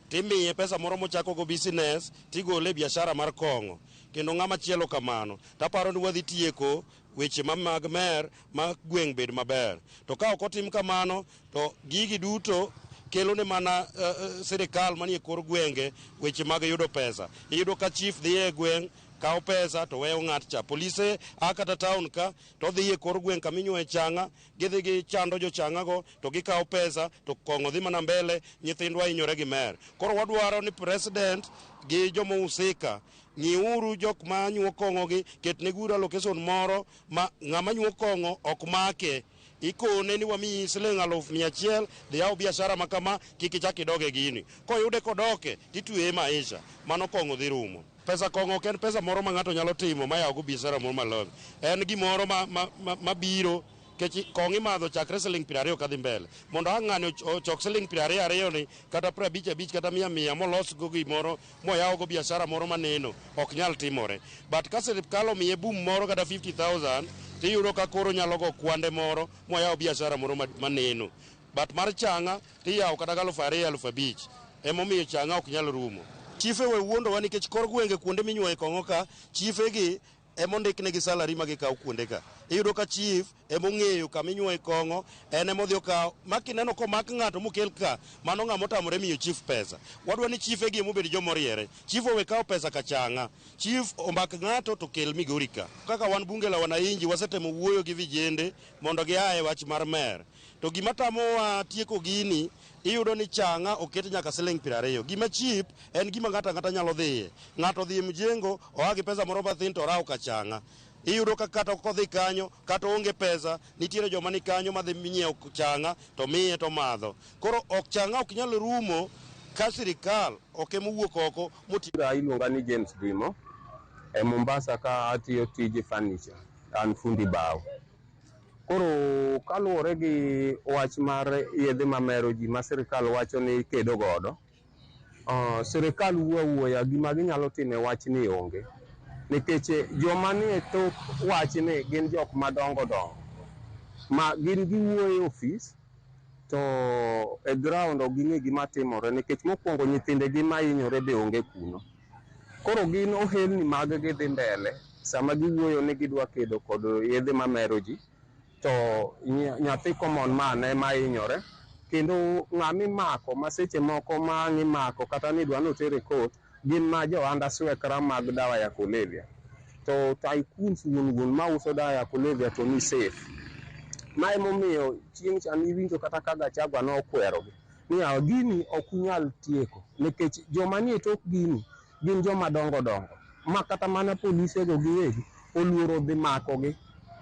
timiye pesa moro mochako go business tigole biashara mar kong'o kendo ng'ama chielo kamano taparo ni wadhi tieko weche mag mer ma gweng' bed maber. To ka ok otim kamano to gigi duto kelo ne mana sirikal manie kor gwenge weche mag yudo pesa. Iyudo ka chief dhi e gweng' kawo pesa to weyo ng'at cha. Polise kata town ka to dhi e kor gweng' kama inyuoe chang'a, gidhi gichando jo chang'a go to gikawo pesa to kong'o dhi mana mbele, nyithindwa hinyore gi mer. Koro wadwaro ni president gi jomo husika ng'iuru jok ma nyuo kong'o gi, ketne gura allocation moro ma ng'ama nyuo kong'o ok make. Ikone ni wamiyi siling 100,000 dhi yaw biashara ma kama kik ichak idoge gini. Koyude kodoke titweye maisha, mano kong'o dhi rumo. Pesa kong'o ok en pesa moro ma ng'ato nyalo timo ma yaw go biashara moro malongo. En gimoro mabiro kech kong'o imadho chakre siling 20 kadhi mbele. Mondo ng'ani ochok siling 20 ni kata 55 kata 100 molos go gimoro moyaw go biashara moro maneno ok nyal timore. But ka sirikal omiye boom moro kata 50,000 tiyudo ka koro nyalo go kwande moro moyaw biashara moro maneno. But mar chang'a tiyaw kata 2,000-5,000 emomiyo chang'a ok nyal rumo. Chife we wuondowa nikech kor gwenge kuonde minyuoe kong'o ka chife gi emondiknegi salary ma gikawo kuonde ka. Iyudo ka chief emong'eyo kama inyuoe kong'o, en emodhi okawo makineno komak ng'ato mokel ka, mano ng'ama otamore miyo chief pesa. Wadwa ni chife gi emobed jomoriere. Chief owe kawo pesa ka chang'a. Chief omak ng'ato to kel Migori ka. Kaka wan bunge la wananchi wasetemo wuoyo gi vijende mondo giae wach mar mer. To gima tamowa tieko gini iyudo ni chang'a oket nyaka siling 20. Gima chip en gima ng'ata nyalo dhiye. Ng'ato dhi mjengo oa gi pesa moro mathin to raw ka chang'a. Iyudo ka kata kodhi kanyo kata onge pesa, nitiere joma ni kanyo madhi nyiewo chang'a to miye to madho. Koro ok chang'a ok nyal rumo ka sirikal ok emowuok oko motira. Iluonga ni James Bimo e Mombasa ka atiyo tije furniture, an fundi bao. Koro kaluwore gi wach mar yedhe mamero ji ma sirikal wacho ni kedo godo, sirikal wuoya gima ginyalo timo wach ni onge. Nikech joma nie tok wach ni gin jok madongo ma gin giwuoyo e ofis to e ground ok ging'e gima timore, nikech mokwongo nyithindegi ma hinyore be onge kuno. Koro gin ohelni mag gidhi mbele sama giwuoyo ni gidwa kedo kod yedhe mamero ji, to nyathi common man ema hinyore, kendo ng'ami mako ma seche moko ma ng'i mako kata ni dwa notere court gin ma jo andaswekra mag dawa ya kulevya. To tycoons wuon ma uso dawa ya kulevya to ni safe. Ma emomiyo chieng' cha iwinjo kata ka Gachagua nokwerogi ni gini ok unyal tieko, nikech joma nie tok gini gin joma dongo ma kata mana polise go giwegi oluoro dhi makogi,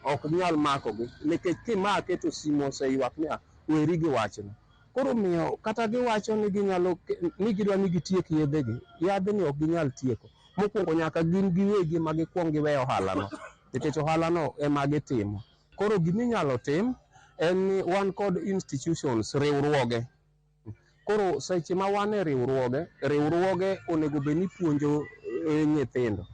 ok nyal makogi nikech kimake to simo oseywak ni weri gi wachno. Koro miyo kata giwacho ni ginyalo ni gidwa ni gitiek yedhegi, yadhni ok ginyal tieko. Mokwongo nyaka gin giwegi ma gikwong giweyo ohalano, nikech ohalano ema gitimo. Koro giminyalo tim en ni wan kod institutions, riwruoge. Koro seche ma wan e riwruoge onego bed ni puonjo nyithindo.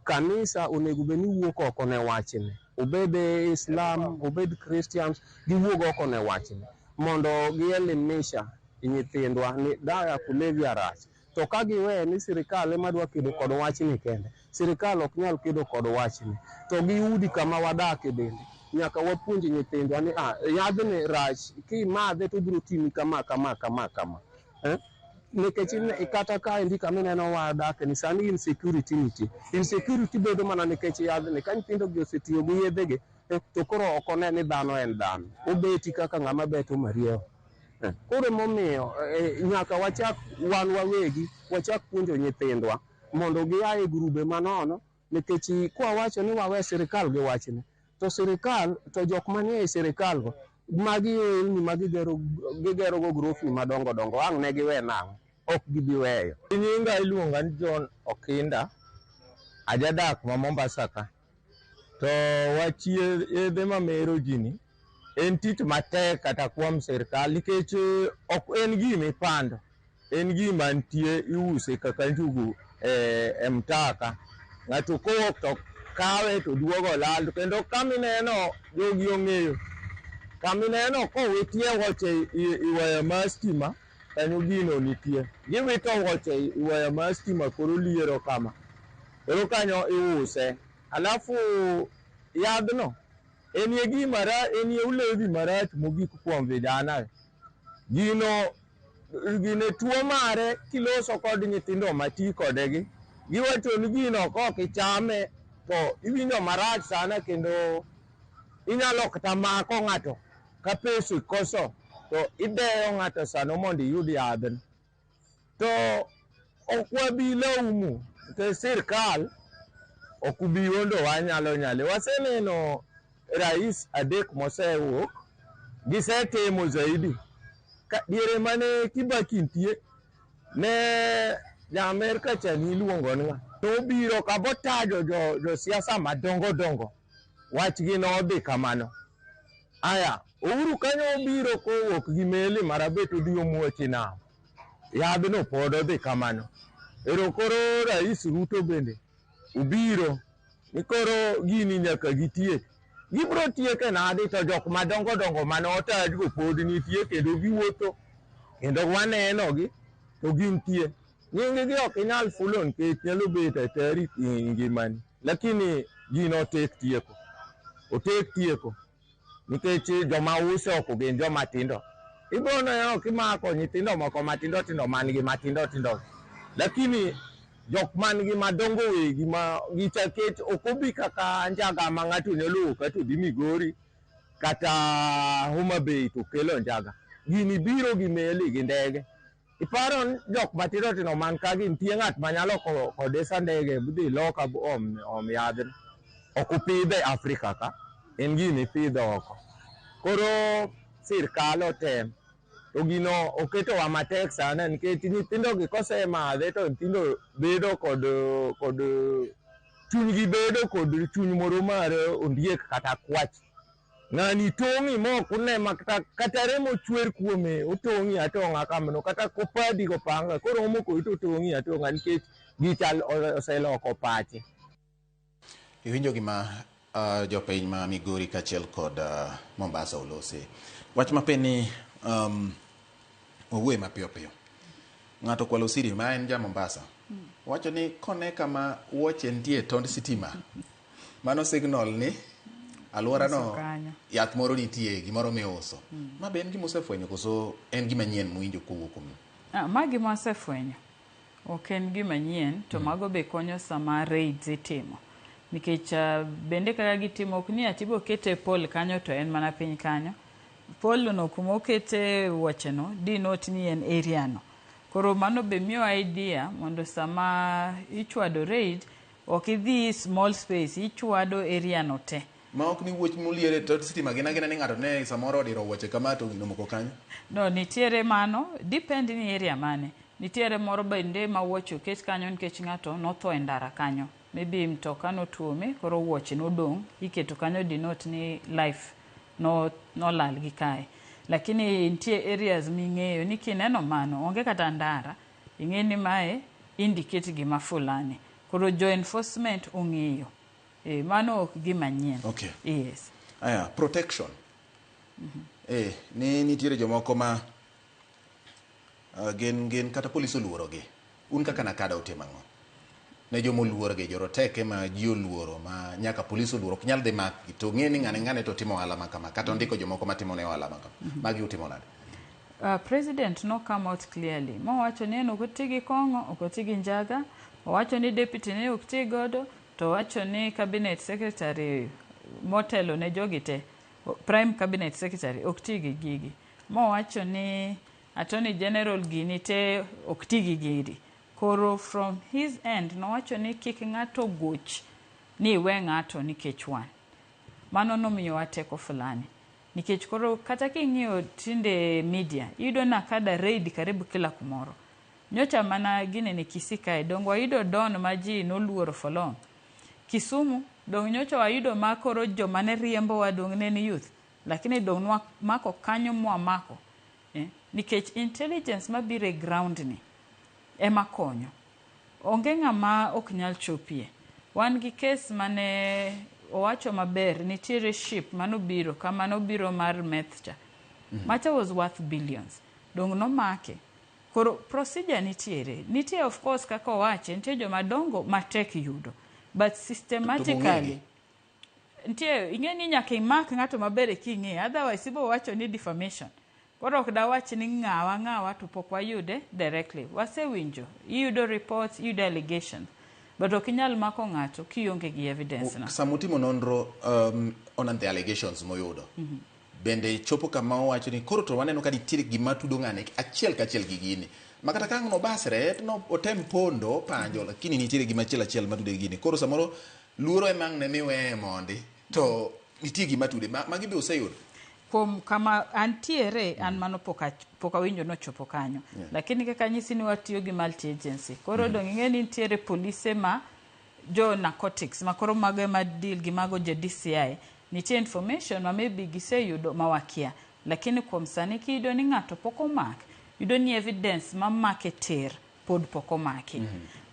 Kanisa onego bed ni wuok oko ne wachni, obed Islam, obed Christians, giwuog oko ne wachni mondo gielimisha nyithindwa ni dawa ya kulevya rach to ka giwe ni sirikal ema dwa kedo kod wachni kende, sirikal ok nyal kedo kod wachni. To gi udi kama wadake bende nyaka wapuonj nyithindwa ni yadhni rach, kimadhe to biro timi kama kama kama kama. Nikech kata ka endi kama ineno wadake ni sani insecurity nitie. Insecurity bedo mana nikech yadhni. Ka nyithindo gi osetiyo gi yedhegi to koro ok one ni dhano en dhano, obeti kaka ng'ama beto mariewa. Koro emomiyo nyaka wachak wan wawegi wachak puonjo nyithindwa mondo gia e grube manono, nikech kwawacho ni wawe sirikal gi wachni, to sirikal to jok manie sirikal go magi ni gigero go grofi madongo dongo, ang' ne giwe nang'o, ok gibi weyo. Nyinga iluonga ni John Okinda, ajadak ma Mombasa ka. To wach yedhe mamero ji ni en tich matek kata kuom sirikal, nikech ok en gima ipando, en gima nitie iuse kaka njugu e mtaka. Ng'ato kowuok to kawe to duogo lal, kendo kamineno jogi ong'eyo, kamineno kowitie woche iwaya mar stima kanyo gino nitie, giwito woche iwaya mar stima koro liero kama, koro kanyo iuse. Alafu yadhno enie ulevi marach mogik kuom vijana. Gine tuo mare kiloso kod nyithindo mati kodegi, giwacho ni gino kok ichame to iwinjo marach sana, kendo inyalo kata mako ng'ato ka pesa ikoso to ideyo ng'ato sano mondo iyud yadhno. To ok wabi laumu nikech sirikal ok ubi wondo wanyalo nyale. Waseneno rais adek mosewuok, gisetimo zaidi. Diere mane Kibaki nitie, ne ja-Amerka cha niluongo ni ng'a, nobiro kabotajo jo siasa madongo dongo, wachgi nodhi kamano. Aya, Uhuru kanyo obiro kowuok gi meli marabet odhi omuoch nam, yadhno pod odhi kamano. Ero koro rais Ruto bende ubiro ni koro gini nyaka gitiek. Gibiro tieke nadi to jok madongo dongo mane otajgo pod nitie kendo giwuotho kendo wanenogi to gintie. Nying gi ok inyal fulo nikech nyalo bet atari ngimani, lakini gino otek tieko nikech joma uso ok gin joma tindo. Ibiro neno kimako nyithindo moko matindo tindo man gi matindo tindo, lakini jok man gi madongo wegi ma gichakech ok obi kaka njaga ma ng'ato nyalo kata dhi Migori kata Homa Bay to kelo njaga. Gini biro gi meli gi ndege. Iparo jok matindo tindo man ka nitie ng'at manyalo kodesa ndege dhi loka om yadhno. Ok upidhe Afrika ka, en gini ipidho oko. Koro sirikal otem, to gino oketowa matek sana nikech nyithindogi kosemadhe to nyithindo bedo kod chunygi bedo kod chuny moro mar ondiek kata kwach. Ng'ani tong'i mok une kata remo chwer kuome, otong'i atong'a kamano, kata kopadi kopanga koro omoko to tong'i atong'a nikech gichal oseloko pache. Iwinjo gima jopiny ma Migori kachiel kod Mombasa olose. Wach mapeni owuoye mapiyo piyo. Ng'ato kwalo siri ma en ja Mombasa. Wacho ni kone kama wuoche nitie tond sitima, mano signal ni alworano yath moro nitie, gimoro miuso. Ma be en gima osefwenyo koso en gima nyien muwinjo kowuok kuom? Ma gima osefwenyo, ok en gima nyien, to mago be konyo sama raids itimo. Nikech bende kaka gitimo ok ni ati bokete pol kanyo to en mana piny kanyo. Pol no kuma okete wuoche no denote ni en area no. Koro mano be miyo idea mondo sama ichwado raid ok idhi small space, ichwado area no te. Ma ok ni wuoch muliere to sitima gina ni ng'ato ne samoro odiro wuoche kama to nomoko kanyo? No, nitiere mano, depend ni area mane. Nitiere moro bende ma wuoche oket kanyo nikech ng'ato notho e ndara kanyo. Maybe mtoka notuome, koro wuoche nodong', iketo kanyo denote ni life no lal gi kae. Lakini nitie areas ming'eyo ni kineno mano, onge kata ndara, ing'e ni mae indicate gima fulani. Koro jo enforcement ong'eyo. Mano ok gima nyien. Okay. Yes. Aya, protection. Ni nitiere jomoko ma gen kata polis oluorogi. un kaka nakada utimo ang'o ne jomo luor ge joroteke ma ji oluoro ma nyaka polis oluoro ok nyal dhi makgi to ng'e ni ng'ane to timo ohala ma kama kata ondiko jomoko matimo ne ohala ma kama magi utimo nade? President no come out clearly. Mowacho ni en ok oti gi kong'o, ok oti gi njaga. Owacho ni deputy ne ok ti godo, to wacho ni cabinet secretary motelo ne jogi te, prime cabinet secretary ok ti gi gigi. Mowacho ni attorney general gini te ok ti gi gigi. Koro from his end nowacho ni kik ng'ato goch ni we ng'ato nikech wan. Mano nomiyowa teko fulani. Nikech koro kata king'iyo tinde media iyudo nakada raid karibu kila kumoro. Nyocha mana gine ni Kisika dong wayudo don ma ji noluoro for long. Kisumu dong nyocha wayudo makoro joma ne riembo wa dong ne ni youth, lakini dong mako kanyo mako. Nikech intelligence mabiro e ground ni ema konyo. Onge ng'ama ok nyal chopie. Wan gi case mane owacho maber, nitiere ship manobiro kama nobiro mar meth cha. Macha was worth billions. Dong no make. Koro procedure nitie of course kaka owache, nitie joma dongo matek yudo. But systematically nitie ing'eni nyaka imak ng'ato maber king'e, otherwise ibo wacho ni defamation. Koro ok dawach ni ng'awa to pok wayude directly. Wasewinjo, iyudo reports, iyudo allegations. But ok inyal mako ng'ato kionge gi evidence na. Samutimo nonro on the allegations moyudo. Bende chopo kama owacho ni koro to waneno ka nitiere gima tudo ng'ane achiel kachiel gi gini. Makata ka ng'no basre no otem pondo panjo lakini nitiere gima achiel matude gini. Koro samoro luoro emang ne miwe mondi to nitie gima tude magi be oseyudo. Kuom kama antiere an mano poka winjo no chopo kanyo. Lakini kaka nyisi ni watiyo gi multi agency. Koro dong ing'eni nitiere polise ma jo narcotics ma koro mago ma deal gi mago je DCI. Nitie information ma maybe giseyudo mawakia. Lakini kuom sani kiyudo ni ng'ato pok omak, yudo ni evidence ma make ter pod pok omaki.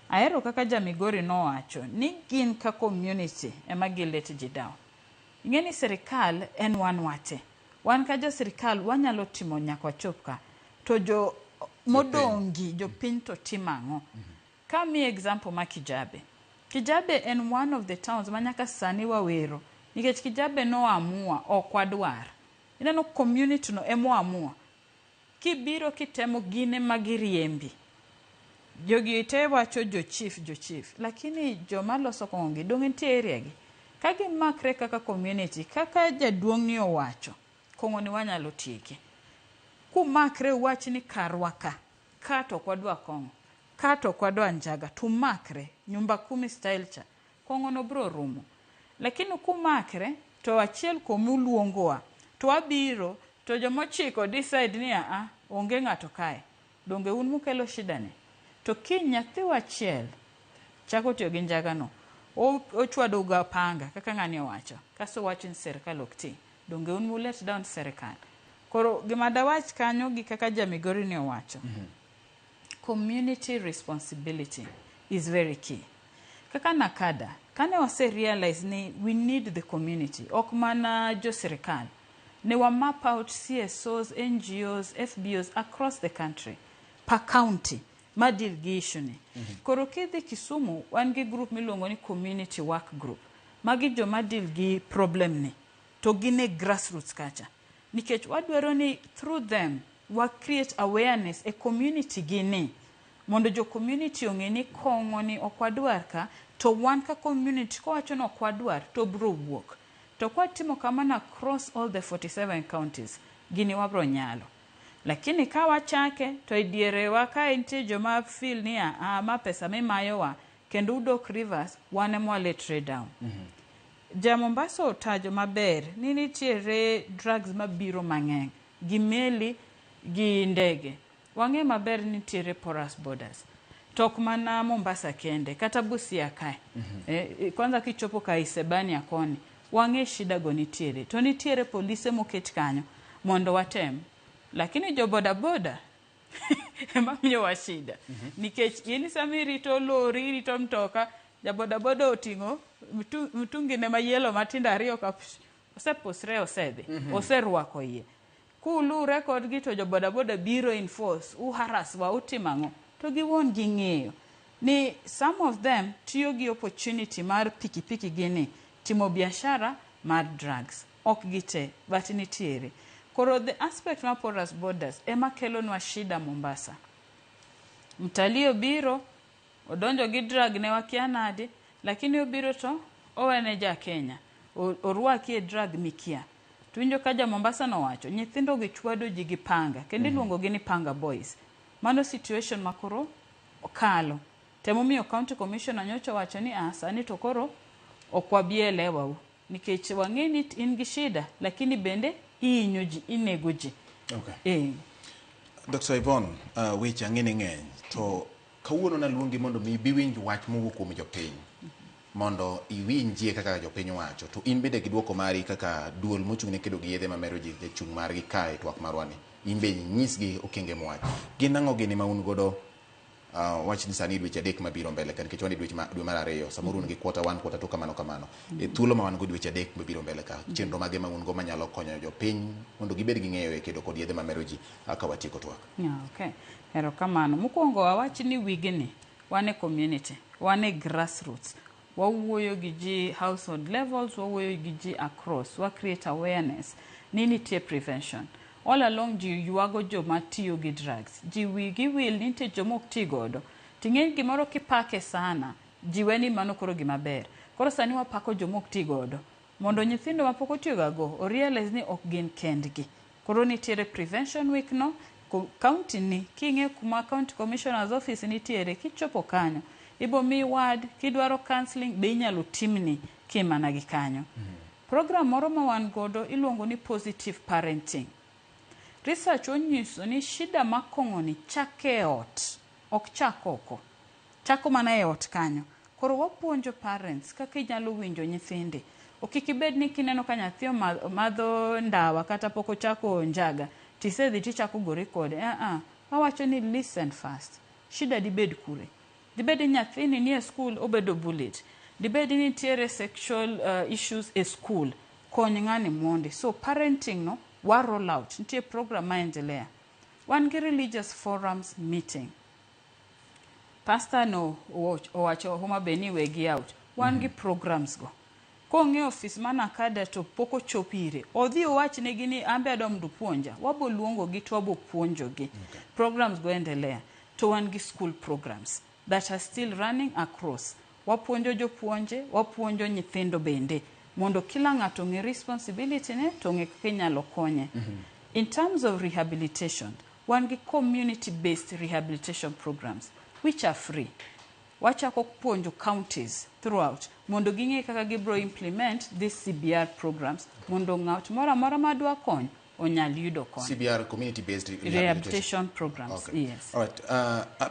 Ahero kaka Jamigori nowacho ni gin ka community ema gilet ji down. Ing'eni serikal en wan wate. Wan ka jo serikal wanyalo timo nyaka chop ka. To jo modongi jo piny to timang'o. Kami example ma Kijabe. Kijabe en one of the towns ma nyaka sani wawero. Nikech Kijabe no amua okwadwar. Ineno community no emo amua. Kibiro kitemo gine magiriembi. Jogi te wacho jo chief. Lakini jo maloso kongi dong ntie area gi. Kagi makre kaka community, kaka jaduong' ni owacho. Kongo ni wanyalo tieke. Kumakre wach ni karwaka. Kato kwadwa kongo. Kato kwadwa njaga. Tumakre. Nyumba 10 style cha. Kongo no bro rumo. Lakini kumakre to achiel komu luongowa. To abiro to jomochiko decide ni onge ng'ato kae. Donge un mukelo shida ne. To kinyathi wachiel chako tiyo gi njaga no. Ochwado ga panga kaka ng'ani owacho. Kaso wacho ni serikal ok ti. Donge un mu let down serikal. Koro gima dawach kanyo gi kaka Jamigori ni owacho. Community responsibility is very key. Kaka nakada, kane wase realize ni we need the community. Ok mana jo serikal. Ne wa map out CSOs, NGOs, FBOs across the country. Per county. Madil gi issue ni. Koro kidhi Kisumu, wan gi group miluongo ni community work group. Magi jo madil gi problem ni. To gine grassroots kacha. Nikech wadwaro ni through them, wa create awareness e community gini. Mondo jo community ong'e ni kongo ni okwadwar ka, to wan ka community ko wacho no okwadwar, to bro wuok. To kwa timo kamana across all the 47 counties, gini wabro nyalo. Lakini ka wachake, to idiere waka inti joma feel ni ma pesa mimayowa, kendo udok rivers, wane mwale trade down. Ja Mombasa otajo maber ni nitiere drugs mabiro mang'eny gi meli gi ndege. Wang'e maber nitiere porous borders. Tok mana Mombasa kende kata Busia kae. Kwanza kichopo ka Isebania koni wang'e shida go nitiere. To nitiere polise moket kanyo mondo watem. Lakini jo boda ema miyo wa shida. Nikech yeni samiri to lori rito mtoka ja boda oting'o mtungi ne mayelo matinda ariyo ka oseposre osedhi oserwako iye. Kulu record gi to jo boda biro in force harass wa utimang'o. to giwon gi ng'eyo ni some of them tiyo gi opportunity mar pikipiki gini timo biashara mar drugs. Ok gite, but nitiere. Koro the aspect ma porous borders ema kelonwa shida Mombasa. Mtalii obiro, odonjo gi drug ne wakia nade, lakini obiro to owene ja Kenya. Orwaki e drug mikia. Tuwinjo ka ja Mombasa nowacho, nyithindo gi chwado ji gi panga, kendo iluongo gi ni panga boys. Mano situation makoro okalo. Temomiyo County Commissioner nyocha wacho ni sani to koro okwabielewa nikech wang'eni in gi shida lakini bende ihinyo ji, inego ji. Okay. Dr. Yvonne, weche ang'eni ng'eny to kawuono naluongi mondo mi biwinj wach mowuok kuom jopiny mondo iwinjie kaka jopiny wacho to in bende gi duoko mari kaka duol mochung' ne kedo gi yedhe mamero ji jachung' margi kae twak marwani in be nyisgi okenge mwach gin ang'o gini ma un godo wach ni sani dweche 3 mabiro mbele ka nikech wani dwe mar 2 samoro un gi quarter 1 quarter 2 kamano e thuolo ma wan go dweche 3 mabiro mbele ka chenro mage ma un go manyalo konyo jopiny mondo gibed gi ng'eyo e kedo kod yedhe mamero ji aka watieko twak. Okay. Ero kamano. Mokwongo awach ni wigni wane community, wane grassroots. Wawuoyo gi ji household levels, wawuoyo gi ji across, wa create awareness. Nini tie prevention. All along ji yuago jo matiyo gi drugs. Ji wigi will ninte jo mok ti godo. Ting'en gimoro kipake sana, ji weni mano koro gimaber. Koro sani wapako jo mok ti godo. Mondo nyithindo mapok otiyo go, o realize ni ok gin kendgi. Koro nitiere prevention week no, county ni, king'e kuma county commissioner's office nitiere, kichopo kanyo. Ibo mi ward, kidwaro counseling, be inyalo timni kimana gi kanyo. Program moro ma wan godo iluongo ni positive parenting. Research onyiso ni shida makong'o ni chake ot, ok chakoko. Chako mana e ot kanyo. Koro wapuonjo parents kaka inyalo winjo nyithinde. Okikibed ni kineno ka nyathi madho ndawa kata poko chako njaga, tisedhi tichako gore kode. Wawacho ni listen first. Shida dibed kure. Dibed nyathini ni e school obedo bullied. Dibed ni tiere sexual issues e school. Kony ng'ani monde. So parenting no, wa roll out. Ntie program maendelea. Wan gi religious forums meeting. Pastor no owacho Homa Bay ni wegi out. Wan gi programs go. Kong'e office mana kada to poko chopire. Odhi owach ne gini ambe adom du puonja. Wabo luongo gi to wabo puonjo gi. Programs go endelea. To wan gi school programs that are still running across. Wapuonjo jo puonje, wapuonjo nyithindo bende. Mondo kila ng'ato ng'e responsibility ne to ng'e kaka inyalo konye. In terms of rehabilitation, wan gi community-based rehabilitation programs which are free. Wachako puonjo counties throughout mondo ging'e kaka gibro implement these CBR programs mondo ng'at mora madwa kony onyal yudo kony. CBR community based rehabilitation programs. Okay. Yes. All right.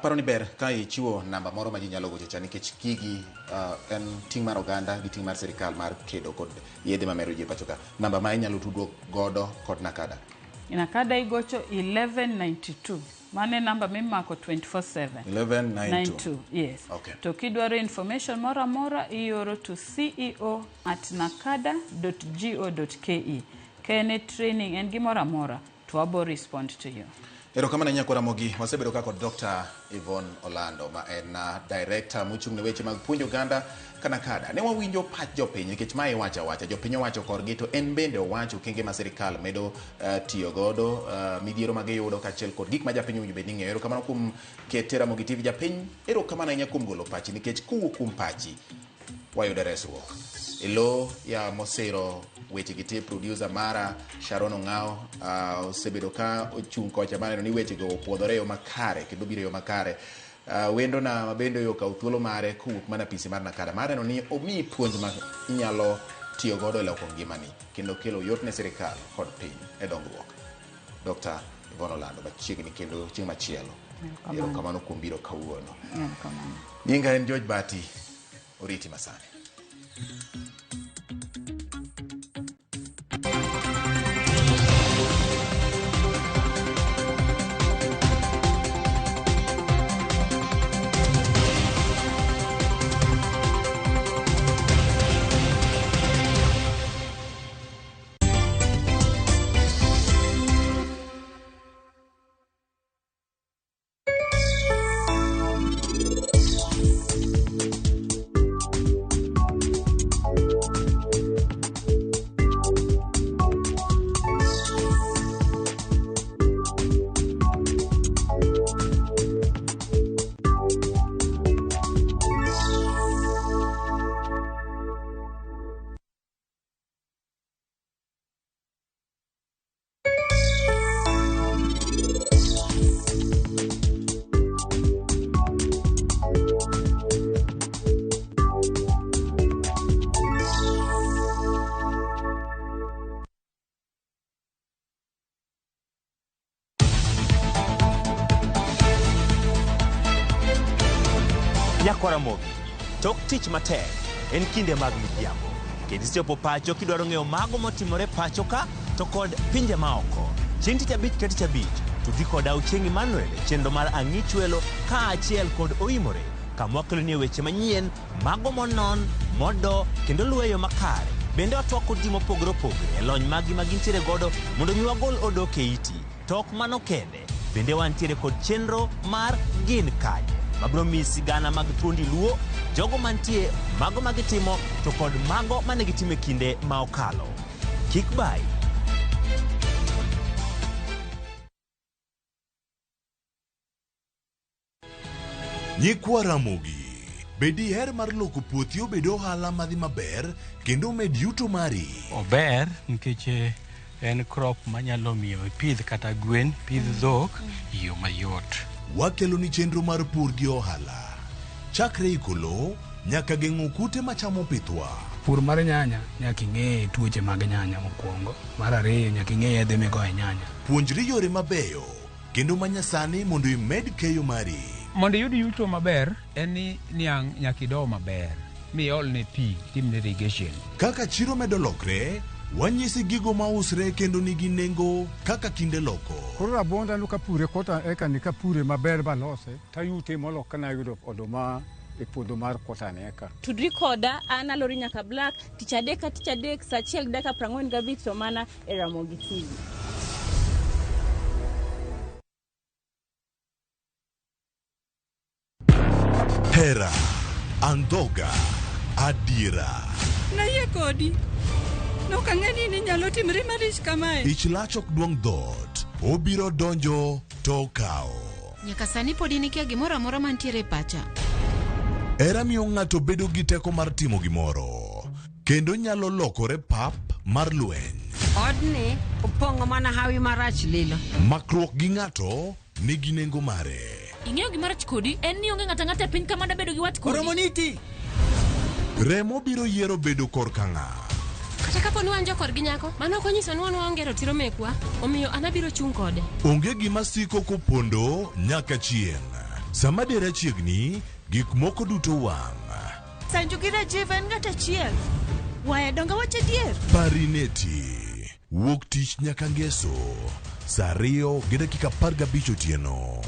Paroni ber ka ichiwo namba moro ma ji nyalo gocho cha nikech gigi en ting' mar oganda gi ting' mar sirikal mar kedo kod yedhe mamero ji pacho ka. Namba ma inyalo tudruok godo kod Nakada. Nakada igocho 1192. Mane namba mimako 24/7. 1192. Yes. Okay. To kidwaro information mora ioro to ceo@nakada.go.ke. Kene training en gimora mora to abo respond to you. Erokamano nyakora mogi wasebedo ka kod Dr. Yvonne Orlando ma en director mochung' ne weche mag puonjo oganda Nakada. Ne wawinjo pach jopiny nikech mae wacha jopiny owacho korgi to en bende owacho kenge ma sirikal medo tiyo godo midhiero ma giyudo kaachiel kod gik ma japiny owinjo bed ni ng'eyo. Erokamano kuom ketera mogi TV japiny. Erokamano ahinya kuom golo pachi nikech kowuok kuom pachi wayudo resruok. Elo ya mosero weche gite producer mara Sharon Ong'ao osebedo ka ochung' kocha maneno ni weche go opwodhore yo makare kendo biro yo makare. Wendo na mabendo yo ka thuolo mare kowuok mana pisi mar Nakada mareno ni omi puonj ma inyalo tiyo godo e loko ngimani kendo kelo yot ne sirikal kod piny e dongruok. Dr. Yvonne Orlando machiegni kendo chieng' machielo. Erokamano kuom biro kawuono. Nyinga en George Bati. Oriti masani. Nyakwara Mogi, tok tich matek en kinde mag midhiambo. Kendo isechopo pacho kidwaro ng'eyo mago motimore pacho ka to kod pinje maoko. Chieng' tich abich ka tich abich to dhi kod Auchieng' Emmanuel chenro mar Ang'ich Welo ka achiel kod Oimore kamwakeloni weche manyien mago monon, modo kendo luweyo makare. Bende watwako ji mopogore opogore e lony magi magintiere godo mondo mi wagol odok e iti. Tok mano kende, bende wantiere kod chenro mar Gin Kanye mabiro mi sigana mag thuondi luo, jogo mantie, mago magitimo to kod mago manegitimo e kinde ma okalo. Kik bai. Nyikwara Mogi, bedi her mar loko puothi obed ohala madhi maber kendo med yuto mari. Ober nikech en crop manyalo miyo ipidh kata gwen, pidh dhok yo mayot. Wakelo ni chenro mar pur gi ohala. Chakre ikolo nyaka geng'o kute machamo pithwa. Pur mar nyanya nyaka ing'e tuoche mag nyanya mokwongo. Mar ariyo nyaka ing'e yedhe migoyo nyanya. Puonjri yore mabeyo kendo manyasani mondo imed keyo mari. Mondo iyud yuto maber en ni niang' nyaka ido maber miol ne pi, timne irrigation. Kaka chiro medo lokre, wanyisi gigo mausre kendo nigi nengo kaka kinde loko. Koro rabuonda anu kapure kota eka ni kapure maber balose tayute molok kana yudo oduma e puodho mar kota eka. Tudri koda an Alori nyaka Black tich adek sa achiel dakika 45 to mana e Ramogi TV. Hera, andhoga, adiera. Naye kodi. Nokang'eni ni nyalo timre malich kamae. Ich lach ok duong' dhot, obiro donjo to kao. Nyaka sani pod nikia gimoro amora mantiere pacha. Hera miyo ng'ato bedo gi teko mar timo gimoro, kendo nyalo lokore pap mar lweny. Odni opong'o mana hawi marach lilo. Makruok gi ng'ato nigi nengo mare. Ing'eyo gimarach kodi en ni onge ng'ata e piny kama dabedo gi wat kodi. Oromoniti. Remo biro yiero bedo korka ng'a. Kata kapo ni wan jokor gi nyako, mano ok onyiso ni wan waonge ratiro mekwa, omiyo an abiro chung' kode. Onge gima siko kopondo nyaka chieng'. Sama dera chiegni, gik moko duto wang'. Sanju gi Rajiv en ng'at achiel. Waye donga wache dier. Parineti. Wuok tich nyaka ngeso. Saa 2:15 otieno.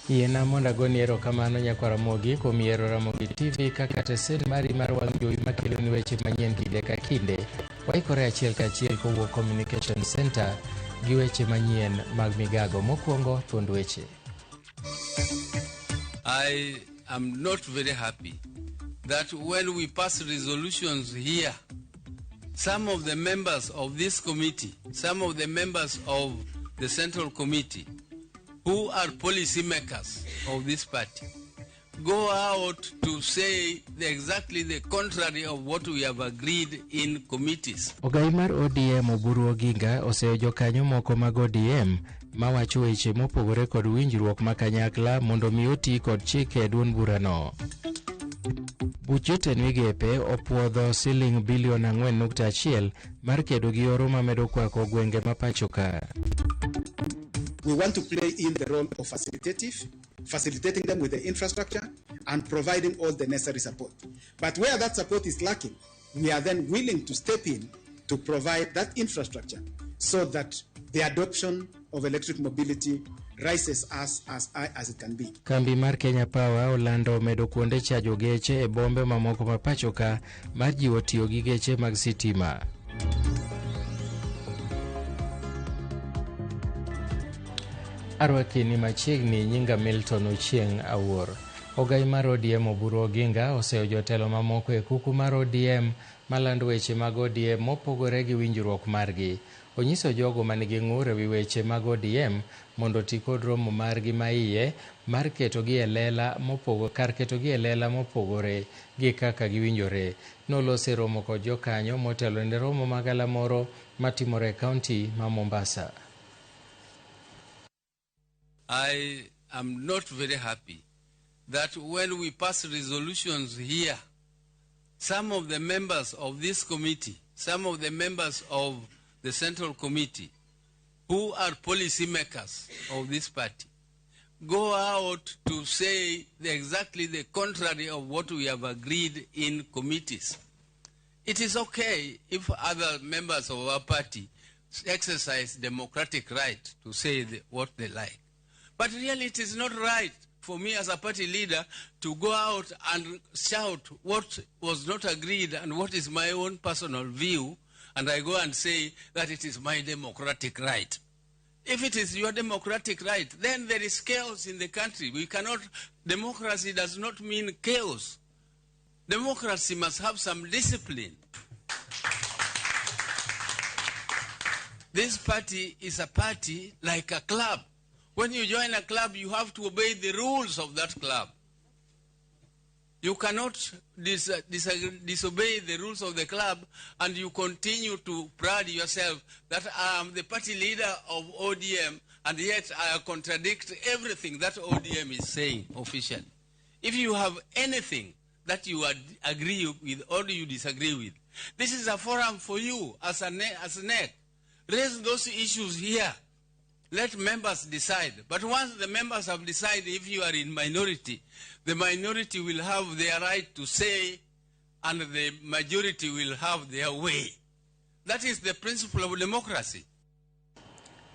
Yiena mondo agoni erokamano Nyakwara Mogi kuom yiero Ramogi TV kaka tesen mari mar wang' jowi makelo ni weche manyien kinde ka kinde. Waikore achiel ka achiel kowuok Communication Center gi weche manyien mag Migago. Mokwongo thuond weche. I am not very happy that when we pass resolutions here, some of the members of this committee, some of the members of the Central Committee, who are policy makers of this party, go out to say exactly the contrary of what we have agreed in committees. Ogai mar ODM Oburu Oginga osejo kanyo moko mag ODM mawacho weche mopogore kod winjruok makanyakla mondo mi oti kod chike duond burano. Buch jotend migepe opuodho siling bilion 4.1 mar kedo gi oro mamedo kwako gwenge ma pacho ka. We want to play in the role of facilitating them with the infrastructure and providing all the necessary support. But where that support is lacking, we are then willing to step in to provide that infrastructure so that the adoption of electric mobility rises as high as it can be. Kambi mar Kenya Power olando medo kuonde chajo geche e bombe mamoko ma pacho ka mar jiwo tiyo gi geche mag sitima. Arwakini machiegni nyinga Milton Ochieng Awuor. Ogai mar ODM Oburu Oginga oseo jotelo mamoko e kuku mar ODM malando weche mag ODM mopogore gi winjruok margi. Onyiso jogo manigi ng'ur ewi weche mag ODM mondo ti kod romo margi maiye mar ketogi e lela mopogore gi kaka giwinjore. Nolose romo kod jokanyo motelo ne romo magala moro matimore kaunti ma Mombasa. I am not very happy that when we pass resolutions here, some of the members of this committee, some of the members of the Central Committee, who are policy makers of this party, go out to say exactly the contrary of what we have agreed in committees. It is okay if other members of our party exercise democratic right to say what they like. But really it is not right for me as a party leader to go out and shout what was not agreed and what is my own personal view, and I go and say that it is my democratic right. If it is your democratic right, then there is chaos in the country. Democracy does not mean chaos. Democracy must have some discipline. This party is a party like a club. When you join a club, you have to obey the rules of that club. You cannot disobey the rules of the club and you continue to pride yourself that I am the party leader of ODM and yet I contradict everything that ODM is saying officially. If you have anything that you agree with or you disagree with, this is a forum for you as a NEC. Raise those issues here. Let members decide. But once the members have decided, if you are in minority, the minority will have their right to say and the majority will have their way. That is the principle of democracy.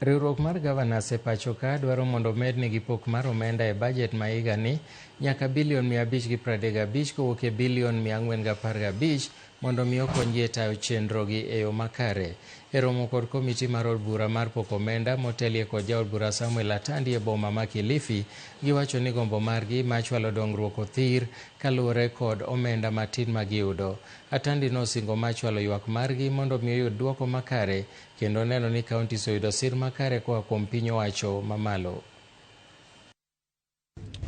Riwruok mar Governors e pacho ka dwaro mondo med nigi pok mar omenda e budget ma higa ni nyaka bilion 535 kowuok e bilion 415 mondo mi okonygi e tayo chenrogi e yo makare. E romo kod komiti mar od bura mar pok omenda motelie kod jaod bura Samuel Atandi e boma ma Kilifi, giwacho ni gombo margi machwalo dongruok othir kaluwore kod omenda matin ma giyudo. Atandi nosingo machwalo ywak margi mondo mi oyud duoko makare kendo neno ni kaunti oyudo sir makare koa kuom piny owacho mamalo.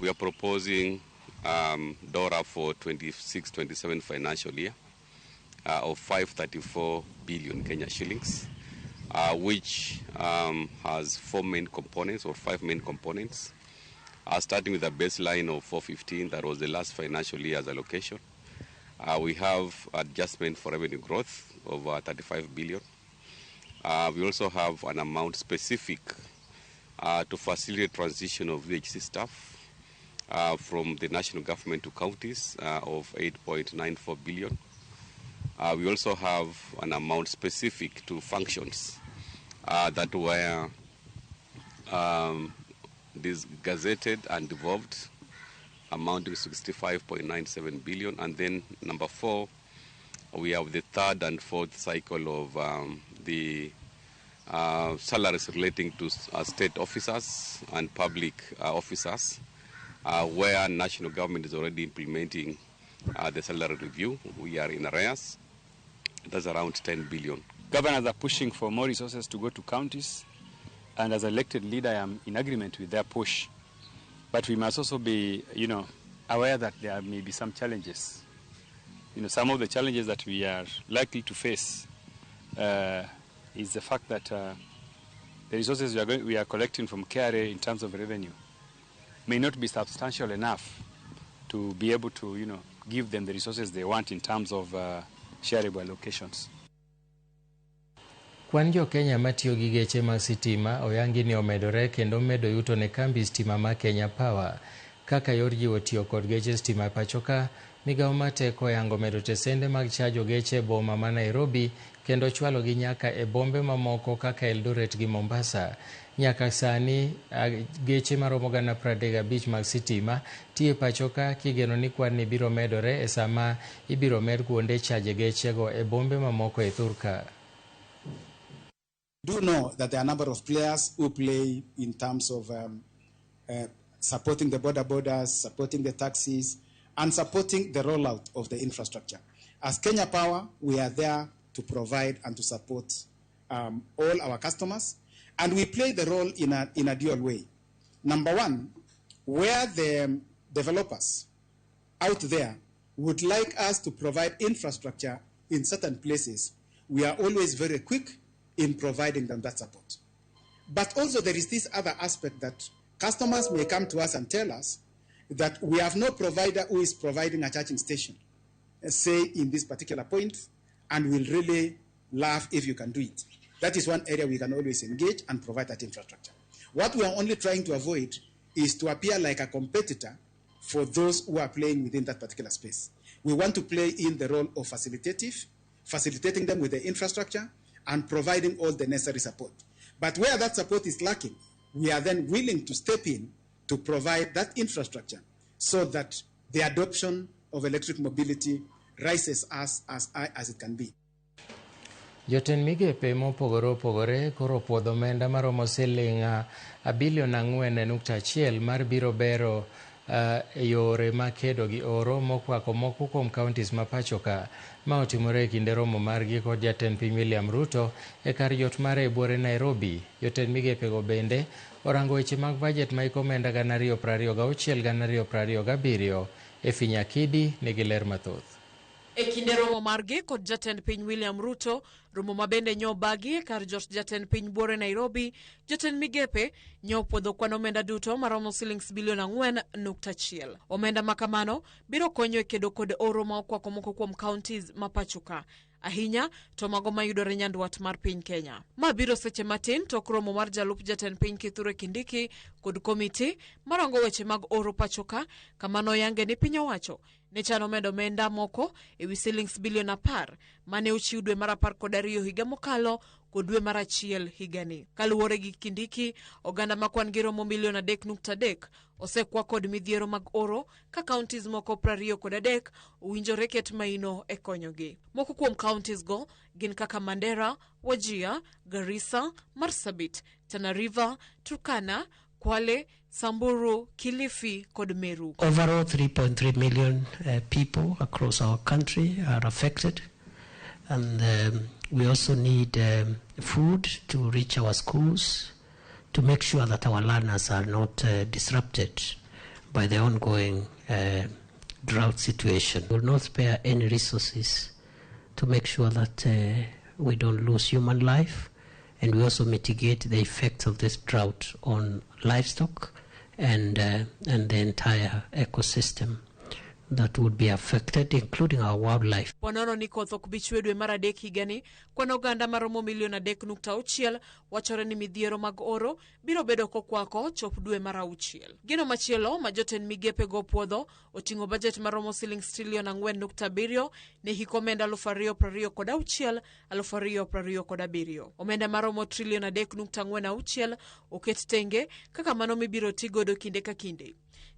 We are proposing DORA for 26-27 financial year of 534 billion Kenya shillings, which has 5 main components, starting with a baseline of 415, that was the last financial year's allocation. We have adjustment for revenue growth of 35 billion. We also have an amount specific to facilitate transition of VHC staff from the national government to counties of 8.94 billion. We also have an amount specific to functions that were gazetted and devolved, amounting to 65.97 billion. And then number 4, we have the third and fourth cycle of the salaries relating to state officers and public officers, where national government is already implementing the salary review. We are in arrears. That's around 10 billion. Governors are pushing for more resources to go to counties, and as elected leader, I am in agreement with their push. But we must also be, aware that there may be some challenges. Some of the challenges that we are likely to face is the fact that the resources we are collecting from KRA in terms of revenue may not be substantial enough to be able to, give them the resources they want in terms of shareable allocations. Kwan jo Kenya matiyo gi geche mag sitima oyangi ni omedore kendo medo yuto ne kambi stima ma Kenya Power. Kaka yor jiwo tiyo kod geche stima pachoka, Migawo mar Teko oyango medo tesende mag chajo geche e boma ma Nairobi kendo chwalo gi nyaka e bombe mamoko kaka Eldoret gi Mombasa. Nyaka sani geche maromo 35,000 mag sitima tiyo pachoka, kigeno ni kwan ni biro medore e sama ibiro med kuonde chaje gechego e bombe mamoko e Thurka. Do know that there are a number of players who play in terms of supporting the borders, supporting the taxis, and supporting the rollout of the infrastructure. As Kenya Power, we are there to provide and to support all our customers, and we play the role in a dual way. Number one, where the developers out there would like us to provide infrastructure in certain places, we are always very quick in providing them that support. But also there is this other aspect that customers may come to us and tell us that we have no provider who is providing a charging station, say in this particular point, and we'll really love if you can do it. That is one area we can always engage and provide that infrastructure. What we are only trying to avoid is to appear like a competitor for those who are playing within that particular space. We want to play in the role of facilitating them with the infrastructure and providing all the necessary support. But where that support is lacking, we are then willing to step in to provide that infrastructure so that the adoption of electric mobility rises as high as it can be. Jotend migepe mopogore opogore koro puodho omenda maromo siling' 4.1 billion mar biro bero yore makedo gi oro mokwako moko kuom counties ma pachoka, ma otimore e kinde romo margi kod jatend piny William Ruto e kar jot mare e buore Nairobi. Jotend migepego bende orango weche mag bajet ma iko omenda 2026-2027 e Finyakidi nigi ler mathoth. E kinde romo margi kod jatend piny William Ruto, romo mabende nyobagi kar jot jatend piny buore Nairobi, jatend migepe nyopuodho kwan omenda duto maromo shillings bilion 4.1. Omenda makamano biro konyo e kedo kod oro ma okwako moko kuom counties ma pachoka, ahinya to mago mayudore nyandwat mar piny Kenya. Ma biro seche matin tok romo mar jalup jatend piny Kithure Kindiki kod komiti marango weche mag oro pachoka, kamano yange ni piny owacho ne chano medo omenda moko ewi shillings bilion 10 mane ochiw dwe mar 12 higa mokalo kod dwe mar 1 higani. Kaluwore gi Kindiki, oganda makwan gi romo milion 3.3 osekwa kod midhiero mag oro ka counties moko 23 owinjore ket maino e konyogi. Moko kuom counties go gin kaka Mandera, Wajir, Garissa, Marsabit, Tana River, Turkana, Kwale, Samburu, Kilifi, kod Meru. Overall, 3.3 million people across our country are affected, and we also need food to reach our schools, to make sure that our learners are not disrupted by the ongoing drought situation. We will not spare any resources to make sure that we don't lose human life, and we also mitigate the effects of this drought on livestock and the entire ecosystem that would be affected, including our wildlife. Wanono ni koth ok bichwe dwe mar 3 higani, kwan oganda maromo milion 3.6 wachore ni midhiero mag oro biro bedo kokwako chop dwe mar 6. Gino machielo ma jotend migepe go puodho oting'o bajet maromo shillings trilion 4.7 ne hik omenda 2026-2027. Omenda maromo trilion 3.46 oket tenge kaka mano mibiro tigodo kinde ka kinde.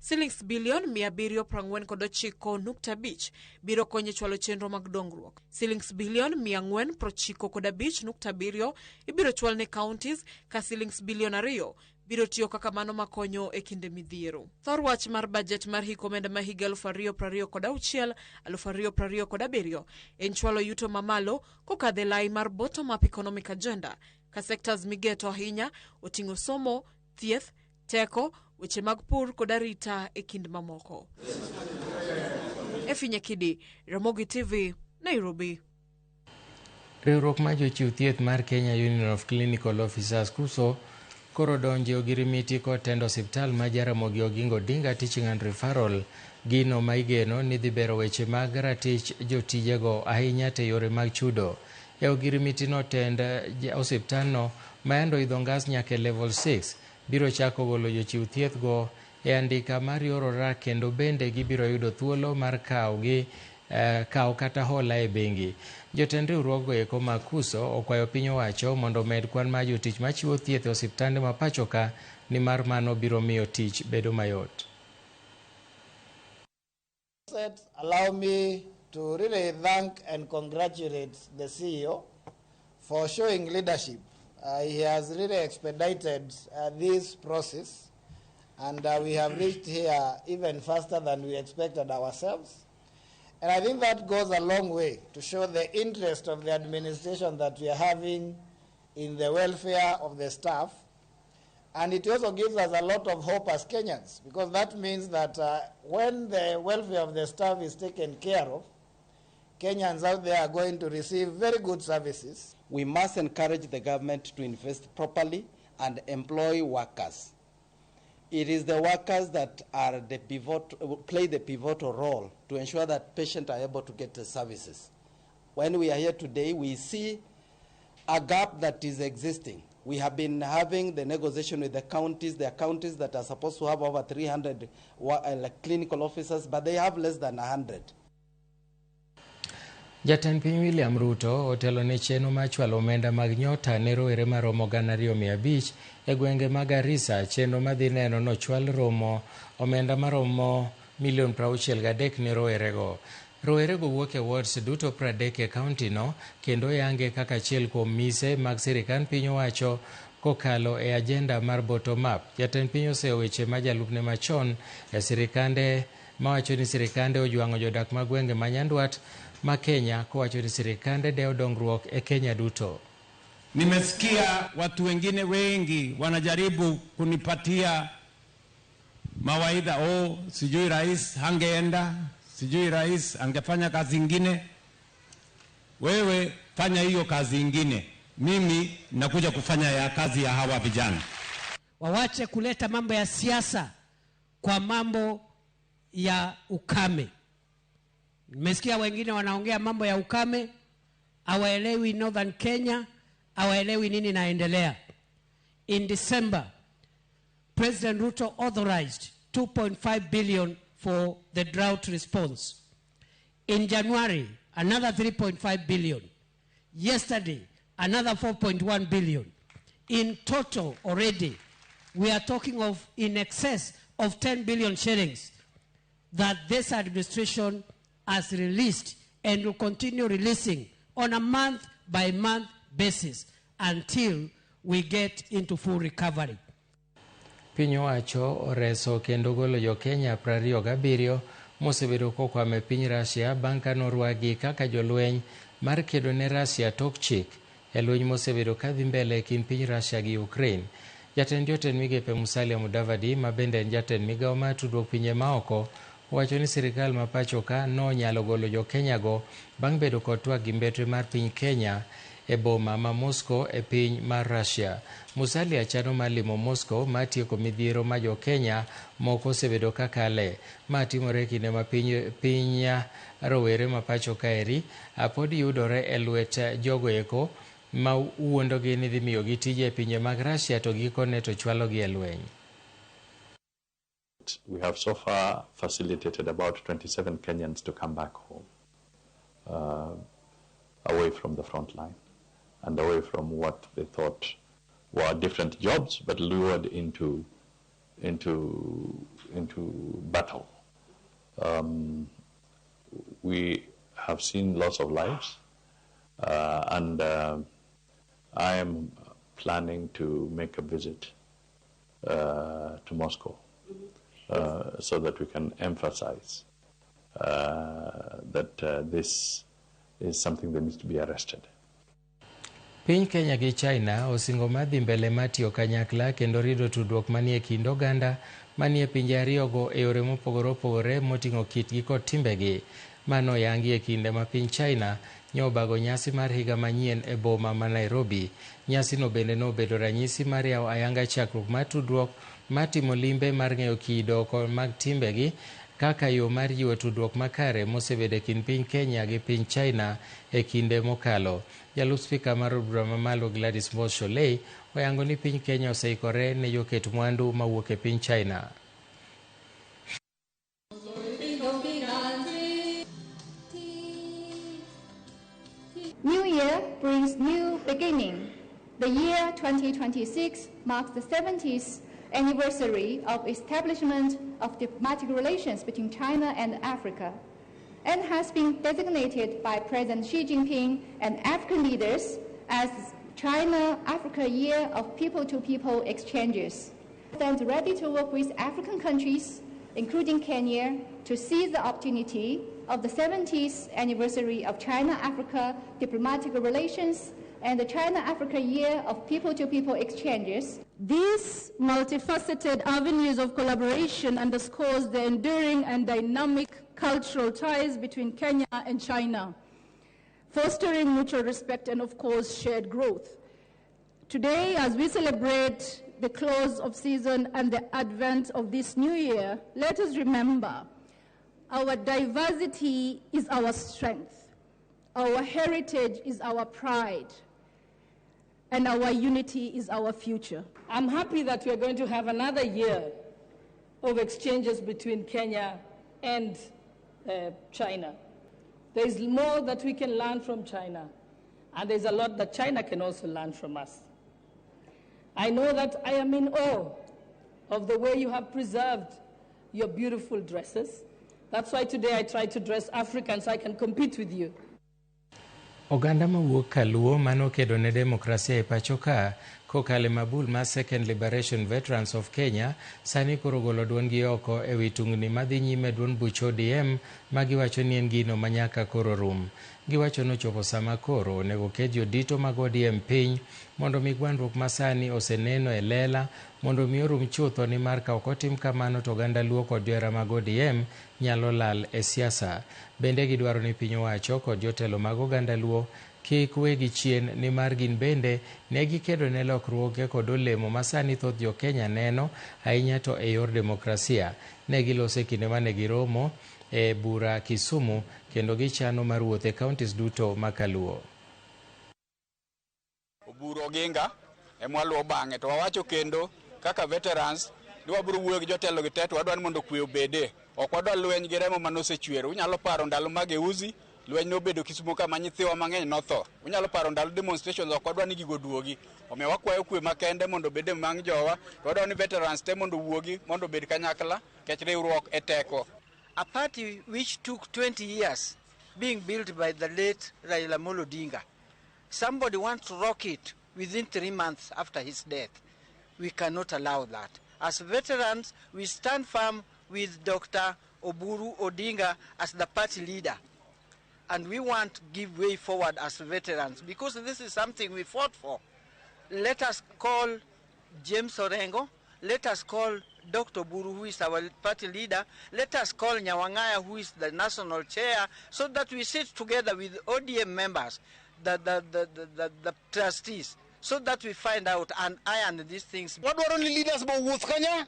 Shillings bilion 749.5 biro konyo chwalo chenro mag dongruok. Shillings bilion 495.7 ibiro chwal ne counties, ka shillings bilion 2 biro tiyo kaka mano makonyo e kinde midhiero. Thor wach mar bajet mar hik omenda ma higa 2026-2027 en chwalo yuto mamalo kokadhe lai mar bottom up economic agenda, ka sectors migeto ahinya oting'o somo, thieth, teko, weche mag pur kod arita e kind mamoko. E Finyakidi, Ramogi TV, Nairobi. Riwruok ma jochiw thieth mar Kenya Union of Clinical Officers KUSO koro donjo ogirimiti kotendo osiptal ma Jaramogi Oginga Odinga Teaching and Referral gino ma igeno ni dhi bero weche mag ratich jotijego ahinya te yore mag chudo. E ogirimiti no tend osiptalno ma yando idho ngas nyaka level 6 biro chako golo jochiw thieth go e andika mar yorora, kendo bende gibiro yudo thuolo mar kawo kata hola e bengi. Jotend riwruoggo eko mag kuso okwayo piny owacho mondo omed kwan mar jotich machiwo thieth e osiptande ma pachoka, ni mar mano biro miyo tich bedo mayot. Allow me to really thank and congratulate the CEO for showing leadership. He has really expedited this process, and we have reached here even faster than we expected ourselves. And I think that goes a long way to show the interest of the administration that we are having in the welfare of the staff. And it also gives us a lot of hope as Kenyans, because that means that when the welfare of the staff is taken care of, Kenyans out there are going to receive very good services. We must encourage the government to invest properly and employ workers. It is the workers that are play the pivotal role to ensure that patients are able to get the services. When we are here today, we see a gap that is existing. We have been having the negotiation with the counties. There are counties that are supposed to have over 300 clinical officers, but they have less than 100. Jatend piny William Ruto otelo ne chenro mar chwalo omenda mag nyota ne rowere maromo 2,500 e gwenge mag Garissa. Chenro madhi neno nochwal romo omenda maromo $63 ne rowerego. Rowerego wuok e wards duto 30 e kaunti no, kendo yange kaka achiel kuom mise mag sirikand piny owacho kokalo e ajenda mar bottom up. Jatend piny oseyo weche ma jalupne machon e sirikande mawacho ni sirikande ojwang'o jodak mag gwenge ma Nyandwat ma Kenya, kowacho ni sirikande deo dongruok e Kenya duto. Nimesikia watu wengine wengi wanajaribu kunipatia mawaidha, sijui rais hangeenda, sijui rais angefanya kazi ingine. Wewe fanya hiyo kazi ingine, mimi nakuja kufanya ya kazi ya hawa vijana. Wawache kuleta mambo ya siasa kwa mambo ya ukame. Nimesikia wengine wanaongea mambo ya ukame, hawaelewi Northern Kenya, hawaelewi nini naendelea. In December, President Ruto authorized 2.5 billion for the drought response. In January, another 3.5 billion. Yesterday, another 4.1 billion. In total already, we are talking of in excess of 10 billion shillings that this administration has released and will continue releasing on a month-by-month basis until we get into full recovery. Piny owacho oreso kendo golo jo Kenya 27 mosebedo kokwame piny Russia bang' ka norwagi kaka jolweny mar kedo ne Russia tok chik e lweny mosebedo ka dhi mbele kind piny Russia gi Ukraine. Jatend jotend migepe Musalia Mudavadi, ma bende en jatend migawo mar tudruok pinje maoko, owacho ni sirikal ma pachoka nonyalo golo jo Kenya go bang' bedo kod twak gi mbetre mar piny Kenya e boma ma Moscow e piny mar Russia. Musalia chano mar limo Moscow ma tieko midhiero ma jo Kenya moko osebedo ka kale. Ma timore kinde ma piny rowere ma pachoka eri pod yudore e lwet jogo eko ma wuondogi ni dhi miyogi tije e pinje mag Russia to gikone to chwalogi e lweny. We have so far facilitated about 27 Kenyans to come back home, away from the front line and away from what they thought were different jobs, but lured into battle. We have seen loss of lives, and I am planning to make a visit to Moscow. So that we can emphasize that this is something that needs to be arrested. Piny Kenya gi China osingo madhi mbele matiyo kanyakla kendo rido tudruok manie kind oganda manie pinje ariyogo e yore mopogore opogore moting'o kitgi kod timbegi. Mano yangi e kinde ma piny China nyobago nyasi mar higa manyien e boma ma Nairobi. Nyasi no bende nobedo ranyisi mar yawo ayanga chakruok mar tudruok matimo limbe mar ng'eyo kido mag timbegi kaka yo mar jiwo tudruok makare mosebedo e kind piny Kenya gi piny China e kinde mokalo. Jalup spika mar od bura mamalo Gladys Mosholei oyango ni piny Kenya oseikore ne joket mwandu mawuok e piny China. New year brings new beginning. The year 2026 marks the 70th anniversary of establishment of diplomatic relations between China and Africa, and has been designated by President Xi Jinping and African leaders as China-Africa Year of People-to-People Exchanges. We stand ready to work with African countries, including Kenya, to seize the opportunity of the 70th anniversary of China-Africa diplomatic relations and the China-Africa Year of People-to-People Exchanges. These multifaceted avenues of collaboration underscores the enduring and dynamic cultural ties between Kenya and China, fostering mutual respect and, of course, shared growth. Today, as we celebrate the close of season and the advent of this new year, let us remember our diversity is our strength, our heritage is our pride, and our unity is our future. I'm happy that we're going to have another year of exchanges between Kenya and China. There is more that we can learn from China, and there's a lot that China can also learn from us. I know that I am in awe of the way you have preserved your beautiful dresses. That's why today I try to dress African so I can compete with you. Oganda mawuok Kaluo mano kedo ne demokrasia e pacho ka kokale mabul ma Second Liberation Veterans of Kenya sani koro golo duongi oko e wi tungni madhi nyime duond buch ODM ma giwacho ni en gino manyaka koro rum. Giwacho no chopo sama koro onego ket jodito mag ODM piny mondo mi gwandruok masani oseneno e lela mondo mi orum chutho ni mar ka ok otim kamano to oganda Luo kod johera mag ODM nyalo lal e siasa. Bende gidwaro ni piny owacho kod jotelo mag oganda Luo kik wegi chien ni mar gin bende ne gikedo ne lokruoge kod olemo masani thoth jo Kenya neno ahinya to e yor demokrasia. Ne gilose kinde mane giromo e bura Kisumu kendo gichano mar wuoth e counties duto ma Kaluo. Oburo Ginga e mwaluo bang'e to wawacho kendo kaka veterans ni wabiro wuoyo gi jotelo gi te to wadwani mondo kwe obede. Ok wadwa lweny gi remo manosechwero. Unyalo paro ndalo mag Euzi lweny nobedo Kisumu kama nyithiwa mang'eny notho. Unyalo paro ndalo demonstrations ok wadwa ni gigo duogi. Omiyo wakwayo kwe makende mondo bede mang' jowa to wadwa ni veterans te mondo wuogi mondo bed kanyakla kech riwruok e teko. A party which took 20 years being built by the late Raila Amolo Odinga. Somebody wants to rock it within 3 months after his death. We cannot allow that. As veterans, we stand firm with Dr. Oburu Odinga as the party leader. And we want to give way forward as veterans because this is something we fought for. Let us call James Orengo. Let us call Dr. Buru, who is our party leader. Let us call Nyawangaya, who is the national chair, so that we sit together with ODM members, the trustees, so that we find out and iron these things. What were only leaders of Wuth Kenya?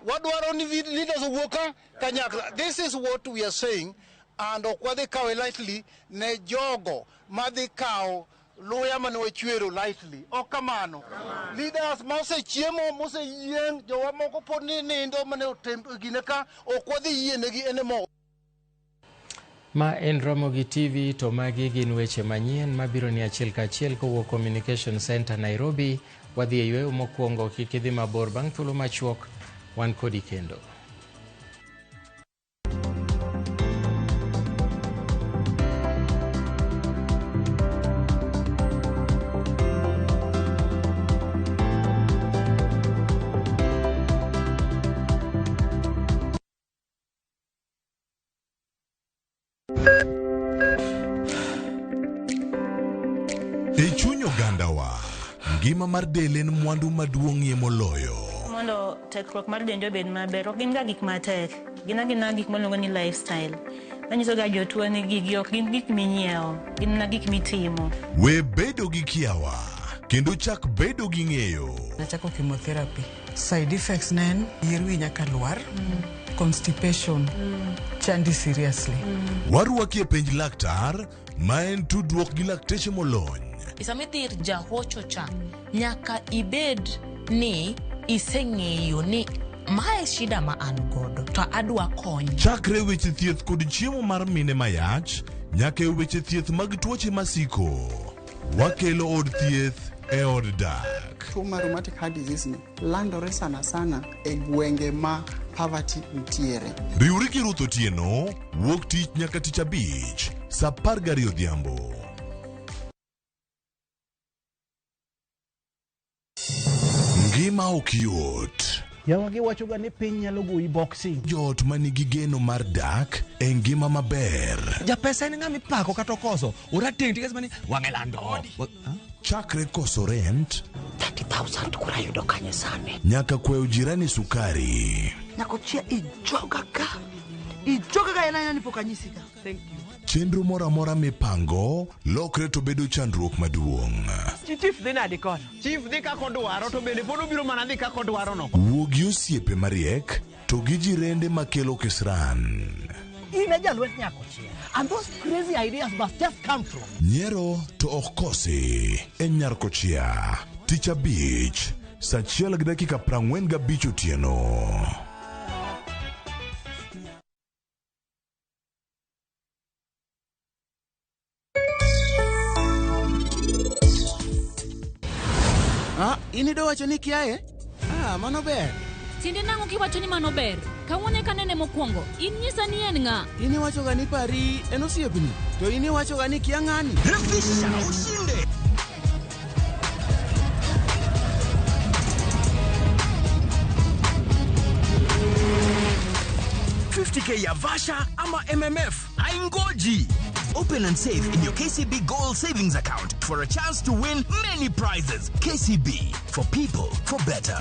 What were only leaders of Woka? Kenya? This is what we are saying. And okwade kawe lightly, ne jogo, madhi kao, loya mano chwero lightly. Okamano. Leaders mose chiemo, mose yien, jowa moko poni nindo mane gineka, okwade yienegi enemo. Ma en Ramogi TV to magi gin weche manyien mabiro ni achiel kachiel kowuok Communication Center Nairobi. Wadhi e yweyo mokwongo kik idhi mabor bang' thuolo machuok wan kodi kendo. E chuny ogandawa, ngima mar del en mwandu maduong'ie moloyo. Mondo tekruok mar dend obed maber, ok gin ga gik matek. Gin agina gik miluongo ni lifestyle. Anyiso ga jotuo ni gigi ok gin gik minyiewo, gin na gik mitimo. We bedo gi kiawa, kendo chak bedo gi ng'eyo. Nachako chemotherapy. Side effects nen, yier wi nyaka lwar, constipation, chandi seriously. Warwaki e penj laktar, ma en tudruok gi lakteche molony. Isamidhi ir jahocho cha, nyaka ibed ni iseng'eyo ni mae shida ma an godo, to adwa kony. Chakre weche thieth kod chiemo mar mine mayach, nyaka e weche thieth mag tuoche masiko. Wakelo od thieth e od dak. Tuo mar rheumatic heart disease ni landore sana sana e gwenge ma poverty nitiere. Riwri gi Ruth Otieno, wuok tich nyaka tich abich, saa 12 odhiambo. Ngima ok yot. Yawa giwachoga ni piny nyalo goyi boxing. Jot manigi geno mar dak e ngima maber. Japesa en ng'ama ipako kata okoso. Orateng' tigas mani wang'e lando. Chakre koso rent 30,000 kura yudo kanye sane. nyaka kweo jirani sukari. Nyako chia ijoga ka. Ijoga ka ena ni pokanyisika. Thank you. Chenro mora mora mipango lokre to bedo chandruok maduong'. Chief dhi nadi kono. Chief dhi kako dwaro to bende pod obiro mana dhi kako dwaro no. Wuogi osiepe mariek to gi jirende makelo kisran. Ine jalwet nyako chia. And those crazy ideas must just come from. Nyiero to ok kosi en Nyarkochia. Tich abich, saa 1:45 otieno. Inido wacho ni kiaye? Mano ber. Tinde nang'o kiwacho ni mano ber? Kawuone kanene mokwongo, in nyisa ni en ng'a? Ini wacho ga ni pari en osiepni. To ini wacho ga ni kia ng'ani. Refisha ushinde. $50K ya Vasha ama MMF. Haingoji. Open and save in your KCB Gold Savings account for a chance to win many prizes. KCB, for people, for better.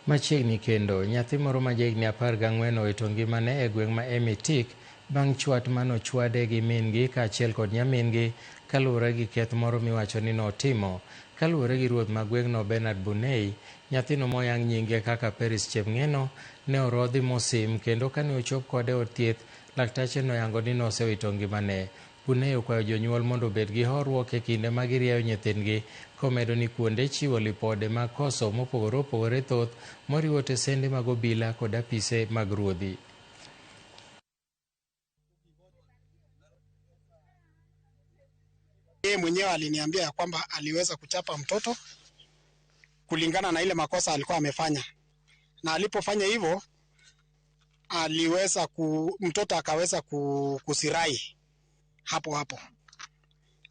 Machiegni kendo, nyathi moro ma jahigni 14 owito ngimane e gweng' ma Emitik bang' chwat manochwade gi min-gi kaachiel kod nyamin-gi kaluwore gi keth moro miwacho ni notimo. Kaluwore gi ruoth ma gweng'no Bernard Bunei, nyathino moyang' nyinge kaka Peris Chepng'eno ne orodhi mosim kendo kane ochop kode od thieth, laktache noyango ni nosewito ngimane. Bunei okwayo jonyuol mondo obed gi horuok e kinde ma girieyo nyithindgi, komedo ni kuonde chiwo lipode mag koso mopogore opogore thoth moriwo tesende mag obila kod apise mag ruodhi. Yeye mwenyewe aliniambia ya kwamba aliweza kuchapa mtoto kulingana na ile makosa alikuwa amefanya, na alipofanya hivyo mtoto akaweza kusirai hapo hapo,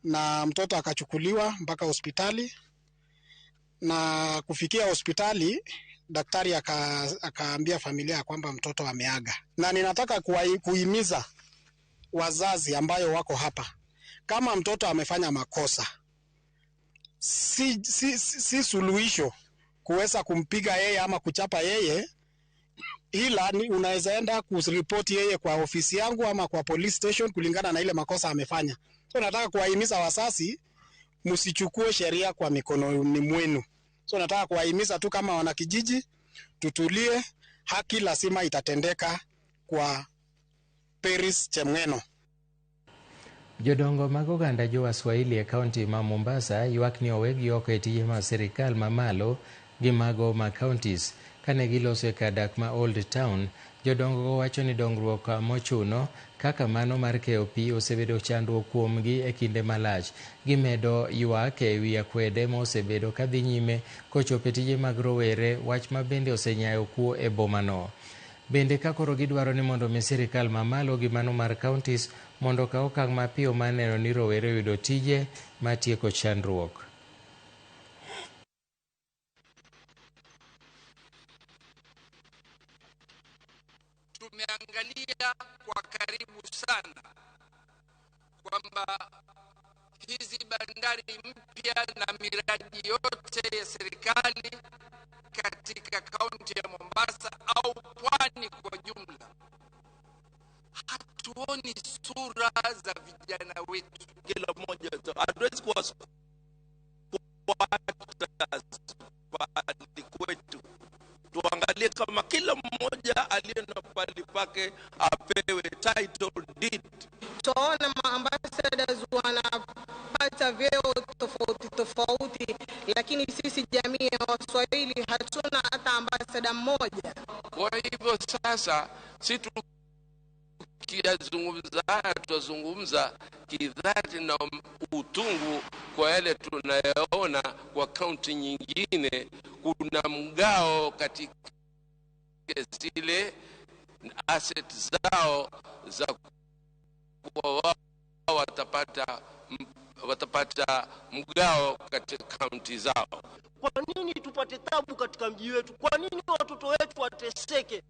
na mtoto akachukuliwa mpaka hospitali, na kufikia hospitali daktari akaambia familia ya kwamba mtoto ameaga. Na ninataka kuhimiza wazazi ambayo wako hapa, kama mtoto amefanya makosa, si suluhisho kuweza kumpiga yeye ama kuchapa yeye, ila unaweza enda kuripoti yeye kwa ofisi yangu ama kwa police station kulingana na ile makosa amefanya. So nataka kuwahimiza wazazi, msichukue sheria kwa mikononi mwenu. So nataka kuwahimiza tu kama wanakijiji, tutulie, haki lazima itatendeka kwa Peris Chepng'eno. Jodongo mag oganda jo Waswahili e kaunti ma Mombasa ywak ni owegi oko e tije mag sirikal mamalo gi mago ma counties. Kane giloso e kadak ma Old Town, jodongo wacho ni dongruok mochuno kaka mano mar keyo pi osebedo chandruok kuomgi e kinde malach. Gimedo ywak e wi akwede ma osebedo kadhi nyime kochopo e tije mag rowere, wach ma bende osenyayo kuo e bomano. Bende ka koro gidwaro ni mondo mi sirikal mamalo gi mano mar counties mondo okaw okang' mapiyo mar neno ni rowere yudo tije matieko chandruok. tunaangalia kwa karibu sana kwamba hizi bandari mpya na miradi yote ya serikali katika kaunti ya Mombasa au pwani kwa jumla, hatuoni sura za vijana wetu. Kila mmoja hatuwezi kuwapata pahali kwetu. Tuangalie kama kila mmoja aliye na pahali pake apewe title deed. Tunaona maambassadors wanapata vyeo tofauti tofauti, lakini sisi jamii ya Waswahili hatuna hata ambassador mmoja. Kwa hivyo sasa si tukiyazungumza haya tutazungumza kidhati na utungu kwa yale tunayoona kwa kaunti nyingine. Kuna mgao katika zile asset zao za kwa wao watapata mgao katika kaunti zao. Kwa nini tupate tabu katika mji wetu? Kwa nini watoto wetu wateseke,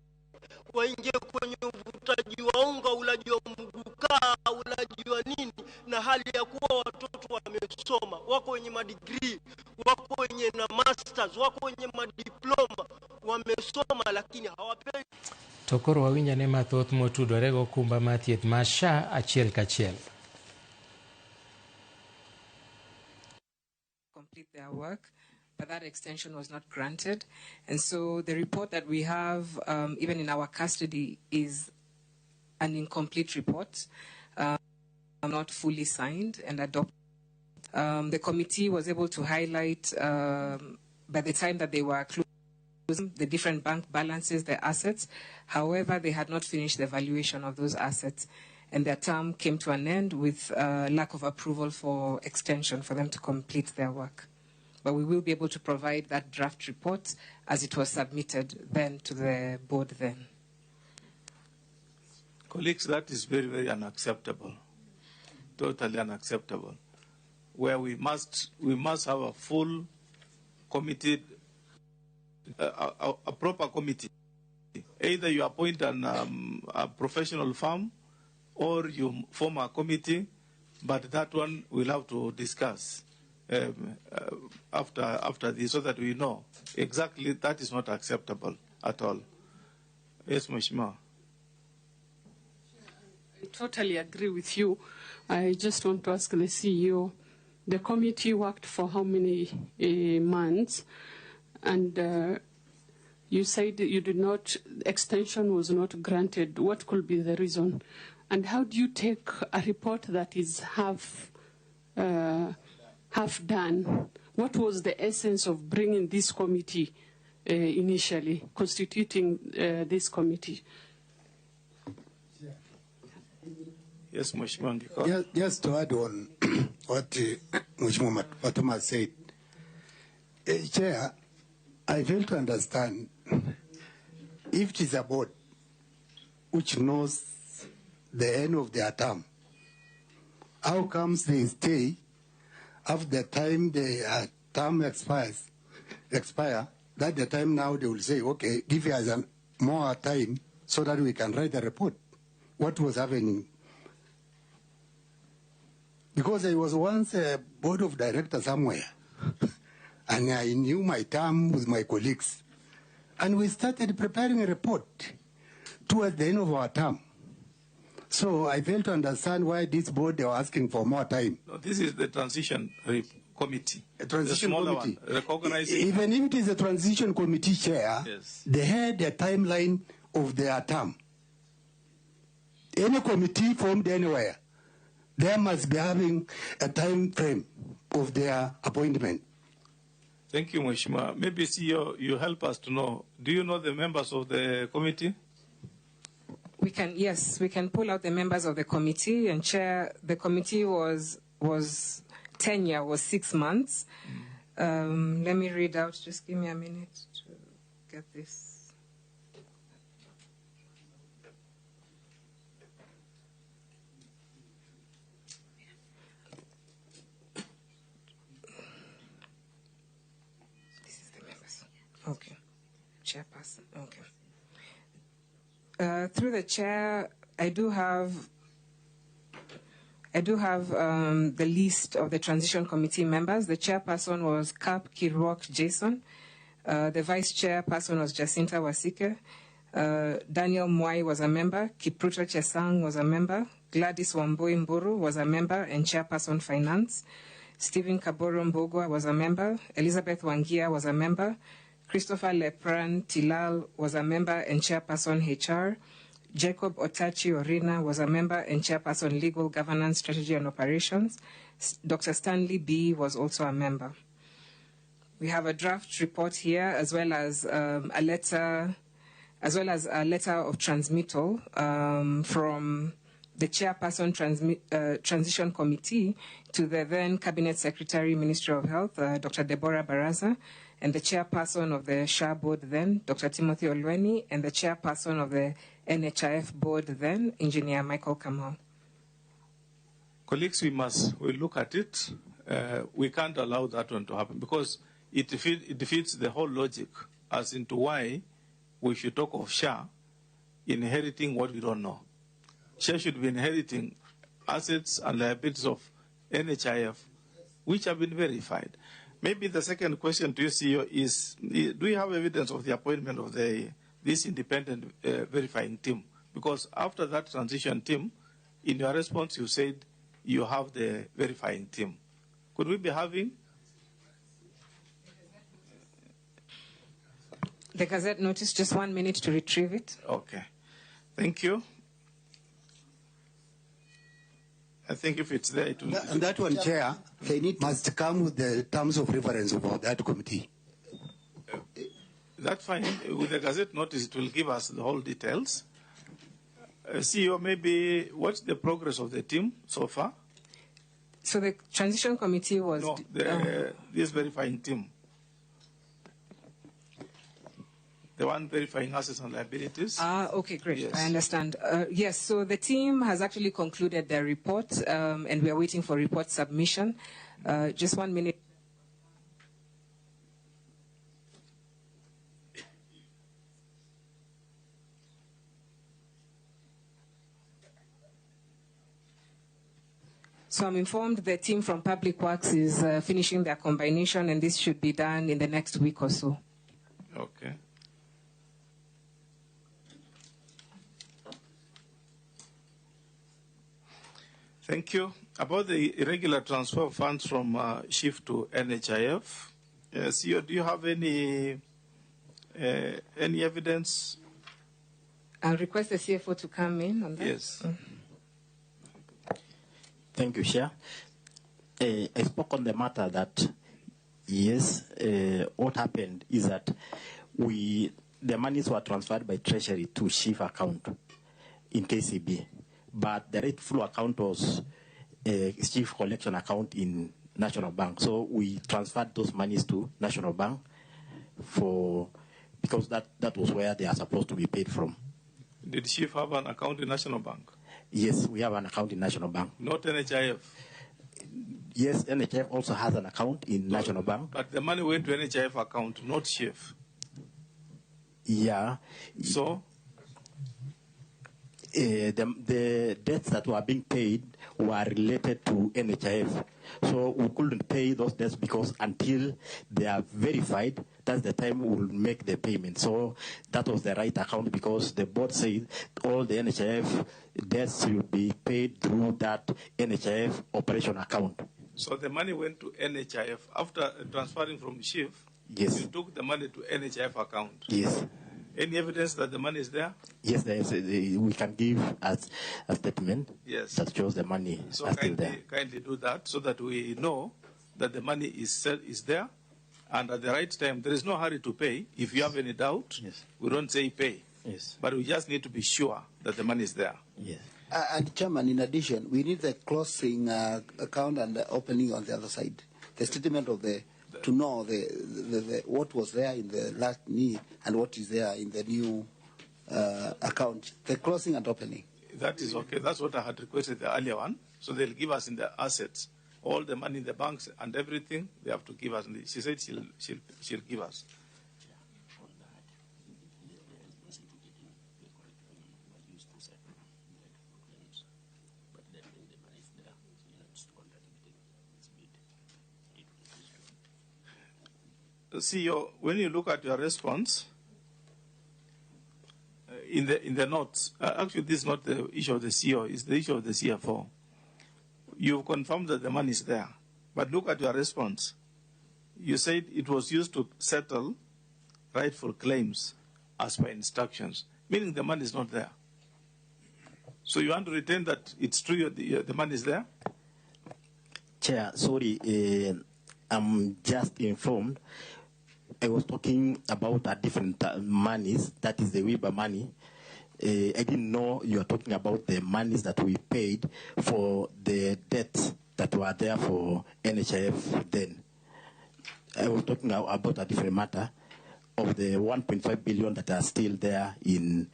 waingie kwenye uvutaji wa unga, ulaji wa mgukaa, ulaji wa nini, na hali ya kuwa watoto wamesoma, wako wenye madegree, wako wenye na masters, wako wenye madiploma, wamesoma lakini hawapewi. Tokoro wawinya ne mathoth motudore go kumba mathieth masha achiel kachiel. Complete their work, but that extension was not granted. And so the report that we have, even in our custody, is an incomplete report, not fully signed and adopted. The committee was able to highlight, by the time that they were closing, the different bank balances, the assets. However, they had not finished the valuation of those assets, and their term came to an end with lack of approval for extension for them to complete their work. But we will be able to provide that draft report as it was submitted then to the board then. Colleagues, that is very, very unacceptable. Totally unacceptable. Where we must have a full committee, a proper committee. Either you appoint a professional firm or you form a committee, but that one we'll have to discuss after this so that we know exactly that is not acceptable at all. Yes, Mheshimiwa. I totally agree with you. I just want to ask the CEO, the committee worked for how many months? And you said you did not, extension was not granted. What could be the reason? And how do you take a report that is half done? What was the essence of bringing this committee initially, constituting this committee? Yes, Mheshimiwa. Just to add on what Mheshimiwa Fatuma said, Chair, I fail to understand if it is a board which knows the end of their term, how comes they stay after the time the term expire, that the time now they will say, okay, give us more time so that we can write the report. What was happening? Because I was once a board of directors somewhere, and I knew my term with my colleagues. And we started preparing a report towards the end of our term. So I fail to understand why this board they were asking for more time. No, this is the transition committee. A transition committee. Recognizing. Even if it is a transition committee chair, yes, they had a timeline of their term. Any committee formed anywhere, they must be having a time frame of their appointment. Thank you, Mheshimiwa. Maybe CEO, you help us to know. Do you know the members of the committee? We can pull out the members of the committee, and Chair, the committee was tenure was 6 months. Let me read out, just give me a minute to get this. This is the members. Okay. Chairperson, okay. Through the chair, I do have the list of the transition committee members. The chairperson was Cap Kirwok Jason. The vice chairperson was Jacinta Wasike. Daniel Mwai was a member. Kipruto Chesang was a member. Gladys Wamboi Mburu was a member and chairperson finance. Stephen Kaboro Mbogwa was a member. Elizabeth Wangia was a member. Christopher Lepran Tilal was a member and chairperson HR. Jacob Otachi Orina was a member and chairperson Legal Governance, Strategy and Operations. Dr. Stanley B. was also a member. We have a draft report here, as well as a letter of transmittal from the chairperson transition committee to the then Cabinet Secretary, Ministry of Health, Dr. Deborah Baraza, and the chairperson of the SHA board then, Dr. Timothy Olweni, and the chairperson of the NHIF board then, Engineer Michael Kamau. Colleagues, we look at it. We can't allow that one to happen because it defeats the whole logic as into why we should talk of SHA inheriting what we don't know. SHA should be inheriting assets and liabilities of NHIF, which have been verified. Maybe the second question to you, CEO, is do you have evidence of the appointment of this independent verifying team? Because after that transition team, in your response, you said you have the verifying team. Could we be having? The Gazette notice, just 1 minute to retrieve it. Okay. Thank you. I think if it's there, it will. And that one, Chair, must come with the terms of reference of that committee. That's fine. With the Gazette notice, it will give us the whole details. CEO, maybe what's the progress of the team so far? So the transition committee was... No, this verifying team. The one verifying assets and liabilities. Okay, great. Yes. I understand. Yes, so the team has actually concluded their report, and we are waiting for report submission. Just 1 minute. So I'm informed the team from Public Works is finishing their combination, and this should be done in the next week or so. Okay. Thank you. About the irregular transfer of funds from SHIF to NHIF, CEO, do you have any evidence? I'll request the CFO to come in on that. Yes. Thank you, Chair. I spoke on the matter that, yes, what happened is that the monies were transferred by Treasury to SHIF account in KCB, but the rightful account was a SHIF collection account in National Bank. So we transferred those monies to National Bank because that was where they are supposed to be paid from. Did SHIF have an account in National Bank? Yes, we have an account in National Bank. Not NHIF? Yes, NHIF also has an account in National Bank. But the money went to NHIF account, not SHIF. Yeah. So? The debts that were being paid were related to NHIF. So we couldn't pay those debts because until they are verified, that's the time we'll make the payment. So that was the right account because the board said all the NHIF debts will be paid through that NHIF operation account. So the money went to NHIF. After transferring from SHIF, yes, you took the money to NHIF account. Yes. Any evidence that the money is there? Yes, there is. We can give as a statement that shows the money is still there. Kindly do that so that we know that the money is there and at the right time. There is no hurry to pay. If you have any doubt, we don't say pay. Yes. But we just need to be sure that the money is there. Yes. And Chairman, in addition, we need the closing account and the opening on the other side. The statement of to know what was there in the last need and what is there in the new account. The closing and opening. That is okay. That's what I had requested the earlier one. So they'll give us in the assets all the money in the banks and everything. They have to give us. And she said she'll give us. CEO, when you look at your response, in the notes, actually this is not the issue of the CEO, it's the issue of the CFO. You've confirmed that the money is there, but look at your response. You said it was used to settle rightful claims as per instructions, meaning the money is not there. So you want to retain that it's true the money is there? Chair, sorry, I'm just informed. I was talking about a different monies, that is the WIBA money. I didn't know you were talking about the monies that we paid for the debts that were there for NHIF then. I was talking about a different matter of the 1.5 billion that are still there in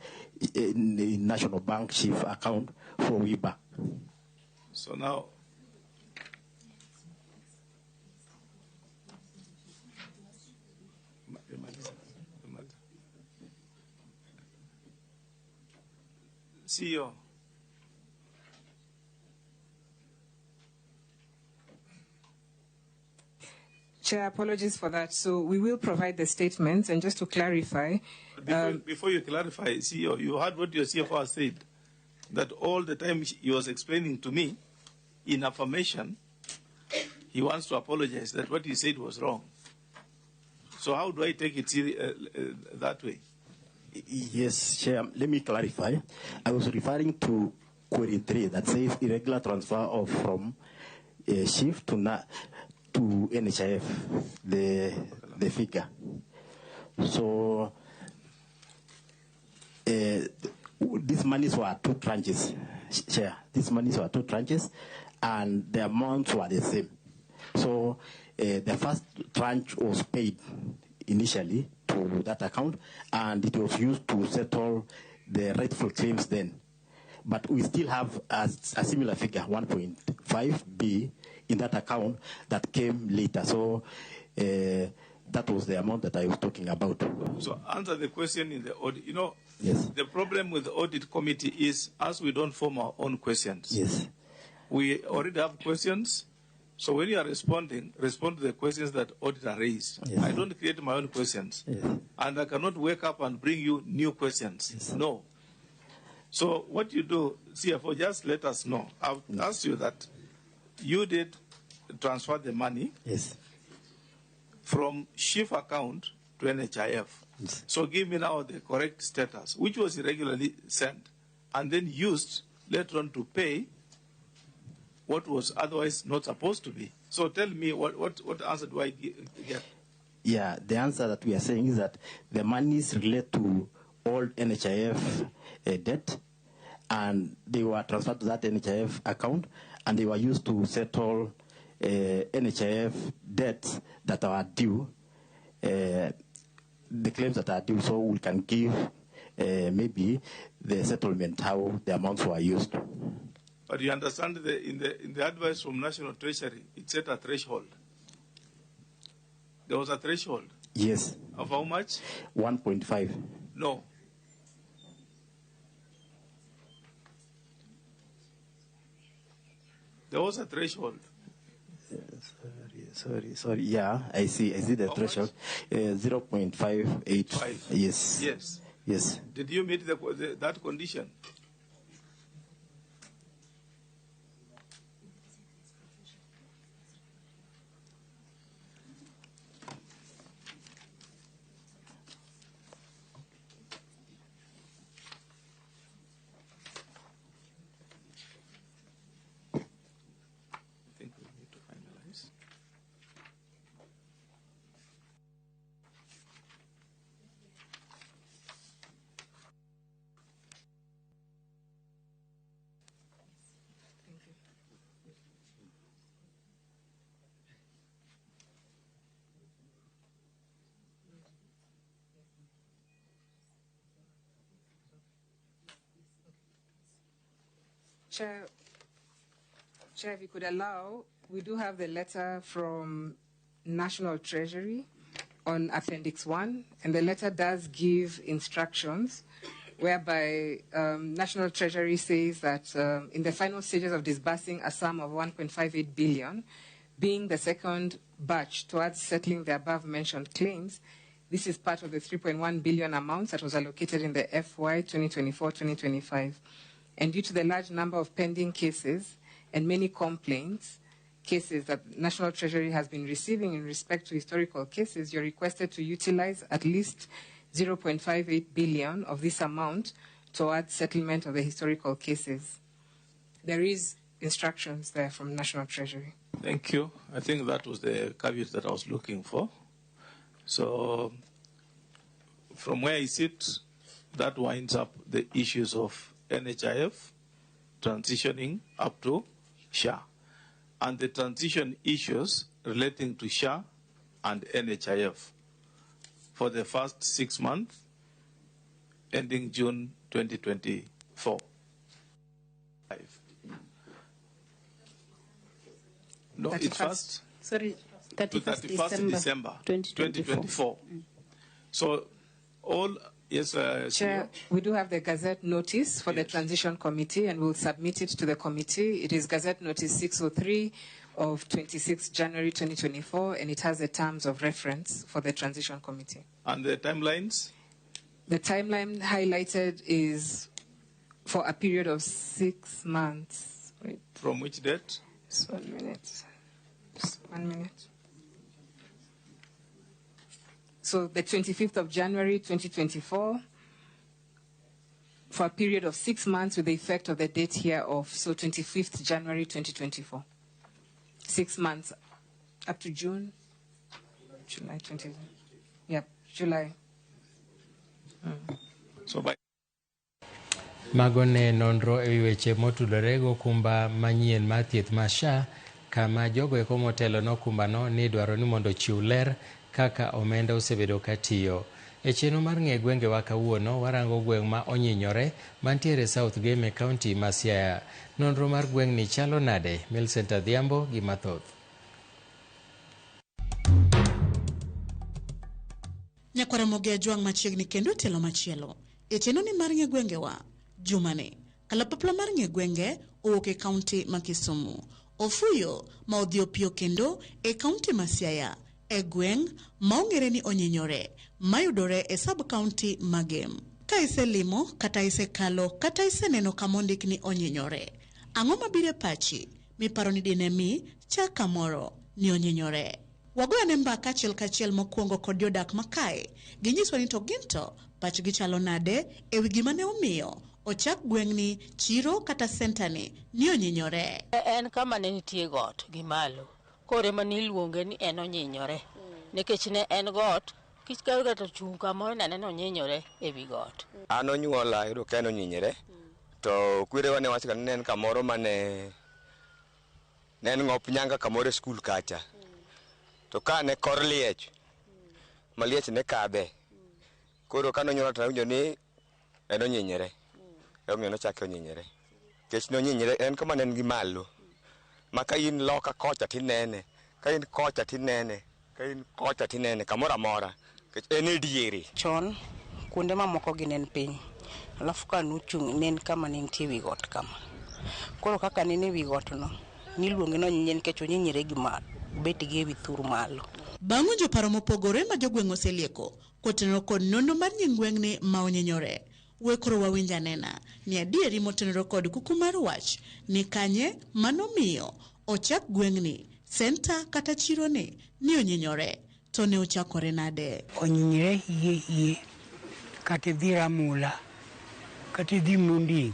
National Bank chief account for WIBA. So now, CEO. Chair, apologies for that. So we will provide the statements, and just to clarify. Before you clarify, CEO, you heard what your CFO said, that all the time he was explaining to me in affirmation, he wants to apologize that what he said was wrong. So how do I take it that way? Yes, Chair, let me clarify. I was referring to query 3 that says irregular transfer of from shift to NHIF, the figure. So these monies were 2 tranches, Chair. These monies were 2 tranches, and the amounts were the same. So the first tranche was paid initially to that account, and it was used to settle the rightful claims then. But we still have a similar figure, 1.5B, in that account that came later. So that was the amount that I was talking about. So answer the question in the audit. You know, yes. The problem with the audit committee is, as we don't form our own questions. Yes. We already have questions. So when you are responding, respond to the questions that auditor raised. Yes. I don't create my own questions. Yes. And I cannot wake up and bring you new questions. Yes. No. So what you do, CFO, just let us know. I've asked you that you did transfer the money, yes, from SHIF account to NHIF. Yes. So give me now the correct status, which was irregularly sent, and then used later on to pay what was otherwise not supposed to be. So tell me, what answer do I get? Yeah, the answer that we are saying is that the monies relate to old NHIF debt, and they were transferred to that NHIF account, and they were used to settle NHIF debts that are due, the claims that are due, so we can give maybe the settlement, how the amounts were used. But you understand in the advice from National Treasury, it set a threshold. There was a threshold. Yes. Of how much? 1.5. No. There was a threshold. Sorry. Yeah, I see the how threshold. 0.58. Yes. Yes. Yes. Did you meet that condition? Chair, if you could allow, we do have the letter from National Treasury on Appendix 1, and the letter does give instructions whereby National Treasury says that in the final stages of disbursing a sum of 1.58 billion, being the second batch towards settling the above-mentioned claims. This is part of the 3.1 billion amount that was allocated in the FY 2024-2025. And due to the large number of pending cases and many complaints, cases that National Treasury has been receiving in respect to historical cases, you're requested to utilize at least 0.58 billion of this amount towards settlement of the historical cases. There is instructions there from National Treasury. Thank you. I think that was the caveat that I was looking for. So from where I sit, that winds up the issues of NHIF transitioning up to SHA, and the transition issues relating to SHA and NHIF for the first 6 months ending June 2024. No, it's first. Sorry, To 31st December 2024. So all, yes, Chair, we do have the Gazette notice for the transition committee, and we'll submit it to the committee. It is Gazette notice 603 of 26 January 2024, and it has the terms of reference for the transition committee. And the timelines? The timeline highlighted is for a period of 6 months. Wait. From which date? Just 1 minute. Just 1 minute. So the 25th of January 2024, for a period of 6 months with the effect of the date hereof, so 25th January 2024. 6 months up to June, July 20. Yep, July. So by Mago ne nonro ewi weche motudore go kumba manyien mar thieth ma SHA, kama jogo eko motelo no kumbano ni dwaro ni mondo chiw ler kaka omenda osebedo katiyo. E chenro mar ng'e gwenge wa kawuono, warango gweng' ma onyinyore mantiere South Game County ma Siaya. Nonro mar gweng' ni chalo nade? Millicent Adhiambo gi mathoth. Nyakwara moge juang machiegni kendo telo machielo. E chenro ni mar ng'e gwenge wa jumani, kalapapla mar ng'e gwenge owuok e kaunti ma Kisumu. Ofuyo ma odhi opio kendo e kaunti ma Siaya, e gweng' ma ong'ere ni onyinyore, mayudore e sub-county ma Gem. Ka iselimo kata isekalo kata iseneno kamondik ni onyinyore, ang'o mabire pachi miparo ni dinemi chak kamoro ni onyinyore? Wagoyane mbaka achiel kachiel mokwongo kod jodak makae, ginyiswa ni to ginto pachgi chalo nade e wi gima ne omiyo ochak gweng'ni, chiro kata sentani ni onyinyore. En kama ne nitie got gi malo, kore ma niluonge ni en onyinyore, nikech ne en got, kich ka gato chung' kamoro ne onyinyore e wi got. An onyuola yudo ka en onyinyore, to kwerewa ne wacho ni en kamoro mane en ng'op nyanga kamoro e skul kacha. To ka ne kor liech, maliech ne kadhe, koro ka nonyuola to nawinjo ni en onyinyore. Omiyo nochake onyinyore. Kech nonyinyore en kama ne en gi malo. Ma ka in loka kocha tinene, ka in kocha tinene, ka in kocha tinene, kamoro amora. Kech en e diere. Chon, kuonde mamoko gi nen piny. Alafu ka nuchung' nen kama ne nitie wi got kama. Koro kaka nen e wi got no, niluonge ni onyinyore nikech onyinyore gi malo, bet gi e wi thur malo. Bang'o joparo mopogore ma jogweng' oselieko, kotenore kod nonro mar nyingweng'ni ma onyinyore. Wekoro wawinja nena ni adieri motenore kod kuku mar wach ni kanye manomiyo ochak gweng'ni, senta kata chironi ni onyinyore, to ne ochakore nade? Onyinyore hie kata dhi Ramula kata dhi Munding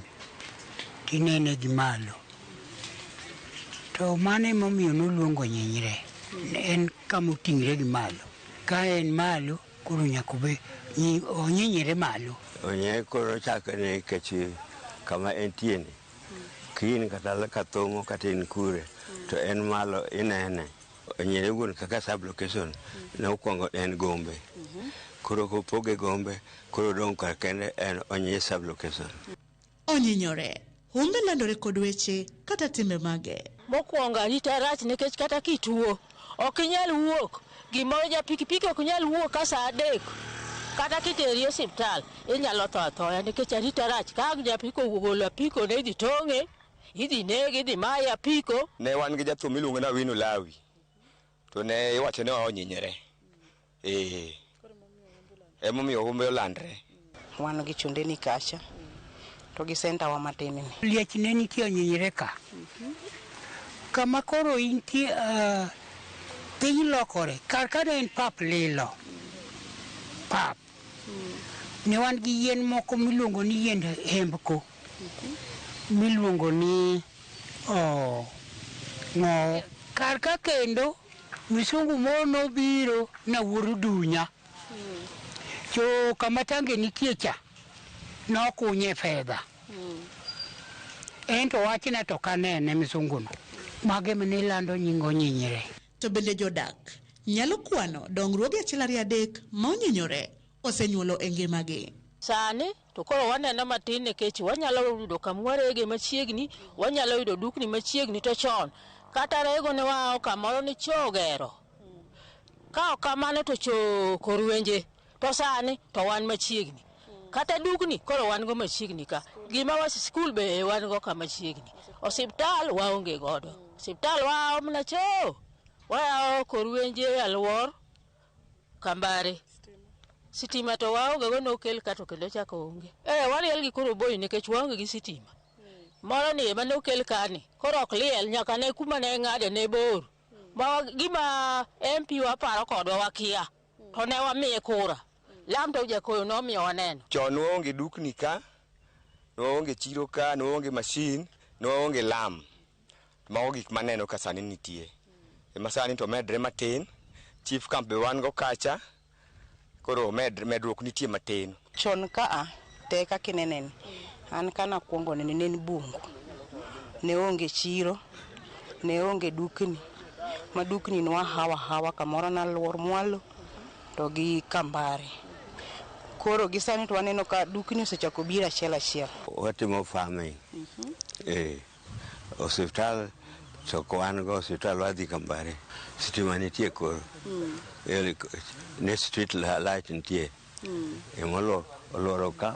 tinene gi malo, to mano emomiyo noluongo onyinyore. En kama oting're gi malo. Ka en malo koro nyaka be onyinyore malo. Onye koro chakre nikech kama entieni, kin kata kathongo kata in kure, to en malo inene. Onyinyore wuon kaka sub-location ne okwongo en Gombe. Koro kopoge Gombe, koro dong' kar kende en Onyinyore sub-location. Onyinyore, humbe landore kod weche kata timbe mage. Mokwongo arita rach nikech kata kituo, ok inyal wuok. Gimoro ja pikipiki ok nyal wuok ka sa 3. Kata kiteri e osiptal, inyalo tho athoya nikech arita rach. Ka japiko ogolo apiko ne idhi tong'e, idhi nege, idhi maya apiko. Ne wan gi jathum miluongo na Wino Lawi. to ne iwacho ni onyinyore. Emomiyo umbe olandre. Wan gi chunde ni kacha to gi senta wa matin ni. Liech ne nitie onyinyore ka. Kama koro intie piny lokore kar ka en pap lilo. Pap. Ne wan gi yien moko miluongo ni yiend hembko. Miluongo ni ng'o. Kar ka kendo misungu mono biro na wuoru dunya. Jo kama tange nitie cha nokunye fedha. Ento wachna to kanene misunguno. Mage manilando nyingo nyinyire. To bende jodak nyalo kwano dongruoge achiel ariyo adek ma onyinyore osenyuolo e ngimagi. Sani to koro waneno matin nikech wanyalo yudo kamwarege machiegni, wanyalo yudo dukni machiegni to chon kata rego ne wao kamoro ni chogero. Ka ok kamano to chokorwenje to sani to wan machiegni. Kata dukni koro wan go machiegni ka. Gima wa skul be wan go kama machiegni. Osiptal waonge godo. Osiptal wao mna cho. Wao korwenje alwor Kambare. Sitima to waonge go nokel kato kendo chako onge. Wariel gi koro boy nikech waonge gi sitima. Moro ni ema nokel kani. Koro ok liel nyaka ne kuma ne ng'ade ne bor. Ma gima MP waparo kodwa wakia. To ne wamiye kura. Lam to jakoyo nomiyo waneno. Chon waonge dukni ka, waonge chiro ka, waonge mashin, waonge lam. Mago gik maneno ka sani nitie. Ema sani to medre matin, chief camp be wan go kacha, koro medruok nitie matin. Chon ka te kaka inenen, an kana kuongo nenen bungu. Ne onge chiro, ne onge dukni. Ma dukni nwa hawa kamoro na lwor mwalo to gi Kambare. Koro gisani to waneno ka dukni osechako biro achiel. Watimo farming. Hospital to wan go hospital wadhi Kambare. Sitima nitie koro. Ne street light nitie. Emolo oloro ka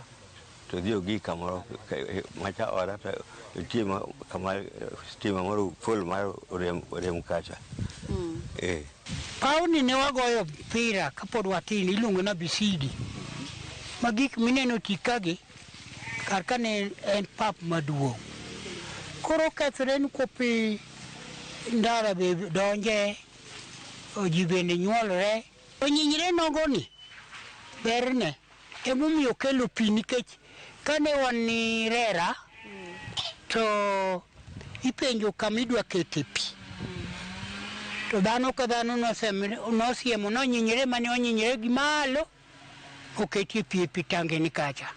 to dio gi kamoro macha ora to nitie kama sitima moro full mar rem kacha. Pauni ne wagoyo mpira kapod watin iluongo na bisidi. Magik mineno tikagi kar ka ne en pap maduong'. Koro kethre ni kopi ndara be donje ji bende nyuolre. Onyinyre nogoni berne emomiyo kelo pi nikech kane wan ni rera to ipenjo kama idwa kete pi. To dhano ka dhano nosiemo nonyinyre mane onyinyre gi malo oketie pi e pi tange ni kacha.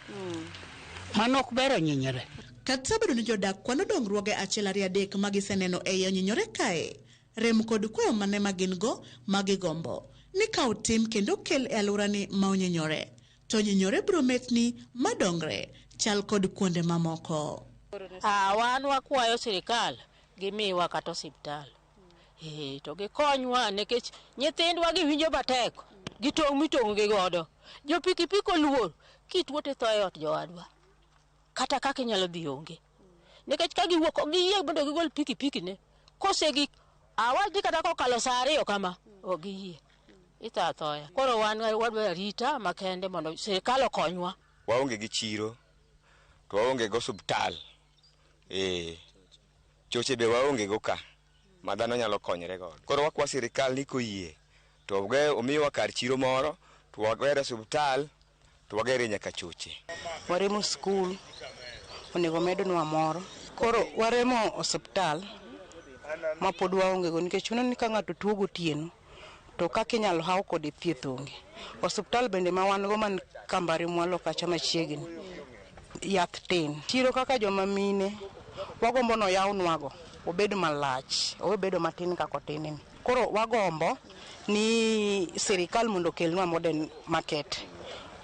Mano ok ber onyinyre. Kata bedo ni jodak kwano dongruoge achiel ariyo adek magiseneno e onyinyore kae, rem kod kwayo mane magin go magigombo ni ka otim kendo kel e alworani ma onyinyore, to onyinyore biro metni madongre chal kod kuonde mamoko. Wan wakwayo sirikal gimiwa kata osiptal. To gikonywa nikech nyithindwa giwinjo matek, gitong' mitong' gi godo. Jo pikipiki oluor kitwo te tho e ot jowadwa. Kata kaka inyalo dhi onge. Nikech ka giwuok giyie mondo gigol pikipiki ne. Kosegi awadi kata kokalo saa 2 kama ogiyie. Ita thoya. Koro wan wadwa rita makende mondo sirikal okonywa. Waonge gi chiro. To waonge go hospital. Choche be waonge go ka. Madano nyalo konyre godo. Koro wakwa sirikal ni koyie. To omiwa kar chiro moro, to wagere hospital, to wagere nyaka choche. Waremo skul, onego medonwa moro. Koro waremo hospital, ma pod waonge go nikech chuno ni ka ng'ato tuo gotieno, to kaka inyalo haw kode thieth onge. Hospital bende ma wan go man Kambare mwalo kacha machiegni. Yath tin. Chiro kaka joma mine, wagombo no yawnwago. Obedo malach, obedo matin kako tinini. Koro wagombo ni sirikal mondo kelnwa modern market.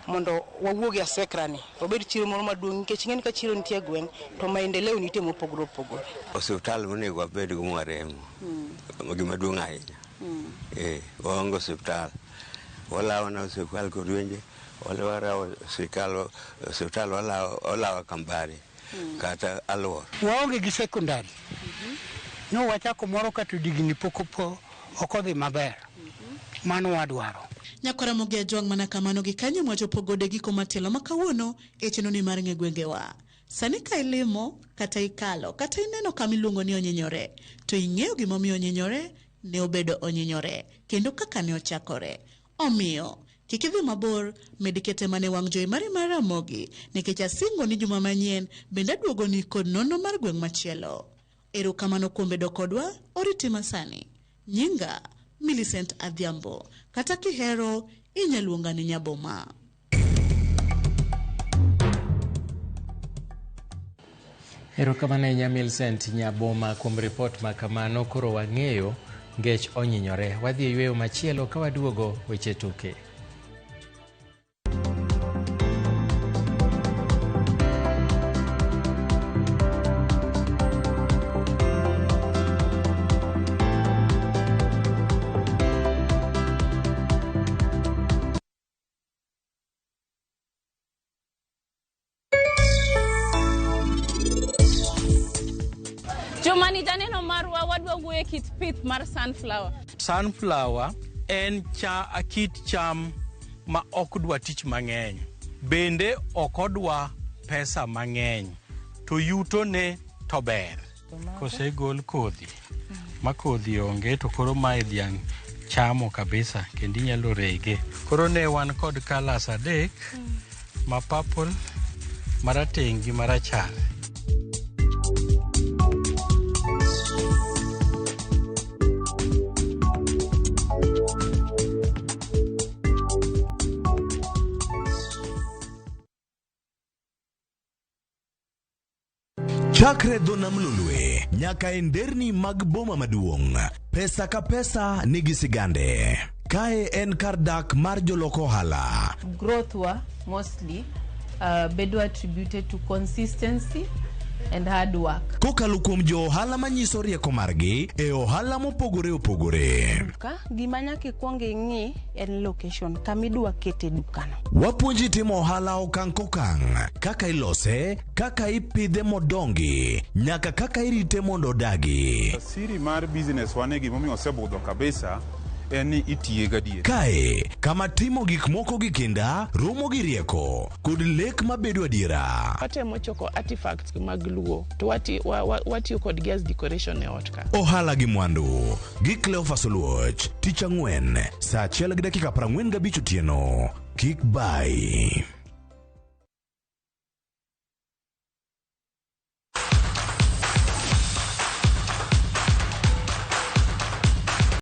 Mondo wawuogi asekrani. Obedo chiro moro maduong' nikech ng'eni ka chiro nitie gweng' to maendeleo nitie mopogore opogore. Hospital monego wabed go maremo. Gima duong' ahinya. Waonge hospital. Walawo na hospital Korwenje, walawo hospital walawo Kambare. Kata alwor. Waonge gi sekondari. No wachako moro kata digni pokopo okodhi maber. Mano wadwaro. Nyakora moge jwang mana kamano gi kanyo mwachopo gode giko matelo makawuono e chenoni mar ng'e gwengewa. Sani ka ilimo, kata ikalo, kata ineno kamiluongo ni onyinyore, to ing'eyo gimomiyo onyinyore, ne obedo onyinyore, kendo kaka ne ochakore. Omiyo, kik idhi mabor, medikete mane wang' jowi mari mar Ramogi, nikech asingo ni juma manyien, bende aduogo ni kod nono mar gweng' machielo. Erokamano kuom bedo kodwa, oriti masani. Nyinga, Millicent Adhiambo, kata kihero, inyaluonga ni Nyaboma. Erokamano ahinya Millicent Nyaboma kuom ripot ma kamano. Koro wang'eyo ngech onyinyore. Wadhi e yweyo machielo ka waduogo weche tuke. Jomani janeno marwa wadwa e kit pith mar sunflower. Sunflower en kit cham ma ok dwa tich mang'eny. Bende ok odwa pesa mang'eny. To yuto ne to ber. Kosegol kodhi. Ma kodhi onge to koro mae dhiang' chamo kabisa kendo inyalo rege. Koro ne wan kod colors adek, ma purple, marateng' gi marachar. Chakre dho nam lulwe nyaka e nderni mag boma maduong', pesa ka pesa nigi sigande. Kae en kar dak mar joloko ohala. Growth wa mostly bedo attributed to consistency and hard work. Kokalo kuom jo ohala manyiso rieko margi e ohala mopogore opogore. Gima nyaka ikuong ing'i en location kamidwa kete dukano. Wapuonji timo ohala okang' kokang', kaka ilose, kaka ipidhe modongi, nyaka kaka irite mondo odagi. Siri mar business wane gimomiyo osebudho kabisa en ni itiye gadier. Kae kama timo gik moko gi kinda romo gi rieko kod lek mabedo adiera. Watemo choko artifacts mag luo to watiyo kod gas decoration e ot ka. Ohala gi mwandu gi Cleophas Oluoch, tich ang'wen, saa 1:45 otieno. Kik bai.